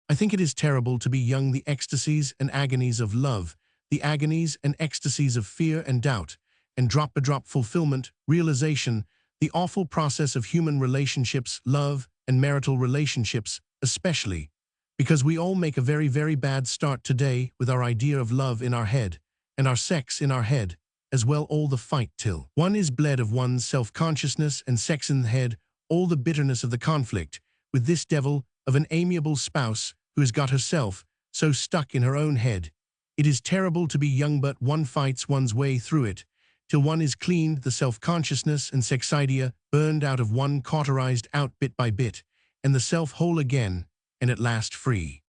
I think it is terrible to be young, the ecstasies and agonies of love, the agonies and ecstasies of fear and doubt, and drop-by-drop fulfillment, realization, the awful process of human relationships, love and marital relationships, especially, because we all make a very, very bad start today with our idea of love in our head, and our sex in our head, as well, all the fight till one is bled of one's self-consciousness and sex in the head, all the bitterness of the conflict, with this devil of an amiable spouse who has got herself so stuck in her own head. It is terrible to be young, but one fights one's way through it, till one is cleaned, the self-consciousness and sex-idea burned out of one, cauterized out bit by bit, and the self whole again, and at last free.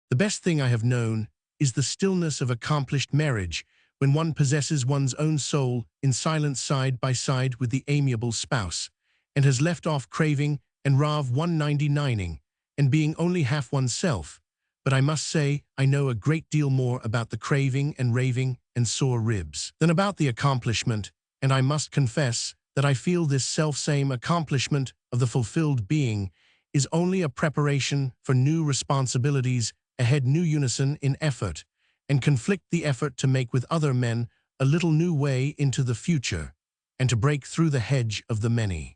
The best thing I have known is the stillness of accomplished marriage, when one possesses one's own soul in silence side by side with the amiable spouse, and has left off craving and rave 199ing, and being only half oneself. But I must say I know a great deal more about the craving and raving and sore ribs than about the accomplishment, and I must confess that I feel this self-same accomplishment of the fulfilled being is only a preparation for new responsibilities ahead, new unison in effort, and conflict the effort to make with other men a little new way into the future, and to break through the hedge of the many.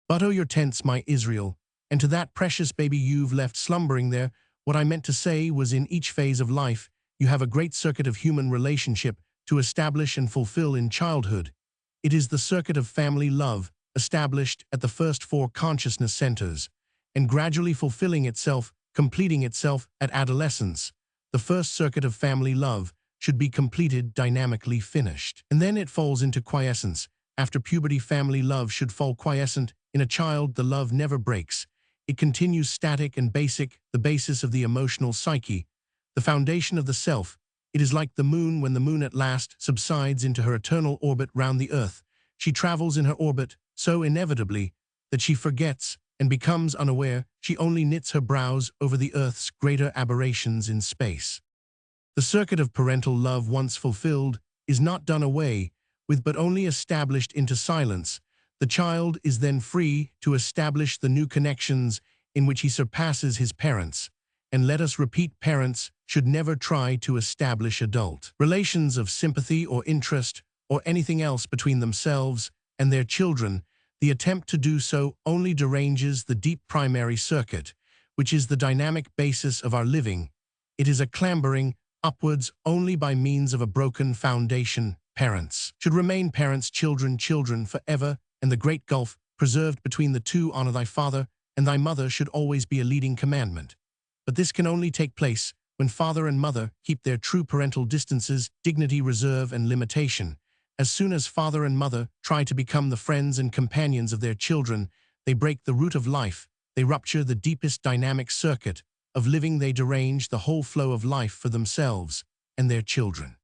But oh, your tents, my Israel, and to that precious baby you've left slumbering there, what I meant to say was in each phase of life, you have a great circuit of human relationship to establish and fulfill in childhood. It is the circuit of family love, established at the first 4 consciousness centers, and gradually fulfilling itself, completing itself at adolescence. The first circuit of family love should be completed, dynamically finished. And then it falls into quiescence. After puberty, family love should fall quiescent. In a child, the love never breaks. It continues static and basic, the basis of the emotional psyche, the foundation of the self. It is like the moon when the moon at last subsides into her eternal orbit round the earth. She travels in her orbit so inevitably that she forgets and becomes unaware. She only knits her brows over the earth's greater aberrations in space. The circuit of parental love, once fulfilled, is not done away with but only established into silence. The child is then free to establish the new connections in which he surpasses his parents. And let us repeat, parents should never try to establish adult relations of sympathy or interest or anything else between themselves and their children. The attempt to do so only deranges the deep primary circuit, which is the dynamic basis of our living. It is a clambering upwards only by means of a broken foundation. Parents should remain parents, children children forever, and the great gulf preserved between the two, honor thy father and thy mother, should always be a leading commandment. But this can only take place when father and mother keep their true parental distances, dignity, reserve, and limitation. As soon as father and mother try to become the friends and companions of their children, they break the root of life, they rupture the deepest dynamic circuit of living, they derange the whole flow of life for themselves and their children.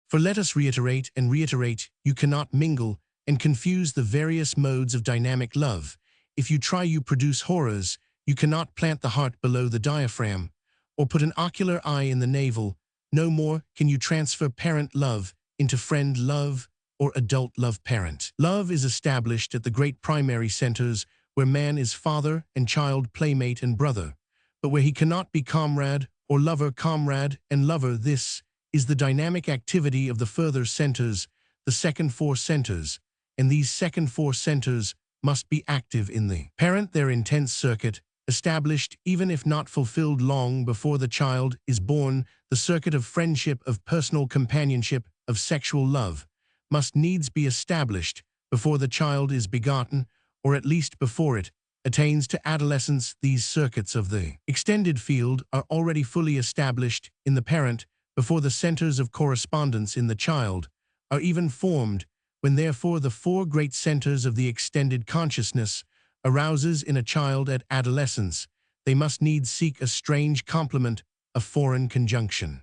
For let us reiterate and reiterate, you cannot mingle and confuse the various modes of dynamic love. If you try, you produce horrors. You cannot plant the heart below the diaphragm, or put an ocular eye in the navel. No more can you transfer parent love into friend love or adult love. Parent love is established at the great primary centers, where man is father and child, playmate and brother, but where he cannot be comrade or lover, comrade and lover. This is the dynamic activity of the further centers, the second 4 centers, and these second 4 centers must be active in the parent, their intense circuit, established even if not fulfilled long before the child is born. The circuit of friendship, of personal companionship, of sexual love must needs be established before the child is begotten, or at least before it attains to adolescence. These circuits of the extended field are already fully established in the parent before the centers of correspondence in the child are even formed. When therefore the 4 great centers of the extended consciousness arouses in a child at adolescence, they must needs seek a strange complement, a foreign conjunction.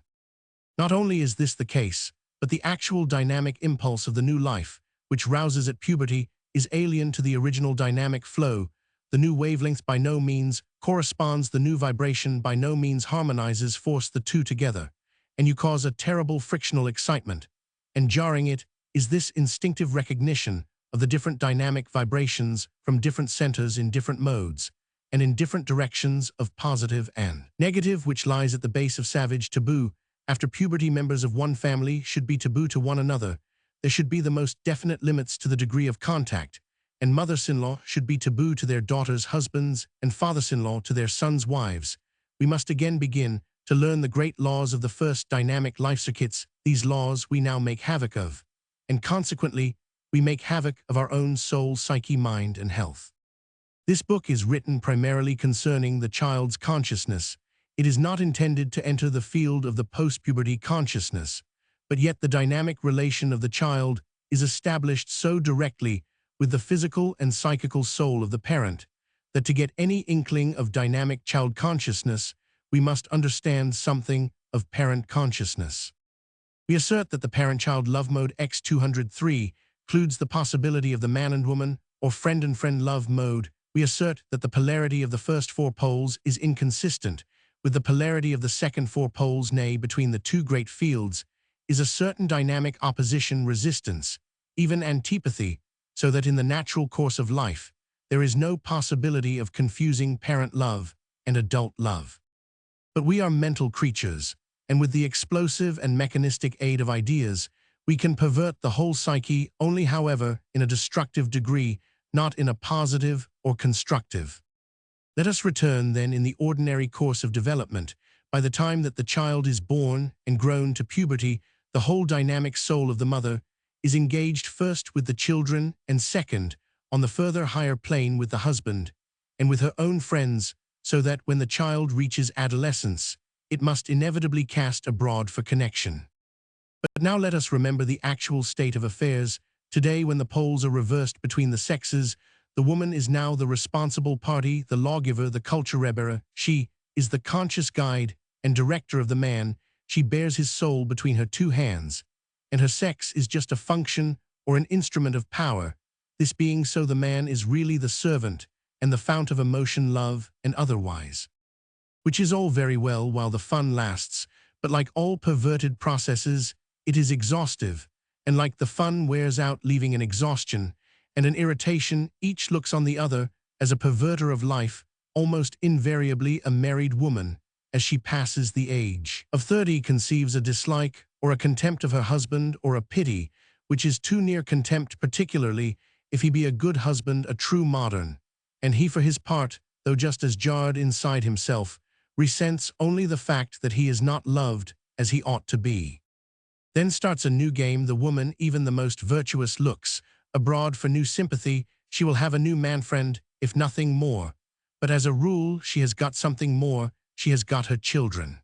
Not only is this the case, but the actual dynamic impulse of the new life, which rouses at puberty, is alien to the original dynamic flow. The new wavelength by no means corresponds, the new vibration by no means harmonizes. Force the two together, and you cause a terrible frictional excitement, and jarring it is this instinctive recognition of the different dynamic vibrations from different centers in different modes and in different directions of positive and negative, which lies at the base of savage taboo. After puberty, members of one family should be taboo to one another. There should be the most definite limits to the degree of contact, and mothers-in-law should be taboo to their daughters' husbands and fathers-in-law to their sons' wives. We must again begin to learn the great laws of the first dynamic life circuits. These laws we now make havoc of, and consequently, we make havoc of our own soul, psyche, mind, and health. This book is written primarily concerning the child's consciousness. It is not intended to enter the field of the post-puberty consciousness, but yet the dynamic relation of the child is established so directly with the physical and psychical soul of the parent that to get any inkling of dynamic child consciousness, we must understand something of parent consciousness. We assert that the parent-child love mode X203 includes the possibility of the man and woman or friend and friend love mode. We assert that the polarity of the first four poles is inconsistent with the polarity of the second four poles, nay, between the two great fields is a certain dynamic opposition, resistance, even antipathy, so that in the natural course of life, there is no possibility of confusing parent love and adult love. But we are mental creatures, and with the explosive and mechanistic aid of ideas, we can pervert the whole psyche only, however, in a destructive degree, not in a positive or constructive. Let us return, then, in the ordinary course of development. By the time that the child is born and grown to puberty, the whole dynamic soul of the mother is engaged first with the children and second, on the further higher plane, with the husband and with her own friends, so that when the child reaches adolescence, it must inevitably cast abroad for connection. But now let us remember the actual state of affairs. Today, when the poles are reversed between the sexes, the woman is now the responsible party, the lawgiver, the culture-bearer. She is the conscious guide and director of the man. She bears his soul between her two hands, and her sex is just a function or an instrument of power. This being so, the man is really the servant and the fount of emotion, love, and otherwise. Which is all very well while the fun lasts, but like all perverted processes, it is exhaustive, and like the fun wears out, leaving an exhaustion and an irritation. Each looks on the other as a perverter of life, almost invariably a married woman, as she passes the age of 30, conceives a dislike or a contempt of her husband, or a pity, which is too near contempt, particularly if he be a good husband, a true modern, and he for his part, though just as jarred inside himself, resents only the fact that he is not loved as he ought to be. Then starts a new game. The woman, even the most virtuous, looks abroad for new sympathy. She will have a new man friend, if nothing more. But as a rule, she has got something more. She has got her children.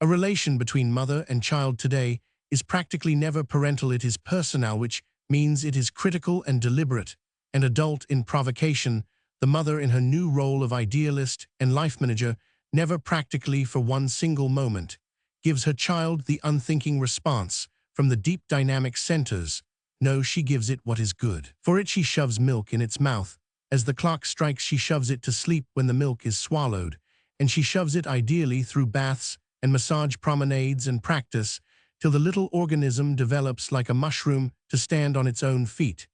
A relation between mother and child today is practically never parental. It is personal, which means it is critical and deliberate, and adult in provocation. The mother, in her new role of idealist and life manager, never practically for one single moment gives her child the unthinking response from the deep dynamic centers. No, she gives it what is good. For it she shoves milk in its mouth. As the clock strikes, she shoves it to sleep when the milk is swallowed, and she shoves it ideally through baths and massage promenades and practice till the little organism develops like a mushroom to stand on its own feet.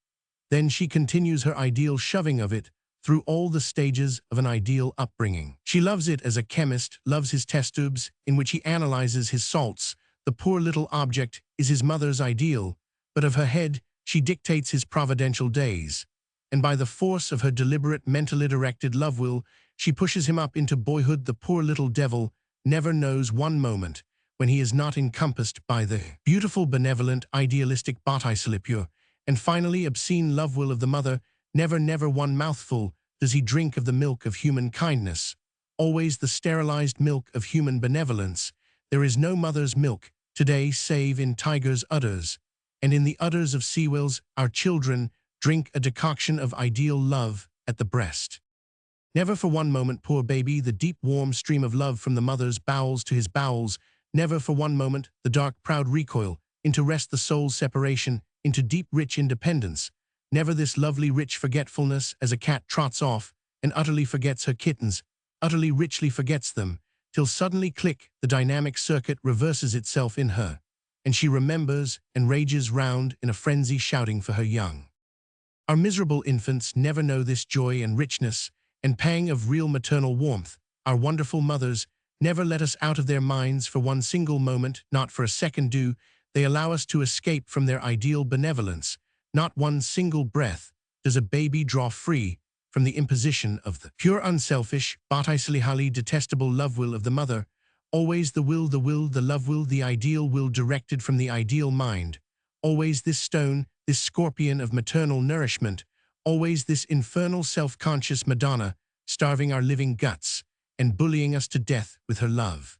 Then she continues her ideal shoving of it through all the stages of an ideal upbringing. She loves it as a chemist loves his test tubes in which he analyzes his salts. The poor little object is his mother's ideal, but of her head she dictates his providential days, and by the force of her deliberate, mentally directed love will, she pushes him up into boyhood. The poor little devil never knows one moment when he is not encompassed by the beautiful, benevolent, idealistic Botticellipure, and finally obscene love will of the mother. Never one mouthful does he drink of the milk of human kindness, always the sterilized milk of human benevolence. There is no mother's milk today save in tigers' udders, and in the udders of sea whales our children drink a decoction of ideal love at the breast. Never for one moment, poor baby, the deep warm stream of love from the mother's bowels to his bowels. Never for one moment the dark proud recoil into rest, the soul's separation into deep rich independence. Never this lovely rich forgetfulness as a cat trots off and utterly forgets her kittens, utterly richly forgets them, till suddenly click, the dynamic circuit reverses itself in her, and she remembers and rages round in a frenzy, shouting for her young. Our miserable infants never know this joy and richness and pang of real maternal warmth. Our wonderful mothers never let us out of their minds for one single moment, not for a second do they allow us to escape from their ideal benevolence. Not one single breath does a baby draw free from the imposition of the pure, unselfish, Botticelli detestable love will of the mother. Always the will, the love will, the ideal will directed from the ideal mind. Always this stone, this scorpion of maternal nourishment. Always this infernal self-conscious Madonna, starving our living guts and bullying us to death with her love.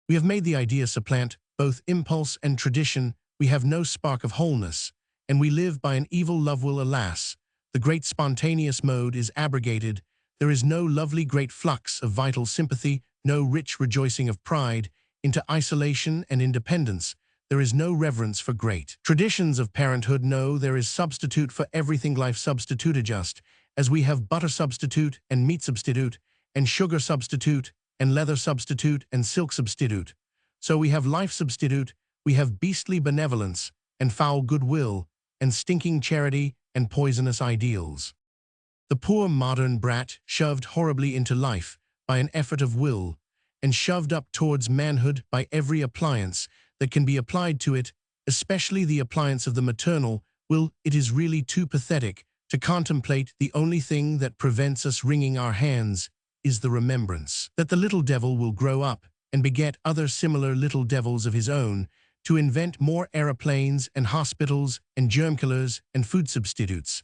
We have made the idea supplant both impulse and tradition. We have no spark of wholeness, and we live by an evil love will. Alas, the great spontaneous mode is abrogated. There is no lovely great flux of vital sympathy, no rich rejoicing of pride, into isolation and independence. There is no reverence for great traditions of parenthood. No, there is substitute for everything. Life substitute, just as we have butter substitute and meat substitute and sugar substitute and leather substitute and silk substitute. So we have life substitute, we have beastly benevolence and foul goodwill and stinking charity and poisonous ideals. The poor modern brat, shoved horribly into life by an effort of will, and shoved up towards manhood by every appliance that can be applied to it, especially the appliance of the maternal will. It is really too pathetic to contemplate. The only thing that prevents us wringing our hands is the remembrance that the little devil will grow up and beget other similar little devils of his own, to invent more aeroplanes and hospitals and germ killers and food substitutes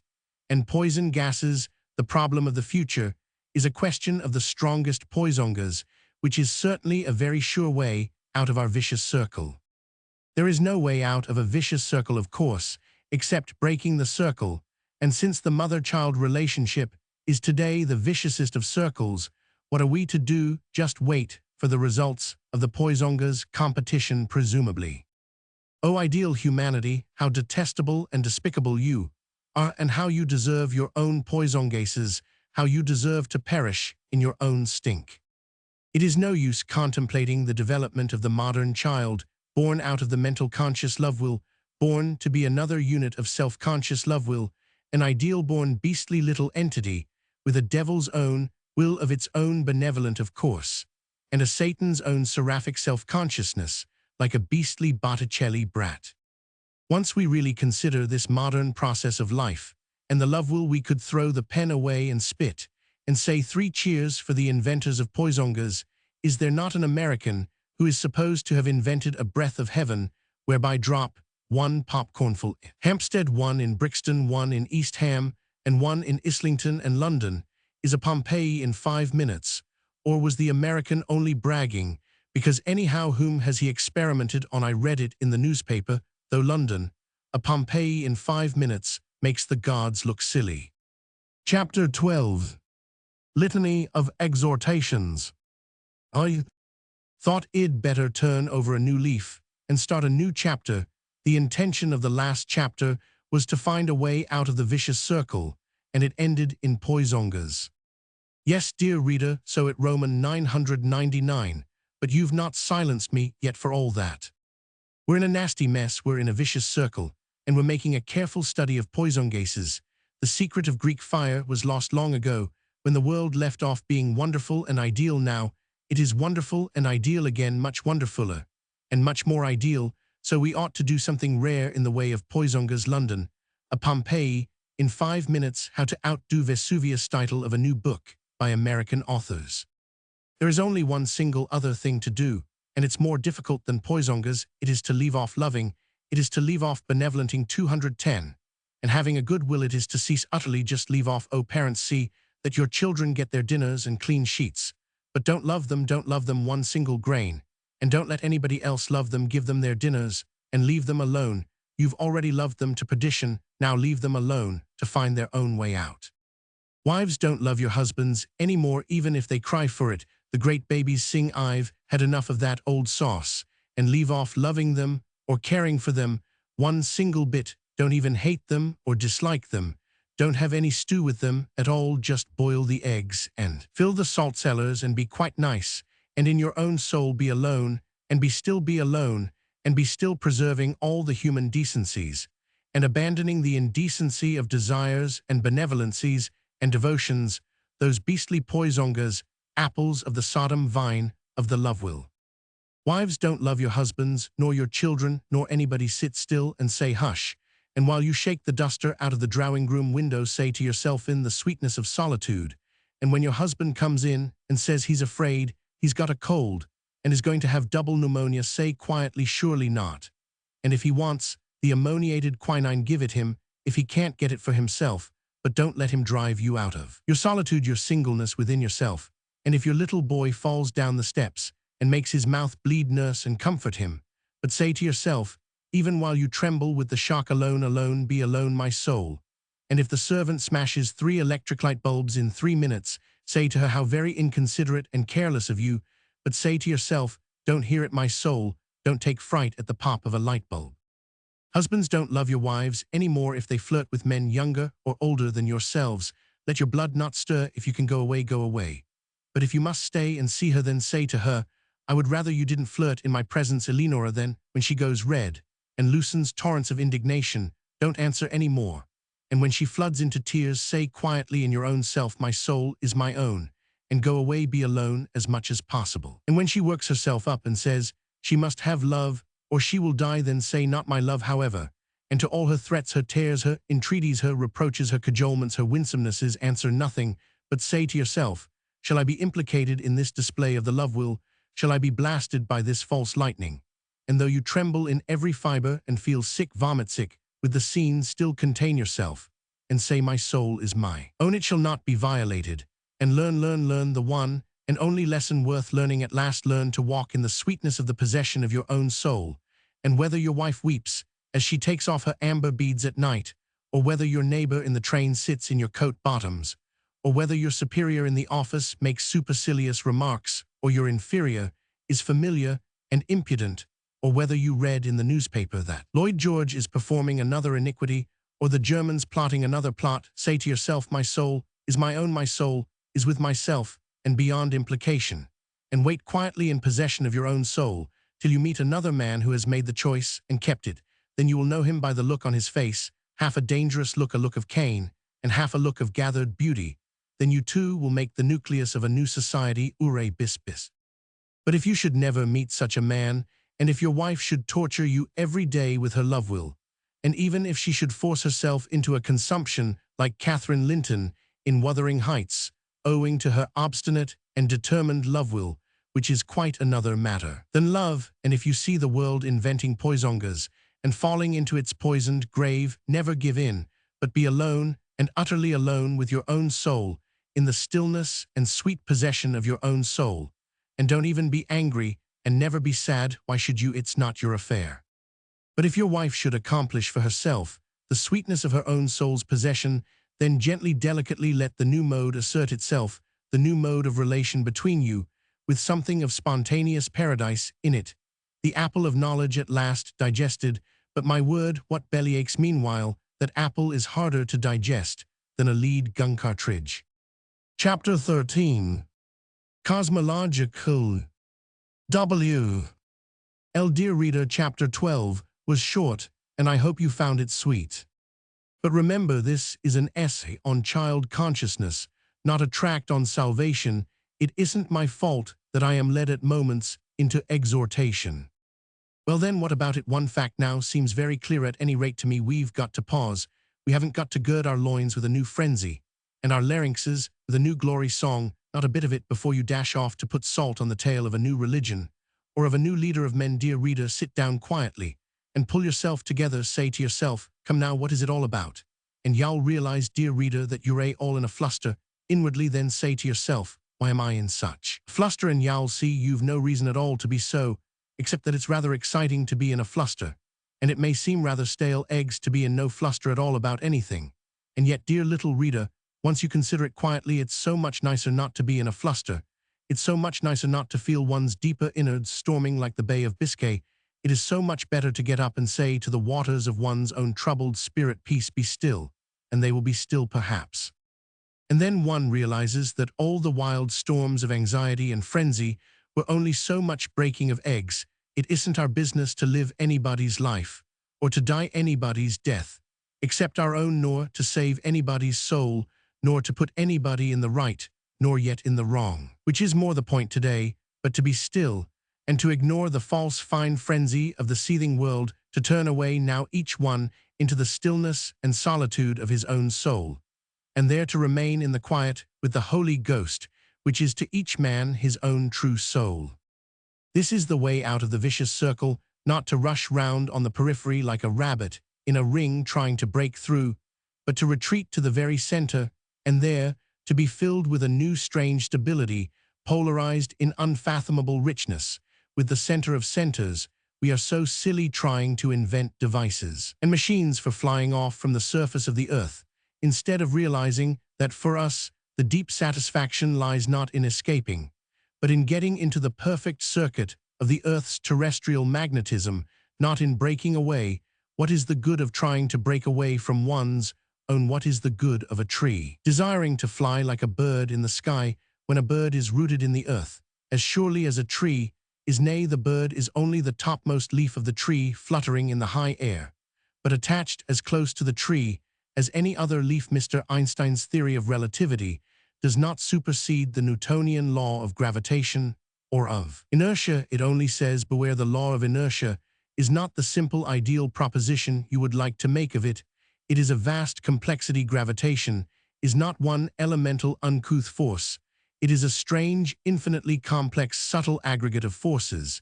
and poison gases. The problem of the future is a question of the strongest poisongas, which is certainly a very sure way out of our vicious circle. There is no way out of a vicious circle, of course, except breaking the circle, and since the mother-child relationship is today the viciousest of circles, what are we to do? Just wait for the results of the poisongas competition, presumably. O ideal humanity, how detestable and despicable you are, and how you deserve your own poisongases, how you deserve to perish in your own stink. It is no use contemplating the development of the modern child, born out of the mental conscious love will, born to be another unit of self-conscious love will, an ideal-born beastly little entity, with a devil's own will of its own, benevolent of course, and a Satan's own seraphic self-consciousness, like a beastly Botticelli brat. Once we really consider this modern process of life, and the love will, we could throw the pen away and spit, and say 3 cheers for the inventors of poisongas. Is there not an American who is supposed to have invented a breath of heaven, whereby drop 1 popcornful Hampstead, 1 in Brixton, 1 in East Ham, and 1 in Islington and London, is a Pompeii in 5 minutes? Or was the American only bragging, because anyhow whom has he experimented on? I read it in the newspaper, though London, a Pompeii in 5 minutes makes the gods look silly. Chapter 12. Litany of Exhortations. I thought I'd better turn over a new leaf and start a new chapter. The intention of the last chapter was to find a way out of the vicious circle, and it ended in poisongas. Yes, dear reader, so it Roman 999, but you've not silenced me yet for all that. We're in a nasty mess, we're in a vicious circle, and we're making a careful study of poisongases. The secret of Greek fire was lost long ago, when the world left off being wonderful and ideal. Now it is wonderful and ideal again, much wonderfuler, and much more ideal, so we ought to do something rare in the way of poisongas. London, a Pompeii, in 5 minutes, how to outdo Vesuvius. Title of a new book by American authors. There is only one single other thing to do, and it's more difficult than poisongas. It is to leave off loving, it is to leave off benevolenting. 210. And having a good will, it is to cease utterly. Just leave off. Oh, parents, see that your children get their dinners and clean sheets, but don't love them 1 single grain, and don't let anybody else love them. Give them their dinners and leave them alone. You've already loved them to perdition, now leave them alone to find their own way out. Wives, don't love your husbands any more, even if they cry for it. The great babies sing, I've had enough of that old sauce, and leave off loving them or caring for them 1 single bit. Don't even hate them or dislike them. Don't have any stew with them at all. Just boil the eggs and fill the salt cellars and be quite nice, and in your own soul be alone, and be alone, and be still, preserving all the human decencies, and abandoning the indecency of desires and benevolencies and devotions, those beastly poisongas, apples of the Sodom vine of the love will. Wives, don't love your husbands, nor your children, nor anybody. Sit still and say hush, and while you shake the duster out of the drawing-room window, say to yourself in the sweetness of solitude, and when your husband comes in and says he's afraid, he's got a cold, and is going to have double pneumonia, say quietly, surely not. And if he wants the ammoniated quinine, give it him, if he can't get it for himself, but don't let him drive you out of your solitude, your singleness within yourself. And if your little boy falls down the steps and makes his mouth bleed, nurse and comfort him, but say to yourself, even while you tremble with the shock. Alone, alone, be alone, my soul. And if the servant smashes 3 electric light bulbs in 3 minutes, say to her, how very inconsiderate and careless of you, but say to yourself, don't hear it, my soul, don't take fright at the pop of a light bulb. Husbands, don't love your wives any more if they flirt with men younger or older than yourselves. Let your blood not stir. If you can go away, go away. But if you must stay and see her, then say to her, I would rather you didn't flirt in my presence, Eleonora. Then, when she goes red and loosens torrents of indignation, don't answer any more. And when she floods into tears, say quietly in your own self, my soul is my own, and go away, be alone as much as possible. And when she works herself up and says she must have love or she will die, then say, not my love, however. And to all her threats, her tears, her entreaties, her reproaches, her cajolements, her winsomenesses, answer nothing, but say to yourself, shall I be implicated in this display of the love will? Shall I be blasted by this false lightning? And though you tremble in every fiber and feel sick, vomit sick, with the scene, still contain yourself, and say, my soul is my own. It shall not be violated. And learn the one and only lesson worth learning at last. Learn to walk in the sweetness of the possession of your own soul. And whether your wife weeps as she takes off her amber beads at night, or whether your neighbor in the train sits in your coat bottoms, or whether your superior in the office makes supercilious remarks, or your inferior is familiar and impudent, or whether you read in the newspaper that Lloyd George is performing another iniquity, or the Germans plotting another plot, say to yourself, my soul is my own, my soul is with myself and beyond implication. And wait quietly in possession of your own soul till you meet another man who has made the choice and kept it. Then you will know him by the look on his face, half a dangerous look, a look of Cain, and half a look of gathered beauty. Then you too will make the nucleus of a new society, ure bis bis. But if you should never meet such a man, and if your wife should torture you every day with her love will, and even if she should force herself into a consumption like Catherine Linton in Wuthering Heights, owing to her obstinate and determined love will, which is quite another matter, then love. And if you see the world inventing poisongas and falling into its poisoned grave, never give in, but be alone and utterly alone with your own soul, in the stillness and sweet possession of your own soul. And don't even be angry and never be sad. Why should you? It's not your affair. But if your wife should accomplish for herself the sweetness of her own soul's possession, then gently, delicately let the new mode assert itself, the new mode of relation between you, with something of spontaneous paradise in it, the apple of knowledge at last digested. But my word, what bellyaches meanwhile! That apple is harder to digest than a lead gun cartridge. Chapter 13. Cosmological. W. L. Dear reader, Chapter 12 was short, and I hope you found it sweet. But remember, this is an essay on child consciousness, not a tract on salvation. It isn't my fault that I am led at moments into exhortation. Well then, what about it? One fact now seems very clear, at any rate to me. We've got to pause. We haven't got to gird our loins with a new frenzy, and our larynxes with a new glory song, not a bit of it, before you dash off to put salt on the tail of a new religion, or of a new leader of men. Dear reader, sit down quietly, and pull yourself together. Say to yourself, come now, what is it all about? And you'll realize, dear reader, that you're all in a fluster. Inwardly then say to yourself, why am I in such a fluster? And you'll see you've no reason at all to be so, except that it's rather exciting to be in a fluster, and it may seem rather stale eggs to be in no fluster at all about anything. And yet, dear little reader, once you consider it quietly, it's so much nicer not to be in a fluster. It's so much nicer not to feel one's deeper innards storming like the Bay of Biscay. It is so much better to get up and say to the waters of one's own troubled spirit, peace, be still, and they will be still perhaps. And then one realizes that all the wild storms of anxiety and frenzy were only so much breaking of eggs. It isn't our business to live anybody's life, or to die anybody's death, except our own, nor to save anybody's soul, nor to put anybody in the right, nor yet in the wrong, which is more the point today, but to be still, and to ignore the false fine frenzy of the seething world, to turn away now each one into the stillness and solitude of his own soul, and there to remain in the quiet with the Holy Ghost, which is to each man his own true soul. This is the way out of the vicious circle, not to rush round on the periphery like a rabbit in a ring trying to break through, but to retreat to the very center, and there to be filled with a new strange stability, polarized in unfathomable richness, with the center of centers, we are so silly trying to invent devices and machines for flying off from the surface of the earth, instead of realizing that for us, the deep satisfaction lies not in escaping, but in getting into the perfect circuit of the earth's terrestrial magnetism, not in breaking away. What is the good of trying to break away from one's own? What is the good of a tree desiring to fly like a bird in the sky when a bird is rooted in the earth, as surely as a tree is? Nay, the bird is only the topmost leaf of the tree fluttering in the high air, but attached as close to the tree as any other leaf. Mr. Einstein's theory of relativity does not supersede the Newtonian law of gravitation or of inertia. It only says, beware. The law of inertia is not the simple ideal proposition you would like to make of it. It is a vast complexity. Gravitation is not one elemental uncouth force. It is a strange, infinitely complex, subtle aggregate of forces.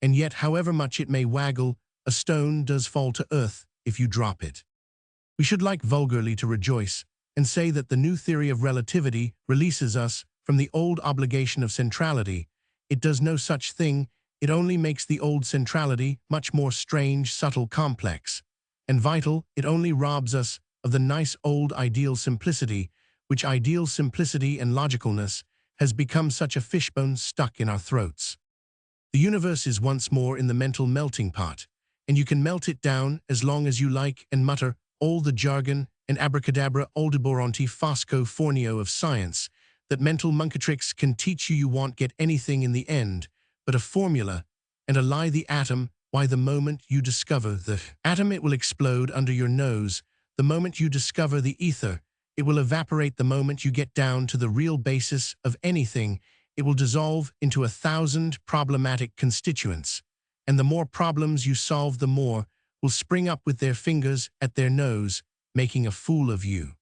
And yet, however much it may waggle, a stone does fall to earth if you drop it. We should like vulgarly to rejoice and say that the new theory of relativity releases us from the old obligation of centrality. It does no such thing. It only makes the old centrality much more strange, subtle, complex, and vital. It only robs us of the nice old ideal simplicity, which ideal simplicity and logicalness has become such a fishbone stuck in our throats. The universe is once more in the mental melting pot, and you can melt it down as long as you like and mutter all the jargon and abracadabra aldebaranti fosco fornio of science that mental monkatrix can teach you. You won't get anything in the end but a formula and a lie. The atom, why, the moment you discover the atom, it will explode under your nose. The moment you discover the ether, it will evaporate. The moment you get down to the real basis of anything, it will dissolve into 1,000 problematic constituents. And the more problems you solve, the more will spring up with their fingers at their nose, making a fool of you.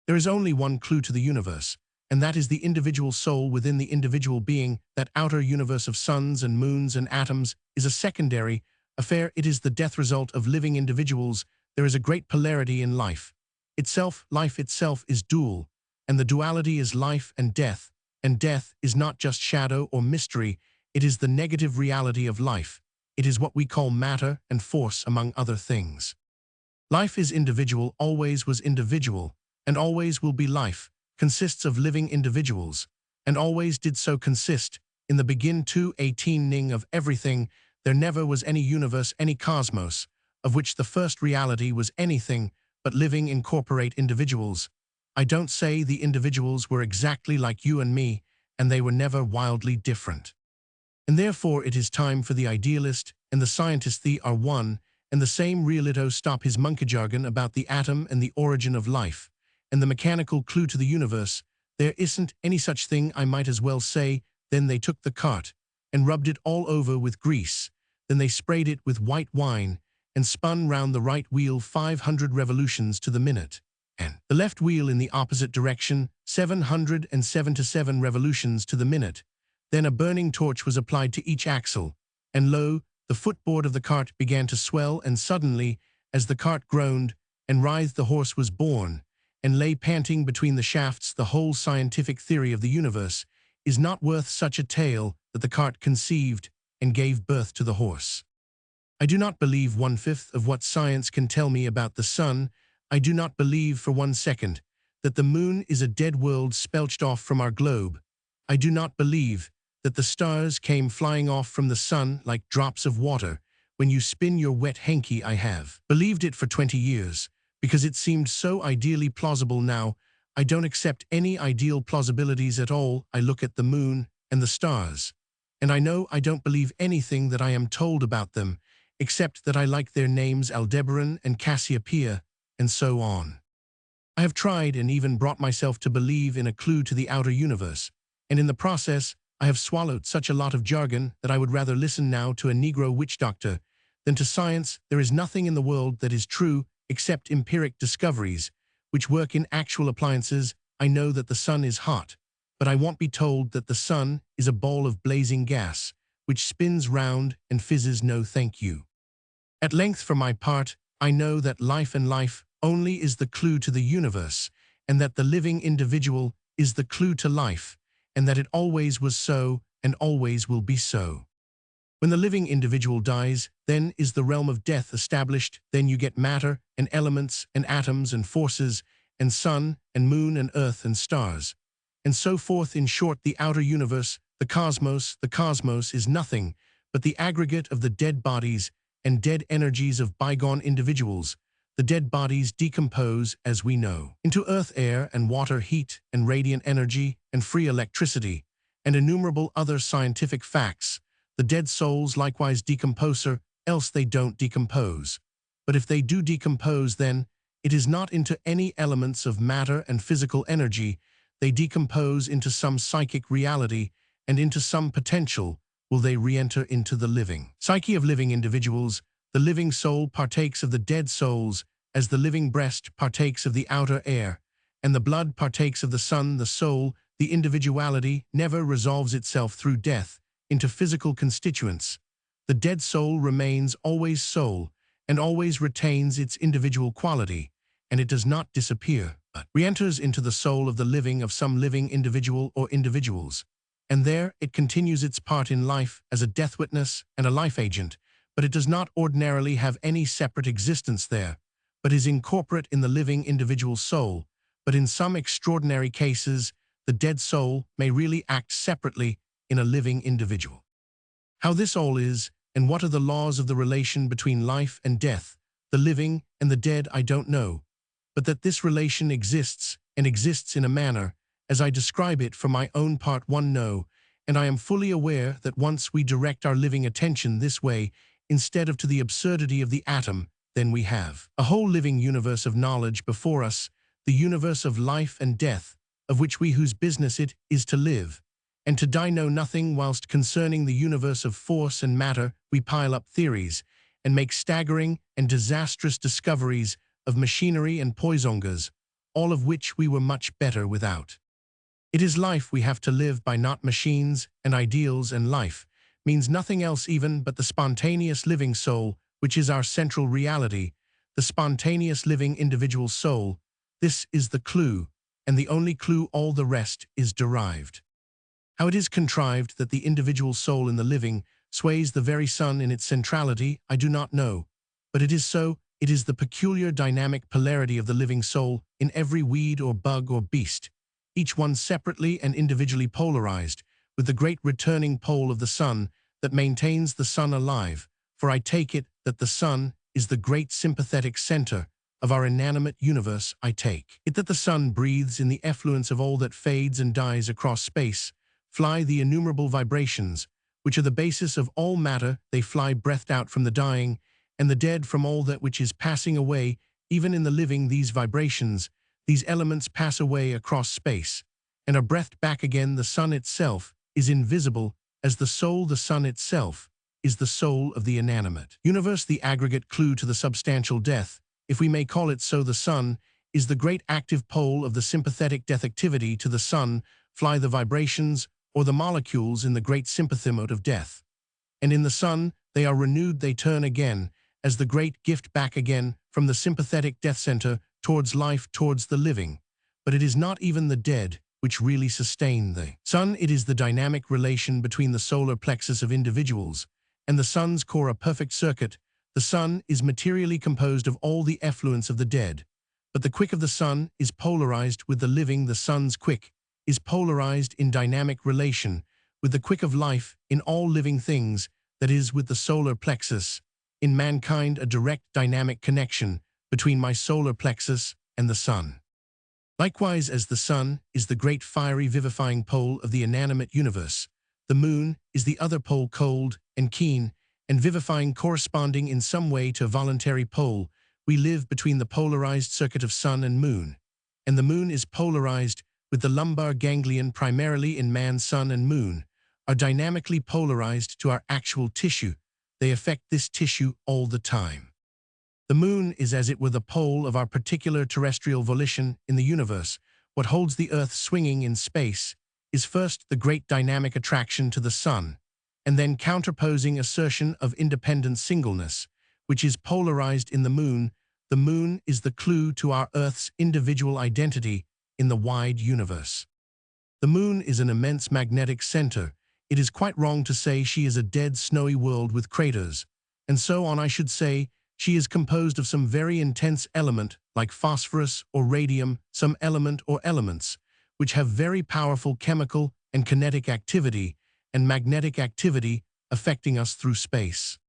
There is only one clue to the universe, and that is the individual soul within the individual being. That outer universe of suns and moons and atoms is a secondary affair. It is the death result of living individuals. There is a great polarity in life itself. Life itself is dual, and the duality is life and death is not just shadow or mystery. It is the negative reality of life. It is what we call matter and force, among other things. Life is individual, always was individual, and always will be. Life consists of living individuals, and always did so consist. In the beginning of everything, there never was any universe, any cosmos, of which the first reality was anything but living incorporate individuals. I don't say the individuals were exactly like you and me, and they were never wildly different. And therefore it is time for the idealist and the scientist. They are one and the same. Realito, stop his monkey jargon about the atom and the origin of life and the mechanical clue to the universe. There isn't any such thing. I might as well say, then they took the cart and rubbed it all over with grease. Then they sprayed it with white wine and spun round the right wheel 500 revolutions to the minute, and the left wheel in the opposite direction 777 revolutions to the minute. Then a burning torch was applied to each axle, and lo, the footboard of the cart began to swell, and suddenly, as the cart groaned and writhed, the horse was born, and lay panting between the shafts. The whole scientific theory of the universe is not worth such a tale that the cart conceived and gave birth to the horse. I do not believe 1/5 of what science can tell me about the sun. I do not believe for 1 second that the moon is a dead world spelched off from our globe. I do not believe that the stars came flying off from the sun like drops of water when you spin your wet hanky. I have believed it for 20 years because it seemed so ideally plausible. Now, I don't accept any ideal plausibilities at all. I look at the moon and the stars, and I know I don't believe anything that I am told about them, except that I like their names, Aldebaran and Cassiopeia, and so on. I have tried and even brought myself to believe in a clue to the outer universe, and in the process, I have swallowed such a lot of jargon that I would rather listen now to a Negro witch doctor than to science. There is nothing in the world that is true except empiric discoveries, which work in actual appliances. I know that the sun is hot, but I won't be told that the sun is a ball of blazing gas, which spins round and fizzes. No, thank you. At length, for my part, I know that life and life only is the clue to the universe, and that the living individual is the clue to life, and that it always was so and always will be so. When the living individual dies, then is the realm of death established, then you get matter and elements and atoms and forces and sun and moon and earth and stars, and so forth. In short, the outer universe, the cosmos is nothing but the aggregate of the dead bodies and dead energies of bygone individuals. The dead bodies decompose, as we know, into earth, air, and water, heat, and radiant energy, and free electricity, and innumerable other scientific facts. The dead souls likewise decompose, or else they don't decompose. But if they do decompose, then it is not into any elements of matter and physical energy. They decompose into some psychic reality, and into some potential will they re-enter into the living psyche of living individuals. The living soul partakes of the dead souls, as the living breast partakes of the outer air, and the blood partakes of the sun. The soul, the individuality, never resolves itself through death into physical constituents. The dead soul remains always soul, and always retains its individual quality, and it does not disappear, but re-enters into the soul of the living of some living individual or individuals. And there it continues its part in life as a death witness and a life agent, but it does not ordinarily have any separate existence there, but is incorporate in the living individual soul. But in some extraordinary cases, the dead soul may really act separately in a living individual. How this all is, and what are the laws of the relation between life and death, the living and the dead, I don't know, but that this relation exists, and exists in a manner, as I describe it for my own part, one know, and I am fully aware that once we direct our living attention this way, instead of to the absurdity of the atom, then we have a whole living universe of knowledge before us, the universe of life and death, of which we whose business it is to live, and to die know nothing, whilst concerning the universe of force and matter we pile up theories, and make staggering and disastrous discoveries of machinery and poisongas, all of which we were much better without. It is life we have to live by, not machines and ideals, and life means nothing else even but the spontaneous living soul, which is our central reality, the spontaneous living individual soul. This is the clue, and the only clue. All the rest is derived. How it is contrived that the individual soul in the living sways the very sun in its centrality, I do not know, but it is so. It is the peculiar dynamic polarity of the living soul in every weed or bug or beast, each one separately and individually polarized, with the great returning pole of the sun that maintains the sun alive. For I take it that the sun is the great sympathetic center of our inanimate universe. I take it that the sun breathes in the effluence of all that fades and dies across space, fly the innumerable vibrations, which are the basis of all matter. They fly breathed out from the dying and the dead, from all that which is passing away. Even in the living, these vibrations, these elements pass away across space, and are breathed back again. The sun itself is invisible as the soul. The sun itself is the soul of the inanimate universe, the aggregate clue to the substantial death, if we may call it so. The sun is the great active pole of the sympathetic death activity. To the sun fly the vibrations, or the molecules, in the great sympathy mode of death. And in the sun they are renewed, they turn again, as the great gift back again from the sympathetic death center towards life, towards the living. But it is not even the dead which really sustain the sun. It is the dynamic relation between the solar plexus of individuals and the sun's core, a perfect circuit. The sun is materially composed of all the effluence of the dead, but the quick of the sun is polarized with the living. The sun's quick is polarized in dynamic relation with the quick of life in all living things, that is, with the solar plexus. In mankind, a direct dynamic connection between my solar plexus and the sun. Likewise, as the sun is the great fiery vivifying pole of the inanimate universe, the moon is the other pole, cold and keen and vivifying, corresponding in some way to a voluntary pole. We live between the polarized circuit of sun and moon, and the moon is polarized with the lumbar ganglion. Primarily in man, sun and moon are dynamically polarized to our actual tissue. They affect this tissue all the time. The moon is, as it were, the pole of our particular terrestrial volition in the universe. What holds the earth swinging in space is first the great dynamic attraction to the sun, and then counterposing assertion of independent singleness, which is polarized in the moon. The moon is the clue to our Earth's individual identity in the wide universe. The moon is an immense magnetic center It is quite wrong to say she is a dead, snowy world with craters. And so on, I should say, she is composed of some very intense element, like phosphorus or radium, some element or elements, which have very powerful chemical and kinetic activity and magnetic activity affecting us through space.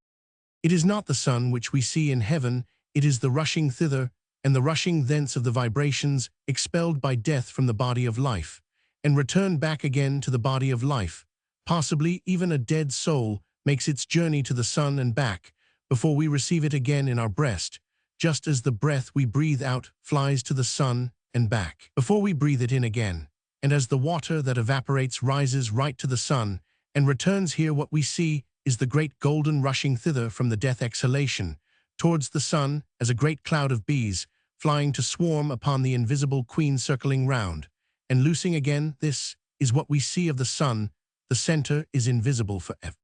It is not the sun which we see in heaven, it is the rushing thither and the rushing thence of the vibrations expelled by death from the body of life, and returned back again to the body of life. Possibly even a dead soul makes its journey to the sun and back before we receive it again in our breast, just as the breath we breathe out flies to the sun and back before we breathe it in again, and as the water that evaporates rises right to the sun and returns here, what we see is the great golden rushing thither from the death exhalation towards the sun as a great cloud of bees flying to swarm upon the invisible queen circling round, and loosing again. This is what we see of the sun. The center is invisible forever.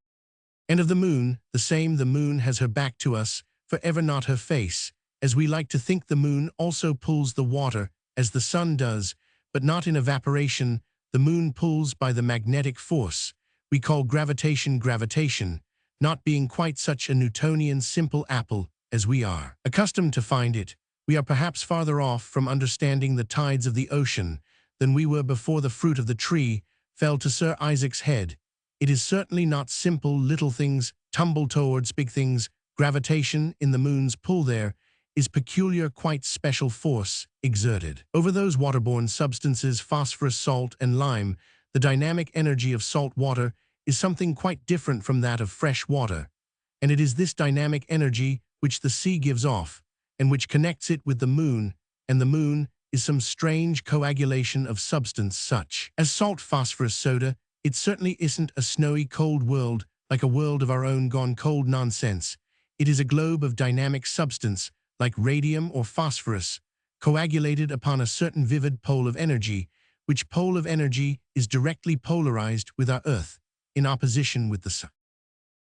And of the moon, the same. The moon has her back to us, forever not her face, as we like to think. The moon also pulls the water, as the sun does, but not in evaporation. The moon pulls by the magnetic force we call gravitation. Gravitation, not being quite such a Newtonian simple apple as we are accustomed to find it, we are perhaps farther off from understanding the tides of the ocean than we were before the fruit of the tree fell to Sir Isaac's head. It is certainly not simple. Little things tumble towards big things. Gravitation in the moon's pull there is peculiar, quite special force exerted over those waterborne substances, phosphorus, salt, and lime. The dynamic energy of salt water is something quite different from that of fresh water, and it is this dynamic energy which the sea gives off, and which connects it with the moon, and the moon is some strange coagulation of substance such as salt, phosphorus, soda. It certainly isn't a snowy, cold world, like a world of our own gone cold nonsense. It is a globe of dynamic substance, like radium or phosphorus, coagulated upon a certain vivid pole of energy, which pole of energy is directly polarized with our Earth, in opposition with the sun.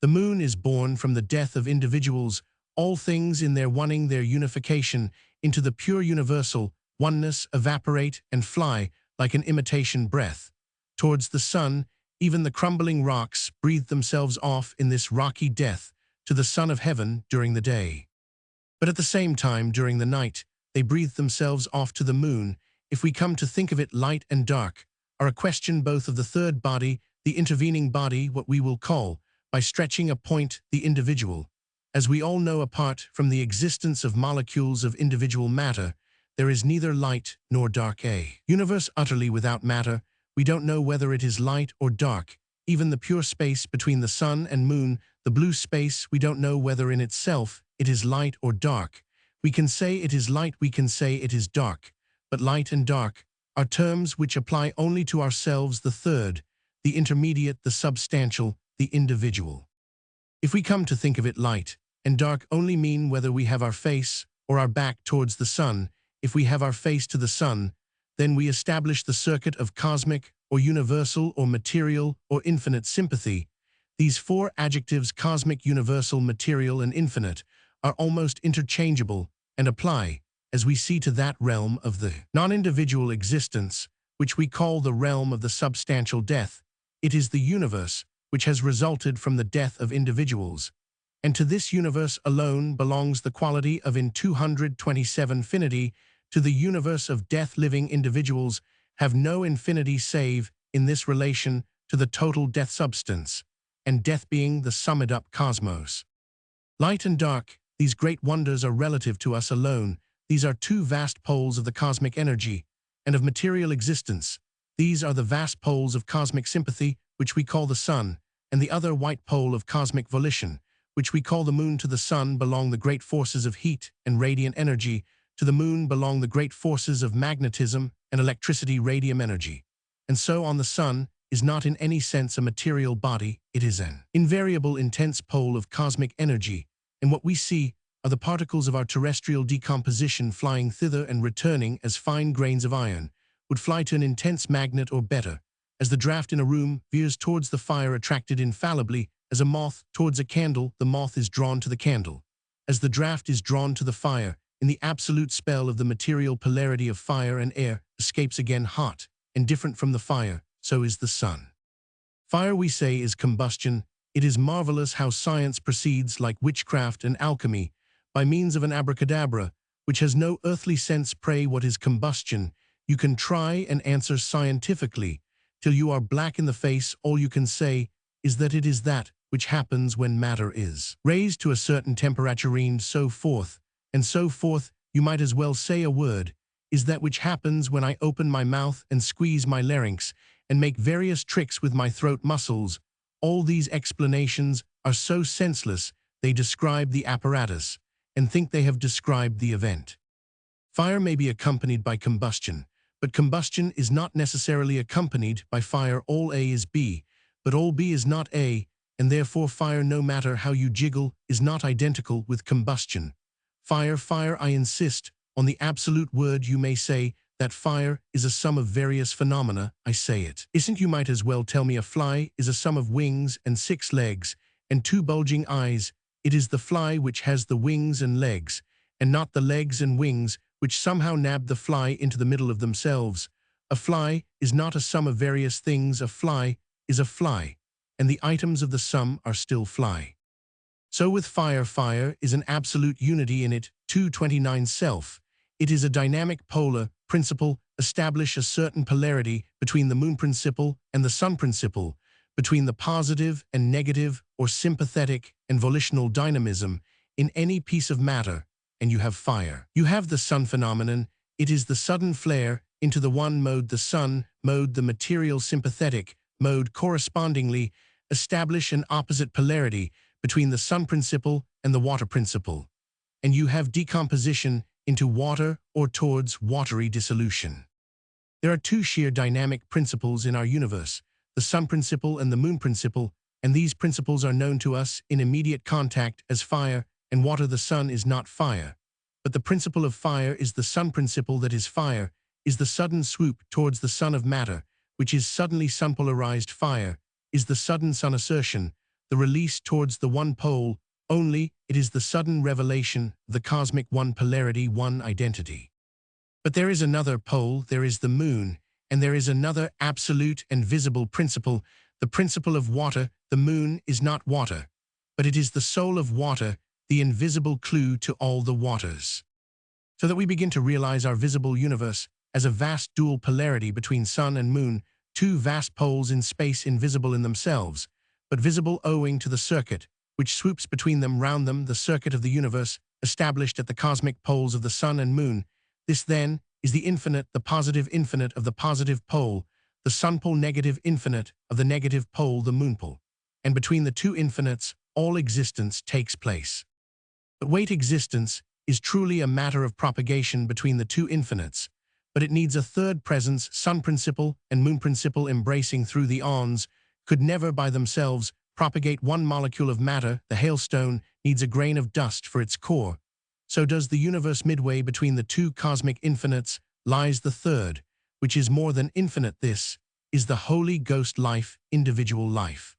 The moon is born from the death of individuals, all things in their wanting their unification into the pure universal oneness evaporate and fly like an imitation breath towards the sun. Even the crumbling rocks breathe themselves off in this rocky death to the sun of heaven during the day. But at the same time, during the night, they breathe themselves off to the moon. If we come to think of it, light and dark are a question both of the third body, the intervening body, what we will call, by stretching a point, the individual. As we all know, apart from the existence of molecules of individual matter, there is neither light nor dark. A universe utterly without matter, we don't know whether it is light or dark. Even the pure space between the sun and moon, the blue space, we don't know whether in itself it is light or dark. We can say it is light, we can say it is dark, but light and dark are terms which apply only to ourselves, the third, the intermediate, the substantial, the individual. If we come to think of it, light and dark only mean whether we have our face or our back towards the sun. If we have our face to the sun, then we establish the circuit of cosmic or universal or material or infinite sympathy. These four adjectives, cosmic, universal, material, and infinite, are almost interchangeable and apply, as we see, to that realm of the non-individual existence, which we call the realm of the substantial death. It is the universe which has resulted from the death of individuals, and to this universe alone belongs the quality of in 227 infinity. To the universe of death, living individuals have no infinity save in this relation to the total death substance, and death being the summed up cosmos. Light and dark, these great wonders are relative to us alone. These are two vast poles of the cosmic energy and of material existence. These are the vast poles of cosmic sympathy, which we call the sun, and the other white pole of cosmic volition, which we call the moon. To the sun belong the great forces of heat and radiant energy. To the moon belong the great forces of magnetism and electricity, radium energy. And so on. The sun is not in any sense a material body, it is an invariable intense pole of cosmic energy, and what we see are the particles of our terrestrial decomposition flying thither and returning as fine grains of iron would fly to an intense magnet, or better, as the draught in a room veers towards the fire, attracted infallibly as a moth towards a candle, the moth is drawn to the candle. As the draught is drawn to the fire, in the absolute spell of the material polarity of fire and air escapes again hot and different from the fire, so is the sun. Fire, we say, is combustion. It is marvelous how science proceeds like witchcraft and alchemy, by means of an abracadabra, which has no earthly sense. Pray, what is combustion? You can try and answer scientifically, till you are black in the face. All you can say is that it is that which happens when matter is raised to a certain temperature, and so forth, and so forth. You might as well say a word is that which happens when I open my mouth and squeeze my larynx and make various tricks with my throat muscles. All these explanations are so senseless. They describe the apparatus and think they have described the event. Fire may be accompanied by combustion, but combustion is not necessarily accompanied by fire. All A is B, but all B is not A, and therefore fire, no matter how you jiggle, is not identical with combustion. Fire, I insist on the absolute word. You may say that fire is a sum of various phenomena. I say it isn't. You might as well tell me a fly is a sum of wings and 6 legs and 2 bulging eyes. It is the fly which has the wings and legs, and not the legs and wings which somehow nab the fly into the middle of themselves. A fly is not a sum of various things. A fly is a fly, and the items of the sum are still fly. So with fire is an absolute unity in it. 229 Self. It is a dynamic polar principle. Establish a certain polarity between the moon principle and the sun principle, between the positive and negative or sympathetic and volitional dynamism in any piece of matter, and you have fire. You have the sun phenomenon. It is the sudden flare into the one mode, the sun mode, the material sympathetic mode. Correspondingly, establish an opposite polarity between the sun principle and the water principle, and you have decomposition into water or towards watery dissolution. There are 2 sheer dynamic principles in our universe, the sun principle and the moon principle, and these principles are known to us in immediate contact as fire and water. The sun is not fire, but the principle of fire is the sun principle. That is, fire is the sudden swoop towards the sun of matter, which is suddenly sun-polarized. Fire is the sudden sun assertion, the release towards the one pole. Only it is the sudden revelation, the cosmic one polarity, one identity. But there is another pole, there is the moon, and there is another absolute and visible principle, the principle of water. The moon is not water, but it is the soul of water, the invisible clue to all the waters. So that we begin to realize our visible universe as a vast dual polarity between sun and moon, 2 vast poles in space, invisible in themselves, but visible owing to the circuit which swoops between them, round them, the circuit of the universe, established at the cosmic poles of the sun and moon. This, then, is the infinite, the positive infinite of the positive pole, the sun pole, negative infinite of the negative pole, the moon pole. And between the 2 infinites, all existence takes place. But wait, existence is truly a matter of propagation between the 2 infinites, but it needs a third presence. Sun principle and moon principle, embracing through the eons, could never by themselves propagate one molecule of matter. The hailstone needs a grain of dust for its core. So does the universe. Midway between the 2 cosmic infinites lies the third, which is more than infinite. This is the Holy Ghost life, individual life.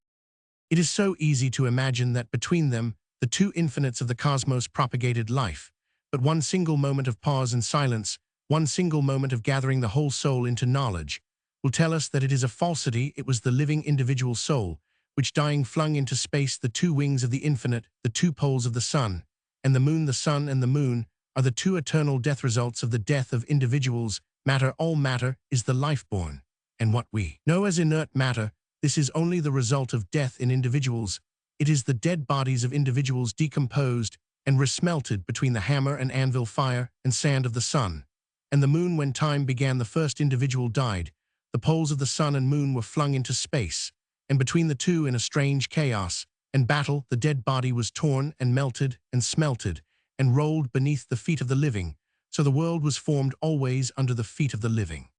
It is so easy to imagine that between them, the 2 infinites of the cosmos propagated life, but one single moment of pause and silence, one single moment of gathering the whole soul into knowledge, will tell us that it is a falsity. It was the living individual soul, which dying flung into space the 2 wings of the infinite, the 2 poles of the sun and the moon. The sun and the moon are the 2 eternal death results of the death of individuals. Matter, all matter, is the life-born, and what we know as inert matter, this is only the result of death in individuals. It is the dead bodies of individuals decomposed and resmelted between the hammer and anvil, fire and sand of the sun and the moon. When time began, the first individual died. The poles of the sun and moon were flung into space, and between the 2, in a strange chaos and battle, the dead body was torn and melted and smelted and rolled beneath the feet of the living. So the world was formed always under the feet of the living.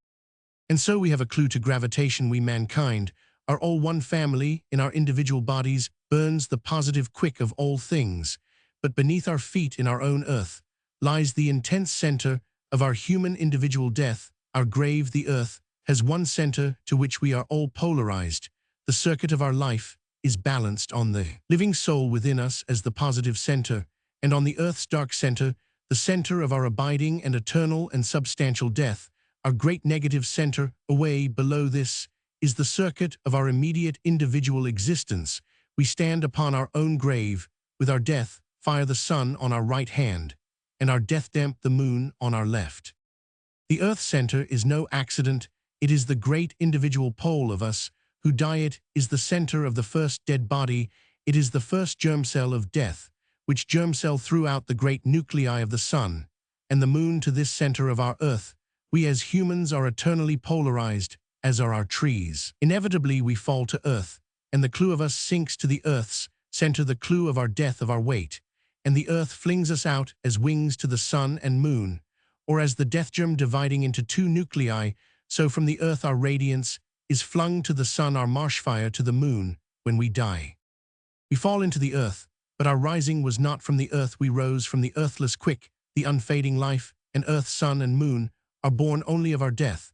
And so we have a clue to gravitation. We, mankind, are all one family. In our individual bodies burns the positive quick of all things, but beneath our feet, in our own earth, lies the intense center of our human individual death. Our grave, the earth, has one center to which we are all polarized. The circuit of our life is balanced on the living soul within us as the positive center, and on the earth's dark center, the center of our abiding and eternal and substantial death, our great negative center. Away below this is the circuit of our immediate individual existence. We stand upon our own grave, with our death, fire the sun on our right hand, and our death damp the moon on our left. The Earth center is no accident, it is the great individual pole of us, who die. It is the center of the first dead body, it is the first germ cell of death, which germ cell threw out the great nuclei of the sun, and the moon to this center of our Earth. We as humans are eternally polarized, as are our trees. Inevitably we fall to Earth, and the clue of us sinks to the Earth's center, the clue of our death, of our weight, and the Earth flings us out as wings to the sun and moon, or as the death germ dividing into two nuclei, so from the Earth our radiance is flung to the sun, our marshfire to the moon. When we die, we fall into the Earth, but our rising was not from the Earth, we rose from the earthless quick, the unfading life, and Earth, sun, and moon are born only of our death,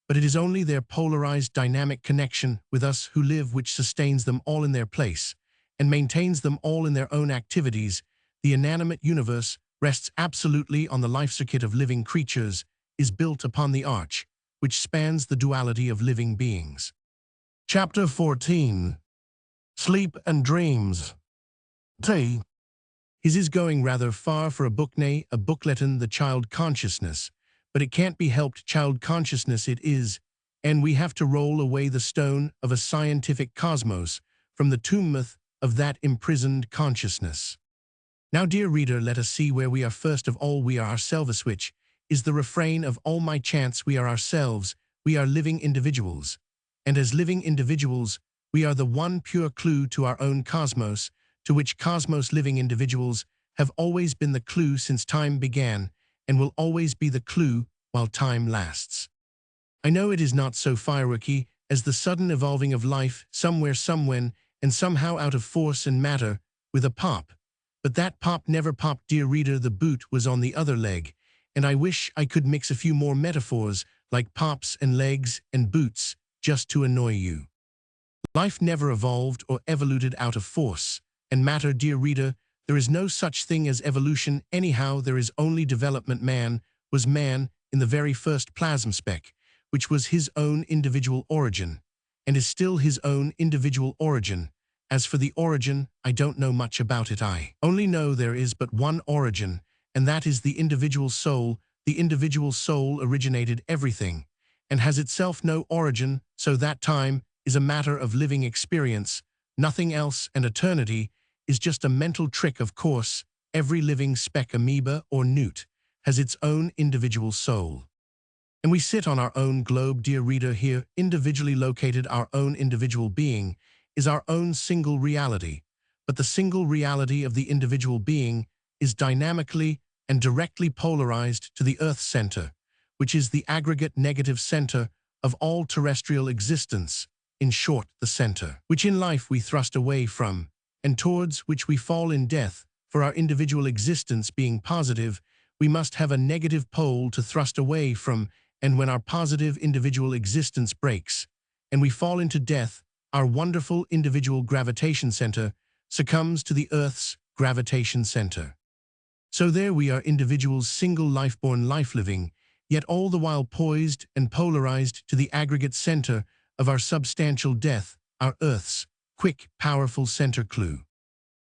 but it is only their polarized dynamic connection with us who live which sustains them all in their place, and maintains them all in their own activities. The inanimate universe rests absolutely on the life circuit of living creatures, is built upon the arch, which spans the duality of living beings. Chapter 14. Sleep and Dreams. T. His is going rather far for a book, nay, a bookletin, the child consciousness, but it can't be helped, child consciousness it is, and we have to roll away the stone of a scientific cosmos from the tomb of that imprisoned consciousness. Now, dear reader, let us see where we are. First of all, we are ourselves, which is the refrain of all my chants. We are ourselves, we are living individuals, and as living individuals, we are the one pure clue to our own cosmos, to which cosmos living individuals have always been the clue since time began, and will always be the clue while time lasts. I know it is not so fireworky as the sudden evolving of life somewhere, somewhen, and somehow out of force and matter, with a pop. But that pop never popped, dear reader, the boot was on the other leg, and I wish I could mix a few more metaphors like pops and legs and boots just to annoy you. Life never evolved or evoluted out of force and matter, dear reader. There is no such thing as evolution anyhow, there is only development. Man was man in the very first plasm speck, which was his own individual origin, and is still his own individual origin. As for the origin, I don't know much about it. I only know there is but one origin, and that is the individual soul. The individual soul originated everything, and has itself no origin, so that time is a matter of living experience, nothing else, and eternity is just a mental trick. Of course, every living speck, amoeba or newt, has its own individual soul. And we sit on our own globe, dear reader, here, individually located. Our own individual being is our own single reality, but the single reality of the individual being is dynamically and directly polarized to the Earth center, which is the aggregate negative center of all terrestrial existence, in short, the center, which in life we thrust away from, and towards which we fall in death. For our individual existence being positive, we must have a negative pole to thrust away from, and when our positive individual existence breaks, and we fall into death, our wonderful individual gravitation center succumbs to the Earth's gravitation center. So there we are, individuals, single life-born, life-living, yet all the while poised and polarized to the aggregate center of our substantial death, our Earth's quick, powerful center clue.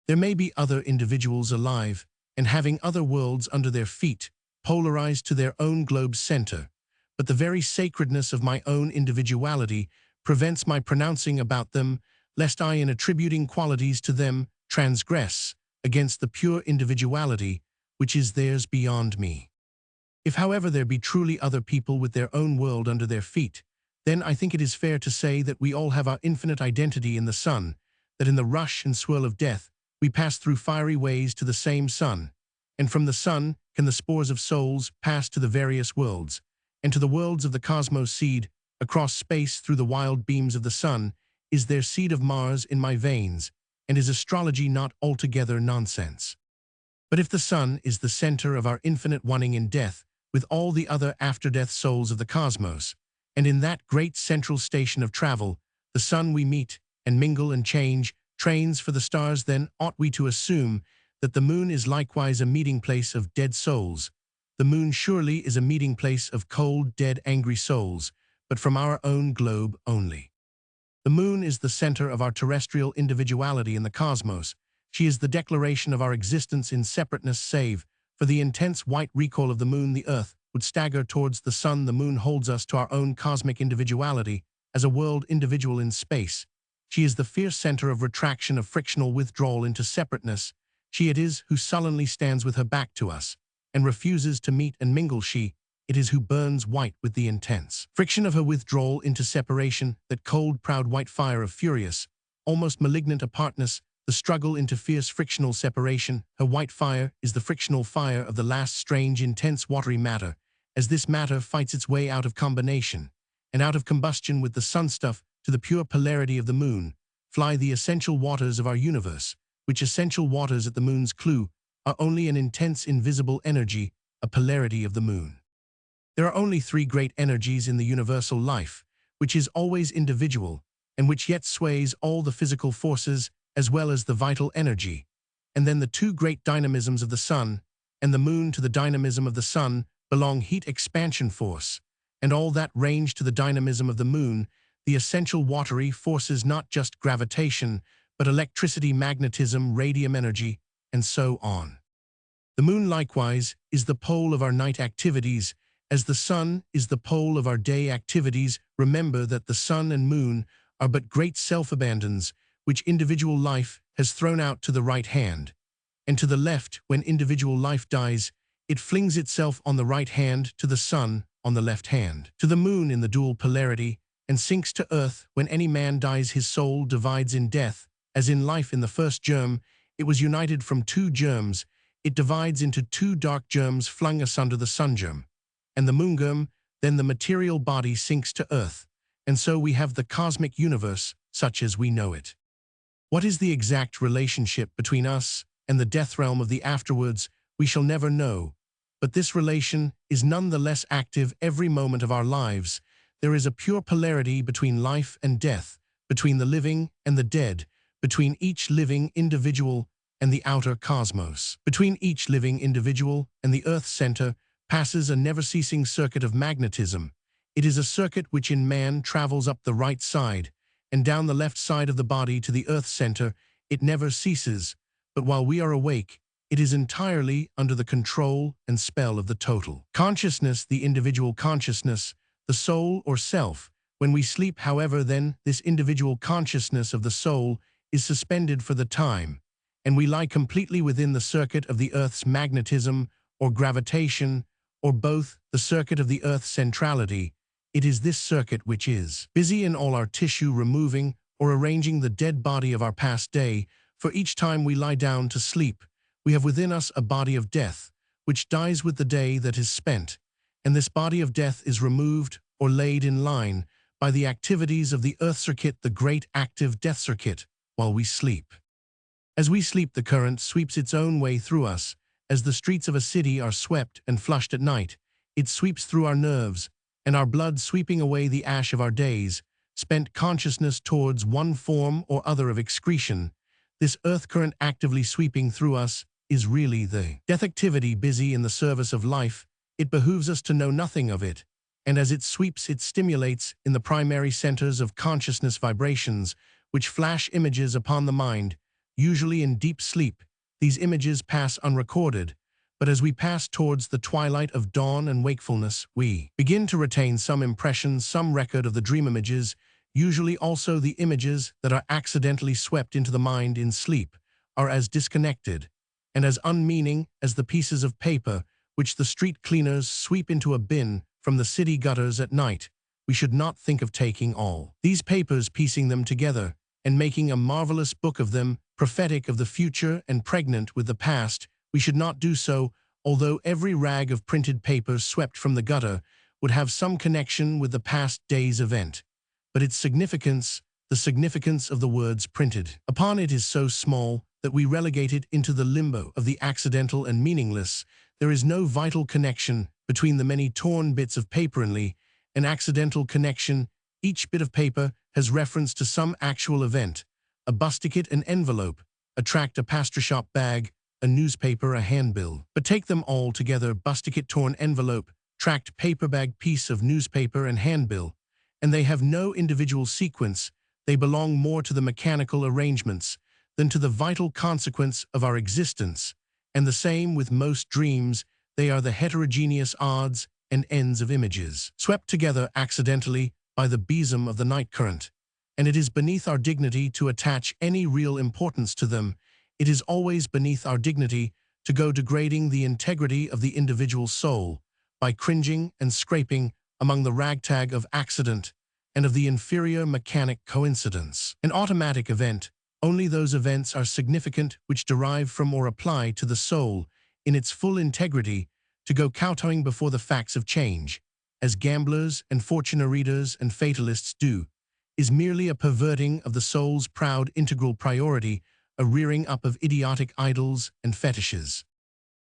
There may be other individuals alive and having other worlds under their feet, polarized to their own globe's center, but the very sacredness of my own individuality prevents my pronouncing about them, lest I, in attributing qualities to them, transgress against the pure individuality which is theirs beyond me. If, however, there be truly other people with their own world under their feet, then I think it is fair to say that we all have our infinite identity in the sun, that in the rush and swirl of death we pass through fiery ways to the same sun, and from the sun can the spores of souls pass to the various worlds, and to the worlds of the cosmos. Seed, across space through the wild beams of the sun, is there seed of Mars in my veins, and is astrology not altogether nonsense? But if the sun is the center of our infinite wanting in death, with all the other after-death souls of the cosmos, and in that great central station of travel, the sun, we meet and mingle and change trains for the stars, then ought we to assume that the moon is likewise a meeting place of dead souls. The moon surely is a meeting place of cold, dead, angry souls, but from our own globe only. The moon is the center of our terrestrial individuality in the cosmos. She is the declaration of our existence in separateness save. For the intense white recoil of the moon, the Earth would stagger towards the sun. The moon holds us to our own cosmic individuality as a world individual in space. She is the fierce center of retraction, of frictional withdrawal into separateness. She it is who sullenly stands with her back to us and refuses to meet and mingle. She it is who burns white with the intense friction of her withdrawal into separation, that cold, proud white fire of furious, almost malignant apartness, the struggle into fierce frictional separation. Her white fire is the frictional fire of the last strange, intense, watery matter, as this matter fights its way out of combination and out of combustion with the sunstuff to the pure polarity of the moon, fly the essential waters of our universe, which essential waters at the moon's clue are only an intense, invisible energy, a polarity of the moon. There are only three great energies in the universal life, which is always individual, and which yet sways all the physical forces as well as the vital energy, and then the two great dynamisms of the sun and the moon. To the dynamism of the sun belong heat expansion force, and all that range to the dynamism of the moon, the essential watery forces, not just gravitation, but electricity, magnetism, radium energy, and so on. The moon likewise is the pole of our night activities, as the sun is the pole of our day activities. Remember that the sun and moon are but great self-abandons, which individual life has thrown out to the right hand, and to the left. When individual life dies, it flings itself on the right hand, to the sun on the left hand, to the moon in the dual polarity, and sinks to earth. When any man dies, his soul divides in death, as in life. In the first germ, it was united from two germs. It divides into two dark germs flung asunder, the sun germ and the moon germ. Then the material body sinks to earth, and so we have the cosmic universe such as we know it. What is the exact relationship between us and the death realm of the afterwards, we shall never know, but this relation is none the less active every moment of our lives. There is a pure polarity between life and death, between the living and the dead, between each living individual and the outer cosmos. Between each living individual and the Earth's center passes a never-ceasing circuit of magnetism. It is a circuit which in man travels up the right side and down the left side of the body to the Earth's center. It never ceases, but while we are awake, it is entirely under the control and spell of the total consciousness, the individual consciousness, the soul or self. When we sleep, however, then this individual consciousness of the soul is suspended for the time, and we lie completely within the circuit of the Earth's magnetism or gravitation, or both, the circuit of the Earth's centrality. It is this circuit which is busy in all our tissue, removing or arranging the dead body of our past day. For each time we lie down to sleep, we have within us a body of death, which dies with the day that is spent, and this body of death is removed or laid in line by the activities of the Earth circuit, the great active death circuit, while we sleep. As we sleep, the current sweeps its own way through us, as the streets of a city are swept and flushed at night. It sweeps through our nerves, and our blood, sweeping away the ash of our days, spent consciousness towards one form or other of excretion. This earth current actively sweeping through us is really the death activity busy in the service of life. It behooves us to know nothing of it, and as it sweeps, it stimulates in the primary centers of consciousness vibrations, which flash images upon the mind, usually in deep sleep. These images pass unrecorded, but as we pass towards the twilight of dawn and wakefulness, we begin to retain some impressions, some record of the dream images. Usually also the images that are accidentally swept into the mind in sleep are as disconnected and as unmeaning as the pieces of paper which the street cleaners sweep into a bin from the city gutters at night. We should not think of taking all these papers, piecing them together, and making a marvelous book of them, prophetic of the future and pregnant with the past. We should not do so, although every rag of printed paper swept from the gutter would have some connection with the past day's event. But its significance, the significance of the words printed upon it, is so small that we relegate it into the limbo of the accidental and meaningless. There is no vital connection between the many torn bits of paper, only an accidental connection. Each bit of paper has reference to some actual event: a bus ticket, an envelope, a tract, a pastry shop bag, a newspaper, a handbill. But take them all together: bus ticket, torn envelope, tract, paper bag, piece of newspaper, and handbill, and they have no individual sequence. They belong more to the mechanical arrangements than to the vital consequence of our existence, and the same with most dreams, they are the heterogeneous odds and ends of images, swept together accidentally by the besom of the night current, and it is beneath our dignity to attach any real importance to them. It is always beneath our dignity to go degrading the integrity of the individual soul by cringing and scraping among the ragtag of accident and of the inferior mechanic coincidence. An automatic event, only those events are significant which derive from or apply to the soul in its full integrity, to go kowtowing before the facts of change, as gamblers and fortune readers and fatalists do, is merely a perverting of the soul's proud integral priority, a rearing up of idiotic idols and fetishes.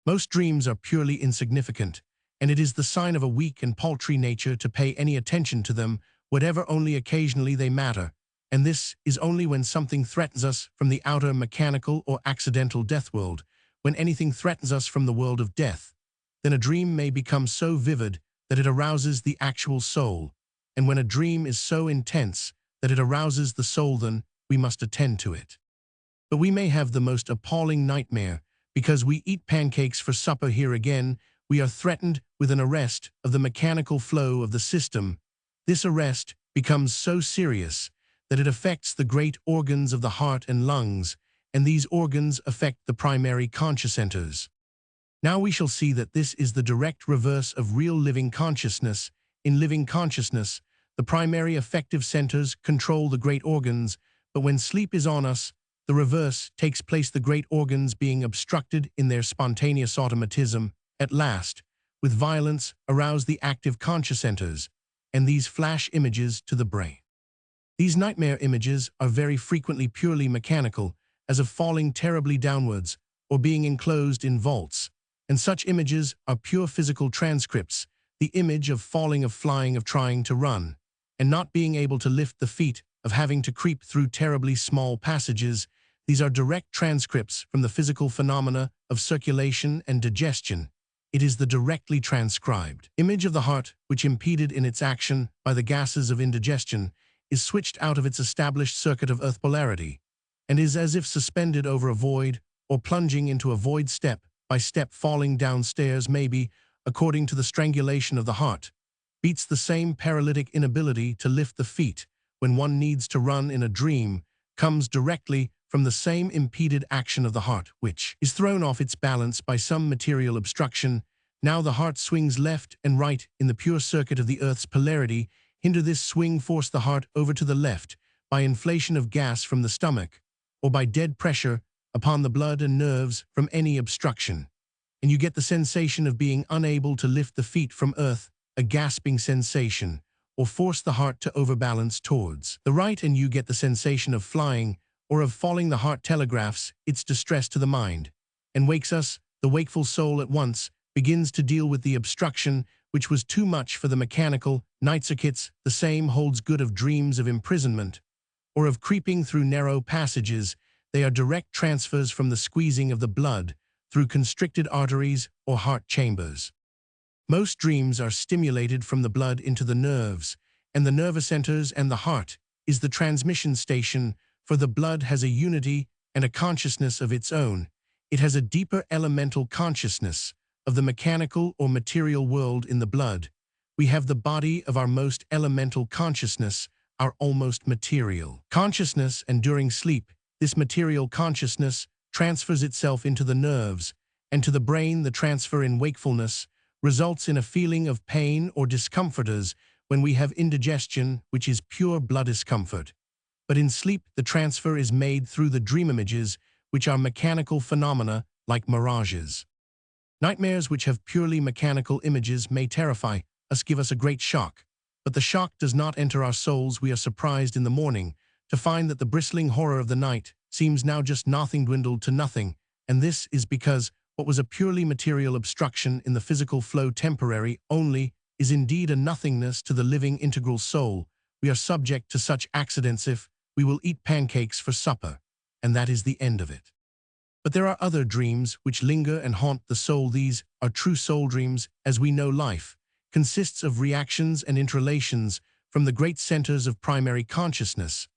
Most dreams are purely insignificant, and it is the sign of a weak and paltry nature to pay any attention to them, whatever only occasionally they matter, and this is only when something threatens us from the outer mechanical or accidental death world, when anything threatens us from the world of death. Then a dream may become so vivid that it arouses the actual soul, and when a dream is so intense that it arouses the soul, then we must attend to it. But we may have the most appalling nightmare, because we eat pancakes for supper. Here again, we are threatened with an arrest of the mechanical flow of the system. This arrest becomes so serious that it affects the great organs of the heart and lungs, and these organs affect the primary conscious centers. Now we shall see that this is the direct reverse of real living consciousness. In living consciousness, the primary affective centers control the great organs, but when sleep is on us, the reverse takes place, the great organs being obstructed in their spontaneous automatism, at last, with violence, arouse the active conscious centers, and these flash images to the brain. These nightmare images are very frequently purely mechanical, as of falling terribly downwards, or being enclosed in vaults, and such images are pure physical transcripts, the image of falling, of flying, of trying to run, and not being able to lift the feet, of having to creep through terribly small passages. These are direct transcripts from the physical phenomena of circulation and digestion. It is the directly transcribed image of the heart, which, impeded in its action by the gases of indigestion, is switched out of its established circuit of earth polarity, and is as if suspended over a void, or plunging into a void, step by step falling downstairs, maybe, according to the strangulation of the heart, beats the same paralytic inability to lift the feet when one needs to run in a dream, comes directly from the same impeded action of the heart, which is thrown off its balance by some material obstruction. Now the heart swings left and right in the pure circuit of the earth's polarity. Hinder this swing, force the heart over to the left by inflation of gas from the stomach, or by dead pressure upon the blood and nerves from any obstruction, and you get the sensation of being unable to lift the feet from earth, a gasping sensation, or force the heart to overbalance towards the right, and you get the sensation of flying or of falling. The heart telegraphs its distress to the mind, and wakes us. The wakeful soul at once begins to deal with the obstruction which was too much for the mechanical night circuits. The same holds good of dreams of imprisonment, or of creeping through narrow passages. They are direct transfers from the squeezing of the blood through constricted arteries or heart chambers. Most dreams are stimulated from the blood into the nerves, and the nervous centers, and the heart is the transmission station, for the blood has a unity and a consciousness of its own. It has a deeper elemental consciousness of the mechanical or material world in the blood. We have the body of our most elemental consciousness, our almost material consciousness, and during sleep, this material consciousness transfers itself into the nerves, and to the brain. The transfer in wakefulness results in a feeling of pain or discomfort, as when we have indigestion, which is pure blood discomfort. But in sleep, the transfer is made through the dream images, which are mechanical phenomena like mirages. Nightmares which have purely mechanical images may terrify us, give us a great shock, but the shock does not enter our souls. We are surprised in the morning to find that the bristling horror of the night seems now just nothing, dwindled to nothing, and this is because what was a purely material obstruction in the physical flow, temporary only, is indeed a nothingness to the living integral soul. We are subject to such accidents if we will eat pancakes for supper, and that is the end of it. But there are other dreams which linger and haunt the soul. These are true soul dreams. As we know, life consists of reactions and interrelations from the great centers of primary consciousness,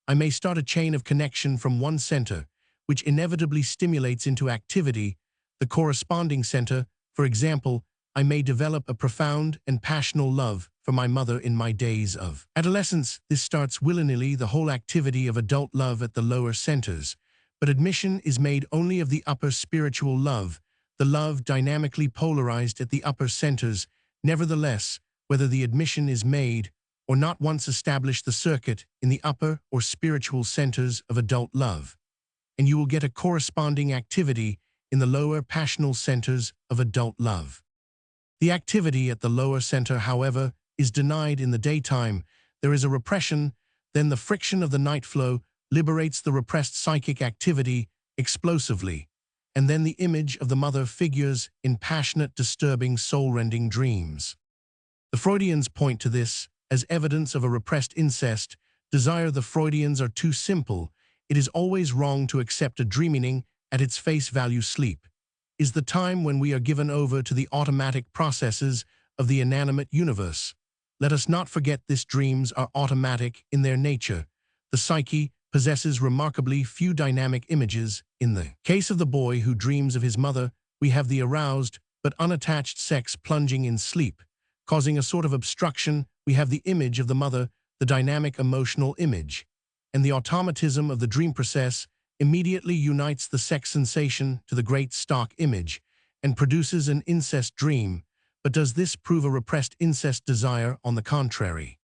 I may start a chain of connection from one center, which inevitably stimulates into activity the corresponding center. For example, I may develop a profound and passionate love for my mother in my days of adolescence. This starts willy-nilly the whole activity of adult love at the lower centers, but admission is made only of the upper spiritual love, the love dynamically polarized at the upper centers. Nevertheless, whether the admission is made or not, once establish the circuit in the upper or spiritual centers of adult love, and you will get a corresponding activity in the lower passional centers of adult love. The activity at the lower center, however, is denied in the daytime. There is a repression, then the friction of the night flow liberates the repressed psychic activity explosively, and then the image of the mother figures in passionate, disturbing, soul-rending dreams. The Freudians point to this as evidence of a repressed incest desire. The Freudians are too simple. It is always wrong to accept a dream meaning at its face value. Sleep is the time when we are given over to the automatic processes of the inanimate universe. Let us not forget this: dreams are automatic in their nature. The psyche possesses remarkably few dynamic images. In the case of the boy who dreams of his mother, we have the aroused but unattached sex plunging in sleep, causing a sort of obstruction. We have the image of the mother, the dynamic emotional image, and the automatism of the dream process immediately unites the sex sensation to the great stock image and produces an incest dream. But does this prove a repressed incest desire? On the contrary.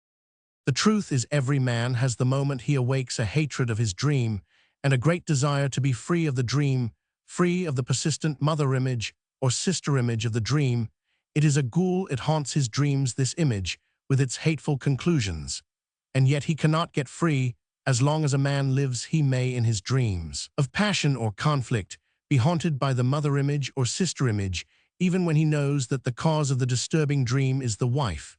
The truth is, every man has the moment he awakes a hatred of his dream and a great desire to be free of the dream, free of the persistent mother image or sister image of the dream. It is a ghoul, it haunts his dreams, this image, with its hateful conclusions. And yet he cannot get free. As long as a man lives, he may, in his dreams of passion or conflict, be haunted by the mother image or sister image, even when he knows that the cause of the disturbing dream is the wife.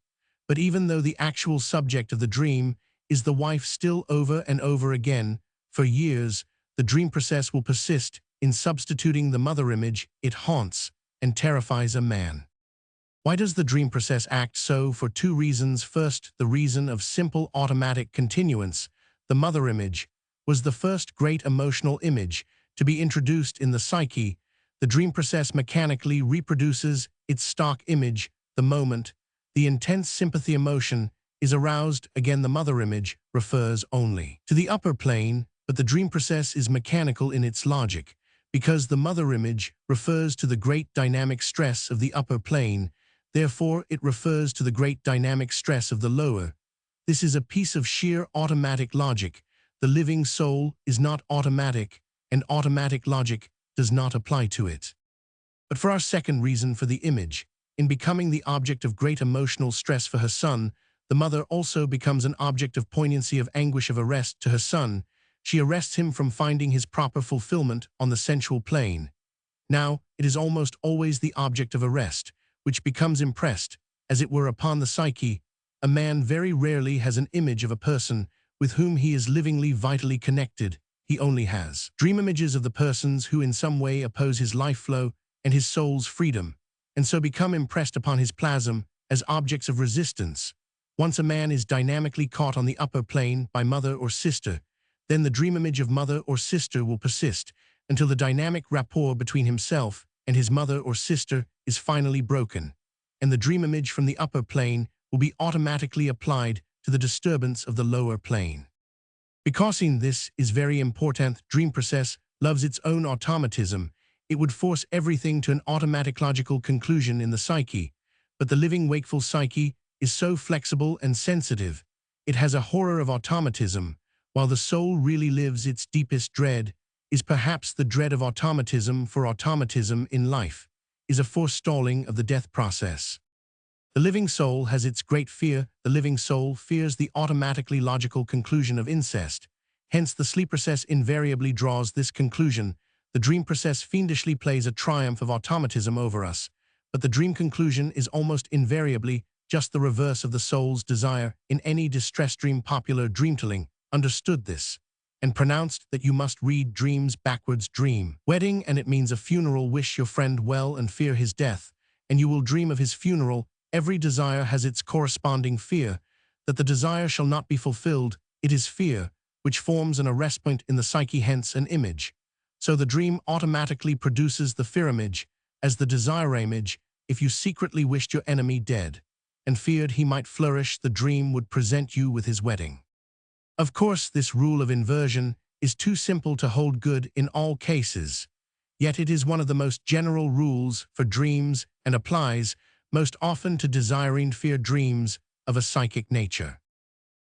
But even though the actual subject of the dream is the wife, still over and over again, for years, the dream process will persist in substituting the mother image. It haunts and terrifies a man. Why does the dream process act so? For two reasons. First, the reason of simple automatic continuance. The mother image was the first great emotional image to be introduced in the psyche. The dream process mechanically reproduces its stock image the moment the intense sympathy emotion is aroused. Again, the mother image refers only to the upper plane, but the dream process is mechanical in its logic, because the mother image refers to the great dynamic stress of the upper plane. Therefore, it refers to the great dynamic stress of the lower. This is a piece of sheer automatic logic. The living soul is not automatic, and automatic logic does not apply to it. But for our second reason, for the image, in becoming the object of great emotional stress for her son, the mother also becomes an object of poignancy, of anguish, of arrest to her son. She arrests him from finding his proper fulfillment on the sensual plane. Now, it is almost always the object of arrest which becomes impressed, as it were, upon the psyche. A man very rarely has an image of a person with whom he is livingly, vitally connected. He only has dream images of the persons who in some way oppose his life flow and his soul's freedom, and so become impressed upon his plasm as objects of resistance. Once a man is dynamically caught on the upper plane by mother or sister, then the dream image of mother or sister will persist until the dynamic rapport between himself and his mother or sister is finally broken, and the dream image from the upper plane will be automatically applied to the disturbance of the lower plane. Because this is very important, dream process loves its own automatism. It would force everything to an automatic logical conclusion in the psyche, but the living wakeful psyche is so flexible and sensitive. It has a horror of automatism, while the soul really lives its deepest dread is perhaps the dread of automatism, for automatism in life is a forestalling of the death process. The living soul has its great fear. The living soul fears the automatically logical conclusion of incest. Hence, the sleep process invariably draws this conclusion. The dream process fiendishly plays a triumph of automatism over us, but the dream conclusion is almost invariably just the reverse of the soul's desire. In any distress dream, popular dreamtelling understood this and pronounced that you must read dreams backwards. Dream wedding, and it means a funeral. Wish your friend well and fear his death, and you will dream of his funeral. Every desire has its corresponding fear, that the desire shall not be fulfilled. It is fear, which forms an arrest point in the psyche, hence an image. So the dream automatically produces the fear image as the desire image. If you secretly wished your enemy dead and feared he might flourish, the dream would present you with his wedding. Of course, this rule of inversion is too simple to hold good in all cases, yet it is one of the most general rules for dreams and applies most often to desiring fear dreams of a psychic nature.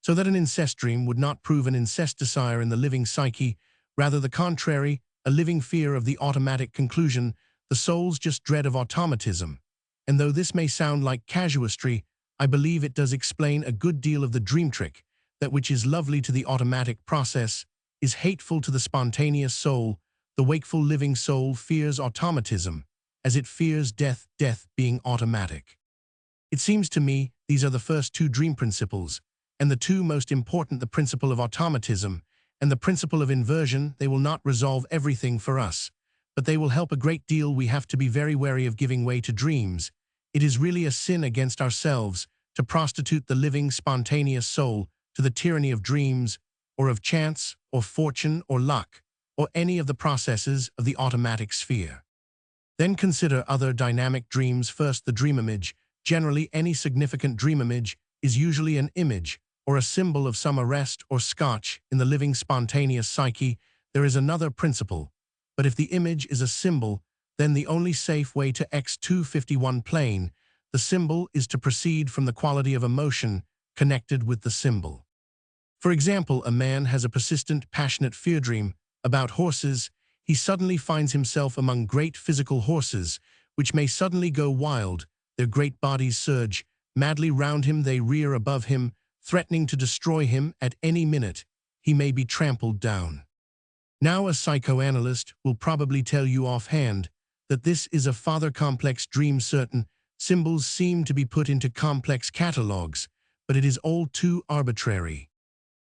So that an incest dream would not prove an incest desire in the living psyche, rather the contrary, a living fear of the automatic conclusion, the soul's just dread of automatism. And though this may sound like casuistry, I believe it does explain a good deal of the dream trick. That which is lovely to the automatic process is hateful to the spontaneous soul. The wakeful living soul fears automatism, as it fears death, death being automatic. It seems to me these are the first two dream principles, and the two most important, the principle of automatism and the principle of inversion. They will not resolve everything for us, but they will help a great deal. We have to be very wary of giving way to dreams. It is really a sin against ourselves to prostitute the living spontaneous soul to the tyranny of dreams, or of chance, or fortune, or luck, or any of the processes of the automatic sphere. Then consider other dynamic dreams. First, the dream image. Generally, any significant dream image is usually an image or a symbol of some arrest or scotch in the living spontaneous psyche. There is another principle, but if the image is a symbol, then the only safe way to X251 plane, the symbol is to proceed from the quality of emotion connected with the symbol. For example, a man has a persistent, passionate fear dream about horses. He suddenly finds himself among great physical horses, which may suddenly go wild. Their great bodies surge madly round him. They rear above him, threatening to destroy him at any minute. He may be trampled down. Now, a psychoanalyst will probably tell you offhand that this is a father complex dream. Certain symbols seem to be put into complex catalogues, but it is all too arbitrary.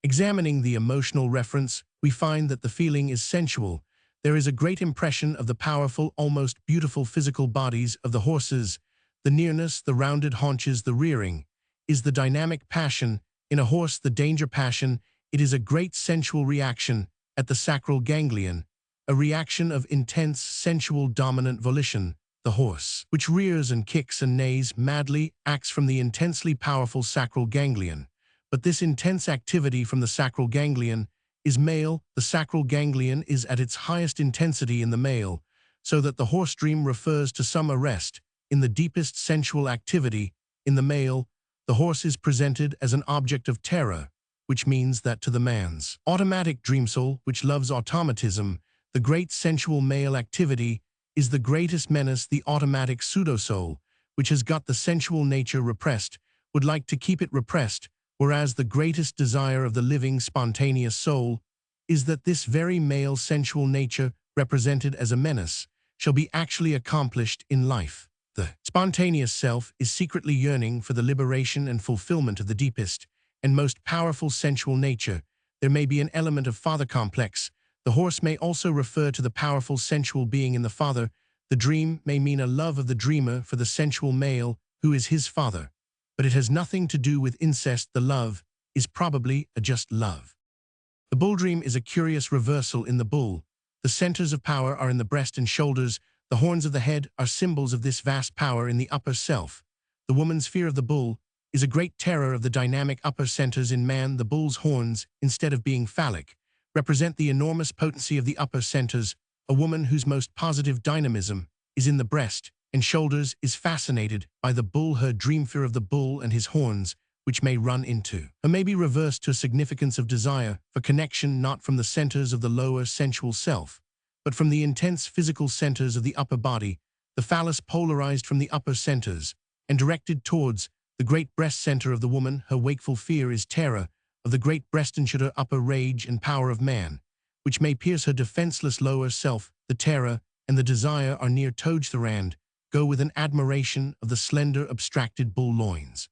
Examining the emotional reference, we find that the feeling is sensual. There is a great impression of the powerful, almost beautiful physical bodies of the horses. The nearness, the rounded haunches, the rearing, is the dynamic passion. In a horse, the danger passion, it is a great sensual reaction at the sacral ganglion, a reaction of intense, sensual, dominant volition. The horse, which rears and kicks and neighs madly, acts from the intensely powerful sacral ganglion. But this intense activity from the sacral ganglion is male. The sacral ganglion is at its highest intensity in the male, so that the horse dream refers to some arrest in the deepest sensual activity. In the male, the horse is presented as an object of terror, which means that to the man's automatic dream soul, which loves automatism, the great sensual male activity is the greatest menace. The automatic pseudo-soul, which has got the sensual nature repressed, would like to keep it repressed, whereas the greatest desire of the living spontaneous soul is that this very male sensual nature, represented as a menace, shall be actually accomplished in life. The spontaneous self is secretly yearning for the liberation and fulfillment of the deepest and most powerful sensual nature. There may be an element of father complex. The horse may also refer to the powerful sensual being in the father. The dream may mean a love of the dreamer for the sensual male who is his father, but it has nothing to do with incest. The love is probably a just love. The bull dream is a curious reversal in the bull. The centers of power are in the breast and shoulders. The horns of the head are symbols of this vast power in the upper self. The woman's fear of the bull is a great terror of the dynamic upper centers in man. The bull's horns, instead of being phallic, represent the enormous potency of the upper centers. A woman whose most positive dynamism is in the breast and shoulders is fascinated by the bull. Her dream fear of the bull and his horns, which may run into or may be reversed to a significance of desire for connection not from the centers of the lower sensual self, but from the intense physical centers of the upper body. The phallus polarized from the upper centers and directed towards the great breast center of the woman. Her wakeful fear is terror of the great breast and her upper rage and power of man, which may pierce her defenseless lower self. The terror and the desire are near Togtherand, go with an admiration of the slender abstracted bull loins.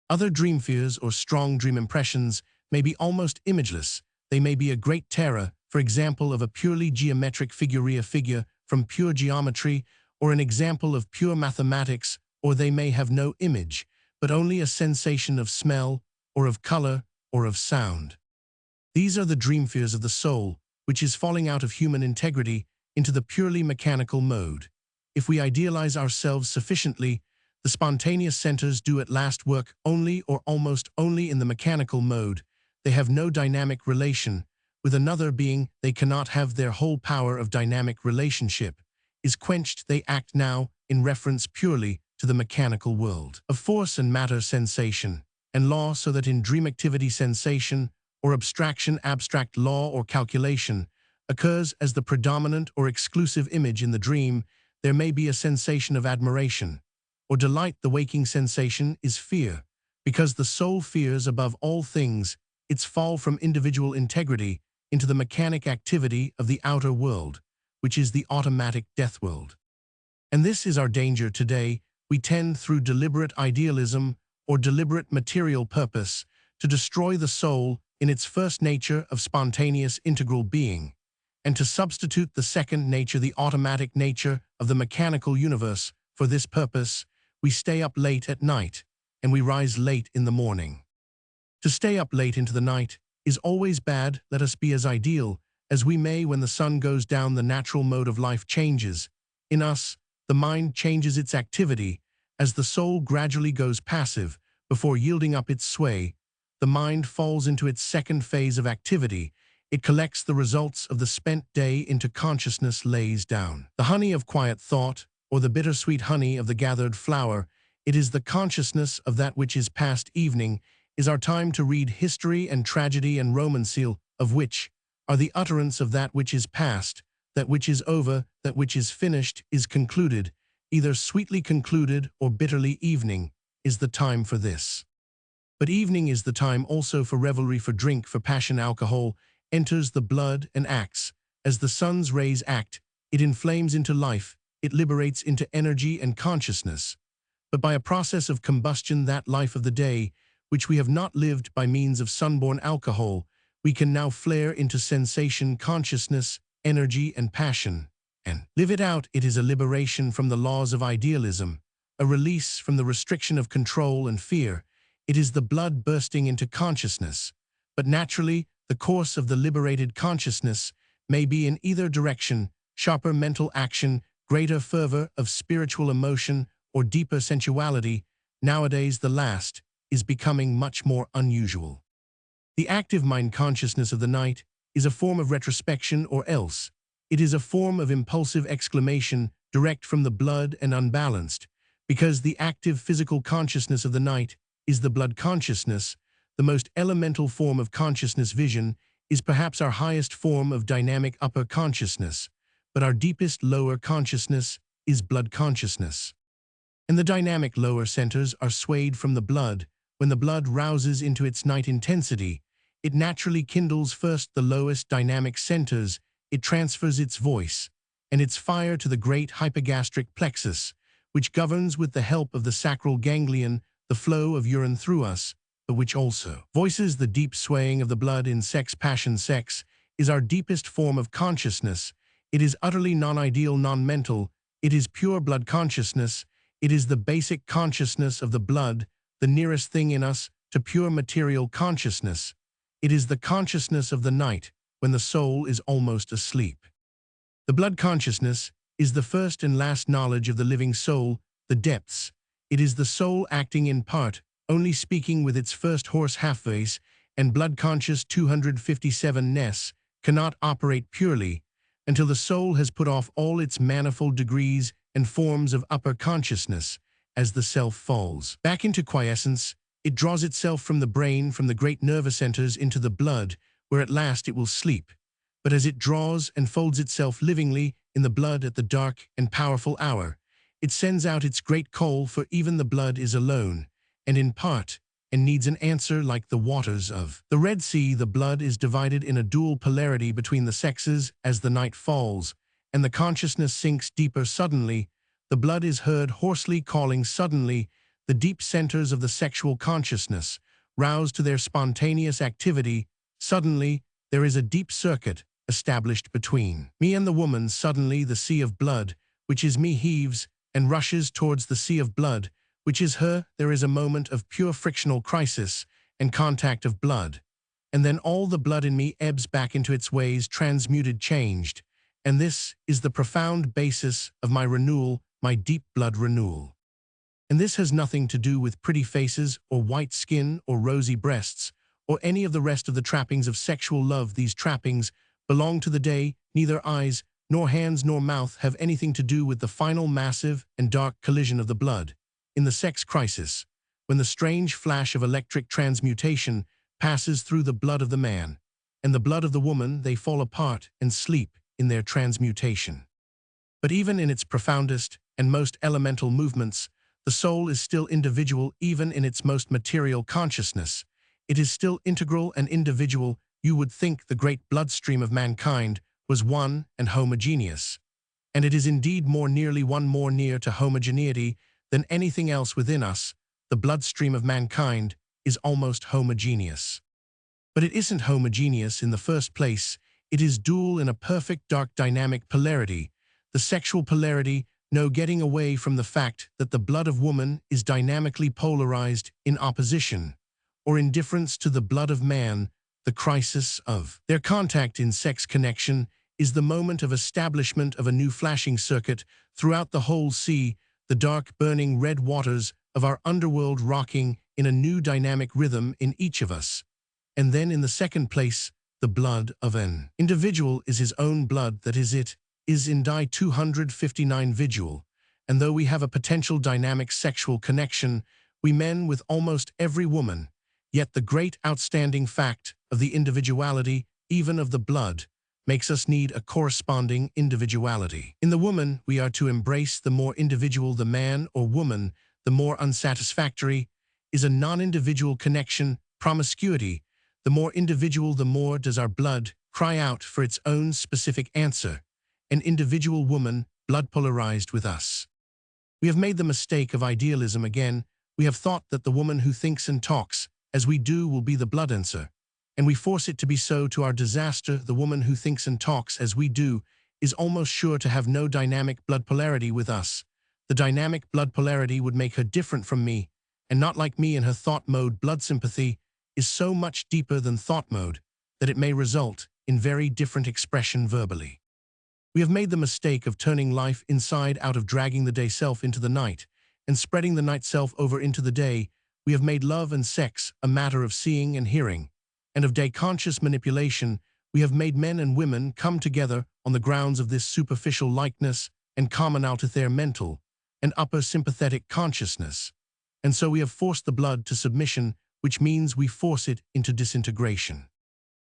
Other dream fears or strong dream impressions may be almost imageless. They may be a great terror, for example, of a purely geometric figure, a figure from pure geometry, or an example of pure mathematics, or they may have no image, but only a sensation of smell, or of color, or of sound. These are the dream fears of the soul, which is falling out of human integrity into the purely mechanical mode. If we idealize ourselves sufficiently, the spontaneous centers do at last work only or almost only in the mechanical mode. They have no dynamic relation with another being. They cannot have their whole power of dynamic relationship is quenched. They act now in reference purely to the mechanical world of force and matter, sensation and law, so that in dream activity sensation or abstract law or calculation occurs as the predominant or exclusive image in the dream. There may be a sensation of admiration or delight. The waking sensation is fear, because the soul fears above all things its fall from individual integrity into the mechanic activity of the outer world, which is the automatic death world. And this is our danger today. We tend, through deliberate idealism or deliberate material purpose, to destroy the soul in its first nature of spontaneous integral being, and to substitute the second nature, the automatic nature of the mechanical universe. For this purpose, we stay up late at night, and we rise late in the morning. To stay up late into the night is always bad. Let us be as ideal as we may. When the sun goes down, the natural mode of life changes. In us, the mind changes its activity as the soul gradually goes passive before yielding up its sway. The mind falls into its second phase of activity. It collects the results of the spent day into consciousness, lays down the honey of quiet thought, or the bittersweet honey of the gathered flower. It is the consciousness of that which is past. Evening is our time to read history and tragedy and romancing, of which are the utterance of that which is past, that which is over, that which is finished, is concluded, either sweetly concluded or bitterly. Evening is the time for this. But evening is the time also for revelry, for drink, for passion. Alcohol enters the blood and acts as the sun's rays act. It inflames into life, it liberates into energy and consciousness. But by a process of combustion, that life of the day, which we have not lived by means of sunborn alcohol, we can now flare into sensation, consciousness, energy, and passion, and live it out. It is a liberation from the laws of idealism, a release from the restriction of control and fear. It is the blood bursting into consciousness. But naturally, the course of the liberated consciousness may be in either direction: sharper mental action, greater fervor of spiritual emotion, or deeper sensuality. Nowadays, the last is becoming much more unusual. The active mind consciousness of the night is a form of retrospection, or else it is a form of impulsive exclamation, direct from the blood and unbalanced, because the active physical consciousness of the night is the blood consciousness. The most elemental form of consciousness, vision, is perhaps our highest form of dynamic upper consciousness, but our deepest lower consciousness is blood consciousness. And the dynamic lower centers are swayed from the blood. When the blood rouses into its night intensity, it naturally kindles first the lowest dynamic centers. It transfers its voice and its fire to the great hypogastric plexus, which governs, with the help of the sacral ganglion, the flow of urine through us, but which also voices the deep swaying of the blood in sex. Passion. Sex is our deepest form of consciousness. It is utterly non-ideal, non-mental. It is pure blood consciousness. It is the basic consciousness of the blood, the nearest thing in us to pure material consciousness. It is the consciousness of the night, when the soul is almost asleep. The blood consciousness is the first and last knowledge of the living soul, the depths. It is the soul acting in part, only speaking with its first hoarse half-voice, and blood-conscious 257ness cannot operate purely until the soul has put off all its manifold degrees and forms of upper consciousness. As the self falls back into quiescence, it draws itself from the brain, from the great nervous centers, into the blood, where at last it will sleep. But as it draws and folds itself livingly in the blood at the dark and powerful hour, it sends out its great call, for even the blood is alone, and in part, and needs an answer like the waters of the Red Sea. The blood is divided in a dual polarity between the sexes. As the night falls, and the consciousness sinks deeper, suddenly, the blood is heard hoarsely calling. Suddenly, the deep centers of the sexual consciousness rouse to their spontaneous activity. Suddenly, there is a deep circuit established between me and the woman. Suddenly, the sea of blood, which is me, heaves and rushes towards the sea of blood, which is her. There is a moment of pure frictional crisis and contact of blood, and then all the blood in me ebbs back into its ways, transmuted, changed. And this is the profound basis of my renewal, my deep blood renewal. And this has nothing to do with pretty faces or white skin or rosy breasts or any of the rest of the trappings of sexual love. These trappings belong to the day. Neither eyes, nor hands, nor mouth have anything to do with the final massive and dark collision of the blood in the sex crisis, when the strange flash of electric transmutation passes through the blood of the man and the blood of the woman. They fall apart and sleep in their transmutation. But even in its profoundest and most elemental movements, the soul is still individual. Even in its most material consciousness, it is still integral and individual. You would think the great bloodstream of mankind was one and homogeneous, and it is indeed more nearly one, more near to homogeneity than anything else within us. The bloodstream of mankind is almost homogeneous. But it isn't homogeneous in the first place. It is dual in a perfect dark dynamic polarity, the sexual polarity. No getting away from the fact that the blood of woman is dynamically polarized in opposition or indifference to the blood of man. The crisis of their contact in sex connection is the moment of establishment of a new flashing circuit throughout the whole sea, the dark burning red waters of our underworld rocking in a new dynamic rhythm in each of us. And then in the second place, the blood of an individual is his own blood. That is, it is in die 259 visual, and though we have a potential dynamic sexual connection, we men with almost every woman, yet the great outstanding fact of the individuality, even of the blood, makes us need a corresponding individuality. In the woman, we are to embrace the more individual the man or woman, the more unsatisfactory is a non-individual connection, promiscuity. The more individual, the more does our blood cry out for its own specific answer. An individual woman, blood polarized with us. We have made the mistake of idealism again. We have thought that the woman who thinks and talks as we do will be the blood answer, and we force it to be so to our disaster. The woman who thinks and talks as we do is almost sure to have no dynamic blood polarity with us. The dynamic blood polarity would make her different from me, and not like me in her thought mode. Blood sympathy is so much deeper than thought mode that it may result in very different expression verbally. We have made the mistake of turning life inside out, of dragging the day self into the night and spreading the night self over into the day. We have made love and sex a matter of seeing and hearing, and of day conscious manipulation. We have made men and women come together on the grounds of this superficial likeness and commonality, their mental and upper sympathetic consciousness. And so we have forced the blood to submission, which means we force it into disintegration.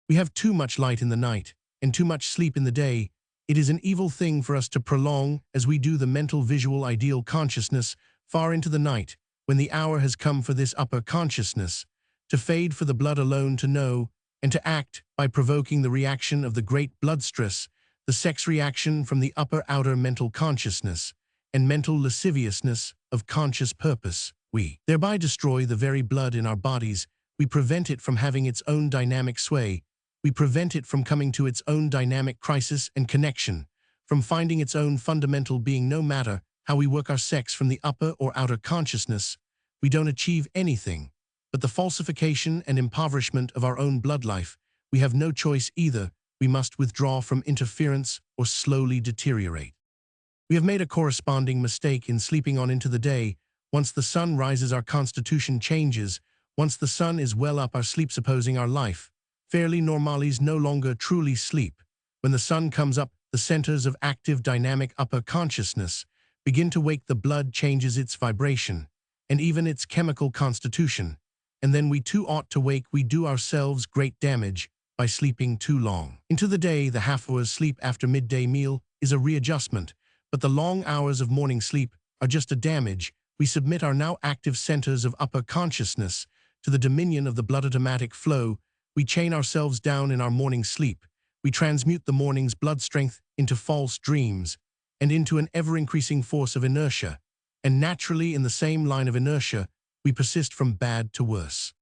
We have too much light in the night and too much sleep in the day. It is an evil thing for us to prolong, as we do, the mental visual ideal consciousness far into the night, when the hour has come for this upper consciousness to fade, for the blood alone to know and to act by provoking the reaction of the great blood stress, the sex reaction from the upper outer mental consciousness and mental lasciviousness of conscious purpose. We thereby destroy the very blood in our bodies. We prevent it from having its own dynamic sway. We prevent it from coming to its own dynamic crisis and connection, from finding its own fundamental being. No matter how we work our sex from the upper or outer consciousness, we don't achieve anything but the falsification and impoverishment of our own blood life. We have no choice either. We must withdraw from interference or slowly deteriorate. We have made a corresponding mistake in sleeping on into the day. Once the sun rises, our constitution changes. Once the sun is well up, our sleep, supposing our life fairly normalies, no longer truly sleep. When the sun comes up, the centers of active dynamic upper consciousness begin to wake. The blood changes its vibration and even its chemical constitution, and then we too ought to wake. We do ourselves great damage by sleeping too long into the day. The half-hour's sleep after midday meal is a readjustment, but the long hours of morning sleep are just a damage. We submit our now active centers of upper consciousness to the dominion of the blood automatic flow. We chain ourselves down in our morning sleep. We transmute the morning's blood strength into false dreams and into an ever-increasing force of inertia. And naturally, in the same line of inertia, we persist from bad to worse,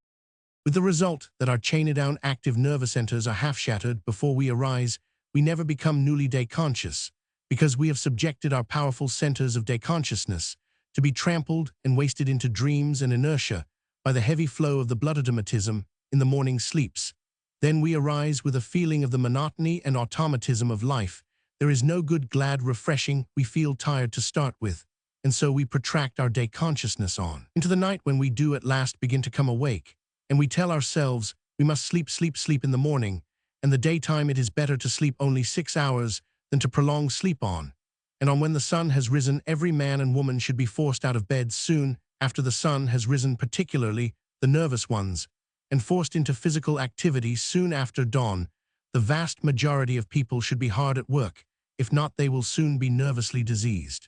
with the result that our chained-down active nervous centers are half-shattered before we arise. We never become newly day conscious, because we have subjected our powerful centers of day consciousness to be trampled and wasted into dreams and inertia by the heavy flow of the blood automatism in the morning sleeps. Then we arise with a feeling of the monotony and automatism of life. There is no good, glad, refreshing, we feel tired to start with, and so we protract our day consciousness on into the night when we do at last begin to come awake, and we tell ourselves we must sleep, sleep, sleep in the morning, and the daytime it is better to sleep only 6 hours than to prolong sleep on. And on when the sun has risen, every man and woman should be forced out of bed soon after the sun has risen, particularly the nervous ones, and forced into physical activity soon after dawn. The vast majority of people should be hard at work, if not they will soon be nervously diseased.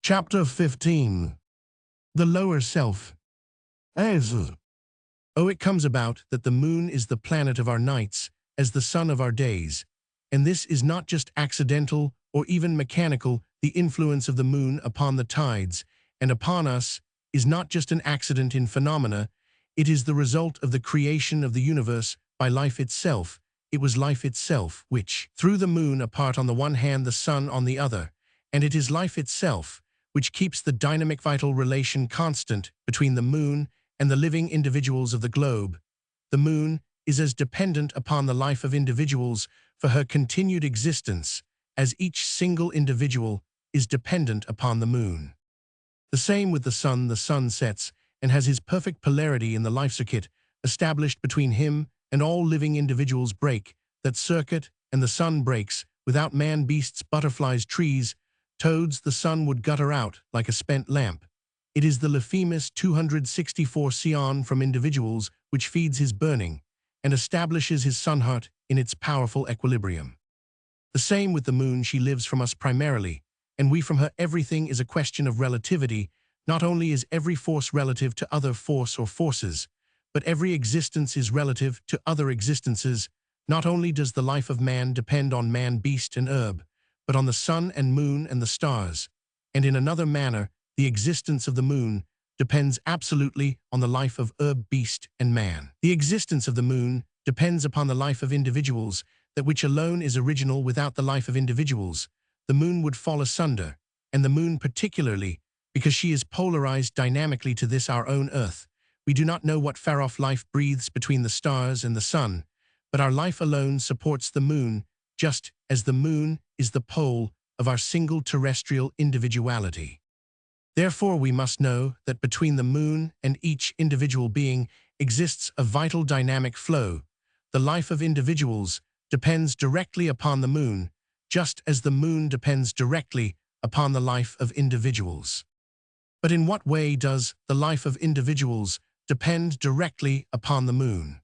Chapter 15. The Lower Self. Oh, it comes about that the moon is the planet of our nights, as the sun of our days. And this is not just accidental or even mechanical. The influence of the moon upon the tides and upon us is not just an accident in phenomena, it is the result of the creation of the universe by life itself. It was life itself which threw the moon apart on the one hand, the sun on the other, and it is life itself which keeps the dynamic vital relation constant between the moon and the living individuals of the globe. The moon is as dependent upon the life of individuals for her continued existence as each single individual is dependent upon the moon. The same with the sun sets and has his perfect polarity in the life circuit established between him and all living individuals break that circuit, and the sun breaks without man, beasts, butterflies, trees, toads. The sun would gutter out like a spent lamp. It is the Lephemus 264 Sion from individuals which feeds his burning and establishes his sunheart in its powerful equilibrium. The same with the moon, she lives from us primarily, and we from her. Everything is a question of relativity. Not only is every force relative to other force or forces, but every existence is relative to other existences. Not only does the life of man depend on man, beast, and herb, but on the sun and moon and the stars. And in another manner, the existence of the moon depends absolutely on the life of herb, beast, and man. The existence of the moon depends upon the life of individuals, that which alone is original. Without the life of individuals, the moon would fall asunder, and the moon particularly, because she is polarized dynamically to this our own earth. We do not know what far-off life breathes between the stars and the sun, but our life alone supports the moon, just as the moon is the pole of our single terrestrial individuality. Therefore, we must know that between the moon and each individual being exists a vital dynamic flow. The life of individuals depends directly upon the moon, just as the moon depends directly upon the life of individuals. But in what way does the life of individuals depend directly upon the moon?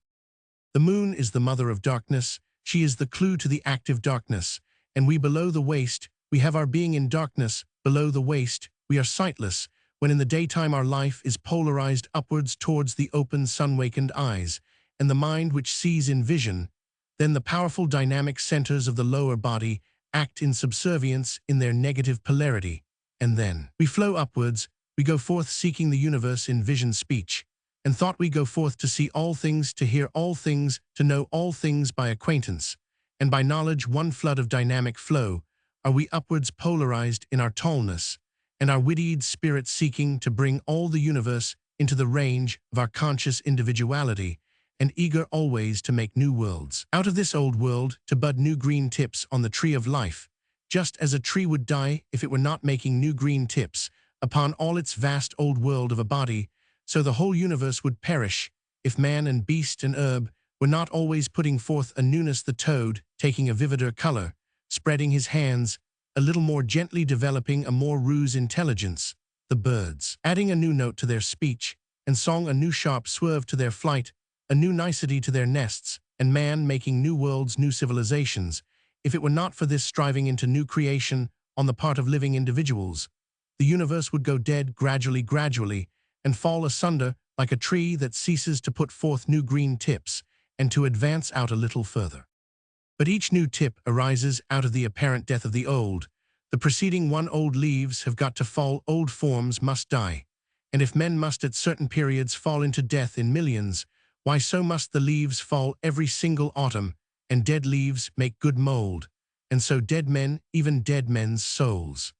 The moon is the mother of darkness. She is the clue to the active darkness, and we below the waist, we have our being in darkness. Below the waist, we are sightless, when in the daytime our life is polarized upwards towards the open sun-wakened eyes, and the mind which sees in vision. Then the powerful dynamic centers of the lower body act in subservience in their negative polarity, and then we flow upwards. We go forth seeking the universe in vision, speech, and thought. We go forth to see all things, to hear all things, to know all things by acquaintance, and by knowledge. One flood of dynamic flow are we upwards polarized in our tallness, and our wittied spirit seeking to bring all the universe into the range of our conscious individuality, and eager always to make new worlds out of this old world, to bud new green tips on the tree of life, just as a tree would die if it were not making new green tips upon all its vast old world of a body. So the whole universe would perish if man and beast and herb were not always putting forth a newness. The toad taking a vivider color, spreading his hands a little more gently, developing a more ruse intelligence. The birds adding a new note to their speech and song, a new sharp swerve to their flight, a new nicety to their nests, and man making new worlds, new civilizations. If it were not for this striving into new creation on the part of living individuals, the universe would go dead gradually, and fall asunder like a tree that ceases to put forth new green tips and to advance out a little further. But each new tip arises out of the apparent death of the old. The preceding one, old leaves have got to fall, old forms must die. And if men must at certain periods fall into death in millions, why so must the leaves fall every single autumn, and dead leaves make good mold, and so dead men, even dead men's souls.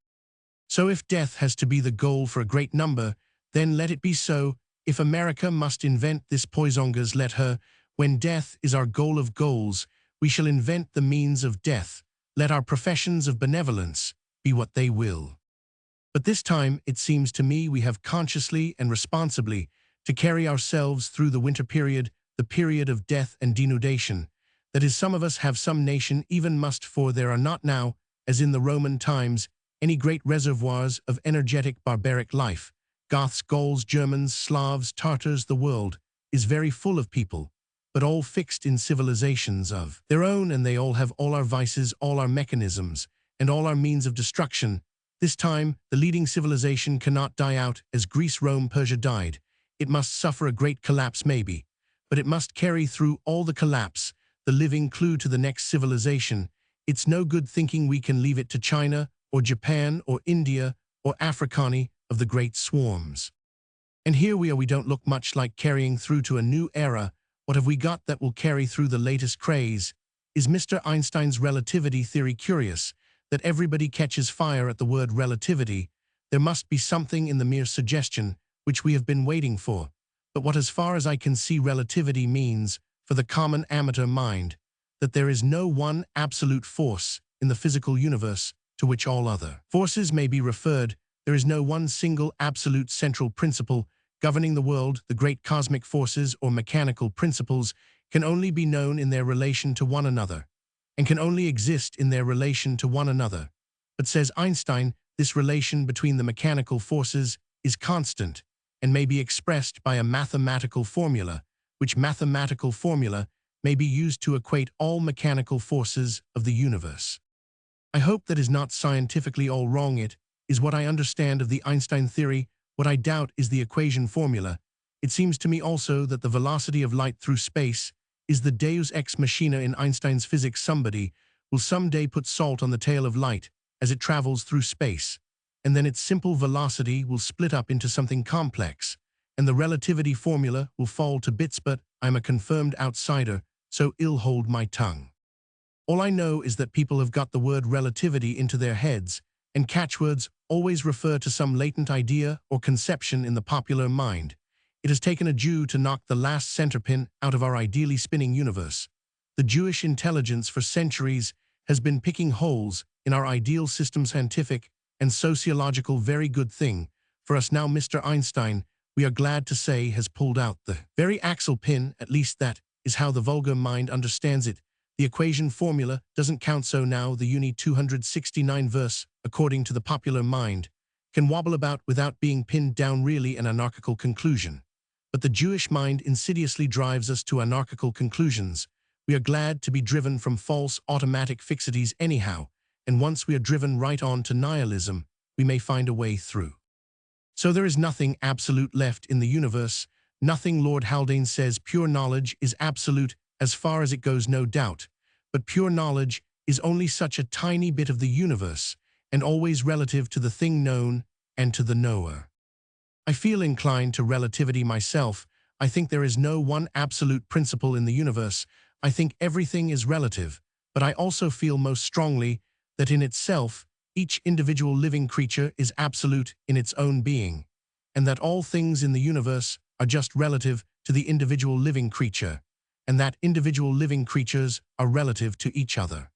So if death has to be the goal for a great number, then let it be so. If America must invent this poisongas, let her. When death is our goal of goals, we shall invent the means of death. Let our professions of benevolence be what they will. But this time, it seems to me, we have consciously and responsibly to carry ourselves through the winter period, the period of death and denudation. That is, some of us have some nation even must, for there are not now, as in the Roman times, any great reservoirs of energetic barbaric life. Goths, Gauls, Germans, Slavs, Tartars, the world is very full of people, but all fixed in civilizations of their own, and they all have all our vices, all our mechanisms, and all our means of destruction. This time, the leading civilization cannot die out as Greece, Rome, Persia died. It must suffer a great collapse maybe, but it must carry through all the collapse, the living clue to the next civilization. It's no good thinking we can leave it to China or Japan or India or Africani of the great swarms. And here we are, we don't look much like carrying through to a new era. What have we got that will carry through the latest craze? Is Mr. Einstein's relativity theory curious, that everybody catches fire at the word relativity? There must be something in the mere suggestion which we have been waiting for. But what, as far as I can see, relativity means, for the common amateur mind, that there is no one absolute force in the physical universe to which all other forces may be referred. There is no one single absolute central principle governing the world. The great cosmic forces or mechanical principles can only be known in their relation to one another, and can only exist in their relation to one another. But, says Einstein, this relation between the mechanical forces is constant and may be expressed by a mathematical formula, which mathematical formula may be used to equate all mechanical forces of the universe. I hope that is not scientifically all wrong. It is what I understand of the Einstein theory. What I doubt is the equation formula. It seems to me also that the velocity of light through space is the deus ex machina in Einstein's physics. Somebody will someday put salt on the tail of light as it travels through space, and then its simple velocity will split up into something complex, and the relativity formula will fall to bits. But I'm a confirmed outsider, so I'll hold my tongue. All I know is that people have got the word relativity into their heads, and catchwords always refer to some latent idea or conception in the popular mind. It has taken a Jew to knock the last centerpin out of our ideally spinning universe. The Jewish intelligence for centuries has been picking holes in our ideal system. Scientific and sociological, very good thing for us now. Mr. Einstein, we are glad to say, has pulled out the very axle pin. At least that is how the vulgar mind understands it. The equation formula doesn't count, so now the Uni 269 verse, according to the popular mind, can wobble about without being pinned down. Really an anarchical conclusion. But the Jewish mind insidiously drives us to anarchical conclusions. We are glad to be driven from false automatic fixities anyhow, and once we are driven right on to nihilism, we may find a way through. So there is nothing absolute left in the universe, nothing. Lord Haldane says pure knowledge is absolute as far as it goes, no doubt, but pure knowledge is only such a tiny bit of the universe, and always relative to the thing known and to the knower. I feel inclined to relativity myself. I think there is no one absolute principle in the universe. I think everything is relative, but I also feel most strongly that in itself, each individual living creature is absolute in its own being, and that all things in the universe are just relative to the individual living creature, and that individual living creatures are relative to each other.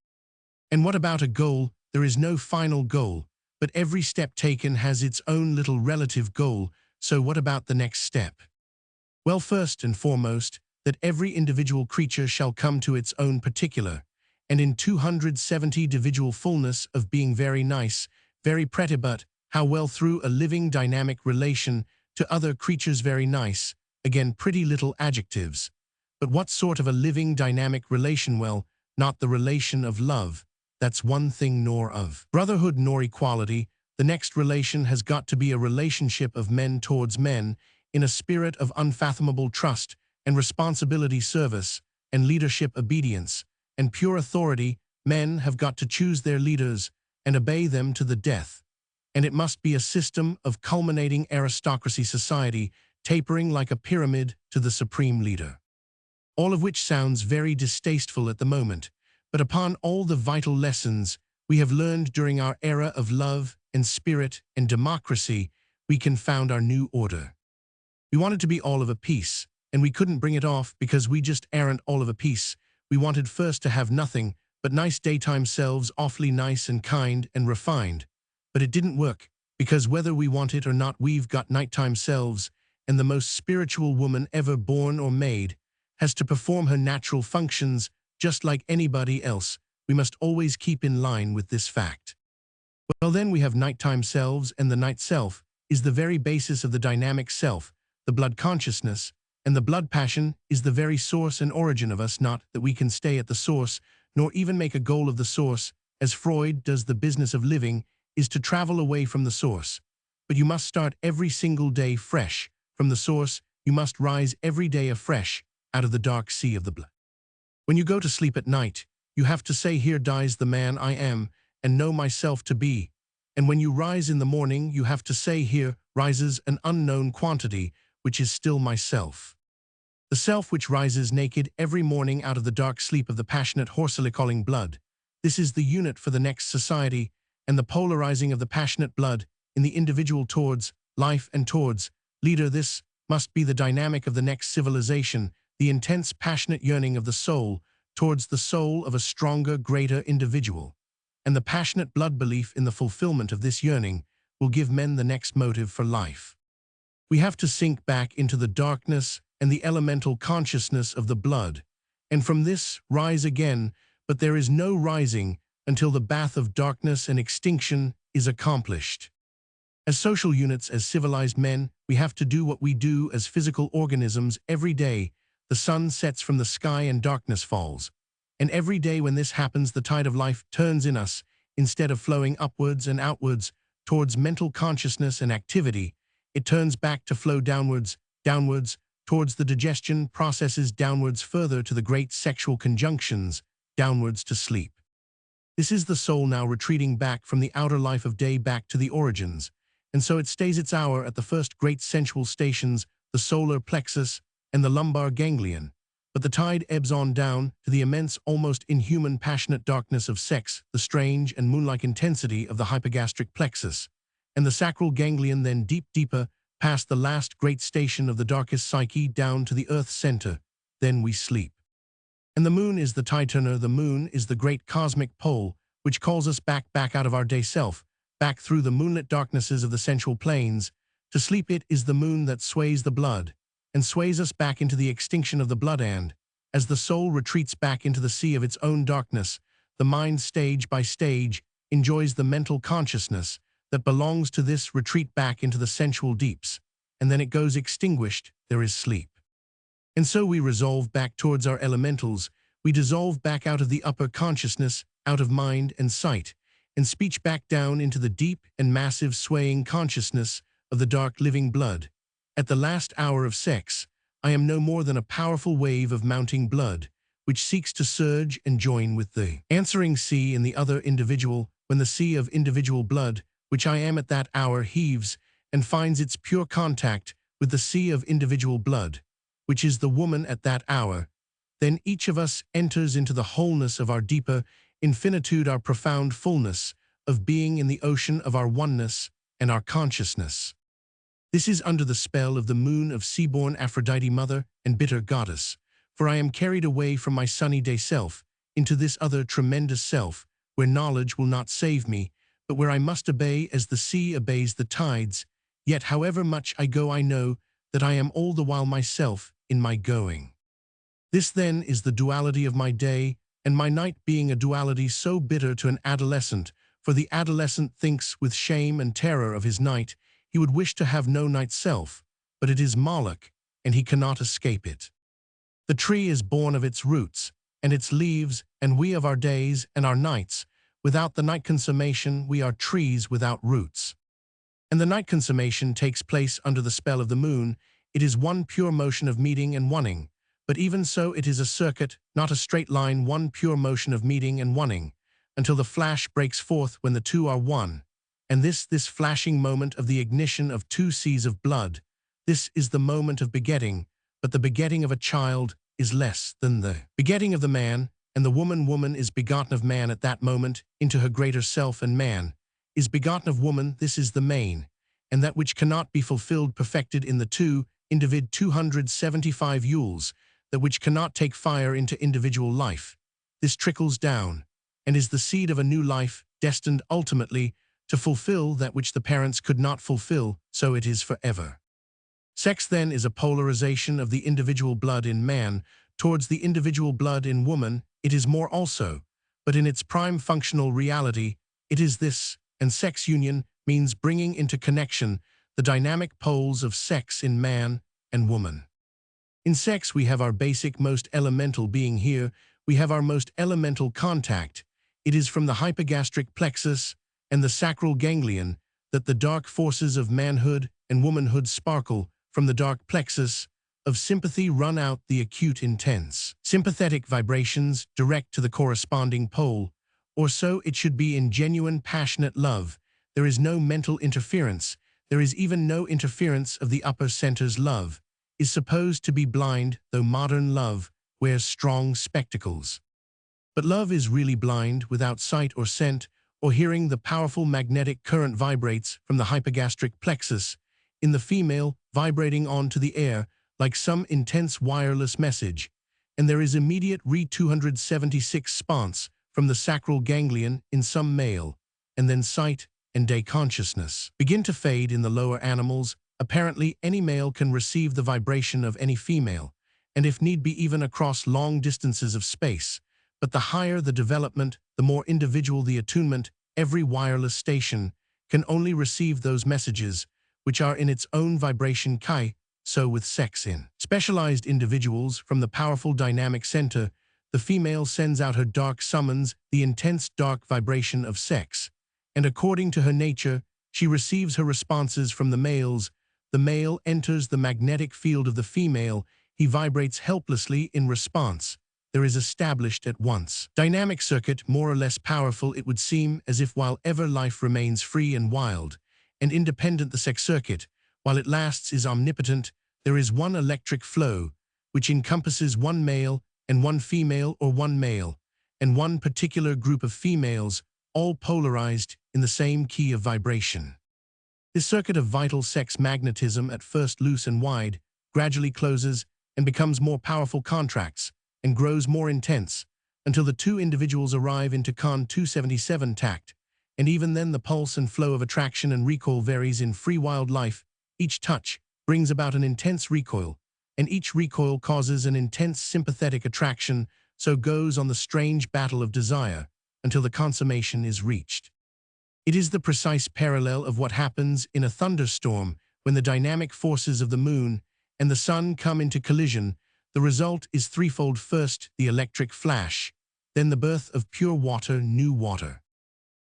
And what about a goal? There is no final goal, but every step taken has its own little relative goal. So what about the next step? Well, first and foremost, that every individual creature shall come to its own particular, and in 270 individual fullness of being very nice, very pretty, but how well through a living dynamic relation to other creatures. Very nice, again pretty little adjectives. But what sort of a living dynamic relation? Well, not the relation of love, that's one thing, nor of brotherhood nor equality. The next relation has got to be a relationship of men towards men, in a spirit of unfathomable trust and responsibility, service and leadership, obedience and pure authority. Men have got to choose their leaders and obey them to the death. And it must be a system of culminating aristocracy society, tapering like a pyramid to the supreme leader. All of which sounds very distasteful at the moment, but upon all the vital lessons we have learned during our era of love and spirit and democracy, we can found our new order. We want it to be all of a piece, and we couldn't bring it off because we just aren't all of a piece. We wanted first to have nothing but nice daytime selves, awfully nice and kind and refined. But it didn't work, because whether we want it or not, we've got nighttime selves, and the most spiritual woman ever born or made has to perform her natural functions just like anybody else. We must always keep in line with this fact. Well, then we have nighttime selves, and the night self is the very basis of the dynamic self, the blood consciousness, and the blood passion is the very source and origin of us, not that we can stay at the source, nor even make a goal of the source, as Freud does. The business of living is to travel away from the source. But you must start every single day fresh from the source. You must rise every day afresh out of the dark sea of the blood. When you go to sleep at night, you have to say, "Here dies the man I am, and know myself to be." And when you rise in the morning, you have to say, "Here rises an unknown quantity, which is still myself." The self which rises naked every morning out of the dark sleep of the passionate horsely-calling blood. This is the unit for the next society, and the polarizing of the passionate blood in the individual towards life and towards leader. This must be the dynamic of the next civilization, the intense passionate yearning of the soul towards the soul of a stronger, greater individual. And the passionate blood belief in the fulfillment of this yearning will give men the next motive for life. We have to sink back into the darkness and the elemental consciousness of the blood, and from this rise again, but there is no rising until the bath of darkness and extinction is accomplished. As social units, as civilized men, we have to do what we do as physical organisms every day. The sun sets from the sky and darkness falls. And every day when this happens, the tide of life turns in us. Instead of flowing upwards and outwards towards mental consciousness and activity, it turns back to flow downwards, downwards, towards the digestion processes, downwards further to the great sexual conjunctions, downwards to sleep. This is the soul now retreating back from the outer life of day back to the origins, and so it stays its hour at the first great sensual stations, the solar plexus and the lumbar ganglion. But the tide ebbs on down to the immense, almost inhuman passionate darkness of sex, the strange and moonlike intensity of the hypogastric plexus, and the sacral ganglion, then deeper, past the last great station of the darkest psyche, down to the earth's center. Then we sleep. And the moon is the tide turner. The moon is the great cosmic pole which calls us back out of our day self, back through the moonlit darknesses of the sensual plains. To sleep, it is the moon that sways the blood and sways us back into the extinction of the blood, and as the soul retreats back into the sea of its own darkness, the mind stage by stage enjoys the mental consciousness that belongs to this retreat back into the sensual deeps, and then it goes extinguished. There is sleep. And so we resolve back towards our elementals. We dissolve back out of the upper consciousness, out of mind and sight, and speech, back down into the deep and massive swaying consciousness of the dark living blood. At the last hour of sex, I am no more than a powerful wave of mounting blood, which seeks to surge and join with the answering sea in the other individual. When the sea of individual blood, which I am at that hour, heaves and finds its pure contact with the sea of individual blood, which is the woman at that hour, then each of us enters into the wholeness of our deeper infinitude, our profound fullness of being in the ocean of our oneness and our consciousness. This is under the spell of the moon of sea-born Aphrodite, mother and bitter goddess, for I am carried away from my sunny day self into this other tremendous self, where knowledge will not save me, but where I must obey as the sea obeys the tides. Yet however much I go, I know that I am all the while myself in my going. This then is the duality of my day and my night, being a duality so bitter to an adolescent, for the adolescent thinks with shame and terror of his night. He would wish to have no night self, but it is Moloch, and he cannot escape it. The tree is born of its roots and its leaves, and we of our days and our nights. Without the night consummation, we are trees without roots. And the night consummation takes place under the spell of the moon. It is one pure motion of meeting and wanting, but even so it is a circuit, not a straight line, one pure motion of meeting and wanting, until the flash breaks forth when the two are one. And this flashing moment of the ignition of two seas of blood, this is the moment of begetting, but the begetting of a child is less than the begetting of the man, and the woman is begotten of man at that moment into her greater self, and man is begotten of woman. This is the main, and that which cannot be fulfilled, perfected in the two, individ 275 joules, that which cannot take fire into individual life. This trickles down, and is the seed of a new life, destined ultimately to fulfill that which the parents could not fulfill, so it is forever. Sex, then, is a polarization of the individual blood in man towards the individual blood in woman. It is more also, but in its prime functional reality, it is this, and sex union means bringing into connection the dynamic poles of sex in man and woman. In sex, we have our basic, most elemental being. Here, we have our most elemental contact. It is from the hypogastric plexus and the sacral ganglion that the dark forces of manhood and womanhood sparkle. From the dark plexus of sympathy run out the acute, intense, sympathetic vibrations direct to the corresponding pole, or so it should be in genuine, passionate love. There is no mental interference. There is even no interference of the upper centers. Love is supposed to be blind, though modern love wears strong spectacles. But love is really blind, without sight or scent or hearing. The powerful magnetic current vibrates from the hypogastric plexus in the female, vibrating onto the air like some intense wireless message, and there is immediate re-276 response from the sacral ganglion in some male, and then sight and day consciousness begin to fade in the lower animals. Apparently, any male can receive the vibration of any female, and if need be even across long distances of space. But the higher the development, the more individual the attunement. Every wireless station can only receive those messages which are in its own vibration chi. So with sex, in specialized individuals from the powerful dynamic center, the female sends out her dark summons, the intense dark vibration of sex, and according to her nature, she receives her responses from the males. The male enters the magnetic field of the female. He vibrates helplessly in response. There is established at once dynamic circuit, more or less powerful. It would seem as if while ever life remains free and wild and independent, the sex circuit, while it lasts, is omnipotent. There is one electric flow, which encompasses one male and one female, or one male and one particular group of females, all polarized in the same key of vibration. This circuit of vital sex magnetism, at first loose and wide, gradually closes and becomes more powerful, contracts, and grows more intense, until the two individuals arrive into con 277 tact. And even then the pulse and flow of attraction and recoil varies in free wild life. Each touch brings about an intense recoil, and each recoil causes an intense sympathetic attraction. So goes on the strange battle of desire until the consummation is reached. It is the precise parallel of what happens in a thunderstorm when the dynamic forces of the moon and the sun come into collision. The result is threefold: first, the electric flash, then the birth of pure water, new water.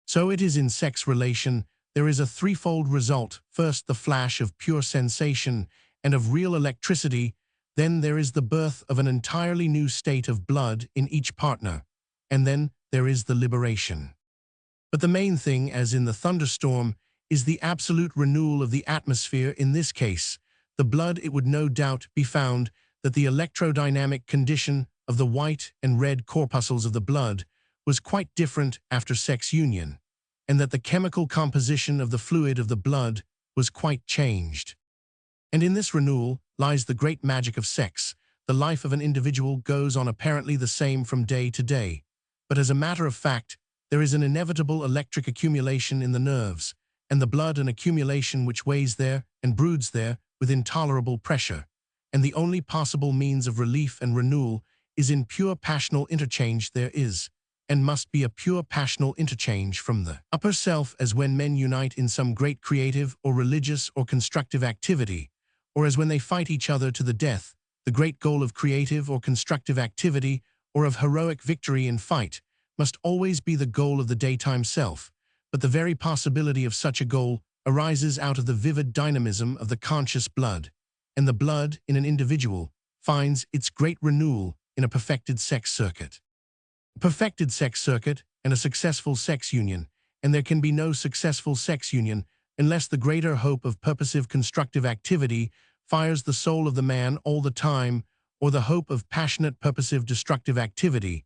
So it is in sex relation. There is a threefold result: first, the flash of pure sensation and of real electricity, then there is the birth of an entirely new state of blood in each partner, and then there is the liberation. But the main thing, as in the thunderstorm, is the absolute renewal of the atmosphere. In this case, the blood, it would no doubt be found that the electrodynamic condition of the white and red corpuscles of the blood was quite different after sex union, and that the chemical composition of the fluid of the blood was quite changed. And in this renewal lies the great magic of sex. The life of an individual goes on apparently the same from day to day, but as a matter of fact, there is an inevitable electric accumulation in the nerves, and the blood an accumulation which weighs there and broods there with intolerable pressure, and the only possible means of relief and renewal is in pure passional interchange. There is, and must be, a pure passional interchange from the upper self, as when men unite in some great creative or religious or constructive activity, or as when they fight each other to the death. The great goal of creative or constructive activity, or of heroic victory in fight, must always be the goal of the daytime self, but the very possibility of such a goal arises out of the vivid dynamism of the conscious blood, and the blood in an individual finds its great renewal in a perfected sex circuit. A perfected sex circuit and a successful sex union, and there can be no successful sex union unless the greater hope of purposive constructive activity fires the soul of the man all the time, or the hope of passionate purposive destructive activity.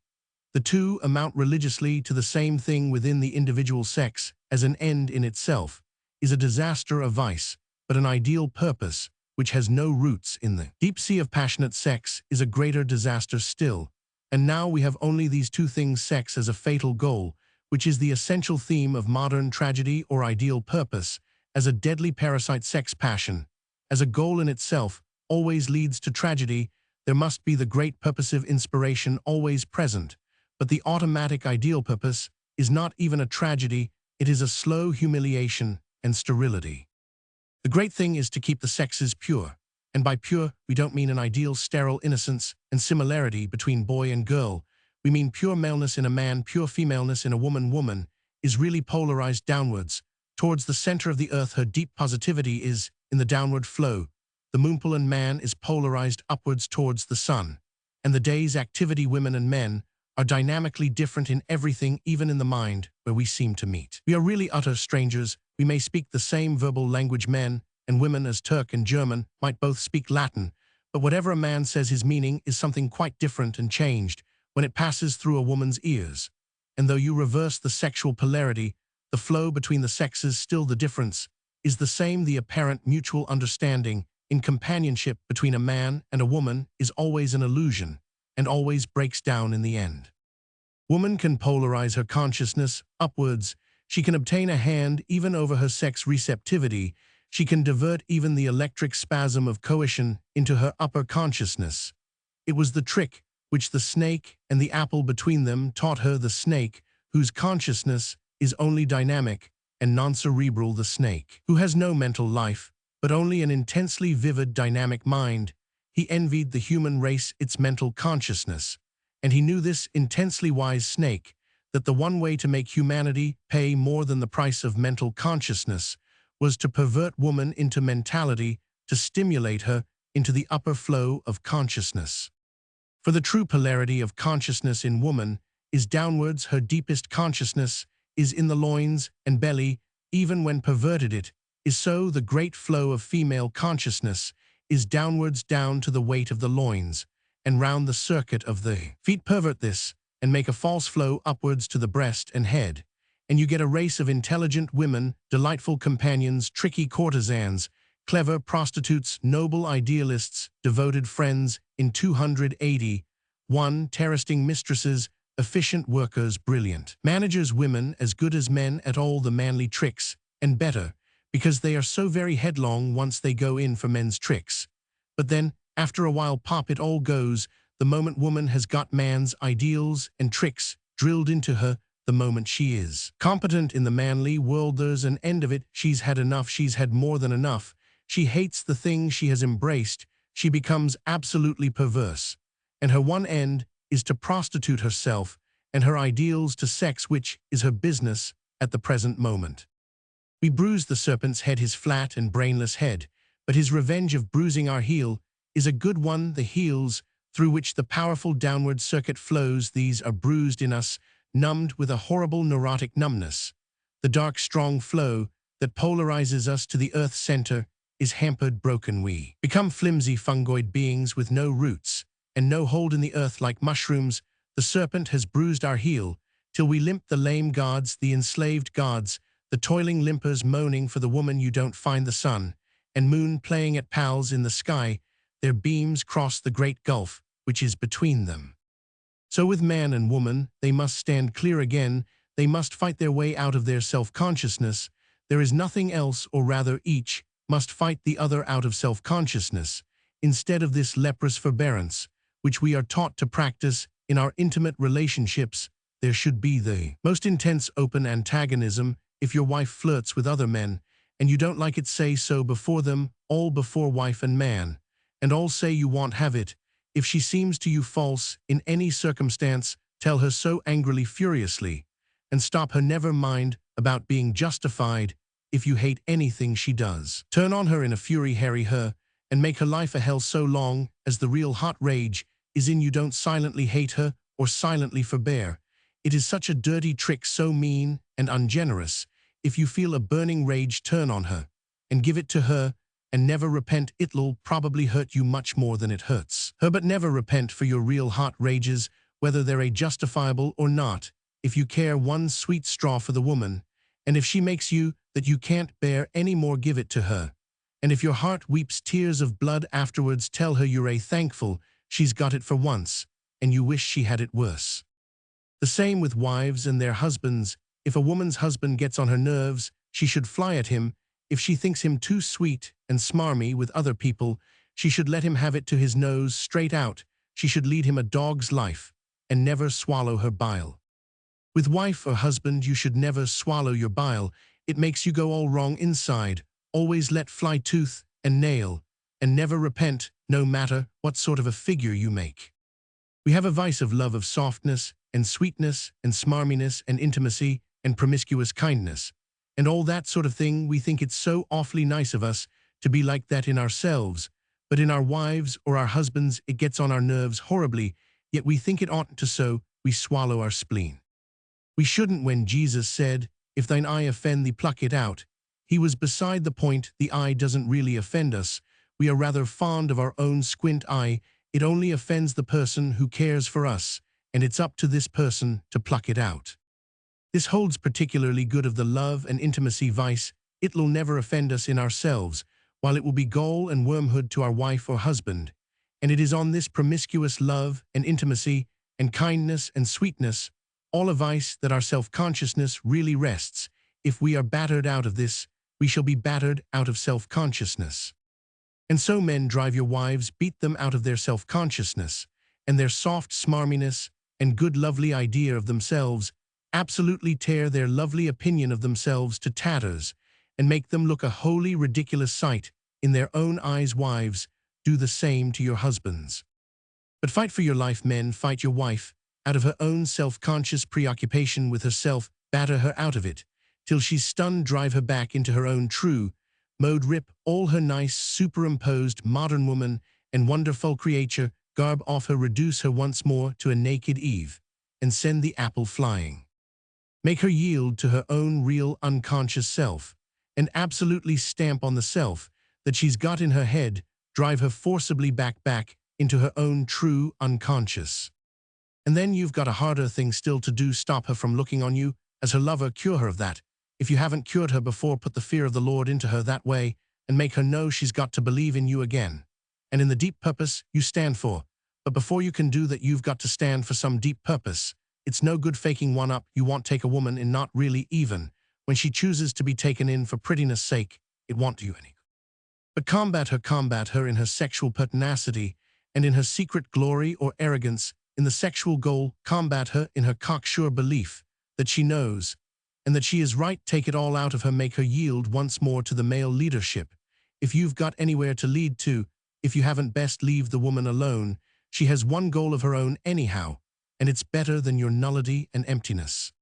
The two amount religiously to the same thing within the individual sex. As an end in itself is a disaster, a vice, but an ideal purpose, which has no roots in the deep sea of passionate sex, is a greater disaster still. And now we have only these two things: sex as a fatal goal, which is the essential theme of modern tragedy, or ideal purpose, as a deadly parasite. Sex passion, as a goal in itself, always leads to tragedy. There must be the great purposive inspiration always present, but the automatic ideal purpose is not even a tragedy, it is a slow humiliation and sterility. The great thing is to keep the sexes pure, and by pure, we don't mean an ideal sterile innocence and similarity between boy and girl. We mean pure maleness in a man, pure femaleness in a woman. Woman is really polarized downwards, towards the center of the earth. Her deep positivity is in the downward flow. The moonpool, and man is polarized upwards towards the sun. And the day's activity, women and men, are dynamically different in everything, even in the mind, where we seem to meet. We are really utter strangers. We may speak the same verbal language. Men and women, as Turk and German, might both speak Latin, but whatever a man says, his meaning is something quite different and changed when it passes through a woman's ears. And though you reverse the sexual polarity, the flow between the sexes, still the difference is the same. The apparent mutual understanding in companionship between a man and a woman is always an illusion, and always breaks down in the end. Woman can polarize her consciousness upwards. She can obtain a hand even over her sex receptivity. She can divert even the electric spasm of coition into her upper consciousness. It was the trick which the snake and the apple between them taught her. The snake, whose consciousness is only dynamic and non-cerebral; the snake, who has no mental life, but only an intensely vivid dynamic mind. He envied the human race its mental consciousness, and he knew, this intensely wise snake, that the one way to make humanity pay more than the price of mental consciousness was to pervert woman into mentality, to stimulate her into the upper flow of consciousness. For the true polarity of consciousness in woman is downwards. Her deepest consciousness is in the loins and belly. Even when perverted, it is so. The great flow of female consciousness is downwards, down to the weight of the loins, and round the circuit of the feet. Pervert this, and make a false flow upwards to the breast and head, and you get a race of intelligent women, delightful companions, tricky courtesans, clever prostitutes, noble idealists, devoted friends in 281, interesting mistresses, efficient workers, brilliant managers, women as good as men at all the manly tricks, and better, because they are so very headlong once they go in for men's tricks. But then, after a while, pop, it all goes, the moment woman has got man's ideals and tricks drilled into her. The moment she is competent in the manly world, there's an end of it. She's had enough. She's had more than enough. She hates the thing she has embraced. She becomes absolutely perverse, and her one end is to prostitute herself and her ideals to sex, which is her business at the present moment. We bruise the serpent's head, his flat and brainless head, but his revenge of bruising our heel is a good one. The heels through which the powerful downward circuit flows, these are bruised in us, numbed with a horrible neurotic numbness. The dark, strong flow that polarizes us to the earth's center is hampered, broken. We become flimsy fungoid beings with no roots and no hold in the earth. Like mushrooms, the serpent has bruised our heel, till we limp. The lame gods, the enslaved gods, the toiling limpers, moaning for the woman you don't find. The sun and moon playing at pals in the sky, their beams cross the great gulf which is between them. So with man and woman, they must stand clear again. They must fight their way out of their self-consciousness. There is nothing else, or rather each must fight the other out of self-consciousness, instead of this leprous forbearance, which we are taught to practice in our intimate relationships. There should be the most intense open antagonism. If your wife flirts with other men, and you don't like it, say so before them, all before wife and man, and all say you won't have it. If she seems to you false in any circumstance, tell her so angrily, furiously, and stop her. Never mind about being justified. If you hate anything she does, turn on her in a fury, harry her, and make her life a hell. So long as the real hot rage is in you, don't silently hate her or silently forbear. It is such a dirty trick, so mean and ungenerous. If you feel a burning rage, turn on her and give it to her, and never repent. It'll probably hurt you much more than it hurts her, but never repent for your real hot rages, whether they're justifiable or not. If you care one sweet straw for the woman, and if she makes you that you can't bear any more, give it to her, And if your heart weeps tears of blood afterwards, tell her you're thankful she's got it for once, and you wish she had it worse. The same with wives and their husbands. If a woman's husband gets on her nerves, she should fly at him. If she thinks him too sweet and smarmy with other people, she should let him have it to his nose straight out. She should lead him a dog's life and never swallow her bile. With wife or husband, you should never swallow your bile. It makes you go all wrong inside. Always let fly tooth and nail, and never repent, no matter what sort of a figure you make. We have a vice of love of softness and sweetness and smarminess and intimacy and promiscuous kindness, and all that sort of thing. We think it's so awfully nice of us to be like that in ourselves, but in our wives or our husbands it gets on our nerves horribly, yet we think it oughtn't to, so we swallow our spleen. We shouldn't. When Jesus said, "If thine eye offend thee, pluck it out," he was beside the point. The eye doesn't really offend us. We are rather fond of our own squint eye. It only offends the person who cares for us, and it's up to this person to pluck it out. This holds particularly good of the love and intimacy vice. It'll never offend us in ourselves, while it will be gall and wormhood to our wife or husband. And it is on this promiscuous love and intimacy and kindness and sweetness, all a vice, that our self-consciousness really rests. If we are battered out of this, we shall be battered out of self-consciousness. And so men, drive your wives, beat them out of their self-consciousness and their soft smarminess and good lovely idea of themselves, absolutely tear their lovely opinion of themselves to tatters, and make them look a wholly ridiculous sight in their own eyes. Wives, do the same to your husbands. But fight for your life, men, fight your wife out of her own self-conscious preoccupation with herself, batter her out of it, till she's stunned, drive her back into her own true mode, rip all her nice superimposed modern woman and wonderful creature garb off her, reduce her once more to a naked Eve, and send the apple flying. Make her yield to her own real unconscious self, and absolutely stamp on the self that she's got in her head, drive her forcibly back into her own true unconscious. And then you've got a harder thing still to do: stop her from looking on you as her lover. Cure her of that. If you haven't cured her before, put the fear of the Lord into her that way, and make her know she's got to believe in you again, and in the deep purpose you stand for. But before you can do that, you've got to stand for some deep purpose. It's no good faking one up. You won't take a woman in, not really, even when she chooses to be taken in for prettiness sake. It won't do you any good. But combat her in her sexual pertinacity and in her secret glory or arrogance in the sexual goal. Combat her in her cocksure belief that she knows and that she is right. Take it all out of her. Make her yield once more to the male leadership. If you've got anywhere to lead to, if you haven't, best leave the woman alone. She has one goal of her own anyhow, and it's better than your nullity and emptiness.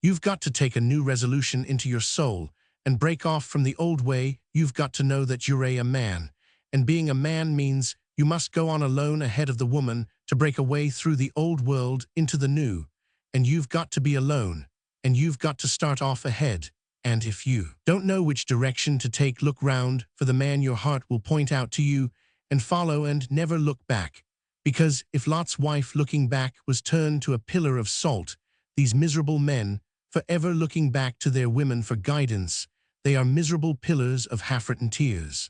You've got to take a new resolution into your soul and break off from the old way. You've got to know that you're a man, and being a man means you must go on alone ahead of the woman to break a way through the old world into the new, and you've got to be alone, and you've got to start off ahead. And if you don't know which direction to take, look round for the man your heart will point out to you, and follow and never look back. Because if Lot's wife looking back was turned to a pillar of salt, these miserable men, forever looking back to their women for guidance, they are miserable pillars of half-written tears.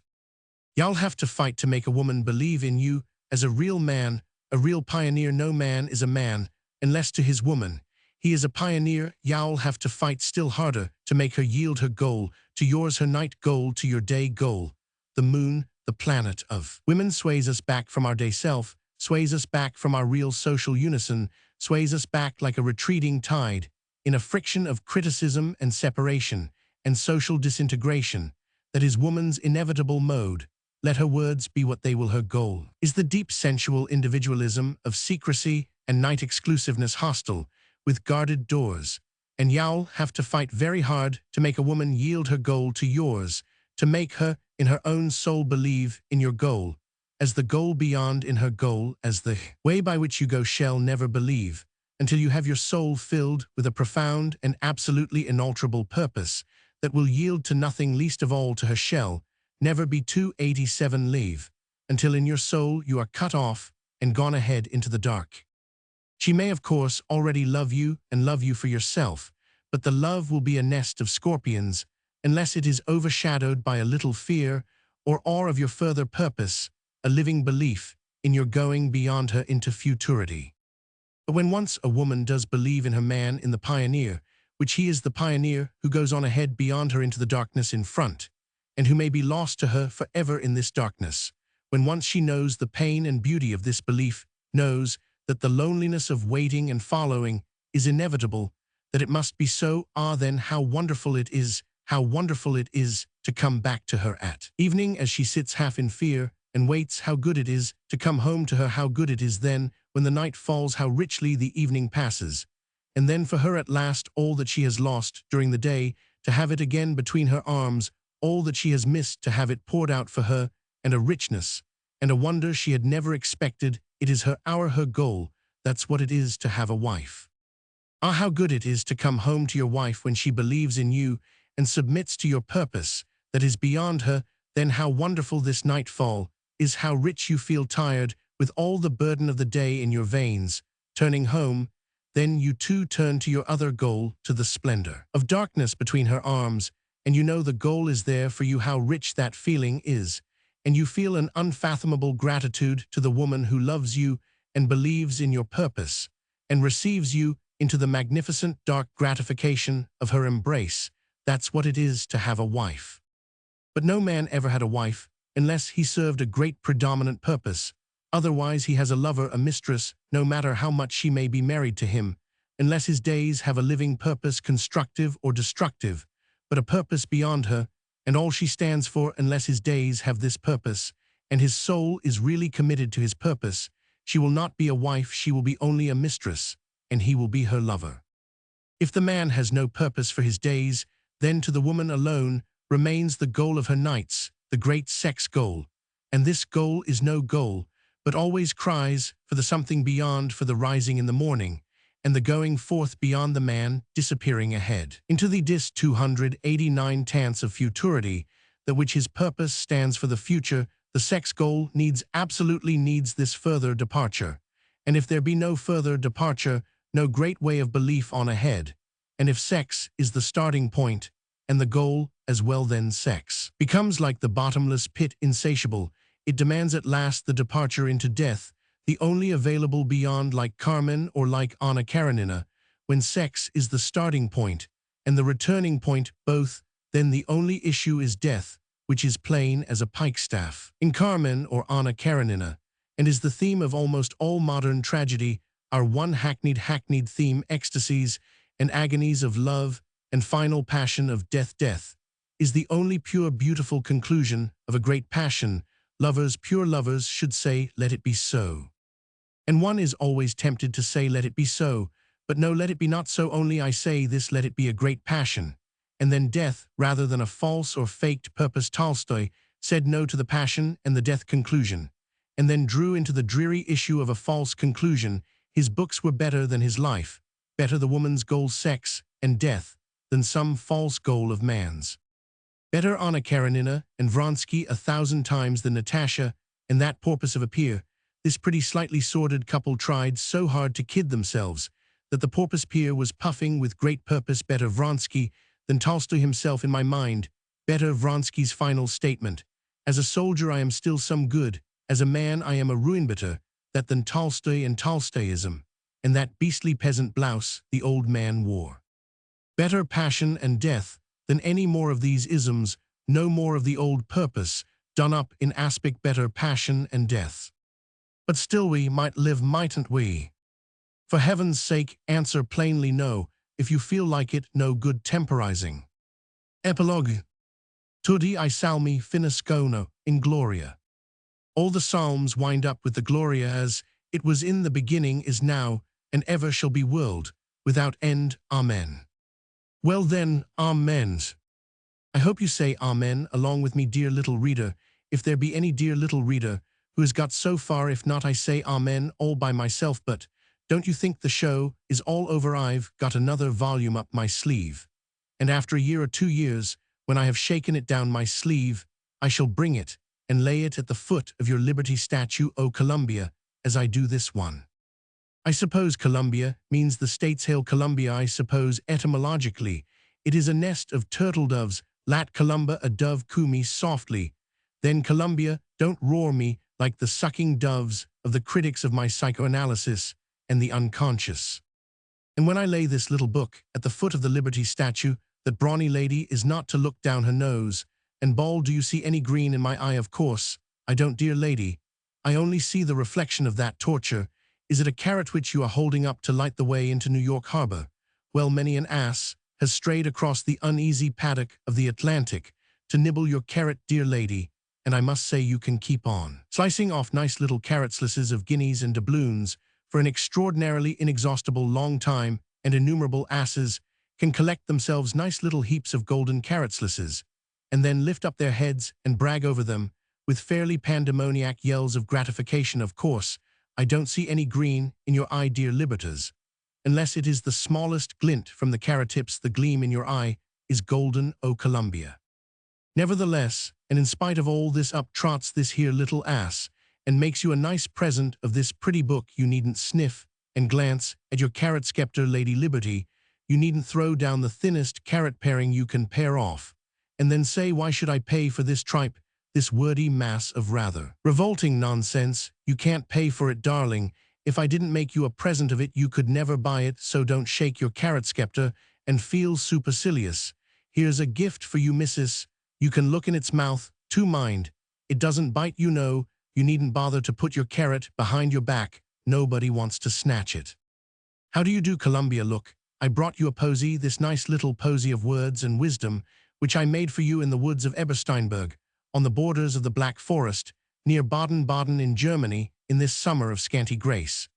You'll have to fight to make a woman believe in you as a real man, a real pioneer. No man is a man unless to his woman he is a pioneer. You'll have to fight still harder to make her yield her goal to yours, her night goal to your day goal. The moon, the planet of women, sways us back from our day self, sways us back from our real social unison, sways us back like a retreating tide in a friction of criticism and separation and social disintegration that is woman's inevitable mode. Let her words be what they will. Her goal is the deep sensual individualism of secrecy and night exclusiveness, hostile with guarded doors. And you'll have to fight very hard to make a woman yield her goal to yours, to make her in her own soul believe in your goal as the goal beyond, in her goal as the way by which you go. Shall never believe until you have your soul filled with a profound and absolutely inalterable purpose that will yield to nothing, least of all to her. Shall never be 287 leave until in your soul you are cut off and gone ahead into the dark. She may, of course, already love you and love you for yourself, but the love will be a nest of scorpions unless it is overshadowed by a little fear or awe of your further purpose, a living belief in your going beyond her into futurity. But when once a woman does believe in her man in the pioneer, which he is the pioneer who goes on ahead beyond her into the darkness in front, and who may be lost to her forever in this darkness, when once she knows the pain and beauty of this belief, knows that the loneliness of waiting and following is inevitable, that it must be so, then how wonderful it is to come back to her at evening as she sits half in fear and waits, how good it is to come home to her, how good it is then, when the night falls, how richly the evening passes, and then for her at last all that she has lost during the day, to have it again between her arms, all that she has missed to have it poured out for her, and a richness, and a wonder she had never expected. It is her hour, her goal. That's what it is to have a wife. Ah, how good it is to come home to your wife when she believes in you and submits to your purpose that is beyond her. Then how wonderful this nightfall is, how rich you feel, tired with all the burden of the day in your veins, turning home. Then you too turn to your other goal, to the splendor of darkness between her arms, and you know the goal is there for you, how rich that feeling is, and you feel an unfathomable gratitude to the woman who loves you and believes in your purpose, and receives you into the magnificent dark gratification of her embrace. That's what it is to have a wife. But no man ever had a wife unless he served a great predominant purpose. Otherwise he has a lover, a mistress, no matter how much she may be married to him, unless his days have a living purpose, constructive or destructive, but a purpose beyond her, and all she stands for. Unless his days have this purpose, and his soul is really committed to his purpose, she will not be a wife, she will be only a mistress, and he will be her lover. If the man has no purpose for his days, then to the woman alone remains the goal of her nights, the great sex goal, and this goal is no goal, but always cries for the something beyond, for the rising in the morning, and the going forth beyond the man, disappearing ahead into the 289 tenths of futurity, that which his purpose stands for the future. The sex goal absolutely needs this further departure, and if there be no further departure, no great way of belief on ahead, and if sex is the starting point and the goal as well, then sex becomes like the bottomless pit, insatiable. It demands at last the departure into death, the only available beyond, like Carmen or like Anna Karenina. When sex is the starting point and the returning point both, then the only issue is death, which is plain as a pikestaff in Carmen or Anna Karenina, and is the theme of almost all modern tragedy, our one hackneyed theme, ecstasies and agonies of love and final passion of death. Death is the only pure, beautiful conclusion of a great passion. Lovers, pure lovers, should say, let it be so. And one is always tempted to say, let it be so, but no, let it be not so. Only I say this, let it be a great passion, and then death, rather than a false or faked purpose. Tolstoy said no to the passion and the death conclusion, and then drew into the dreary issue of a false conclusion. His books were better than his life, better the woman's goal, sex and death, than some false goal of man's. Better Anna Karenina and Vronsky 1,000 times than Natasha and that porpoise of a peer. This pretty slightly sordid couple tried so hard to kid themselves that the porpoise peer was puffing with great purpose. Better Vronsky than Tolstoy himself in my mind. Better Vronsky's final statement, as a soldier I am still some good, as a man I am a ruin, better that than Tolstoy and Tolstoyism, and that beastly peasant blouse the old man wore. Better passion and death than any more of these isms, no more of the old purpose, done up in aspic. Better passion and death. But still we might live, mightn't we? For heaven's sake, answer plainly no. If you feel like it, no good temporizing. Epilogue. Tudi I salmi finiscono in gloria. All the psalms wind up with the Gloria, as it was in the beginning, is now, and ever shall be, world without end. Amen. Well then, amen. I hope you say amen along with me, dear little reader, if there be any dear little reader who has got so far. If not, I say amen all by myself. But don't you think the show is all over? I've got another volume up my sleeve, and after a year or 2 years, when I have shaken it down my sleeve, I shall bring it and lay it at the foot of your liberty statue, O Columbia, as I do this one. I suppose Columbia means the states. Hail Columbia. I suppose etymologically it is a nest of turtle doves. Lat columba, a dove coo me softly. Then, Columbia, don't roar me like the sucking doves of the critics of my psychoanalysis and the unconscious. And when I lay this little book at the foot of the Liberty statue, that brawny lady is not to look down her nose, and ball, do you see any green in my eye? Of course I don't, dear lady. I only see the reflection of that torture. Is it a carrot which you are holding up to light the way into New York Harbor? Well, many an ass has strayed across the uneasy paddock of the Atlantic to nibble your carrot, dear lady, and I must say you can keep on slicing off nice little carrot slices of guineas and doubloons for an extraordinarily inexhaustible long time, and innumerable asses can collect themselves nice little heaps of golden carrot slices, and then lift up their heads and brag over them with fairly pandemoniac yells of gratification. Of course, I don't see any green in your eye, dear liberters, unless it is the smallest glint from the carrot tips. The gleam in your eye is golden, O Columbia. Nevertheless, and in spite of all this, up trots this here little ass, and makes you a nice present of this pretty book. You needn't sniff and glance at your carrot scepter, Lady Liberty. You needn't throw down the thinnest carrot paring you can pare off, and then say, why should I pay for this tripe, this wordy mass of rather revolting nonsense? You can't pay for it, darling. If I didn't make you a present of it, you could never buy it, so don't shake your carrot scepter and feel supercilious. Here's a gift for you, missus. You can look in its mouth, to mind. It doesn't bite, you know. You needn't bother to put your carrot behind your back. Nobody wants to snatch it. How do you do, Columbia? Look, I brought you a posy, this nice little posy of words and wisdom, which I made for you in the woods of Ebersteinberg, on the borders of the Black Forest, near Baden-Baden in Germany, in this summer of scanty grace.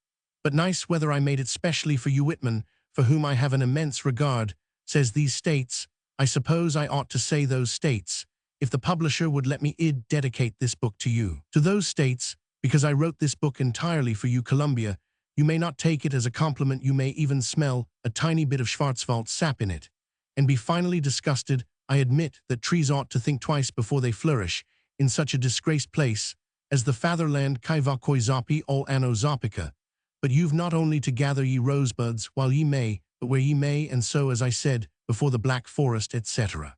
But nice weather. I made it specially for you, Whitman, for whom I have an immense regard, says these states. I suppose I ought to say those states, if the publisher would let me dedicate this book to you. To those states, because I wrote this book entirely for you, Columbia. You may not take it as a compliment. You may even smell a tiny bit of Schwarzwald sap in it, and be finally disgusted. I admit that trees ought to think twice before they flourish in such a disgraced place as the fatherland. Kaivakoi zopi all anno zopica. But you've not only to gather ye rosebuds while ye may, but where ye may, and so, as I said, before the Black Forest, etc.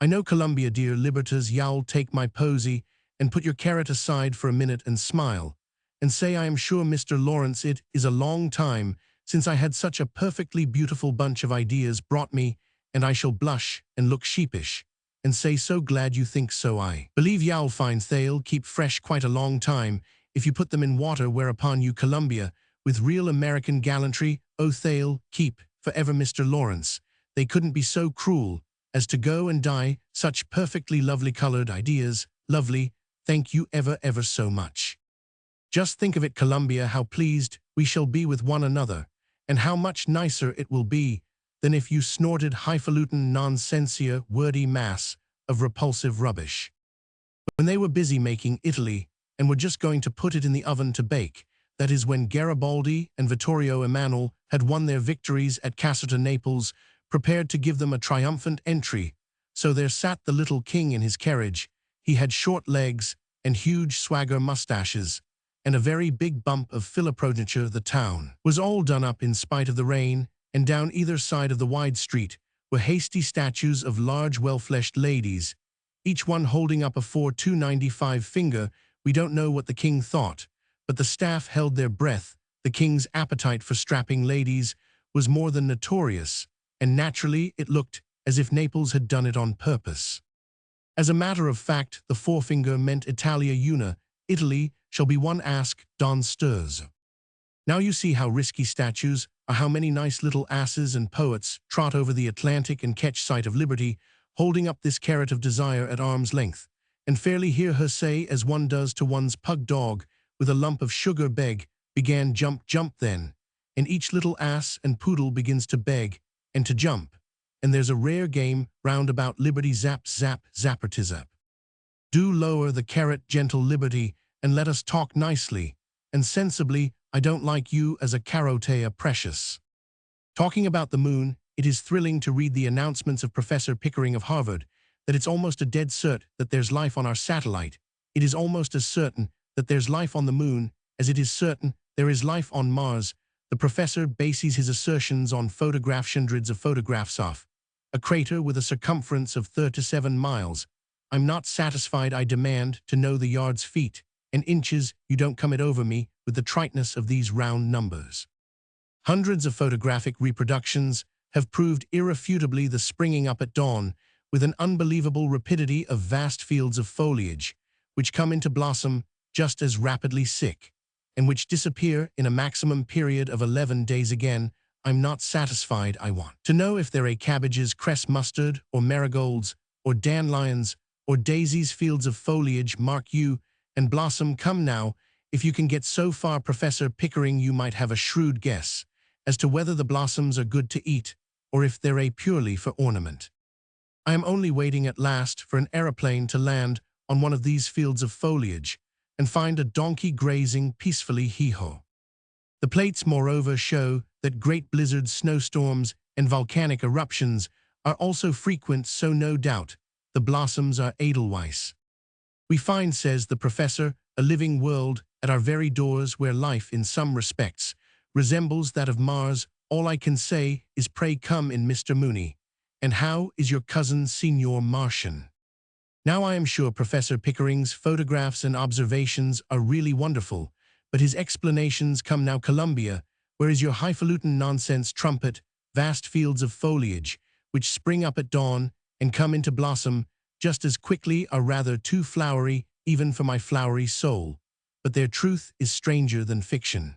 I know, Columbia, dear liberters, y'all take my posy and put your carrot aside for a minute and smile, and say, I am sure, Mr. Lawrence, it is a long time since I had such a perfectly beautiful bunch of ideas brought me, and I shall blush and look sheepish, and say, so glad you think so. I believe y'all find they'll keep fresh quite a long time if you put them in water, whereupon you, Columbia, with real American gallantry, oh, they'll keep forever, Mr. Lawrence. They couldn't be so cruel as to go and dye such perfectly lovely colored ideas. Lovely, thank you ever so much. Just think of it, Columbia, how pleased we shall be with one another, and how much nicer it will be than if you snorted highfalutin nonsensia wordy mass of repulsive rubbish. When they were busy making Italy and were just going to put it in the oven to bake, that is, when Garibaldi and Vittorio Emanuele had won their victories at Caserta, Naples, prepared to give them a triumphant entry, so there sat the little king in his carriage. He had short legs and huge swagger mustaches, and a very big bump of philoprogeniture. The town was all done up in spite of the rain, and down either side of the wide street were hasty statues of large well-fleshed ladies, each one holding up a 4/295 finger. We don't know what the king thought, but the staff held their breath. The king's appetite for strapping ladies was more than notorious, and naturally it looked as if Naples had done it on purpose. As a matter of fact, the forefinger meant Italia una, Italy shall be one. Ask Don Sturz. Now you see how risky statues are, how many nice little asses and poets trot over the Atlantic and catch sight of Liberty, holding up this carrot of desire at arm's length, and fairly hear her say, as one does to one's pug dog with a lump of sugar, beg, began, jump, jump then, and each little ass and poodle begins to beg and to jump, and there's a rare game round about Liberty. Zap, zap, zappertizap. Do lower the carrot, gentle Liberty, and let us talk nicely and sensibly. I don't like you as a carotea precious. Talking about the moon, it is thrilling to read the announcements of Professor Pickering of Harvard that it's almost a dead cert that there's life on our satellite. It is almost as certain that there's life on the moon as it is certain there is life on Mars. The professor bases his assertions on hundreds of photographs of a crater with a circumference of 37 miles, I'm not satisfied, I demand to know the yard's feet and inches, you don't come it over me with the triteness of these round numbers. Hundreds of photographic reproductions have proved irrefutably the springing up at dawn with an unbelievable rapidity of vast fields of foliage, which come into blossom just as rapidly sick, and which disappear in a maximum period of 11 days again. I'm not satisfied, I want to know if there are cabbages, cress mustard, or marigolds, or dandelions, or daisies, fields of foliage, mark you, and blossom. Come now, if you can get so far, Professor Pickering, you might have a shrewd guess as to whether the blossoms are good to eat, or if they're a purely for ornament. I am only waiting at last for an aeroplane to land on one of these fields of foliage and find a donkey grazing peacefully, hee-ho. The plates, moreover, show that great blizzards, snowstorms, and volcanic eruptions are also frequent, so no doubt the blossoms are edelweiss. We find, says the professor, a living world at our very doors where life, in some respects, resembles that of Mars. All I can say is, pray come in, Mr. Mooney. And how is your cousin, Signor Martian? Now I am sure Professor Pickering's photographs and observations are really wonderful, but his explanations come now. Columbia, where is your highfalutin nonsense trumpet? Vast fields of foliage, which spring up at dawn and come into blossom just as quickly, are rather too flowery even for my flowery soul, but their truth is stranger than fiction.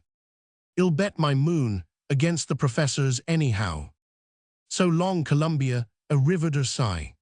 I'll bet my moon against the professor's anyhow. So long, Columbia, a rivered sigh.